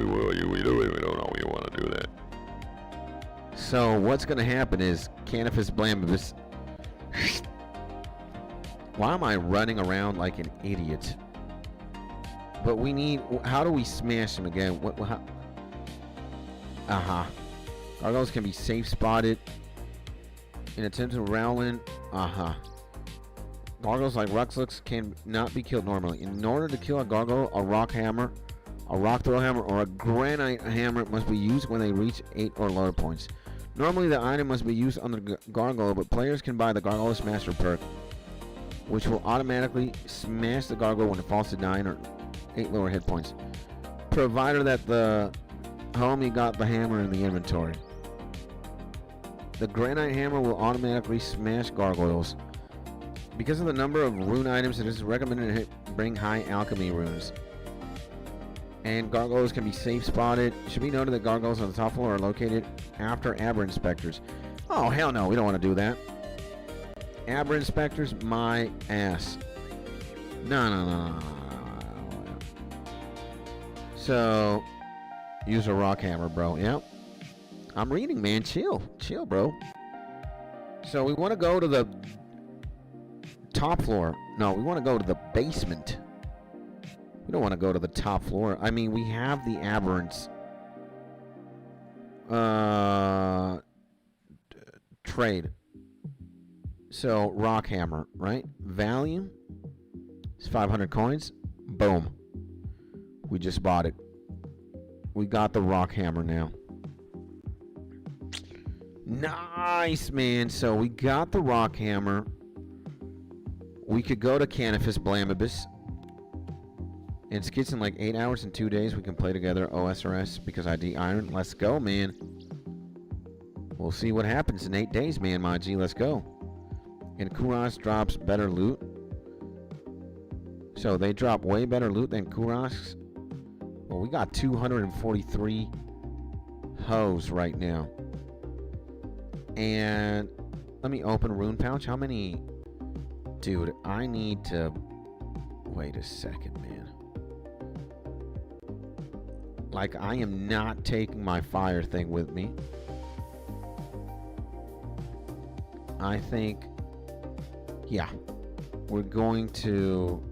it. We don't know we want to do that. So what's gonna happen is 𝗖𝗛𝗦𝗧𝗔𝗟. Why am I running around like an idiot? But we need. How do we smash them again? Gargoyles can be safe spotted in attempts of Rowland. Gargoyles like Ruxlux can not be killed normally. In order to kill a gargoyle, a rock hammer, a rock throw hammer, or a granite hammer must be used when they reach 8 or lower points. Normally, the item must be used on the gargoyle, but players can buy the Gargoyle Smasher perk, which will automatically smash the gargoyle when it falls to 9 or 8 lower hit points, provided that the homie got the hammer in the inventory. The granite hammer will automatically smash gargoyles. Because of the number of rune items, it is recommended to bring high alchemy runes. And gargoyles can be safe spotted. It should be noted that gargoyles on the top floor are located after Aber Inspectors. Oh, hell no, we don't want to do that. Aber Inspectors, my ass. No. So, use a rock hammer, bro. Yep. I'm reading, man. Chill, bro. So, we want to go to the top floor. No, we want to go to the basement. We don't want to go to the top floor. I mean, we have the aberrants. Trade. So, rock hammer, right? Value is 500 coins. Boom. We just bought it. We got the rock hammer now. Nice, man. So, we got the rock hammer. We could go to 𝗖𝗛𝗦𝗧𝗔𝗟. And skits in like 8 hours and 2 days. We can play together osrs because ID iron. Let's go, man. We'll see what happens in 8 days, man, my G. Let's go. And Kuras drops better loot. So they drop way better loot than Kuras. Well, we got 243 hoes right now. And let me open Rune Pouch. How many? Dude, I need to... Wait a second, man. Like, I am not taking my fire thing with me. I think, yeah, we're going to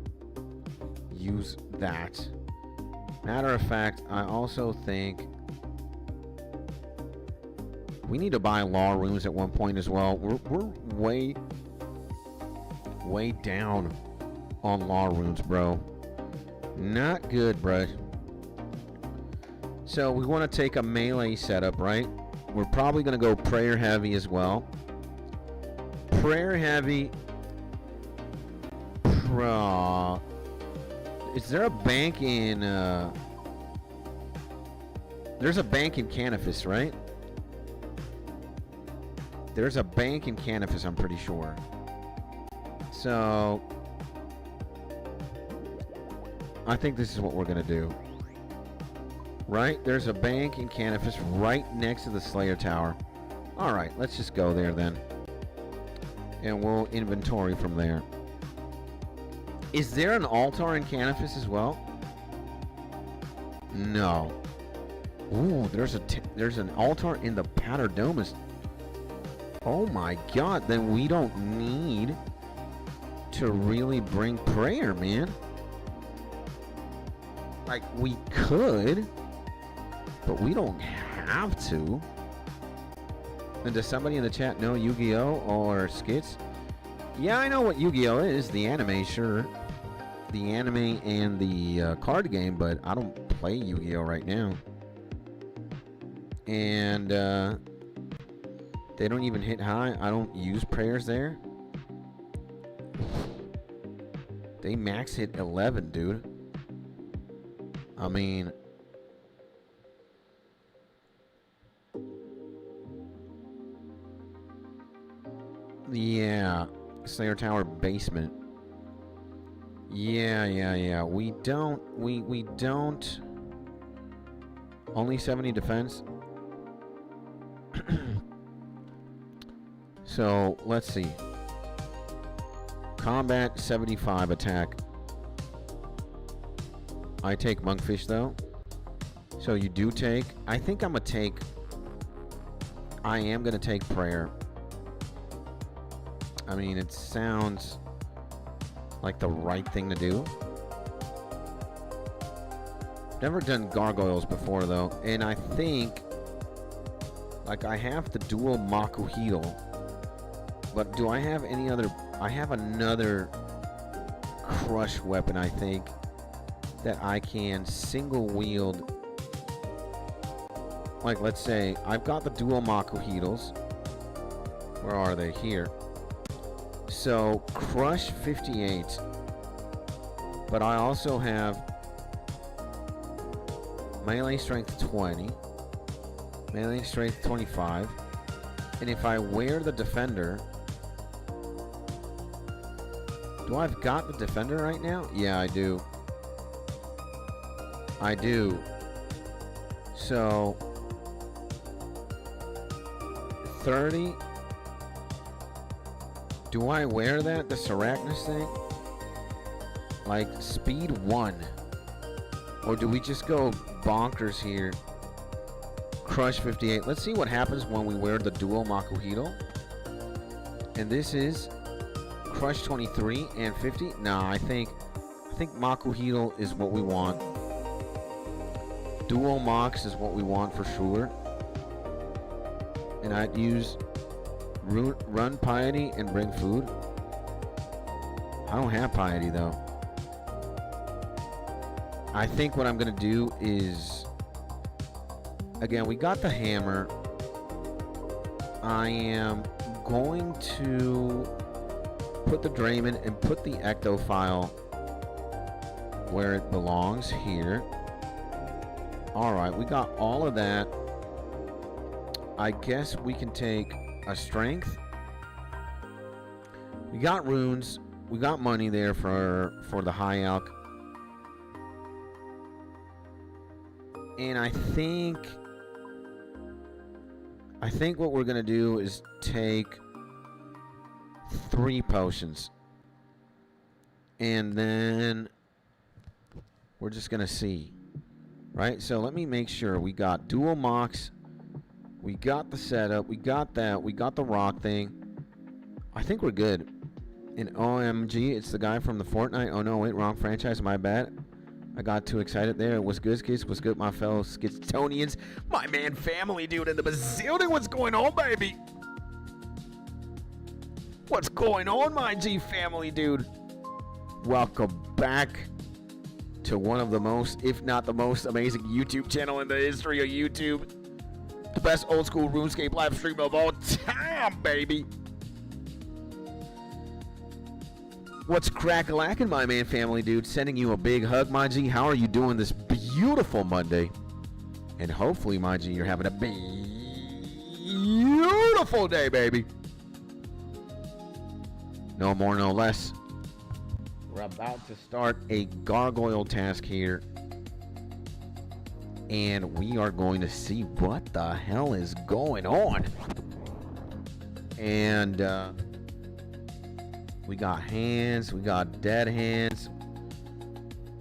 use that. Matter of fact, I also think we need to buy law runes at one point as well. We're way down on law runes, bro. Not good, bro. So we want to take a melee setup, right? We're probably going to go prayer heavy as well. Prayer heavy. Is there a bank in there's a bank in Canifis, right? There's a bank in Canifis, I'm pretty sure. So I think this is what we're gonna do. Right? There's a bank in Canifis right next to the Slayer Tower. Alright, let's just go there then. And we'll inventory from there. Is there an altar in Canifis as well? No. Ooh, there's an altar in the Paterdomus. Oh my god, then we don't need to really bring prayer, man. Like, we could, but we don't have to. And does somebody in the chat know Yu-Gi-Oh! Or Skits? Yeah, I know what Yu-Gi-Oh! Is. The anime, sure. The anime and the card game, but I don't play Yu-Gi-Oh! Right now. And they don't even hit high. I don't use prayers there. They max hit 11, dude. I mean, yeah, Slayer Tower basement. Yeah. We don't. Only 70 defense. So let's see. Combat 75 attack. I take monkfish though. So you do take. I think I'm gonna take. I am gonna take prayer. I mean, it sounds like the right thing to do. Never done gargoyles before though, and I think like I have the dual Makuhito, but do I have any other? I have another crush weapon, I think, that I can single wield. Like, let's say I've got the dual Makuhitos. Where are they? Here. So crush 58, but I also have melee strength 20, melee strength 25, and if I wear the defender, do I've got the defender right now? Yeah, I do. I do. So 30. Do I wear that, the Arachnis thing? Like, speed 1. Or do we just go bonkers here? Crush 58. Let's see what happens when we wear the dual Makuhito. And this is Crush 23 and 50. Nah, I think Makuhito is what we want. Dual Mox is what we want for sure. And I'd use Run Piety and bring food. I don't have Piety though. I think what I'm gonna do is, again, we got the hammer. I am going to put the Draymond and put the Ectophile where it belongs, here. Alright, we got all of that. I guess we can take a strength. We got runes. We got money there for the 𝗖𝗥𝗬𝗦𝗧𝗔𝗟. And I think what we're gonna do is take 3 potions. And then we're just gonna see. Right? So let me make sure. We got dual mocks. We got the setup. We got that. We got the rock thing. I think we're good. And OMG, it's the guy from the Fortnite. Oh, no, wait, wrong franchise. My bad. I got too excited there. What's good, Skits? What's good, my fellow Skitstonians? My man, family, dude, in the bazillion. What's going on, baby? What's going on, my G family, dude? Welcome back to one of the most, if not the most amazing YouTube channel in the history of YouTube. The best old school RuneScape live stream of all time, baby. What's crack-a-lackin', my man, family, dude? Sending you a big hug, my G. How are you doing this beautiful Monday? And hopefully, my G, you're having a beautiful day, baby. No more, no less. We're about to start a gargoyle task here. And we are going to see what the hell is going on. And, we got hands, we got dead hands,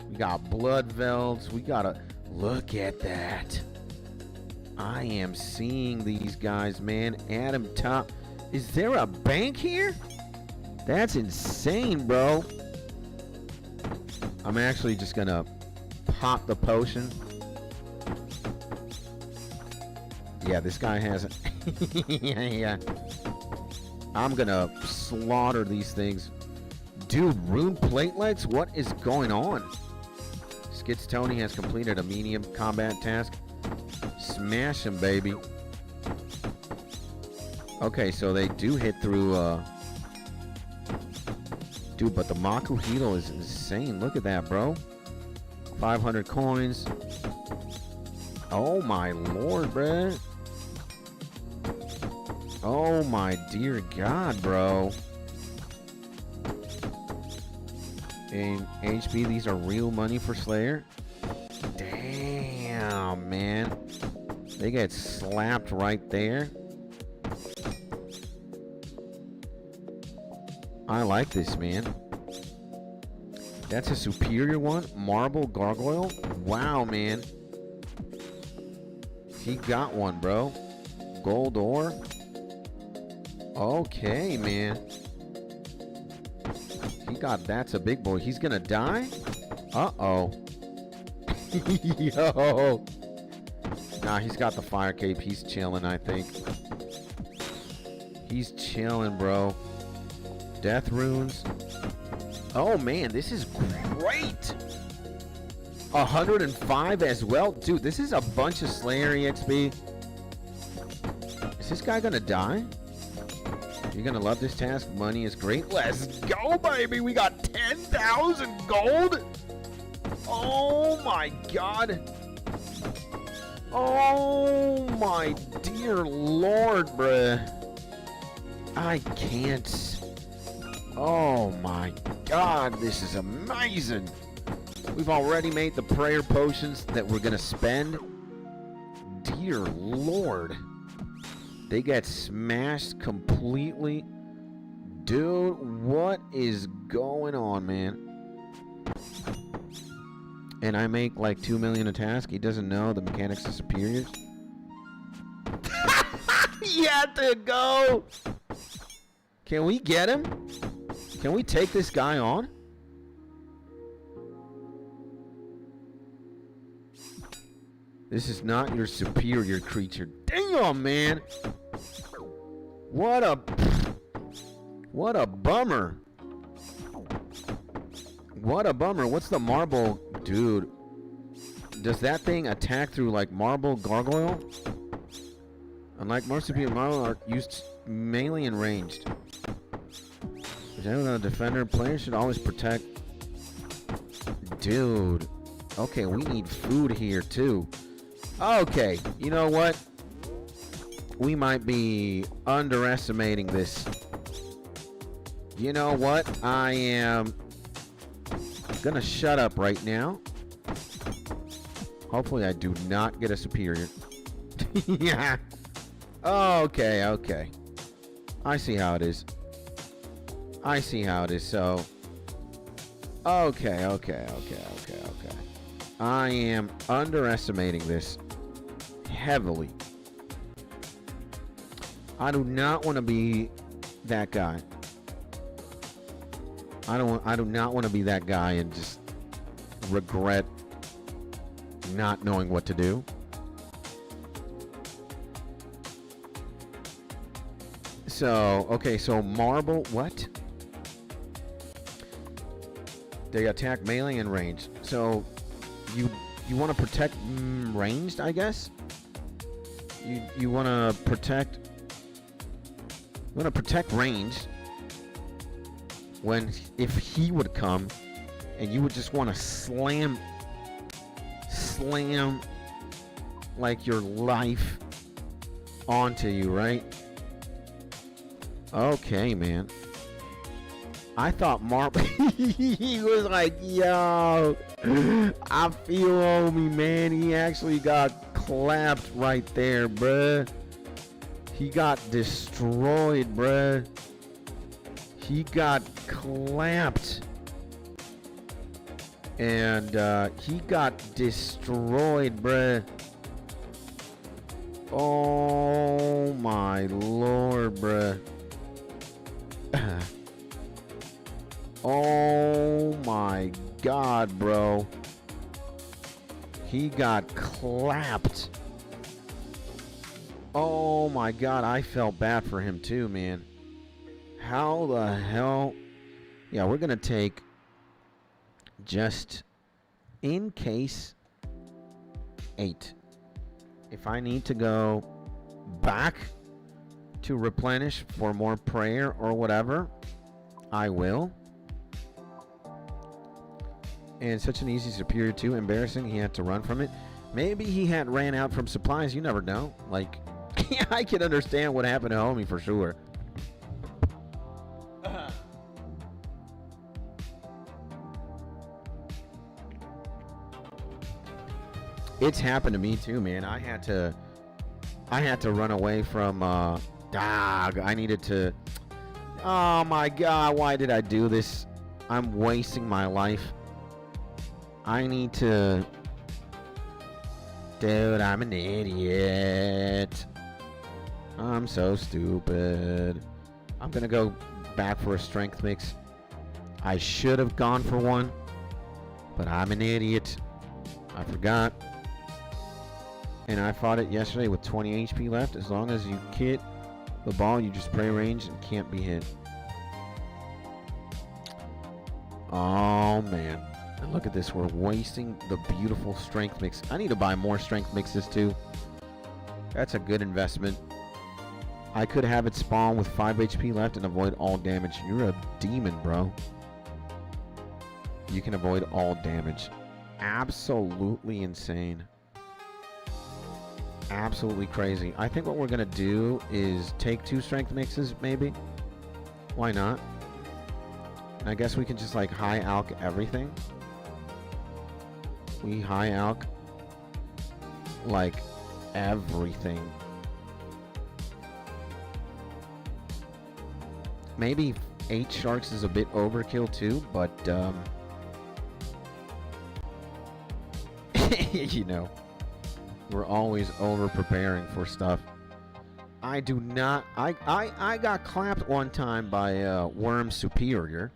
we got blood velds, we gotta look at that. I am seeing these guys, man. Adam Top. Is there a bank here? That's insane, bro. I'm actually just gonna pop the potion. Yeah, this guy has it. Yeah. I'm gonna slaughter these things. Dude, rune platelets? What is going on? Skits Tony has completed a medium combat task. Smash him, baby. Okay, so they do hit through, dude, but the Maku Heal is insane. Look at that, bro. 500 coins. Oh, my lord, bruh. Oh my dear God, bro. And HP, these are real money for Slayer. Damn, man. They get slapped right there. I like this, man. That's a superior one. Marble Gargoyle. Wow, man. He got one, bro. Gold ore. Okay, man. He got, that's a big boy. He's gonna die? Uh-oh. Yo. Nah, he's got the fire cape. He's chilling, I think. He's chilling, bro. Death runes. Oh, man, this is great. 105 as well. Dude, this is a bunch of Slayer EXP. Is this guy gonna die? You're gonna love this task. Money is great. Let's go, baby. We got 10,000 gold. Oh my God. Oh my dear Lord, bruh. I can't. Oh my God, this is amazing. We've already made the prayer potions that we're gonna spend. Dear Lord. They get smashed completely. Dude, what is going on, man? And I make like 2 million a task. He doesn't know the mechanics of superiors. He had to go. Can we get him? Can we take this guy on? This is not your superior creature. Damn, man. What a bummer. What a bummer. What's the marble? Dude. Does that thing attack through like marble gargoyle? Unlike more superior marble are used mainly in ranged. A defender player should always protect. Dude. Okay, we need food here too. Okay, you know what? We might be underestimating this. You know what? I am gonna shut up right now. Hopefully I do not get a superior. Yeah. Okay, okay. I see how it is. So. Okay. I am underestimating this heavily. I do not want to be that guy. I do not want to be that guy and just regret not knowing what to do. So, okay, so marble, what? They attack melee and ranged. So, you want to protect ranged, I guess? You want to protect ranged when if he would come and you would just want to slam like your life onto you, right? Okay, man. I thought Marble he was like, yo, I feel homie, man. He actually got clapped right there, bruh. He got destroyed, bruh. He got clapped. And he got destroyed, bruh. Oh my lord, bruh. Oh my god, bro. He got clapped. Oh my god, I felt bad for him too, man. How the hell? Yeah, we're gonna take, just in case, 8. If I need to go back to replenish for more prayer or whatever, I will. And such an easy superior too. Embarrassing, he had to run from it. Maybe he had ran out from supplies, you never know. Like, I can understand what happened to homie for sure. It's happened to me too, man. I had to run away from dog. I needed to. Oh my god, why did I do this? I'm wasting my life. I need to. Dude, I'm an idiot. I'm so stupid. I'm gonna go back for a strength mix. I should have gone for one, but I'm an idiot. I forgot. And I fought it yesterday with 20 HP left. As long as you hit the ball, you just spray range and can't be hit. Oh, man. And look at this. We're wasting the beautiful strength mix. I need to buy more strength mixes, too. That's a good investment. I could have it spawn with 5 HP left and avoid all damage. You're a demon, bro. You can avoid all damage. Absolutely insane. Absolutely crazy. I think what we're gonna do is take 2 strength mixes, maybe. Why not? And I guess we can just like high alch everything. We high alch like everything. Maybe 8 sharks is a bit overkill too, but you know. We're always over preparing for stuff. I do not. I got clapped one time by Worm Superior.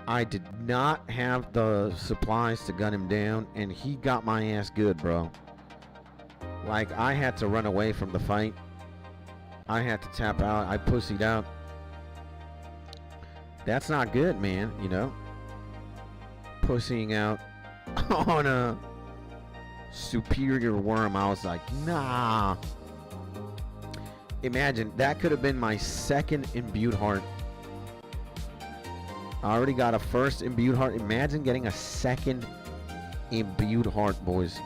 I did not have the supplies to gun him down, and he got my ass good, bro. Like, I had to run away from the fight. I had to tap out. I pussied out. That's not good, man, you know? Pussying out on a superior worm. I was like, nah. Imagine, that could have been my second imbued heart. I already got a first imbued heart. Imagine getting a second imbued heart, boys.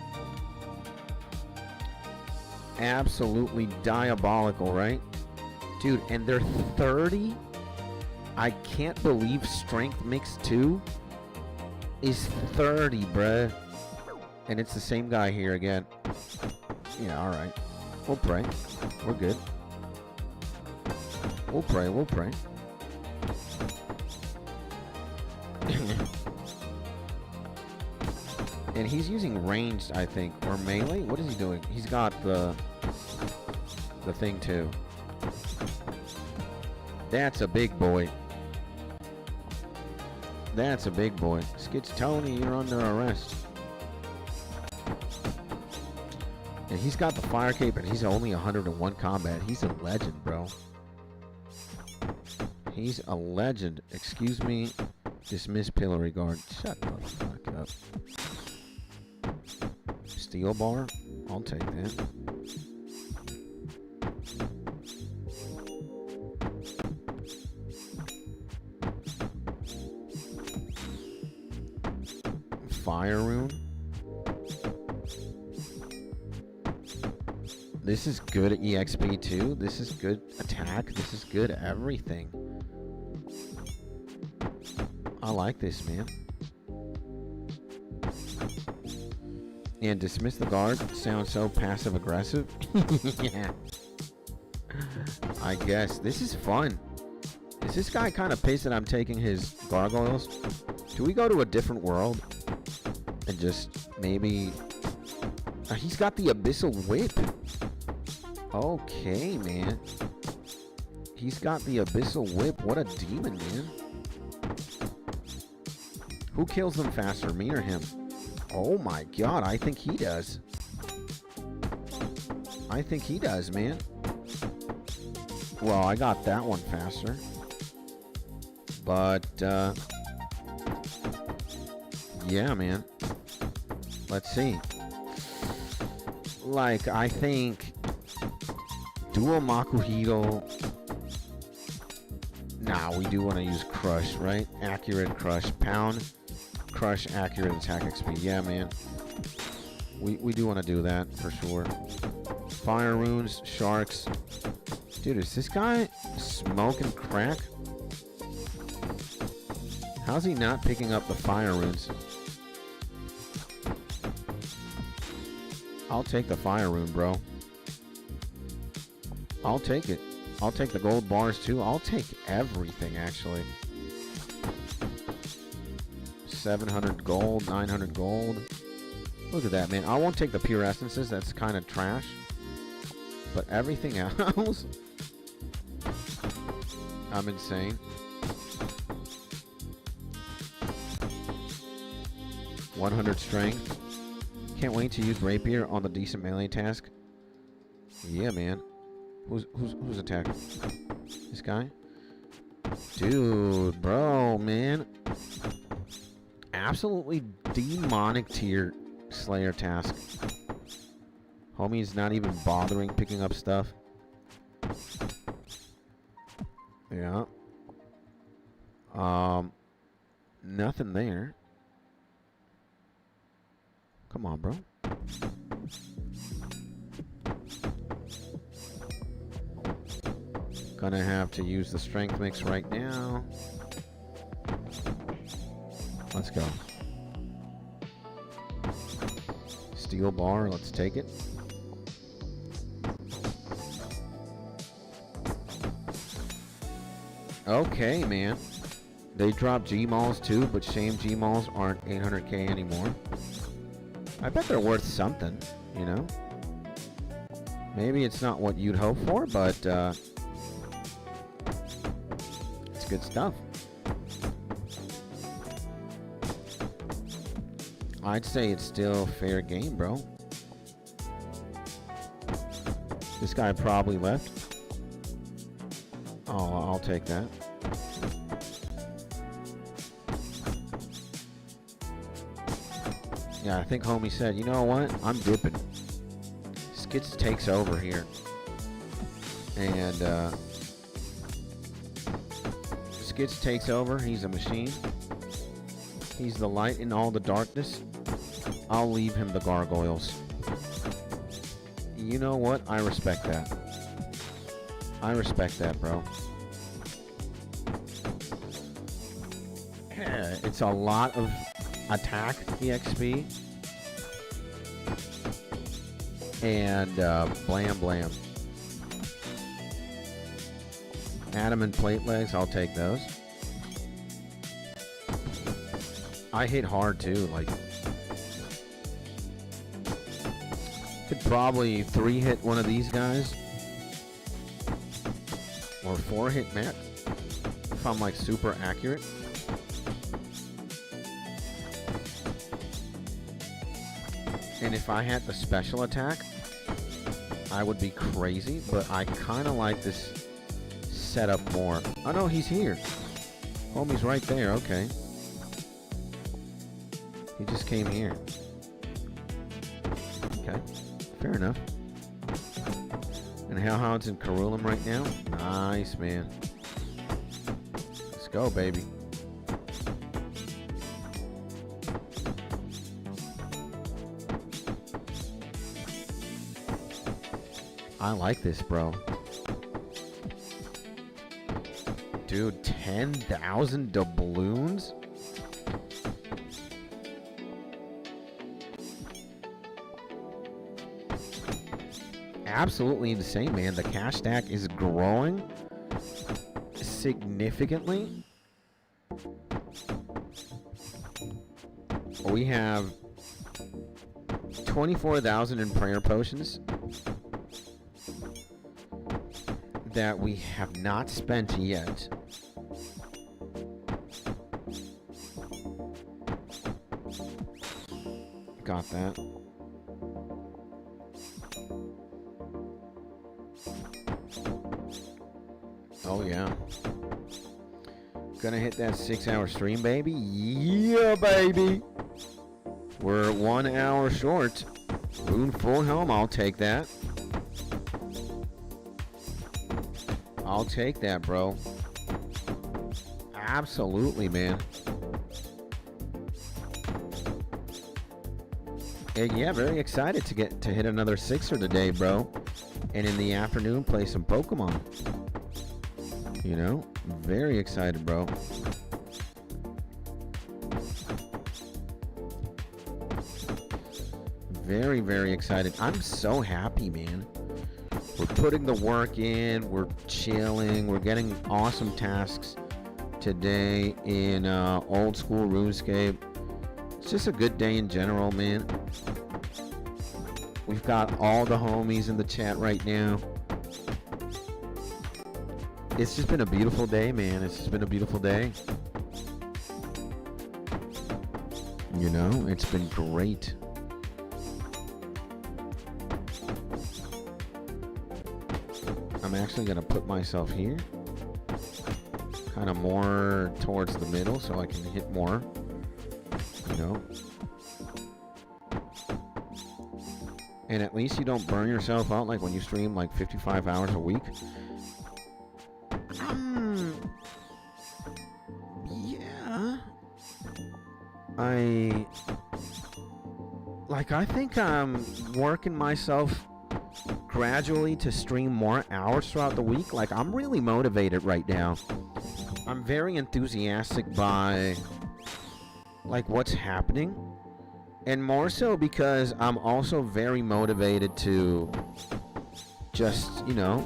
Absolutely diabolical, right? Dude, and they're 30? I can't believe Strength Mix 2 is 30, bruh. And it's the same guy here again. Yeah, alright. We'll pray. We're good. We'll pray, we'll pray. And he's using ranged, I think, or melee. What is he doing? He's got the thing too. That's a big boy. That's a big boy. 𝗖𝗥𝗬𝗦𝗧𝗔𝗟, you're under arrest. And he's got the fire cape, and he's only 101 combat. He's a legend, bro. He's a legend. Excuse me. Dismiss pillory guard. Shut the fuck up. Steel bar. I'll take that. Fire rune. This is good at EXP too. This is good attack. This is good everything. I like this, man. And dismiss the guard sounds so passive aggressive. Yeah. I guess. This is fun. Is this guy kind of pissed that I'm taking his gargoyles? Do we go to a different world? And just maybe... he's got the abyssal whip. Okay, man. He's got the abyssal whip. What a demon, man. Who kills them faster, me or him? Oh my god, I think he does. I think he does, man. Well, I got that one faster. But, yeah, man. Let's see. Like, I think... Dual Makuhito. Nah, we do want to use Crush, right? Accurate Crush. Pound. Crush, accurate attack XP. Yeah, man. We do want to do that, for sure. Fire runes. Sharks. Dude, is this guy smoking crack? How's he not picking up the fire runes? I'll take the fire rune, bro. I'll take it. I'll take the gold bars too. I'll take everything, actually. 700 gold, 900 gold. Look at that, man. I won't take the pure essences. That's kind of trash. But everything else... I'm insane. 100 strength. Can't wait to use rapier on the decent melee task. Yeah, man. Who's attacking? This guy? Dude, bro, man. Absolutely demonic tier Slayer task. Homie's not even bothering picking up stuff. Yeah. Nothing there. Come on, bro. Gonna have to use the strength mix right now. Let's go. Steel bar, let's take it. Okay, man. They dropped Gmalls too, but shame Gmalls aren't 800k anymore. I bet they're worth something, you know? Maybe it's not what you'd hope for, but it's good stuff. I'd say it's still fair game, bro. This guy probably left. Oh, I'll take that. Yeah, I think homie said, you know what? I'm dipping. Skits takes over here. And, Skits takes over. He's a machine. He's the light in all the darkness. I'll leave him the gargoyles. You know what? I respect that. I respect that, bro. Yeah, it's a lot of attack EXP. And blam blam. Adamant plate legs, I'll take those. I hit hard too, like Could probably 3-hit one of these guys. Or 4-hit Matt. If I'm like super accurate. And if I had the special attack, I would be crazy, but I kind of like this setup more. Oh no, he's here. Homie's right there, okay. He just came here. Okay, fair enough. And 𝗖𝗥𝗬𝗦𝗧𝗔𝗟 right now. Nice, man. Let's go, baby. I like this, bro. Dude, 10,000 doubloons? Absolutely insane, man. The cash stack is growing significantly. We have 24,000 in prayer potions that we have not spent yet. Got that. Oh yeah. Gonna hit that 6-hour stream, baby. Yeah, baby. We're 1 hour short. Rune full helm, I'll take that. I'll take that, bro. Absolutely, man. And yeah, very excited to hit another 6er today, bro. And in the afternoon, play some Pokemon. You know, very excited, bro. Very, very excited. I'm so happy, man. We're putting the work in. We're chilling. We're getting awesome tasks today in old school RuneScape. It's just a good day in general, man. We've got all the homies in the chat right now. It's just been a beautiful day, man. It's just been a beautiful day. You know, it's been great. I'm actually going to put myself here. Kind of more towards the middle so I can hit more. You know. And at least you don't burn yourself out like when you stream like 55 hours a week. Yeah. I think I'm working myself gradually to stream more hours throughout the week. Like, I'm really motivated right now. I'm very enthusiastic by like what's happening, and more so because I'm also very motivated to just, you know,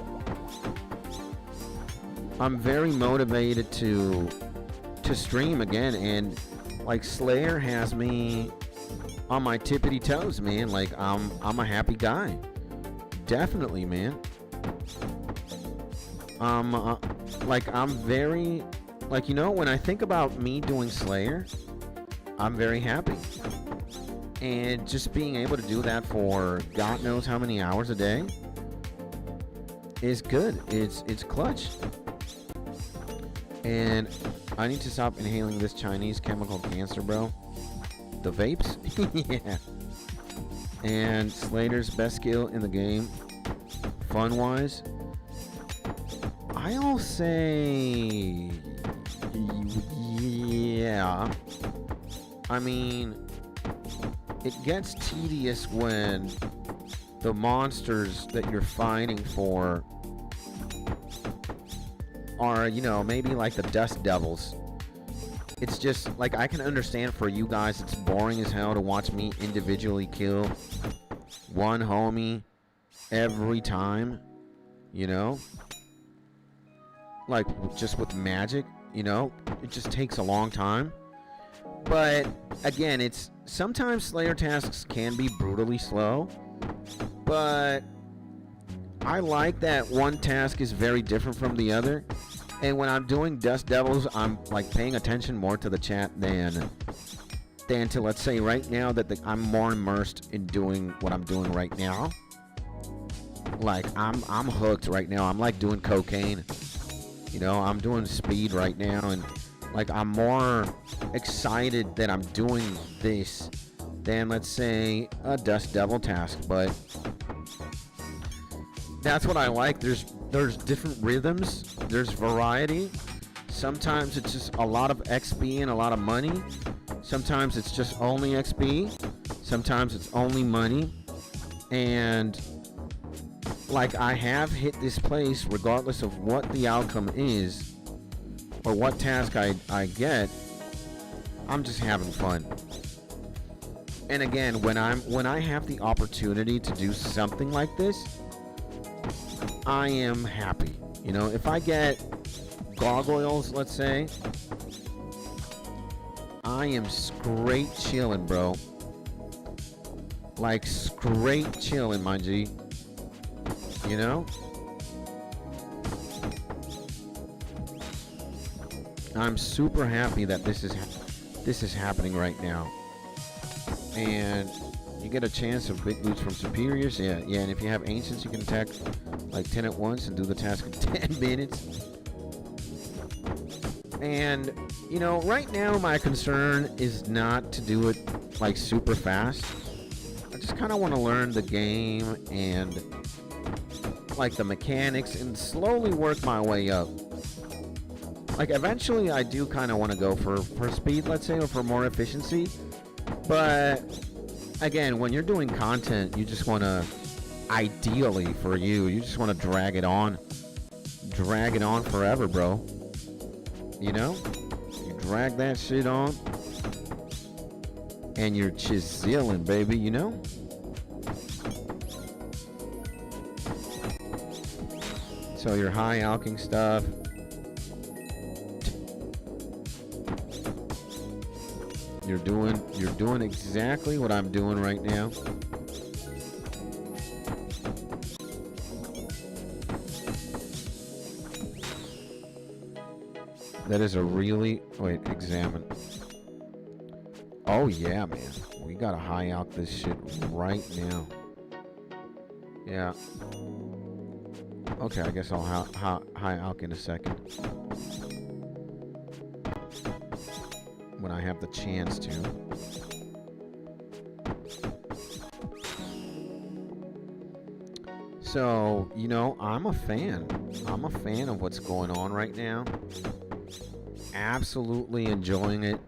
I'm very motivated to stream again, and like Slayer has me on my tippity toes, man. Like, I'm a happy guy. Definitely, man. Like, I'm very, like, you know, when I think about me doing Slayer, I'm very happy. And just being able to do that for God knows how many hours a day is good. It's clutch. And I need to stop inhaling this Chinese chemical cancer, bro. The vapes? Yeah. And Slater's best skill in the game, fun-wise, I'll say, yeah. I mean, it gets tedious when the monsters that you're fighting for are, you know, maybe like the dust devils. It's just, like, I can understand for you guys it's boring as hell to watch me individually kill one homie every time, you know? Like, just with magic, you know? It just takes a long time. But, again, it's, sometimes Slayer tasks can be brutally slow. but I like that one task is very different from the other. And when I'm doing Dust Devils, I'm like paying attention more to the chat than to, let's say, right now that I'm more immersed in doing what I'm doing right now. Like I'm hooked right now. I'm like doing cocaine. You know, I'm doing speed right now, and like I'm more excited that I'm doing this than, let's say, a Dust Devil task. But that's what I like. There's different rhythms. There's variety. Sometimes it's just a lot of XP and a lot of money. Sometimes it's just only XP. Sometimes it's only money. And like I have hit this place regardless of what the outcome is or what task I get. I'm just having fun. And again, when I have the opportunity to do something like this, I am happy. You know, if I get gargoyles, let's say, I am straight chilling, bro. Like straight chilling, my G. You know? I'm super happy that this is happening right now. And you get a chance of big boots from superiors. Yeah, and if you have ancients, you can attack like 10 at once and do the task in 10 minutes. And, you know, right now my concern is not to do it like super fast. I just kind of want to learn the game and like the mechanics and slowly work my way up. Like eventually I do kind of want to go for speed, let's say, or for more efficiency. But again, when you're doing content, you just want to, ideally for you just want to drag it on forever, bro. You know, you drag that shit on and you're chiseling, baby, you know. So your high alching stuff, you're doing exactly what I'm doing right now. That is a really, wait, examine. Oh yeah, man, we gotta high alch this shit right now. Yeah. Okay, I guess I'll high alch in a second. When I have the chance to. So, you know, I'm a fan. I'm a fan of what's going on right now. Absolutely enjoying it.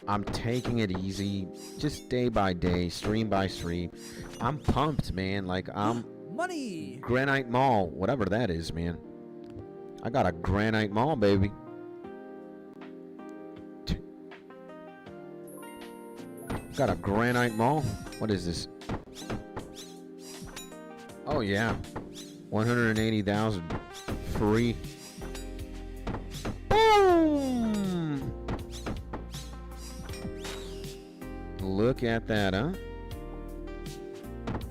I'm taking it easy, just day by day, stream by stream. I'm pumped, man. Like I'm money. Granite Mall, whatever that is, man. I got a Granite Mall, baby. Got a Granite Mall. What is this? Oh yeah, 180,000 free. Boom! Look at that, huh?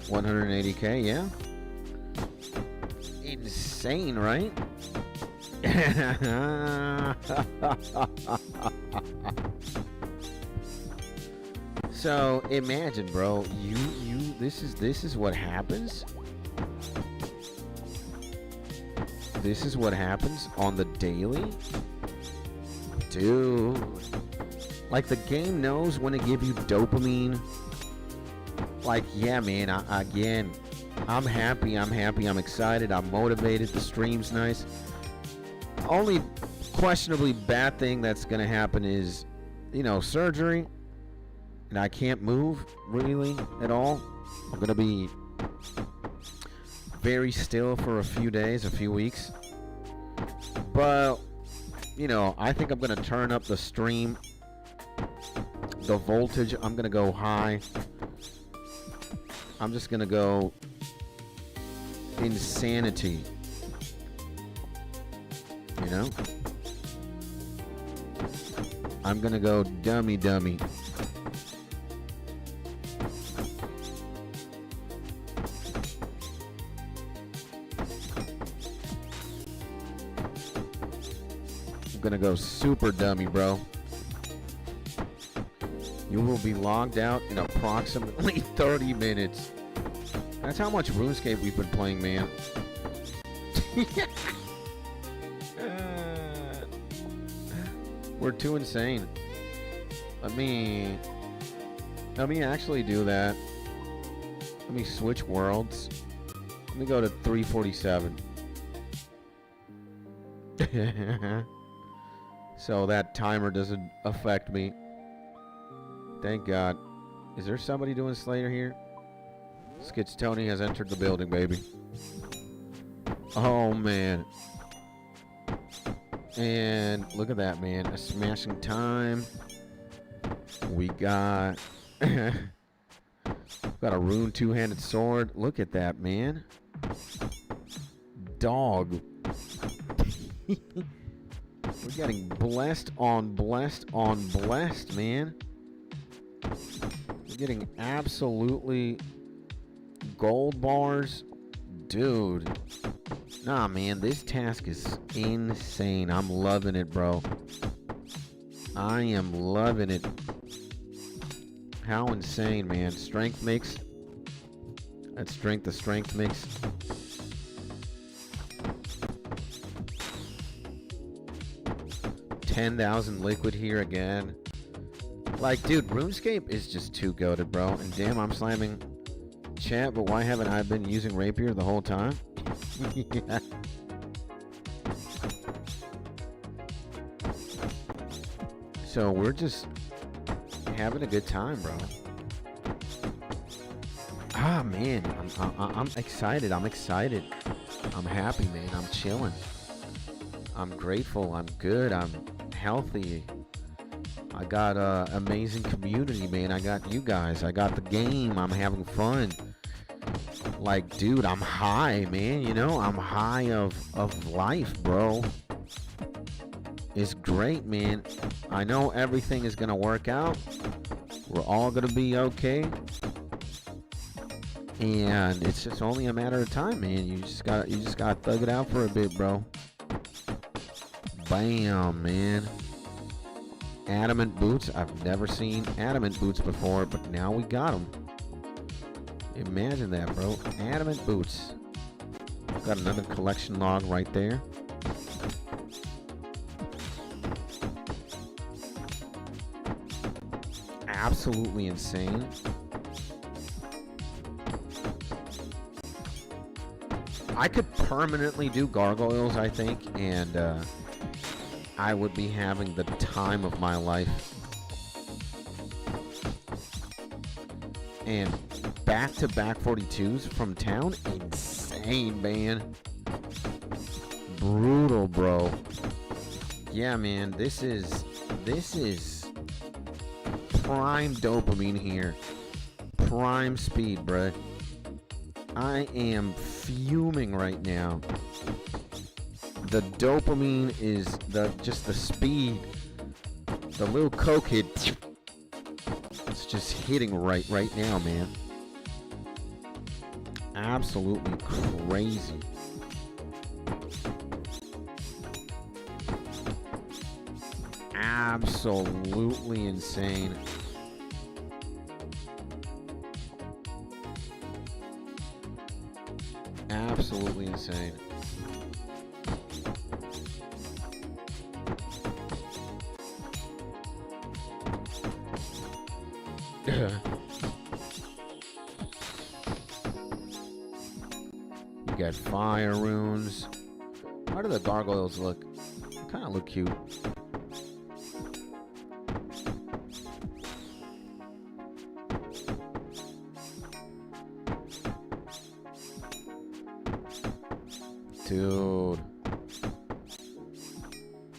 180K, yeah. Insane, right? So imagine, bro, this is what happens. This is what happens on the daily. Dude. Like the game knows when to give you dopamine. Like, yeah, man, again, I'm happy, I'm excited, I'm motivated, the stream's nice. Only questionably bad thing that's gonna happen is, you know, surgery. And I can't move really at all. I'm gonna be very still for a few days, a few weeks. But, you know, I think I'm gonna turn up the stream, the voltage. I'm gonna go high. I'm just gonna go insanity. You know? I'm gonna go dummy. I'm gonna go super dummy, bro. You will be logged out in approximately 30 minutes. That's how much RuneScape we've been playing, man. We're too insane. Let me actually do that. Let me switch worlds. Let me go to 347. So that timer doesn't affect me. Thank God. Is there somebody doing Slayer here? 𝗖𝗥𝗬𝗦𝗧𝗔𝗟 has entered the building, baby. Oh, man. And look at that, man. A smashing time. We got... got a rune two-handed sword. Look at that, man. Dog. We're getting blessed on blessed on blessed, man. We're getting absolutely gold bars. Dude. Nah, man, this task is insane. I'm loving it, bro. I am loving it. How insane, man. Strength mix. Let's drink the strength mix. $10,000 liquid here again. Like, dude, RuneScape is just too goated, bro. And damn, I'm slamming chat, but why haven't I been using rapier the whole time? Yeah. So we're just having a good time, bro. Ah, man, I'm excited. I'm excited. I'm happy, man. I'm chilling. I'm grateful. I'm good. I'm healthy. I got an amazing community, man. I got you guys. I got the game. I'm having fun. Like, dude, I'm high, man. You know, I'm high of life, bro. It's great, man. I know everything is gonna work out. We're all gonna be okay. And it's just only a matter of time, man. You just gotta thug it out for a bit, bro. Bam, man. Adamant boots. I've never seen adamant boots before, but now we got them. Imagine that, bro. Adamant boots. Got another collection log right there. Absolutely insane. I could permanently do gargoyles, I think, and I would be having the time of my life. And back-to-back 42s from town, insane, man. Brutal, bro. Yeah, man, this is prime dopamine here. Prime speed, bruh. I am fuming right now. The dopamine is just the speed. The little coke hit. It's just hitting right now, man. Absolutely crazy. Absolutely insane. Absolutely insane. You got fire runes. How do the gargoyles look? They kind of look cute. Dude.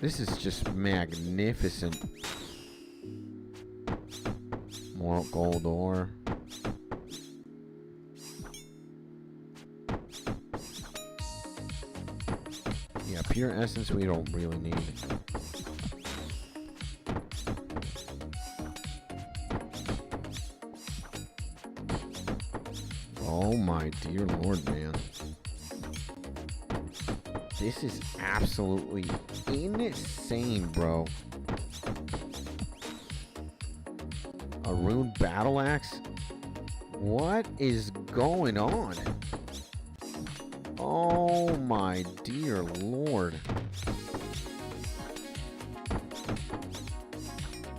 This is just magnificent. More gold ore. Yeah, pure essence we don't really need. Oh my dear lord, man. This is absolutely insane, bro. A rune battle axe? What is going on? Oh my dear lord.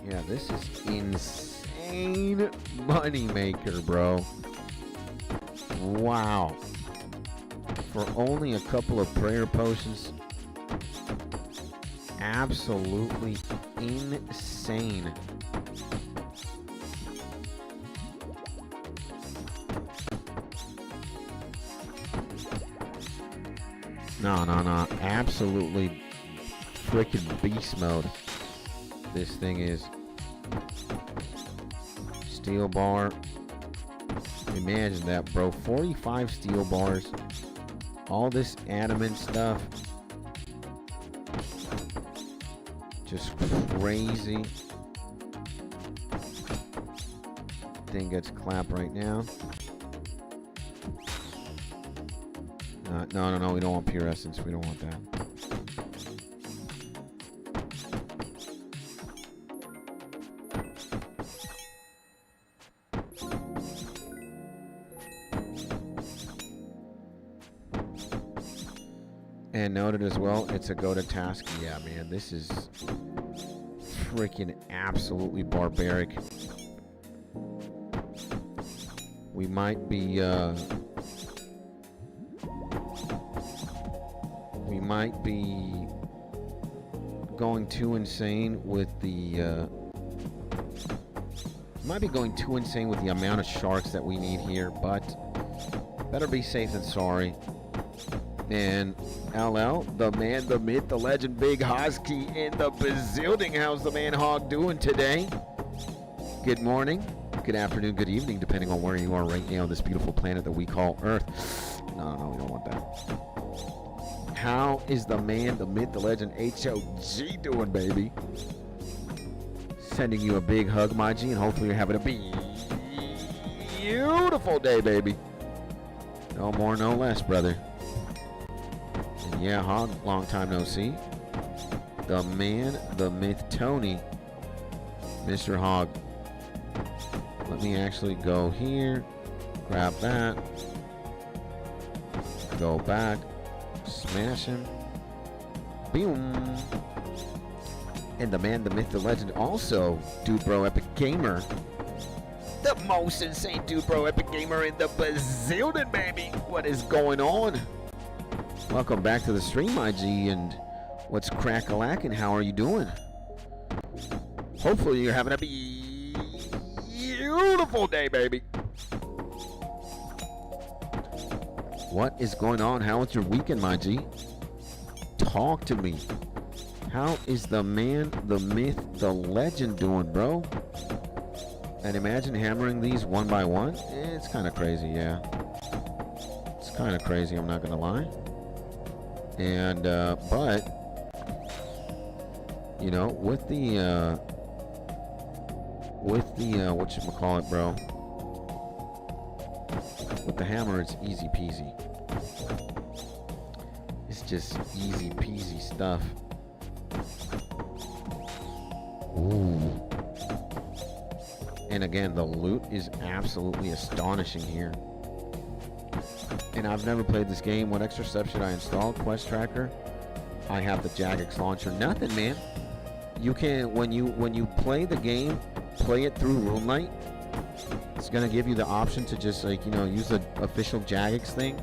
Yeah, this is insane money maker, bro. Wow. For only a couple of prayer potions. Absolutely insane. No. Absolutely freaking beast mode. This thing is. Steel bar. Imagine that, bro. 45 steel bars. All this adamant stuff. Just crazy. Thing gets clapped right now. No. We don't want pure essence. We don't want that. And noted as well, it's a go to task. Yeah, man, this is freaking absolutely barbaric. We might be going too insane with the amount of sharks that we need here, but better be safe than sorry. And LL, the man, the myth, the legend, Big Hosky in the building. How's the man Hog doing today? Good morning, good afternoon, good evening, depending on where you are right now on this beautiful planet that we call Earth. No, we don't want that. How is the man, the myth, the legend, HOG doing, baby? Sending you a big hug, my G, and hopefully you're having a beautiful day, baby. No more, no less, brother. Yeah, Hog, long time no see. The man, the myth, Tony, Mr. Hog. Let me actually go here, grab that, go back, smash him, boom. And the man, the myth, the legend, also, Dude Bro Epic Gamer. The most insane Dude Bro Epic Gamer in the bazillion, baby. What is going on? Welcome back to the stream, my G, and what's crack-a-lackin'? How are you doing? Hopefully you're having a beautiful day, baby. What is going on? How was your weekend, my G? Talk to me. How is the man, the myth, the legend doing, bro? And imagine hammering these one by one. It's kind of crazy, yeah. It's kind of crazy, I'm not going to lie. And, but, you know, with the, whatchamacallit, bro? With the hammer, it's easy peasy. It's just easy peasy stuff. Ooh. And again, the loot is absolutely astonishing here. And I've never played this game. What extra steps should I install? Quest tracker. I have the Jagex launcher. Nothing, man. You can, when you play the game, play it through RuneLite. It's gonna give you the option to just, like, you know, use the official Jagex thing,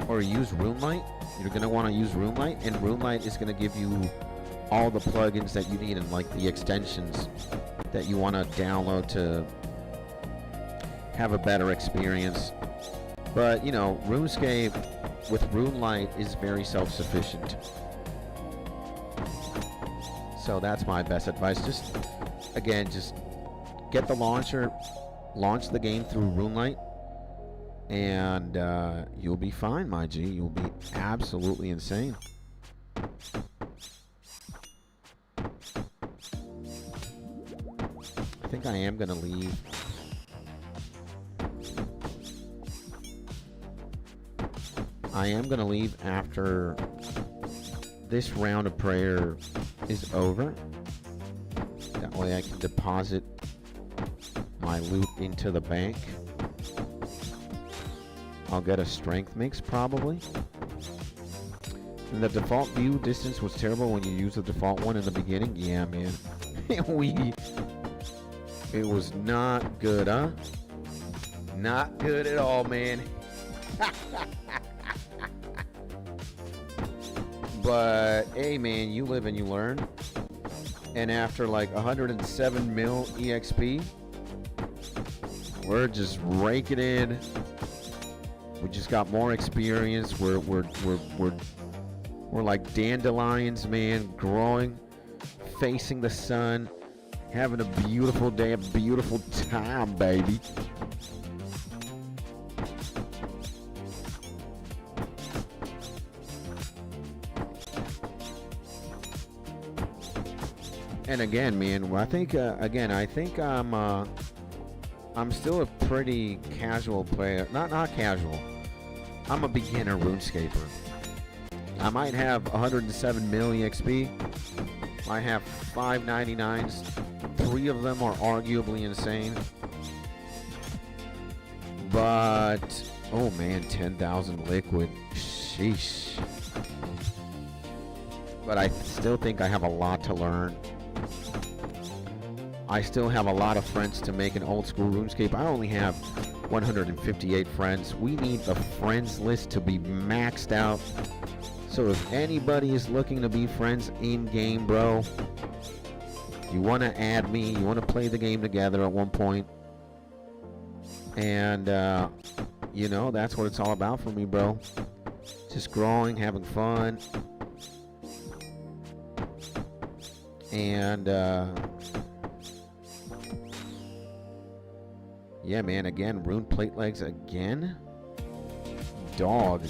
or use RuneLite. You're gonna want to use RuneLite, and RuneLite is gonna give you all the plugins that you need and like the extensions that you want to download to have a better experience. But, you know, RuneScape with RuneLite is very self-sufficient. So that's my best advice. Just, again, just get the launcher, launch the game through RuneLite, and you'll be fine, my G. You'll be absolutely insane. I think I am going to leave. I am going to leave after this round of prayer is over. That way I can deposit my loot into the bank. I'll get a strength mix probably. And the default view distance was terrible when you used the default one in the beginning. Yeah, man. It was not good, huh? Not good at all, man. But hey, man, you live and you learn. And after like 107 mil EXP, we're just raking in. We just got more experience. We're like dandelions, man, growing, facing the sun, having a beautiful day, a beautiful time, baby. And again, man, I think I'm still a pretty casual player. Not casual. I'm a beginner RuneScaper. I might have 107 mil EXP. I have 599s. 3 of them are arguably insane. But, oh man, 10,000 liquid. Sheesh. But I still think I have a lot to learn. I still have a lot of friends to make an old school RuneScape. I only have 158 friends. We need the friends list to be maxed out. So if anybody is looking to be friends in-game, bro, you want to add me, you want to play the game together at one point. And, you know, that's what it's all about for me, bro. Just growing, having fun. And, yeah, man, again, rune plate legs again. Dog.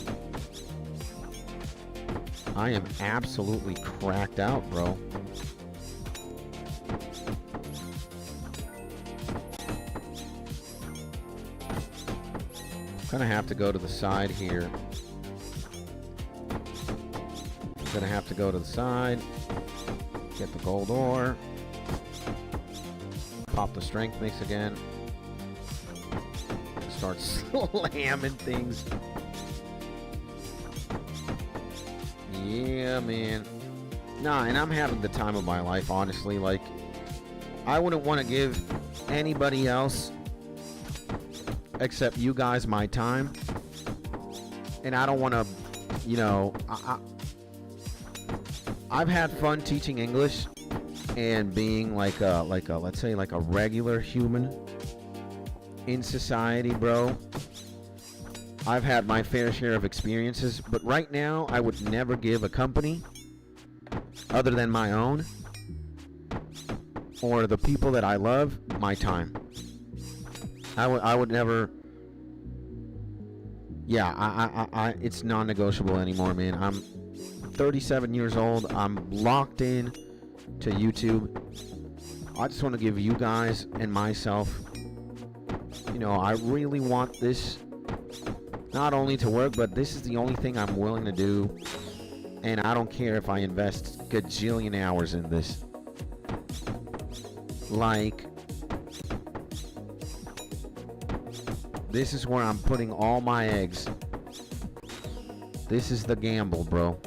I am absolutely cracked out, bro. Gonna have to go to the side here. Gonna have to go to the side. Get the gold ore. Pop the strength mix again. Start slamming things. Yeah, man. Nah, and I'm having the time of my life, honestly. Like, I wouldn't want to give anybody else except you guys my time. And I don't want to, you know, I've had fun teaching English and being like a let's say like a regular human in society, bro. I've had my fair share of experiences, but right now I would never give a company other than my own or the people that I love my time. I would never. Yeah, I it's non-negotiable anymore, man. I'm 37 years old. I'm locked in to YouTube. I just want to give you guys and myself, you know, I really want this not only to work, but this is the only thing I'm willing to do. And I don't care if I invest gajillion hours in this. Like, this is where I'm putting all my eggs. This is the gamble, bro.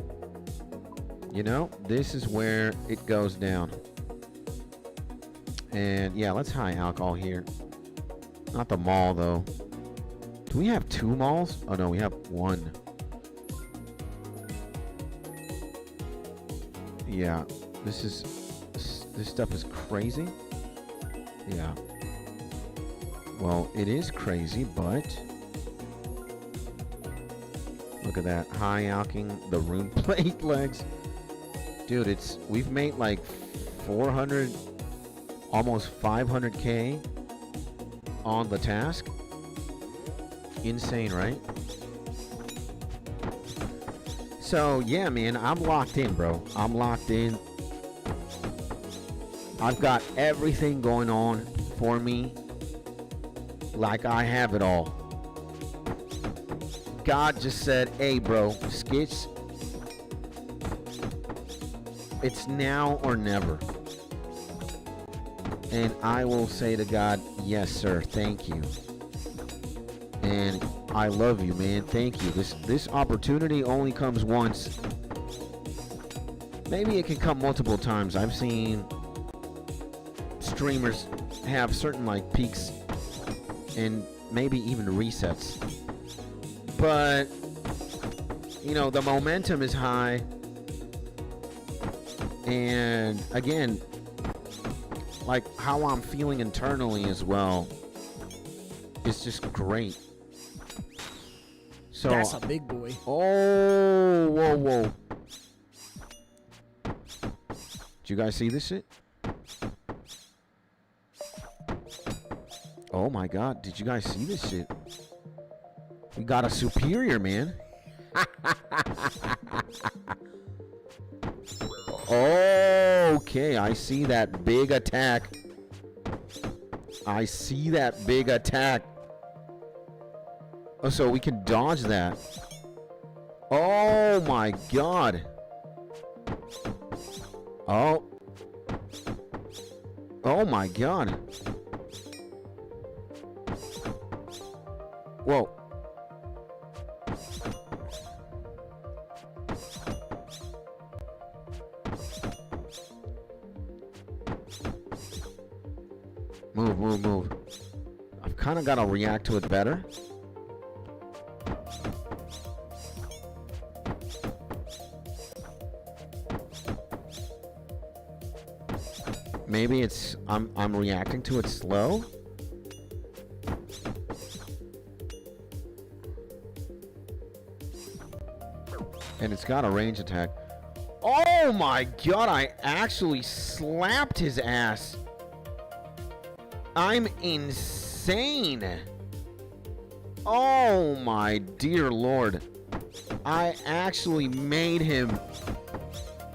You know, this is where it goes down. And yeah, let's high alcohol here. Not the mall, though. Do we have 2 malls? Oh, no, we have 1. Yeah, this stuff is crazy. Yeah. Well, it is crazy, but look at that. High alking the rune plate legs. Dude, we've made like 400, almost 500K on the task. Insane, right? So yeah, man, I'm locked in, bro. I'm locked in. I've got everything going on for me. Like I have it all. God just said, hey, bro, Skits, It's now or never. And I will say to God, yes, sir, thank you. And I love you, man. Thank you. This opportunity only comes once. Maybe it can come multiple times. I've seen streamers have certain like peaks and maybe even resets. But you know, the momentum is high. And again, like how I'm feeling internally as well, it's just great. So that's a big boy. Oh, whoa, whoa. Did you guys see this shit? Oh my God, did you guys see this shit? We got a superior, man. Okay, I see that big attack. I see that big attack. Oh, so we can dodge that. Oh my God. Oh. Oh my God. Whoa. Move, move, move. I've kind of got to react to it better. Maybe it's I'm reacting to it slow. And it's got a range attack. Oh my God, I actually slapped his ass. I'm insane. Oh my dear Lord. I actually made him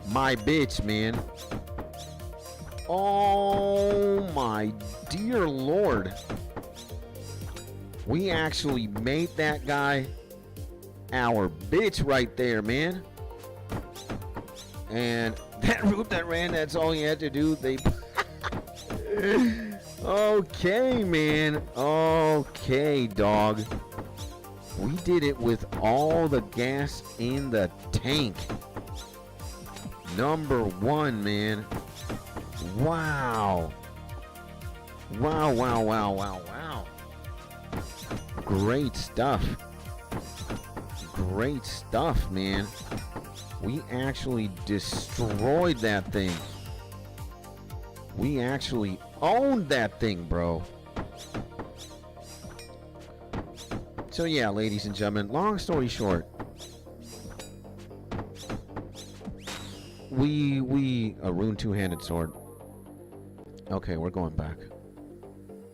my bitch, man. Oh my dear Lord. We actually made that guy our bitch right there, man. And that route that ran, that's all you had to do. They okay, man. Okay, dog. We did it with all the gas in the tank. Number one, man. Wow. Wow, wow, wow, wow, wow. Great stuff. Great stuff, man. We actually destroyed that thing. We actually owned that thing, bro. So yeah, ladies and gentlemen, long story short, we a rune two-handed sword. Okay, we're going back.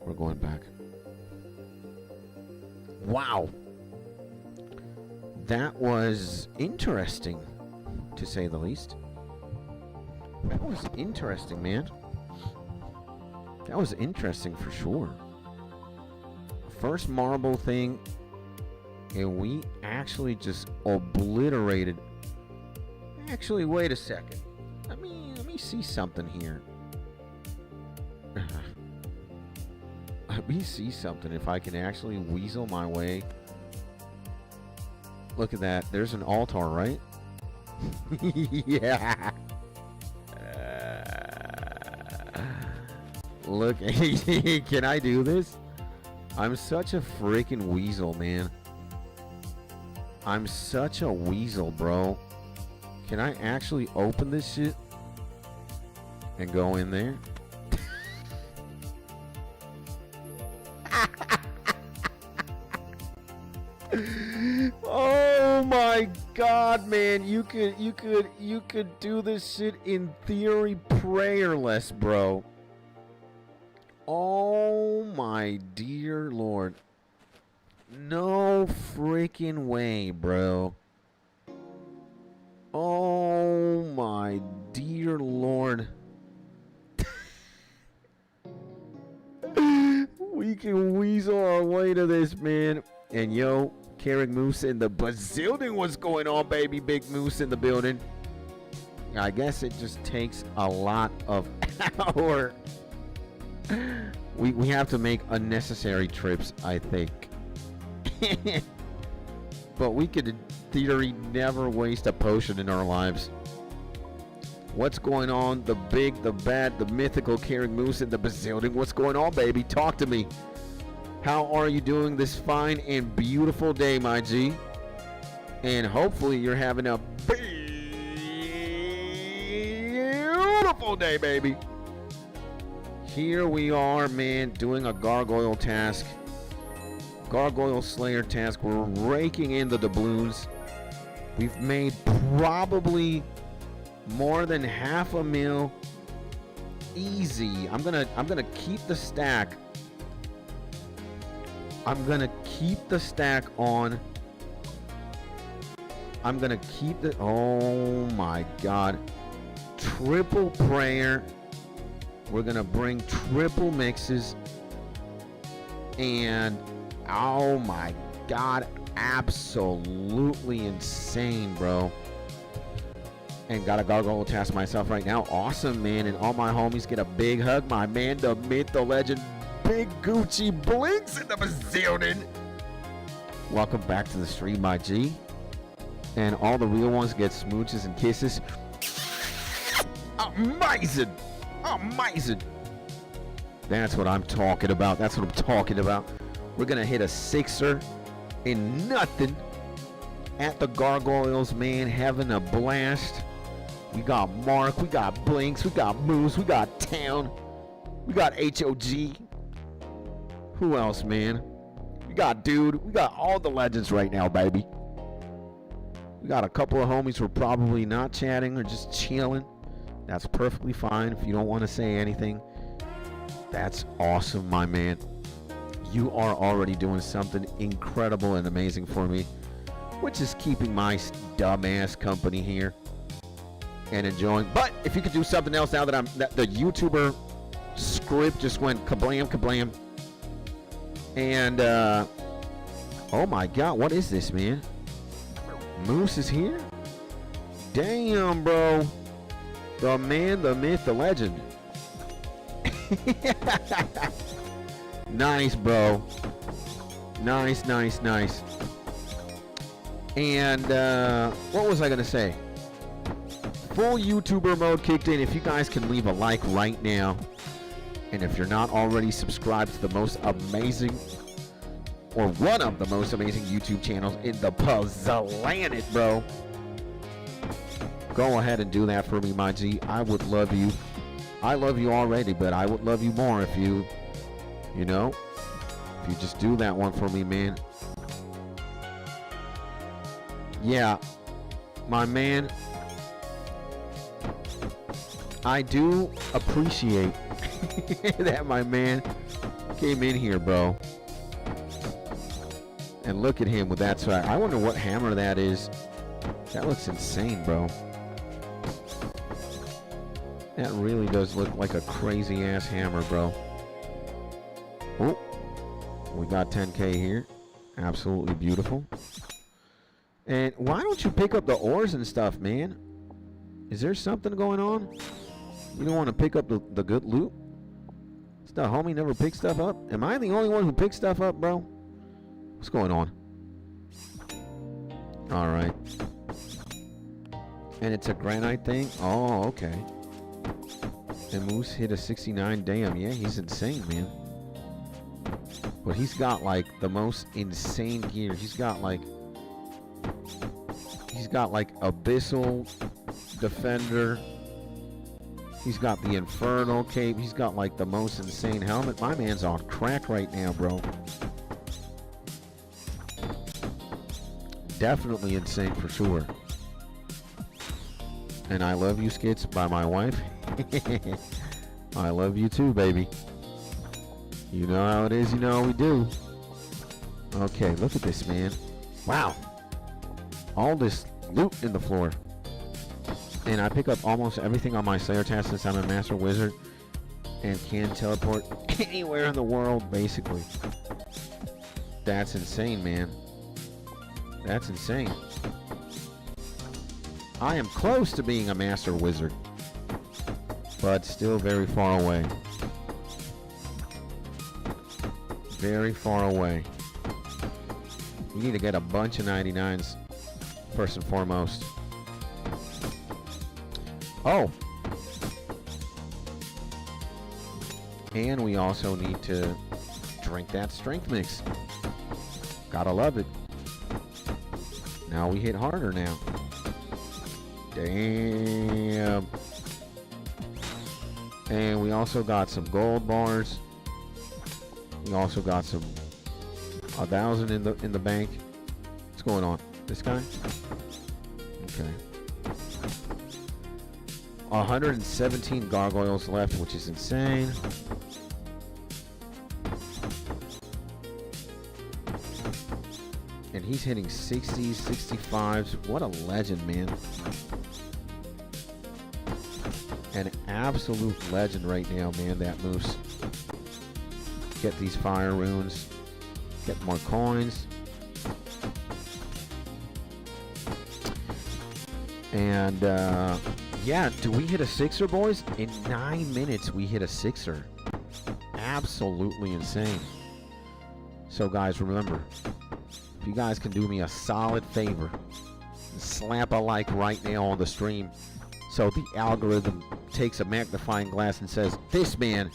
We're going back. Wow. That was interesting, to say the least. That was interesting, man. That was interesting for sure. First marble thing, and we actually just obliterated. Actually, wait a second. Let me see something here. Let me see something. If I can actually weasel my way. Look at that. There's an altar, right? Yeah. Look. Can I do this? I'm such a freaking weasel, man. I'm such a weasel, bro. Can I actually open this shit and go in there? Oh my God, man. You could do this shit in theory prayerless, bro. Oh my dear Lord. No freaking way, bro. Oh my dear Lord. We can weasel our way to this, man. And yo, 𝗖𝗥𝗬𝗦𝗧𝗔𝗟 in the building. What's going on, baby? Big Moose in the building. I guess it just takes a lot of our... We have to make unnecessary trips, I think. But we could, in theory, never waste a potion in our lives. What's going on? The big, the bad, the mythical Caring Moose in the building. What's going on, baby? Talk to me. How are you doing this fine and beautiful day, my G? And hopefully you're having a beautiful day, baby. Here we are, man, doing a gargoyle task. Gargoyle Slayer task. We're raking in the doubloons. We've made probably more than $500,000 easy. I'm gonna keep the stack. I'm gonna keep the stack on. I'm gonna keep the, oh my God, triple prayer. We're gonna bring triple mixes, and oh my God, absolutely insane, bro. And got a gargoyle task myself right now. Awesome, man. And all my homies get a big hug. My man, the myth, the legend, Big Gucci Blinks in the building. Welcome back to the stream, my G. And all the real ones get smooches and kisses. Amazing. Amazing. That's what I'm talking about. That's what I'm talking about. We're going to hit a sixer in nothing at the gargoyles, man. Having a blast. We got Mark. We got Blinks. We got Moose. We got Town. We got HOG. Who else, man? We got Dude. We got all the legends right now, baby. We got a couple of homies who are probably not chatting or just chilling. That's perfectly fine. If you don't want to say anything, that's awesome, my man. You are already doing something incredible and amazing for me, which is keeping my dumbass company here and enjoying. But if you could do something else now that the YouTuber script just went kablam, kablam. And, oh my God, what is this, man? Moose is here? Damn, bro. The man, the myth, the legend. Nice, bro. Nice, nice, nice. And what was I gonna say? Full YouTuber mode kicked in. If you guys can leave a like right now, and if you're not already subscribed to the most amazing, or one of the most amazing YouTube channels in the planet, bro, go ahead and do that for me, my G. I would love you. I love you already, but I would love you more if you know, if you just do that one for me, man. Yeah, my man, I do appreciate that my man came in here, bro. And look at him with that swag. I wonder what hammer that is. That looks insane, bro. That really does look like a crazy ass hammer, bro. Oh, we got 10K here. Absolutely beautiful. And why don't you pick up the ores and stuff, man? Is there something going on? You don't want to pick up the good loot? Does the homie never pick stuff up? Am I the only one who picks stuff up, bro? What's going on? All right. And it's a granite thing? Oh, okay. And Moose hit a 69. Damn, yeah, he's insane, man. But he's got like the most insane gear. He's got like Abyssal Defender. He's got the Infernal Cape. He's got like the most insane helmet. My man's on crack right now, bro. Definitely insane for sure. And I Love You skits by my wife. I love you too, baby. You know how it is, you know how we do. Okay, look at this, man. Wow. All this loot in the floor. And I pick up almost everything on my Slayer task since I'm a master wizard and can teleport anywhere in the world, basically. That's insane, man. That's insane. I am close to being a master wizard, but still very far away. Very far away. You need to get a bunch of 99s, first and foremost. Oh! And we also need to drink that strength mix. Gotta love it. Now we hit harder now. Damn. And we also got some gold bars. We also got some 1,000 in the bank. What's going on? This guy? Okay. 117 gargoyles left, which is insane. And he's hitting 60s, 65s. What a legend, man. An absolute legend right now, man, that Moose. Get these fire runes. Get more coins. And, yeah, do we hit a 6er, boys? In 9 minutes, we hit a 6er. Absolutely insane. So, guys, remember, if you guys can do me a solid favor and slap a like right now on the stream so the algorithm takes a magnifying glass and says, this man,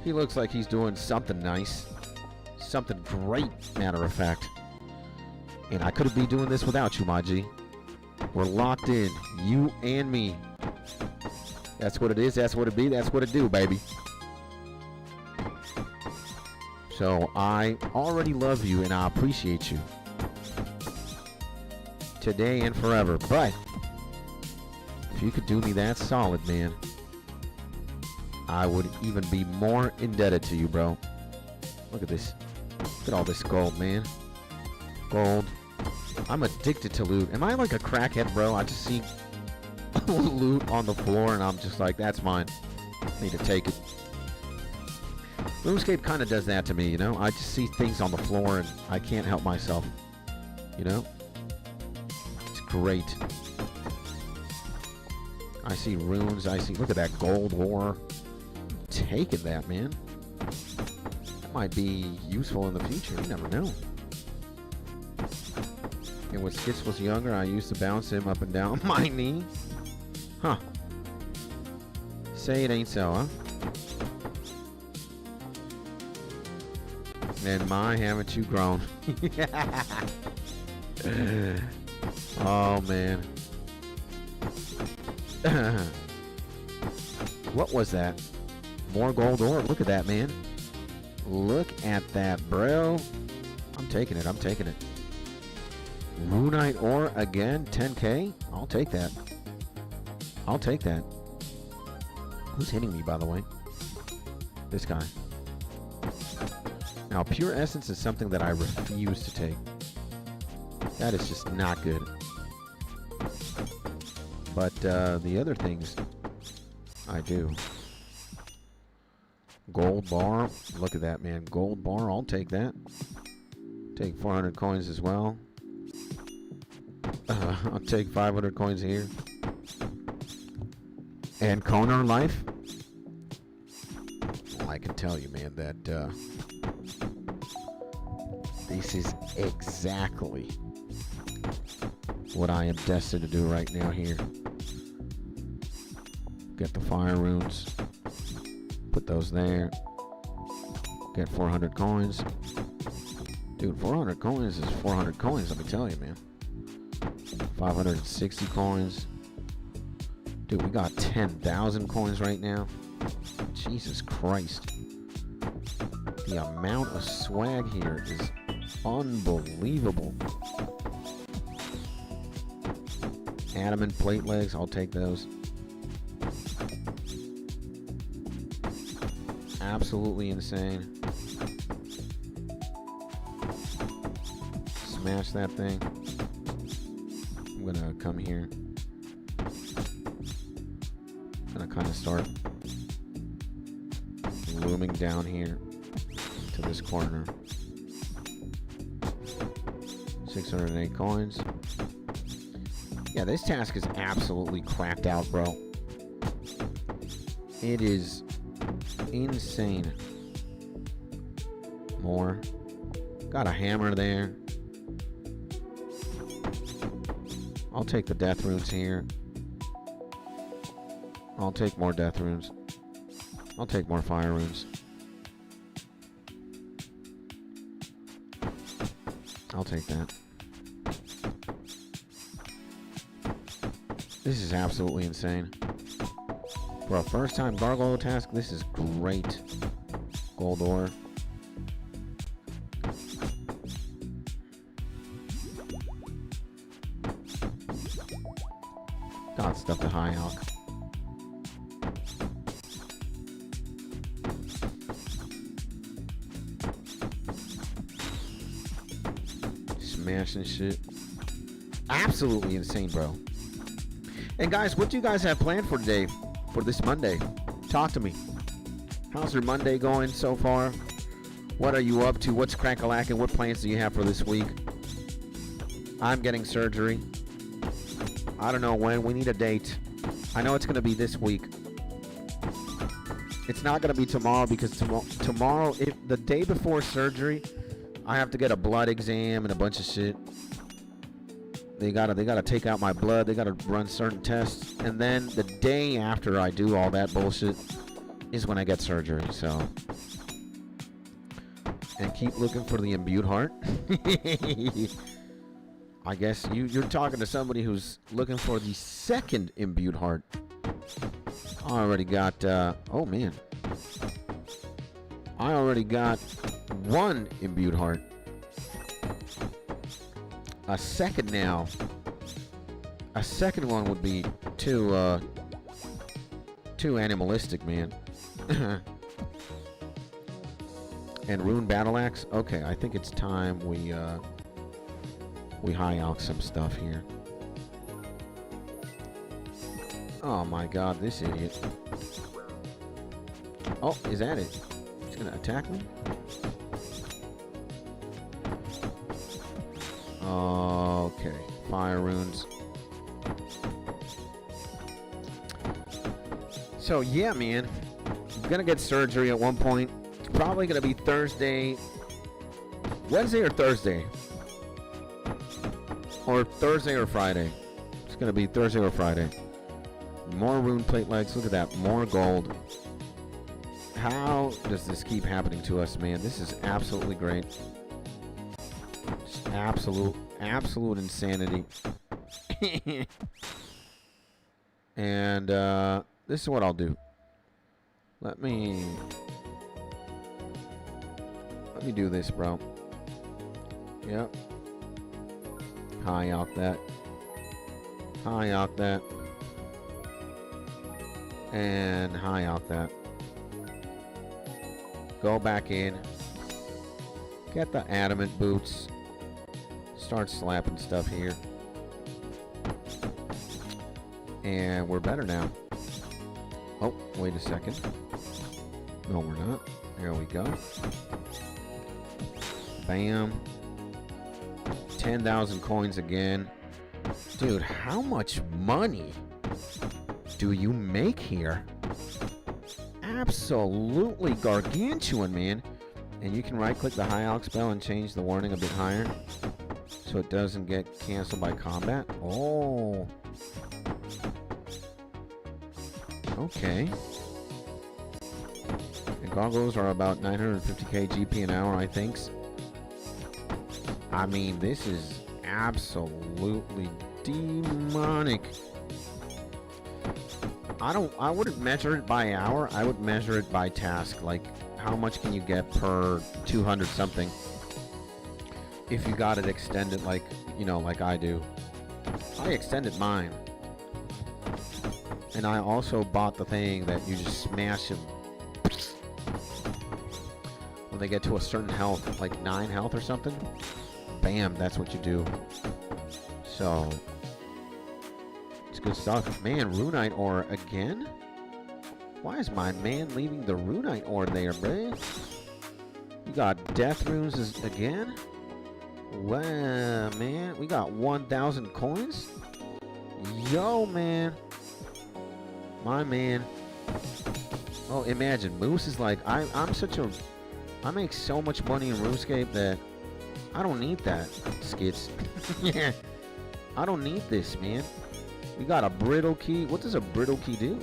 he looks like he's doing something nice. Something great, matter of fact. And I couldn't be doing this without you, my G. We're locked in, you and me. That's what it is, that's what it be, that's what it do, baby. So I already love you and I appreciate you. Today and forever. But if you could do me that solid, man, I would even be more indebted to you, bro. Look at this. Look at all this gold, man. Gold. I'm addicted to loot. Am I like a crackhead, bro? I just see loot on the floor and I'm just like, that's mine. I need to take it. RuneScape kind of does that to me, you know? I just see things on the floor and I can't help myself. You know? It's great. I see runes. I see... Look at that gold ore. I'm taking that, man. That might be useful in the future. You never know. And when Skits was younger, I used to bounce him up and down my knee. Huh. Say it ain't so, huh? And my, haven't you grown? Oh, man. What was that? More gold ore. Look at that, man. Look at that, bro. I'm taking it. I'm taking it. Runite ore again. 10k. I'll take that. I'll take that. Who's hitting me, by the way? This guy. Now, pure essence is something that I refuse to take. That is just not good. But the other things, I do. Gold bar. Look at that, man. Gold bar. I'll take that. Take 400 coins as well. I'll take 500 coins here. And Konar life. Well, I can tell you, man, that this is exactly what I am destined to do right now here. Get the fire runes. Put those there. Get 400 coins. Dude, 400 coins is 400 coins, let me tell you, man. 560 coins. Dude, we got 10,000 coins right now. Jesus Christ. The amount of swag here is unbelievable. Adamant plate legs, I'll take those. Absolutely insane. Smash that thing. I'm gonna come here. Gonna kind of start looming down here to this corner. 608 coins. Yeah, this task is absolutely cracked out, bro. It is insane. More. Got a hammer there. I'll take the death runes here. I'll take more death runes. I'll take more fire runes. I'll take that. This is absolutely insane. For a first time gargoyle task, this is great. Gold ore. Got stuff to 𝗖𝗥𝗬𝗦𝗧𝗔𝗟. Smashing shit. Absolutely insane, bro. And guys, what do you guys have planned for today? For this Monday? Talk to me. How's your Monday going so far? What are you up to? What's crack-a-lackin'? What plans do you have for this week? I'm getting surgery. I don't know when. We need a date. I know it's going to be this week. It's not going to be tomorrow because tomorrow, if the day before surgery, I have to get a blood exam and a bunch of shit. They gotta take out my blood. They gotta run certain tests, and then the day after I do all that bullshit is when I get surgery. So, and keep looking for the imbued heart. I guess you're talking to somebody who's looking for the second imbued heart. I already got. Oh man, I already got one imbued heart. A second now. A second one would be too animalistic, man. And rune battle axe. Okay, I think it's time we 𝗖𝗥𝗬𝗦𝗧𝗔𝗟 some stuff here. Oh my God, this idiot. Oh, is that it? He's gonna attack me? Okay, fire runes. So yeah, man, I'm gonna get surgery at one point. It's probably gonna be Thursday, Wednesday or Thursday, or Thursday or Friday. It's gonna be Thursday or Friday. More rune plate legs. Look at that, more gold. How does this keep happening to us, man? This is absolutely great. Absolute insanity. And this is what I'll do. Let me do this, bro. Yep. 𝗖𝗥𝗬𝗦𝗧𝗔𝗟. 𝗖𝗥𝗬𝗦𝗧𝗔𝗟. And 𝗖𝗥𝗬𝗦𝗧𝗔𝗟. Go back in. Get the adamant boots. Start slapping stuff here. And we're better now. Oh, wait a second. No, we're not. There we go. Bam. 10,000 coins again. Dude, how much money do you make here? Absolutely gargantuan, man. And you can right-click the 𝗖𝗥𝗬𝗦𝗧𝗔𝗟 spell and change the warning a bit higher so it doesn't get canceled by combat. Oh. Okay. The goggles are about 950k GP an hour, I think. I mean, this is absolutely demonic. I wouldn't measure it by hour. I would measure it by task. Like, how much can you get per 200 something? If you got it extended, like, you know, like I do. I extended mine. And I also bought the thing that you just smash them when they get to a certain health, like 9 health or something. Bam, that's what you do. So, it's good stuff. Man, runite ore again? Why is my man leaving the runite ore there, bruh? You got death runes again? Wow, man. We got 1,000 coins? Joe, man. My man. Oh, imagine. Moose is like, I make so much money in RuneScape that I don't need that, skits. Yeah. I don't need this, man. We got a brittle key. What does a brittle key do?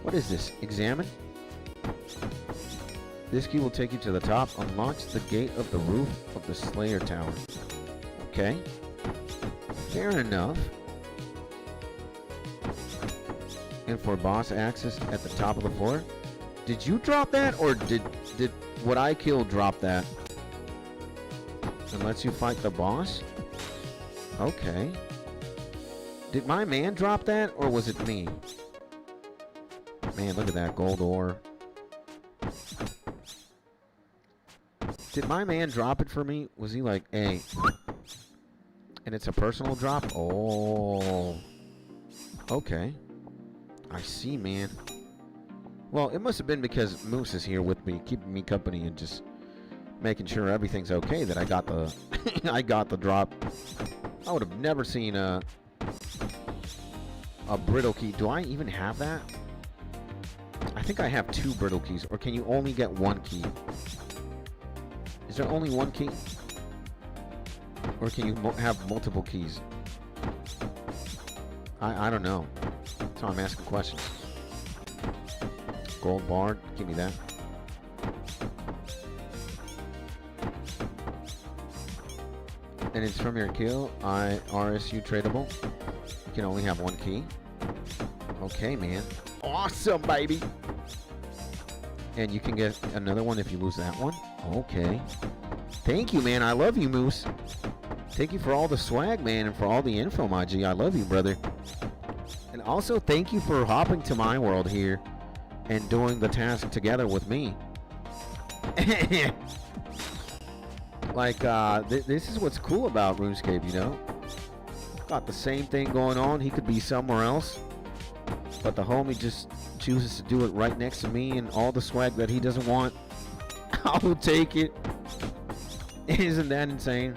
What is this? Examine? This key will take you to the top. Unlocks the gate of the roof of the Slayer Tower. Okay. Fair enough. And for boss access at the top of the floor. Did you drop that, or did what I killed drop that? And lets you fight the boss? Okay. Did my man drop that, or was it me? Man, look at that gold ore. Did my man drop it for me? Was he like, hey? And it's a personal drop? Oh. Okay. I see, man. Well, it must have been because Moose is here with me, keeping me company and just making sure everything's okay that I got the I got the drop. I would have never seen a brittle key. Do I even have that? I think I have 2 brittle keys. Or can you only get 1 key? Is there only 1 key? Or can you have multiple keys? I don't know. That's why I'm asking questions. Gold bar. Give me that. And it's from your kill. RSU tradable. You can only have 1 key. Okay, man. Awesome, baby. And you can get another one if you lose that one. Okay. Thank you, man. I love you, Moose. Thank you for all the swag, man, and for all the info, my G. I love you, brother. And also, thank you for hopping to my world here and doing the task together with me. Like, this is what's cool about RuneScape, you know? Got the same thing going on. He could be somewhere else, but the homie just chooses to do it right next to me, and all the swag that he doesn't want, I'll take it. Isn't that insane?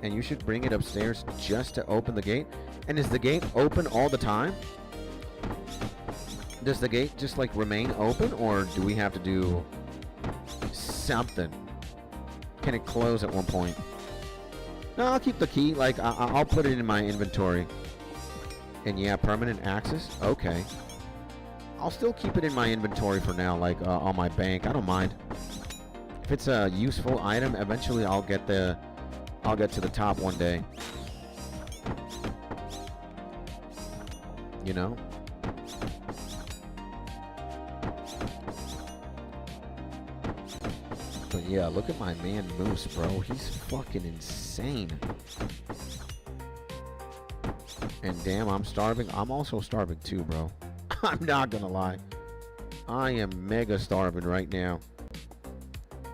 And you should bring it upstairs just to open the gate. And is the gate open all the time? Does the gate just like remain open, or do we have to do something? Can it close at one point? No, I'll keep the key. Like, I'll put it in my inventory. And yeah, permanent access? Okay. I'll still keep it in my inventory for now, like on my bank. I don't mind. If it's a useful item, eventually I'll get to the top one day. You know? But yeah, look at my man Moose, bro. He's fucking insane. And damn, I'm starving. I'm also starving too, bro. I'm not gonna lie. I am mega starving right now.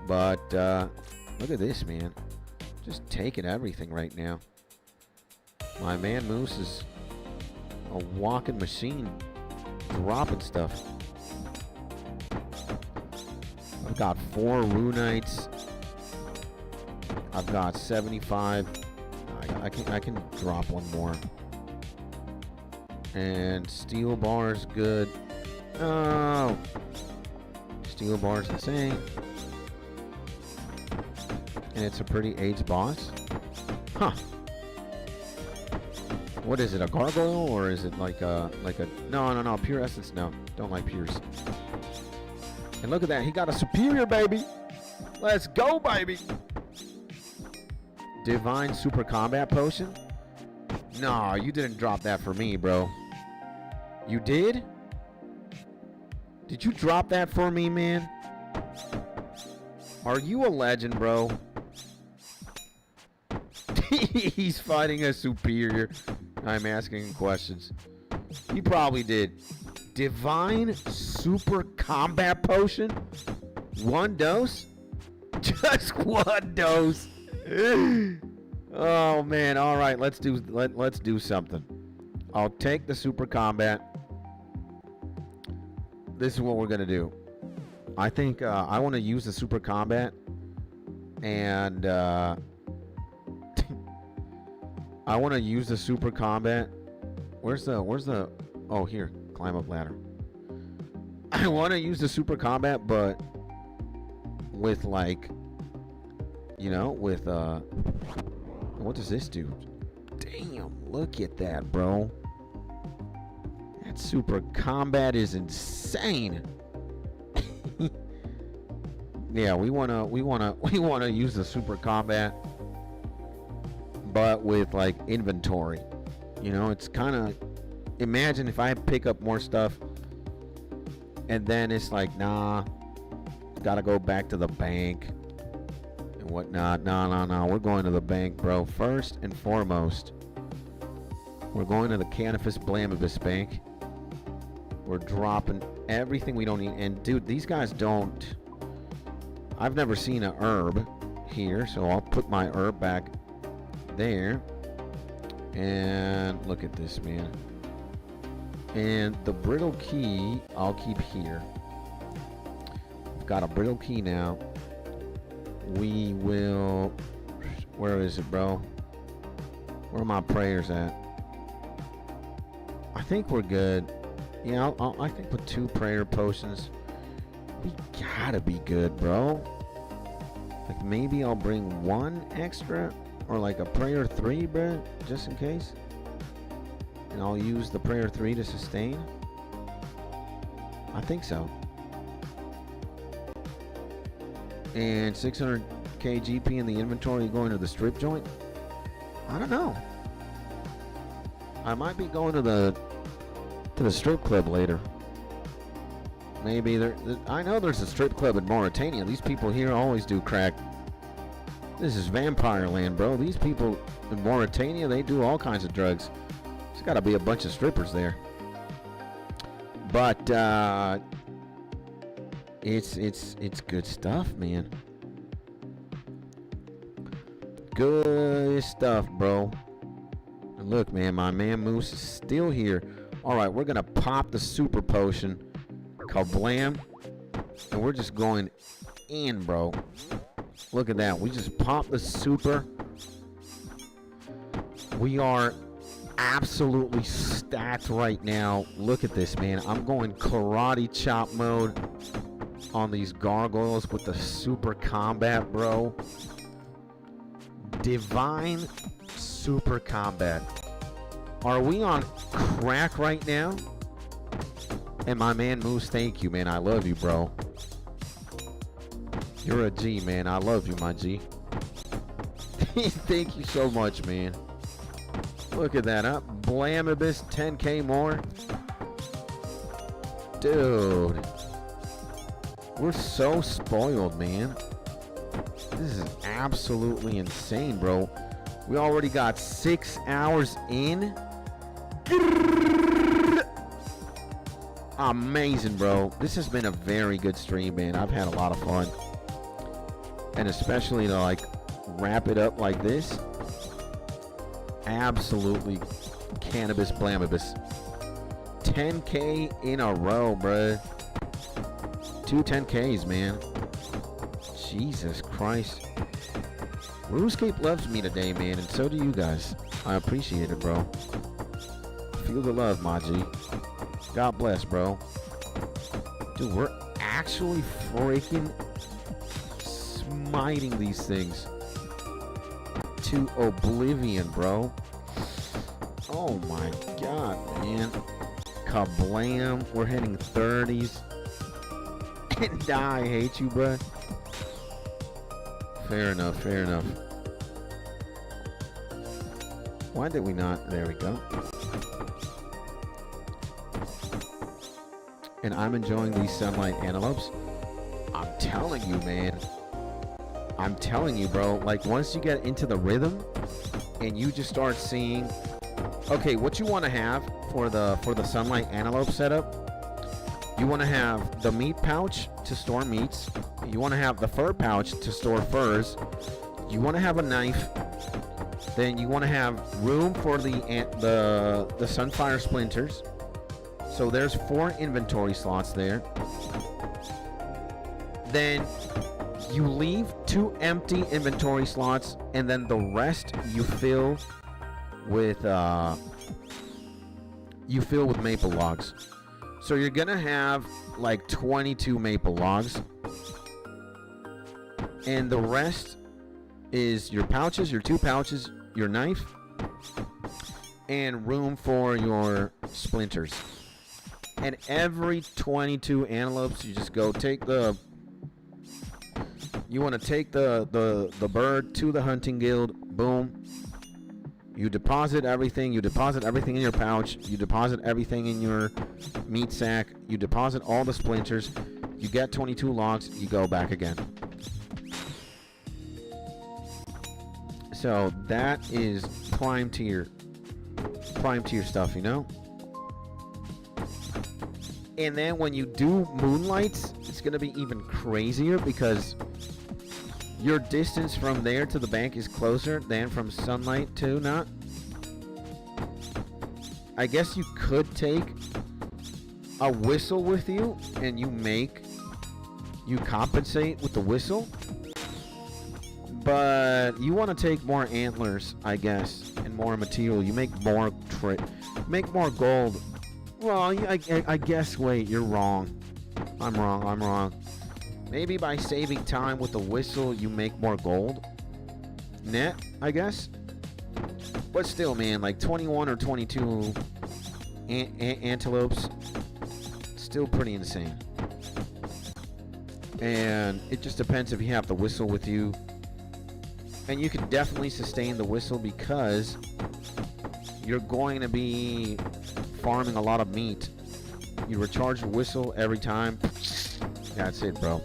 But look at this, man. Just taking everything right now. My man Moose is a walking machine, dropping stuff. I've got 4 Runites. I've got 75. I can drop one more. And steel bar's good. Oh, steel bar's insane. And it's a pretty aged boss. Huh. What is it, a gargoyle, or is it like a no, pure essence? No, don't like pures. And look at that, he got a superior, baby. Let's go, baby. Divine super combat potion. No, you didn't drop that for me, bro. You did? Did you drop that for me, man? Are you a legend, bro? He's fighting a superior. I'm asking questions. He probably did. Divine super combat potion? 1 dose? Just 1 dose. Oh man, all right, let's do something. I'll take the super combat. This is what we're gonna do. I think I want to use the super combat, and I want to use the super combat. Where's the, oh, here, climb up ladder. I want to use the super combat, but with like, you know, with, what does this do? Damn, look at that, bro. That super combat is insane. Yeah, we wanna use the super combat, but with like inventory. You know, it's kind of, imagine if I pick up more stuff and then it's like, nah, gotta go back to the bank and whatnot. No, we're going to the bank, bro. First and foremost, we're going to the 𝗖𝗥𝗬𝗦𝗧𝗔𝗟 bank. We're dropping everything we don't need. And dude, these guys don't, I've never seen a herb here, so I'll put my herb back there. And look at this, man. And the brittle key I'll keep here. I've got a brittle key now. We will, where is it, bro? Where are my prayers at? I think we're good. Yeah, I think with 2 prayer potions, we gotta be good, bro. Like maybe I'll bring 1 extra, or like a prayer 3, bro, just in case. And I'll use the prayer 3 to sustain. I think so. And 600k GP in the inventory going to the strip joint? I don't know. I might be going to the strip club later. Maybe I know there's a strip club in Mauritania. These people here always do crack. This is vampire land, bro. These people in Mauritania, they do all kinds of drugs. There's got to be a bunch of strippers there. But it's good stuff, man. Good stuff, bro. And look, man, my man Moose is still here. All right, we're gonna pop the super potion, kablam, and we're just going in, bro. Look at that. We just popped the super. We are absolutely stacked right now. Look at this, man. I'm going karate chop mode on these gargoyles with the super combat, bro. Divine super combat. Are we on crack right now? And my man Moose, thank you, man. I love you, bro. You're a G, man. I love you, my G. Thank you so much, man. Look at that, huh? 𝗖𝗥𝗬𝗦𝗧𝗔𝗟, 10k more. Dude. We're so spoiled, man. This is absolutely insane, bro. We already got 6 hours in. Amazing, bro. This has been a very good stream, man. I've had a lot of fun. And especially to like wrap it up like this. Absolutely 𝗖𝗥𝗬𝗦𝗧𝗔𝗟. 10k in a row, bro. 2 10ks, man. Jesus Christ. RUNESCAPE loves me today, man, and so do you guys. I appreciate it, bro. Feel the love, Maji. God bless, bro. Dude, we're actually freaking smiting these things to oblivion, bro. Oh my god, man. Kablam. We're hitting 30s. And I hate you, bro. Fair enough, fair enough. Why did we not? There we go. And I'm enjoying these sunlight antelopes. I'm telling you, man. I'm telling you, bro. Like, once you get into the rhythm and you just start seeing... Okay, what you want to have for the sunlight antelope setup, you want to have the meat pouch to store meats. You want to have the fur pouch to store furs. You want to have a knife. Then you want to have room for the sunfire splinters. So there's 4 inventory slots there. Then you leave 2 empty inventory slots, and then the rest you fill with you fill with maple logs. So you're gonna have like 22 maple logs, and the rest is your pouches, your 2 pouches, your knife, and room for your splinters. And every 22 antelopes, you just go take the. You want to take the bird to the hunting guild. Boom. You deposit everything. You deposit everything in your pouch. You deposit everything in your meat sack. You deposit all the splinters. You get 22 logs. You go back again. So that is prime tier stuff, you know? And then when you do moonlights, it's going to be even crazier because your distance from there to the bank is closer than from sunlight to not. I guess you could take a whistle with you and you compensate with the whistle. But you want to take more antlers, I guess, and more material. You make more gold. Well, I guess, wait, you're wrong. I'm wrong. Maybe by saving time with the whistle, you make more gold. Net, I guess. But still, man, like 21 or 22 antelopes, still pretty insane. And it just depends if you have the whistle with you. And you can definitely sustain the whistle because you're going to be farming a lot of meat. You recharge your whistle every time. That's it, bro.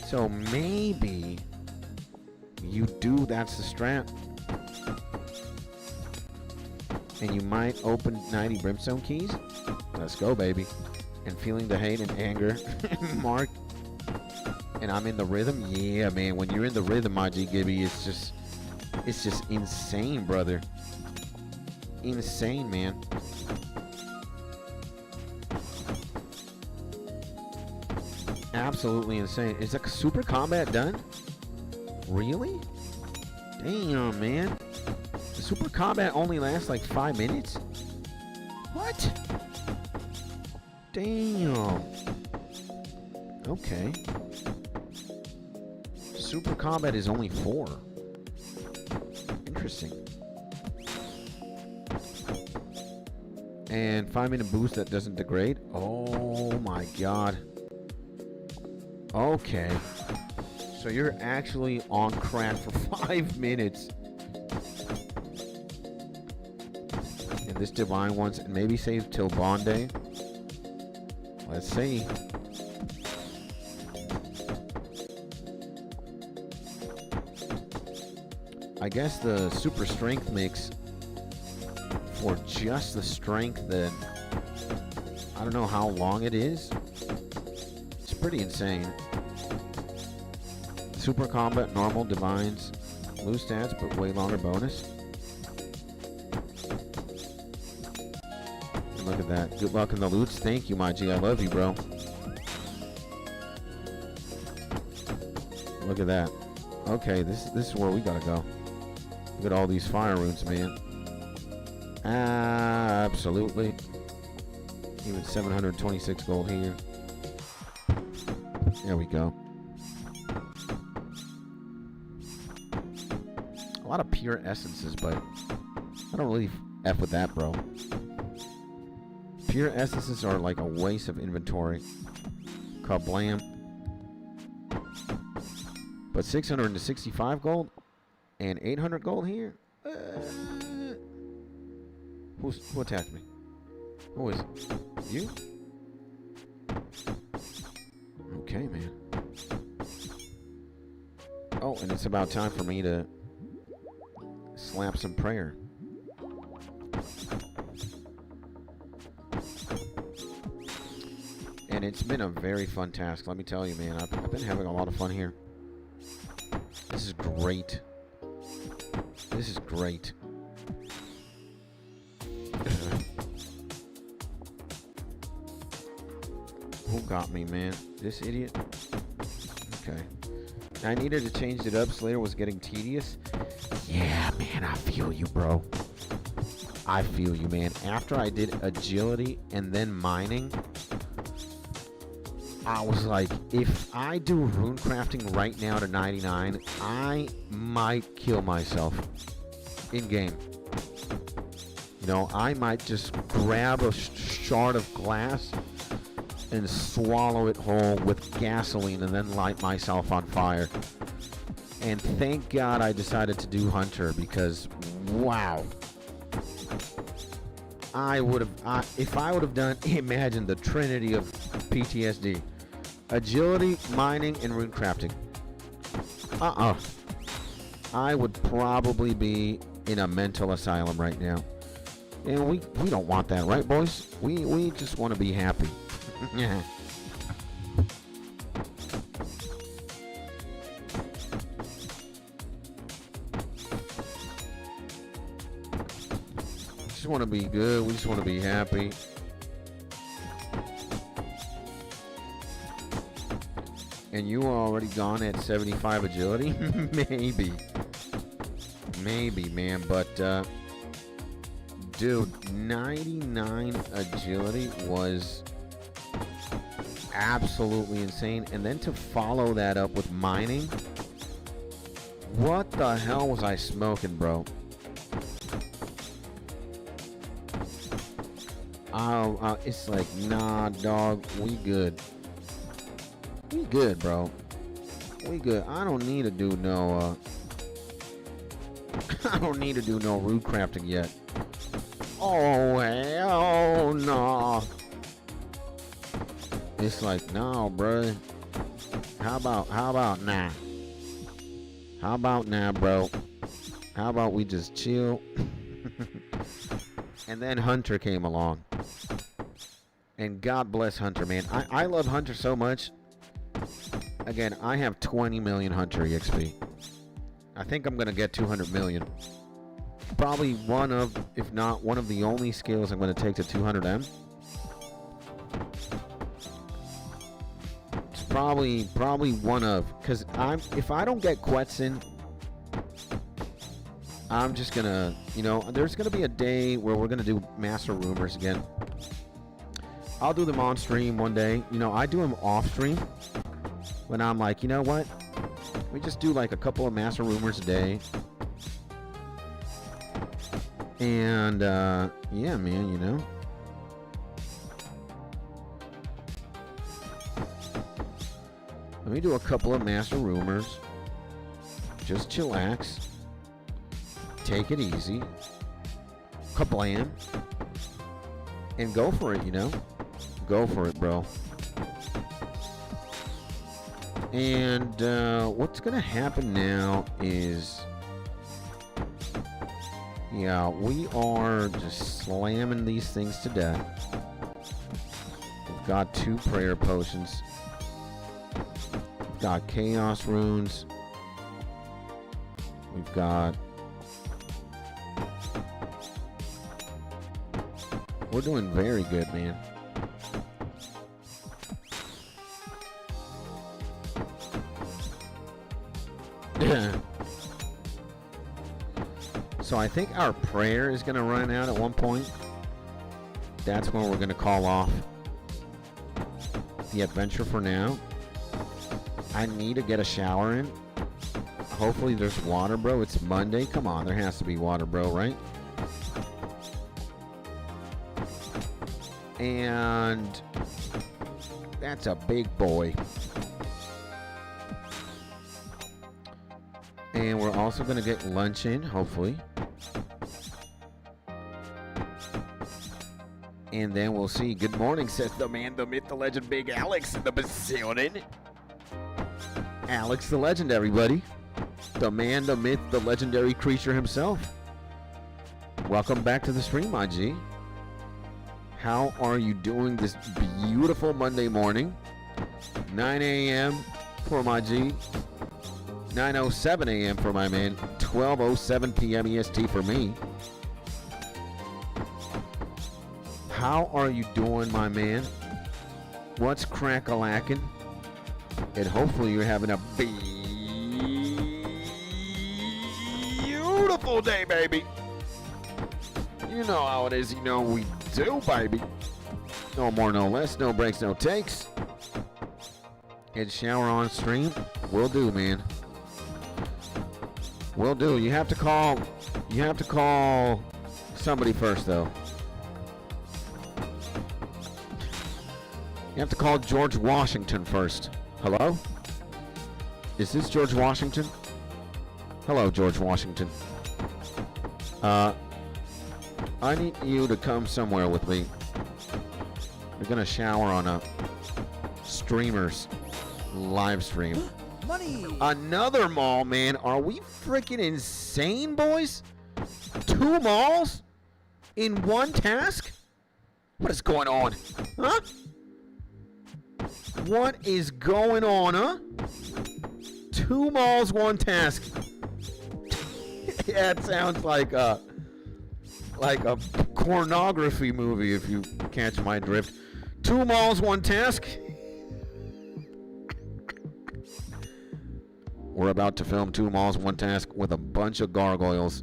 So maybe you do, that's the strat. And you might open 90 brimstone keys. Let's go, baby. And feeling the hate and anger. Mark. And I'm in the rhythm. Yeah, man. When you're in the rhythm, my G Gibby, it's just insane, brother. Insane, man. Absolutely insane. Is that super combat done? Really? Damn, man. The super combat only lasts like 5 minutes? What? Damn. Okay. Super combat is only 4. Interesting. And 5-minute boost that doesn't degrade. Oh my god. Okay. So you're actually on crack for 5 minutes. And this divine ones, and maybe save till Bond Day. Let's see. I guess the super strength mix for just the strength, then I don't know how long it is. It's pretty insane. Super combat, normal, divines, lose stats, but way longer bonus. And look at that. Good luck in the loots. Thank you, my G. I love you, bro. Look at that. Okay, this is where we gotta go. Look at all these fire runes, man. Absolutely. Even 726 gold here. There we go. A lot of pure essences, but I don't really F with that, bro. Pure essences are like a waste of inventory. Kablam. But 665 gold and 800 gold here? Who attacked me? Who is it? You? Okay, man. Oh, and it's about time for me to slap some prayer. And it's been a very fun task, let me tell you, man. I've been having a lot of fun here. This is great. This is great. Who got me, man? This idiot? Okay. I needed to change it up. Slayer was getting tedious. Yeah, man, I feel you, bro. I feel you, man. After I did agility and then mining, I was like, if I do rune crafting right now to 99, I might kill myself in game. You know, I might just grab a shard of glass and swallow it whole with gasoline and then light myself on fire. And thank God I decided to do Hunter, because wow. I would have, if I would have done, imagine the trinity of PTSD. Agility, mining, and rune crafting. I would probably be in a mental asylum right now. And we don't want that, right, boys? We just want to be happy. Yeah. Just want to be good. We just want to be happy. And you are already gone at 75 agility? Maybe, man. But, dude, 99 agility was absolutely insane. And then to follow that up with mining, what the hell was I smoking, bro? It's like, nah, dog, we good. We good, bro. We good. I don't need to do no, I don't need to do no root crafting yet. Oh, hell no. It's like, no, bro. How about now? How about now, bro? How about we just chill? And then Hunter came along. And God bless Hunter, man. I love Hunter so much. Again, I have 20 million Hunter EXP. I think I'm going to get 200 million. Probably one of, if not one of the only skills I'm going to take to 200M. It's probably one of, because if I don't get 𝗖𝗥𝗬𝗦𝗧𝗔𝗟, I'm just going to, you know, there's going to be a day where we're going to do Master Rumors again. I'll do them on stream one day. You know, I do them off stream when I'm like, you know what? We just do like a couple of Master Rumors a day. And, yeah, man, you know. Let me do a couple of Master Rumors. Just chillax. Take it easy. Kablam. And go for it, you know. Go for it, bro. And what's gonna happen now is, yeah, we are just slamming these things to death. We've got 2 prayer potions. We've got chaos runes. We've got, we're doing very good, man. So I think our prayer is going to run out at one point. That's when we're going to call off the adventure for now. I need to get a shower in. Hopefully there's water, bro. It's Monday. Come on, there has to be water, bro, right? And that's a big boy. And we're also going to get lunch in, hopefully. And then we'll see. Good morning, says the man, the myth, the legend, Big Alex in the building. Alex the legend, everybody. The man, the myth, the legendary creature himself. Welcome back to the stream, my G. How are you doing this beautiful Monday morning? 9 a.m. for my G. 9:07 a.m. for my man. 12:07 p.m. EST for me. How are you doing, my man? What's crack-a-lackin'? And hopefully you're having a beautiful beautiful day, baby. You know how it is. You know we do, baby. No more, no less. No breaks, no takes. And shower on stream. Will do, man. Will do. You have to call somebody first, though. You have to call George Washington first. Hello? Is this George Washington? Hello, George Washington. I need you to come somewhere with me. We're gonna shower on a streamer's live stream. Money! Another mall, man. Are we freaking insane, boys? 2 malls in one task? What is going on? Huh? What is going on, huh? 2 malls, 1 task. Yeah, it sounds like a pornography movie, if you catch my drift. 2 malls, 1 task. We're about to film 2 malls, 1 task with a bunch of gargoyles.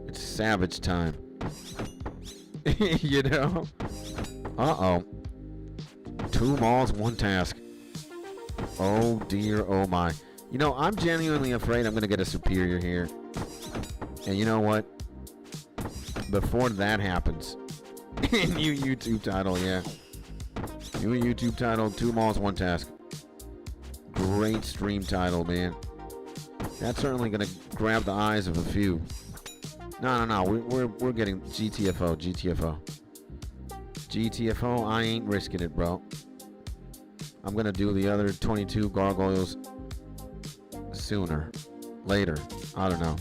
It's savage time. You know? Uh-oh. 2 malls, 1 task. Oh dear, oh my. You know, I'm genuinely afraid I'm going to get a superior here. And you know what? Before that happens, new YouTube title, yeah. New YouTube title, 2 malls, 1 task. Great stream title, man. That's certainly going to grab the eyes of a few. No. We're getting GTFO, GTFO. GTFO, I ain't risking it, bro. I'm going to do the other 22 gargoyles sooner. Later. I don't know.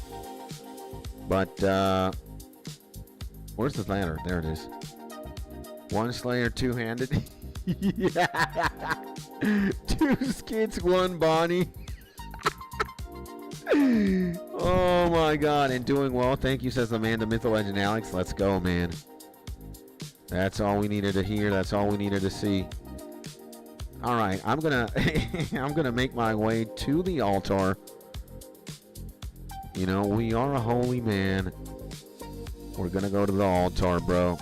But, where's the ladder? There it is. 1 Slayer, 2-handed. Yeah. 2 skits, 1 Bonnie. Oh my god. And doing well. Thank you, says Amanda Mythologent Alex. Let's go, man. That's all we needed to hear. That's all we needed to see. All right, I'm gonna make my way to the altar. You know, we are a holy man. We're gonna go to the altar, bro.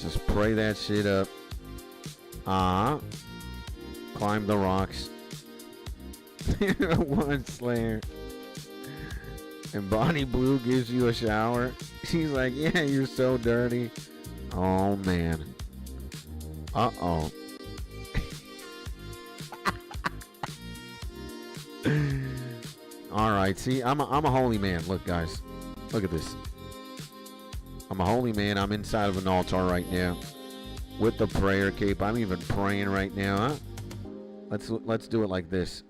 Just pray that shit up. Climb the rocks. 1 Slayer. And Bonnie Blue gives you a shower. She's like, yeah, you're so dirty. Oh, man. Uh-oh. All right, see, I'm a holy man. Look, guys. Look at this. I'm a holy man. I'm inside of an altar right now with the prayer cape. I'm even praying right now, huh? Let's do it like this.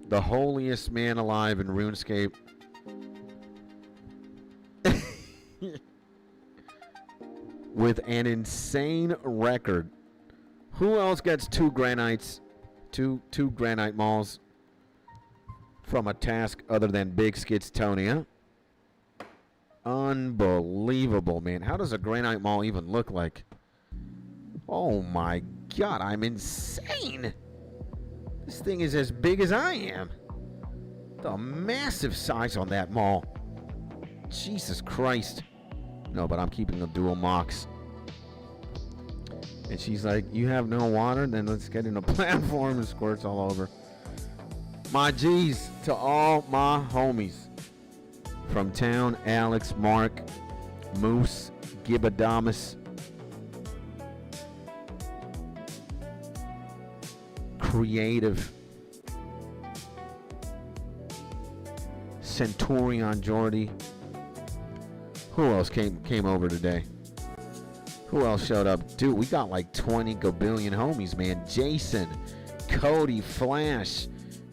The holiest man alive in RuneScape. With an insane record. Who else gets 2 granites? Two granite malls from a task other than Big Skits Tony, huh? Unbelievable, man. How does a granite mall even look like? Oh my god, I'm insane. This thing is as big as I am. The massive size on that mall. Jesus Christ. No, but I'm keeping the dual mocks. And she's like, you have no water? Then let's get in a platform and squirts all over. My G's to all my homies. From town, Alex, Mark, Moose, 𝗖𝗥𝗬𝗦𝗧𝗔𝗟. Creative. Centurion Jordy. Who else came over today? Who else showed up? Dude, we got like 20 gabillion homies, man. Jason, Cody, Flash,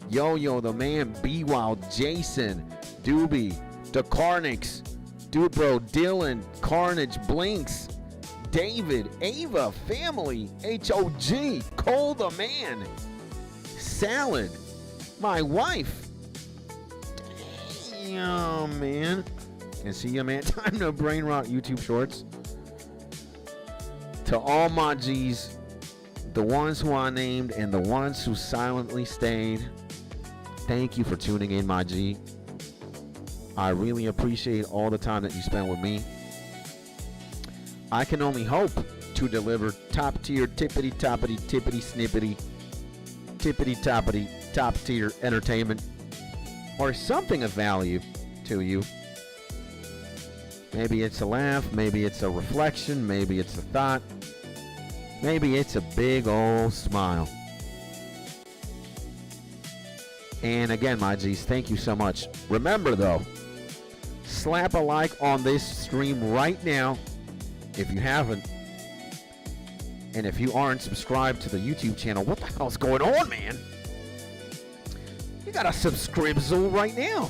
Yo-Yo, the man, B-Wild, Jason, Doobie, the Carnix, Dude Bro, Dylan, Carnage, Blinks, David, Ava, Family, HOG, Cole the man, Salad, my wife. Damn, man. And see ya, man. Time to brain rot YouTube shorts. To all my G's, the ones who I named and the ones who silently stayed, thank you for tuning in, my G. I really appreciate all the time that you spend with me. I can only hope to deliver top tier, tippity toppity, tippity snippity, tippity toppity, top tier entertainment or something of value to you. Maybe it's a laugh, maybe it's a reflection, maybe it's a thought, maybe it's a big old smile. And again, my G's, thank you so much. Remember though, slap a like on this stream right now if you haven't. And if you aren't subscribed to the YouTube channel, what the hell's going on, man? You gotta subscribe right now.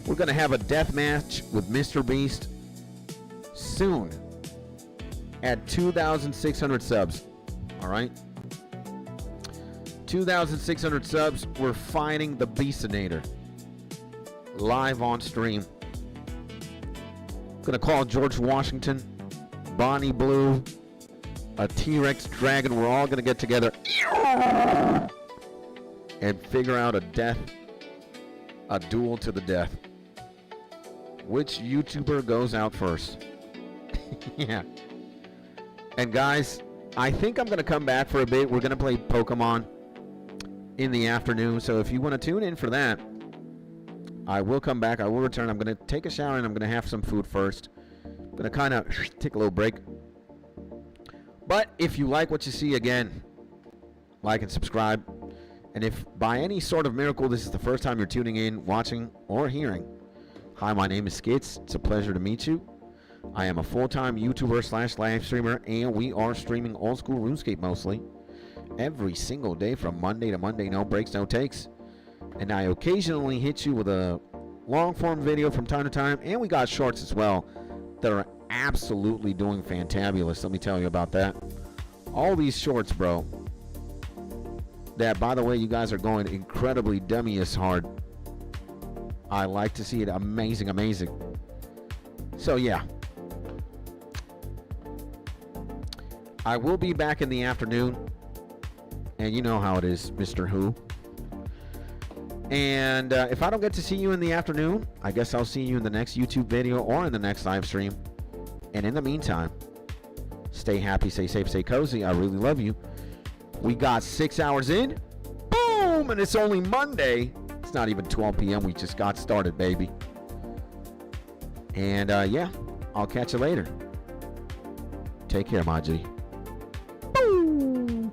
We're gonna have a death match with Mr. Beast soon at 2,600 subs. All right, 2,600 subs. We're fighting the Beastinator live on stream. Gonna call George Washington, Bonnie Blue, a T-Rex dragon. We're all gonna get together and figure out a duel to the death. Which YouTuber goes out first? Yeah. And guys, I think I'm gonna come back for a bit. We're gonna play Pokemon in the afternoon. So if you want to tune in for that, I will come back. I will return. I'm gonna take a shower and I'm gonna have some food first. I'm gonna kind of take a little break. But if you like what you see, again, like and subscribe. And if by any sort of miracle this is the first time you're tuning in, watching, or hearing, hi, my name is 𝗖𝗥𝗬𝗦𝗧𝗔𝗟. It's a pleasure to meet you. I am a full-time YouTuber / live streamer, and we are streaming old school RuneScape mostly every single day from Monday to Monday, no breaks, no takes. And I occasionally hit you with a long-form video from time to time, and we got shorts as well that are absolutely doing fantabulous. Let me tell you about that. All these shorts, bro, that, by the way, you guys are going incredibly dummy-ish hard. I like to see it. Amazing, amazing. So, yeah. I will be back in the afternoon. And you know how it is, Mr. Who. And if I don't get to see you in the afternoon, I guess I'll see you in the next YouTube video or in the next live stream. And in the meantime, stay happy, stay safe, stay cozy. I really love you. We got 6 hours in. Boom! And it's only Monday. It's not even 12 p.m. We just got started, baby. And yeah, I'll catch you later. Take care, my G. Boom!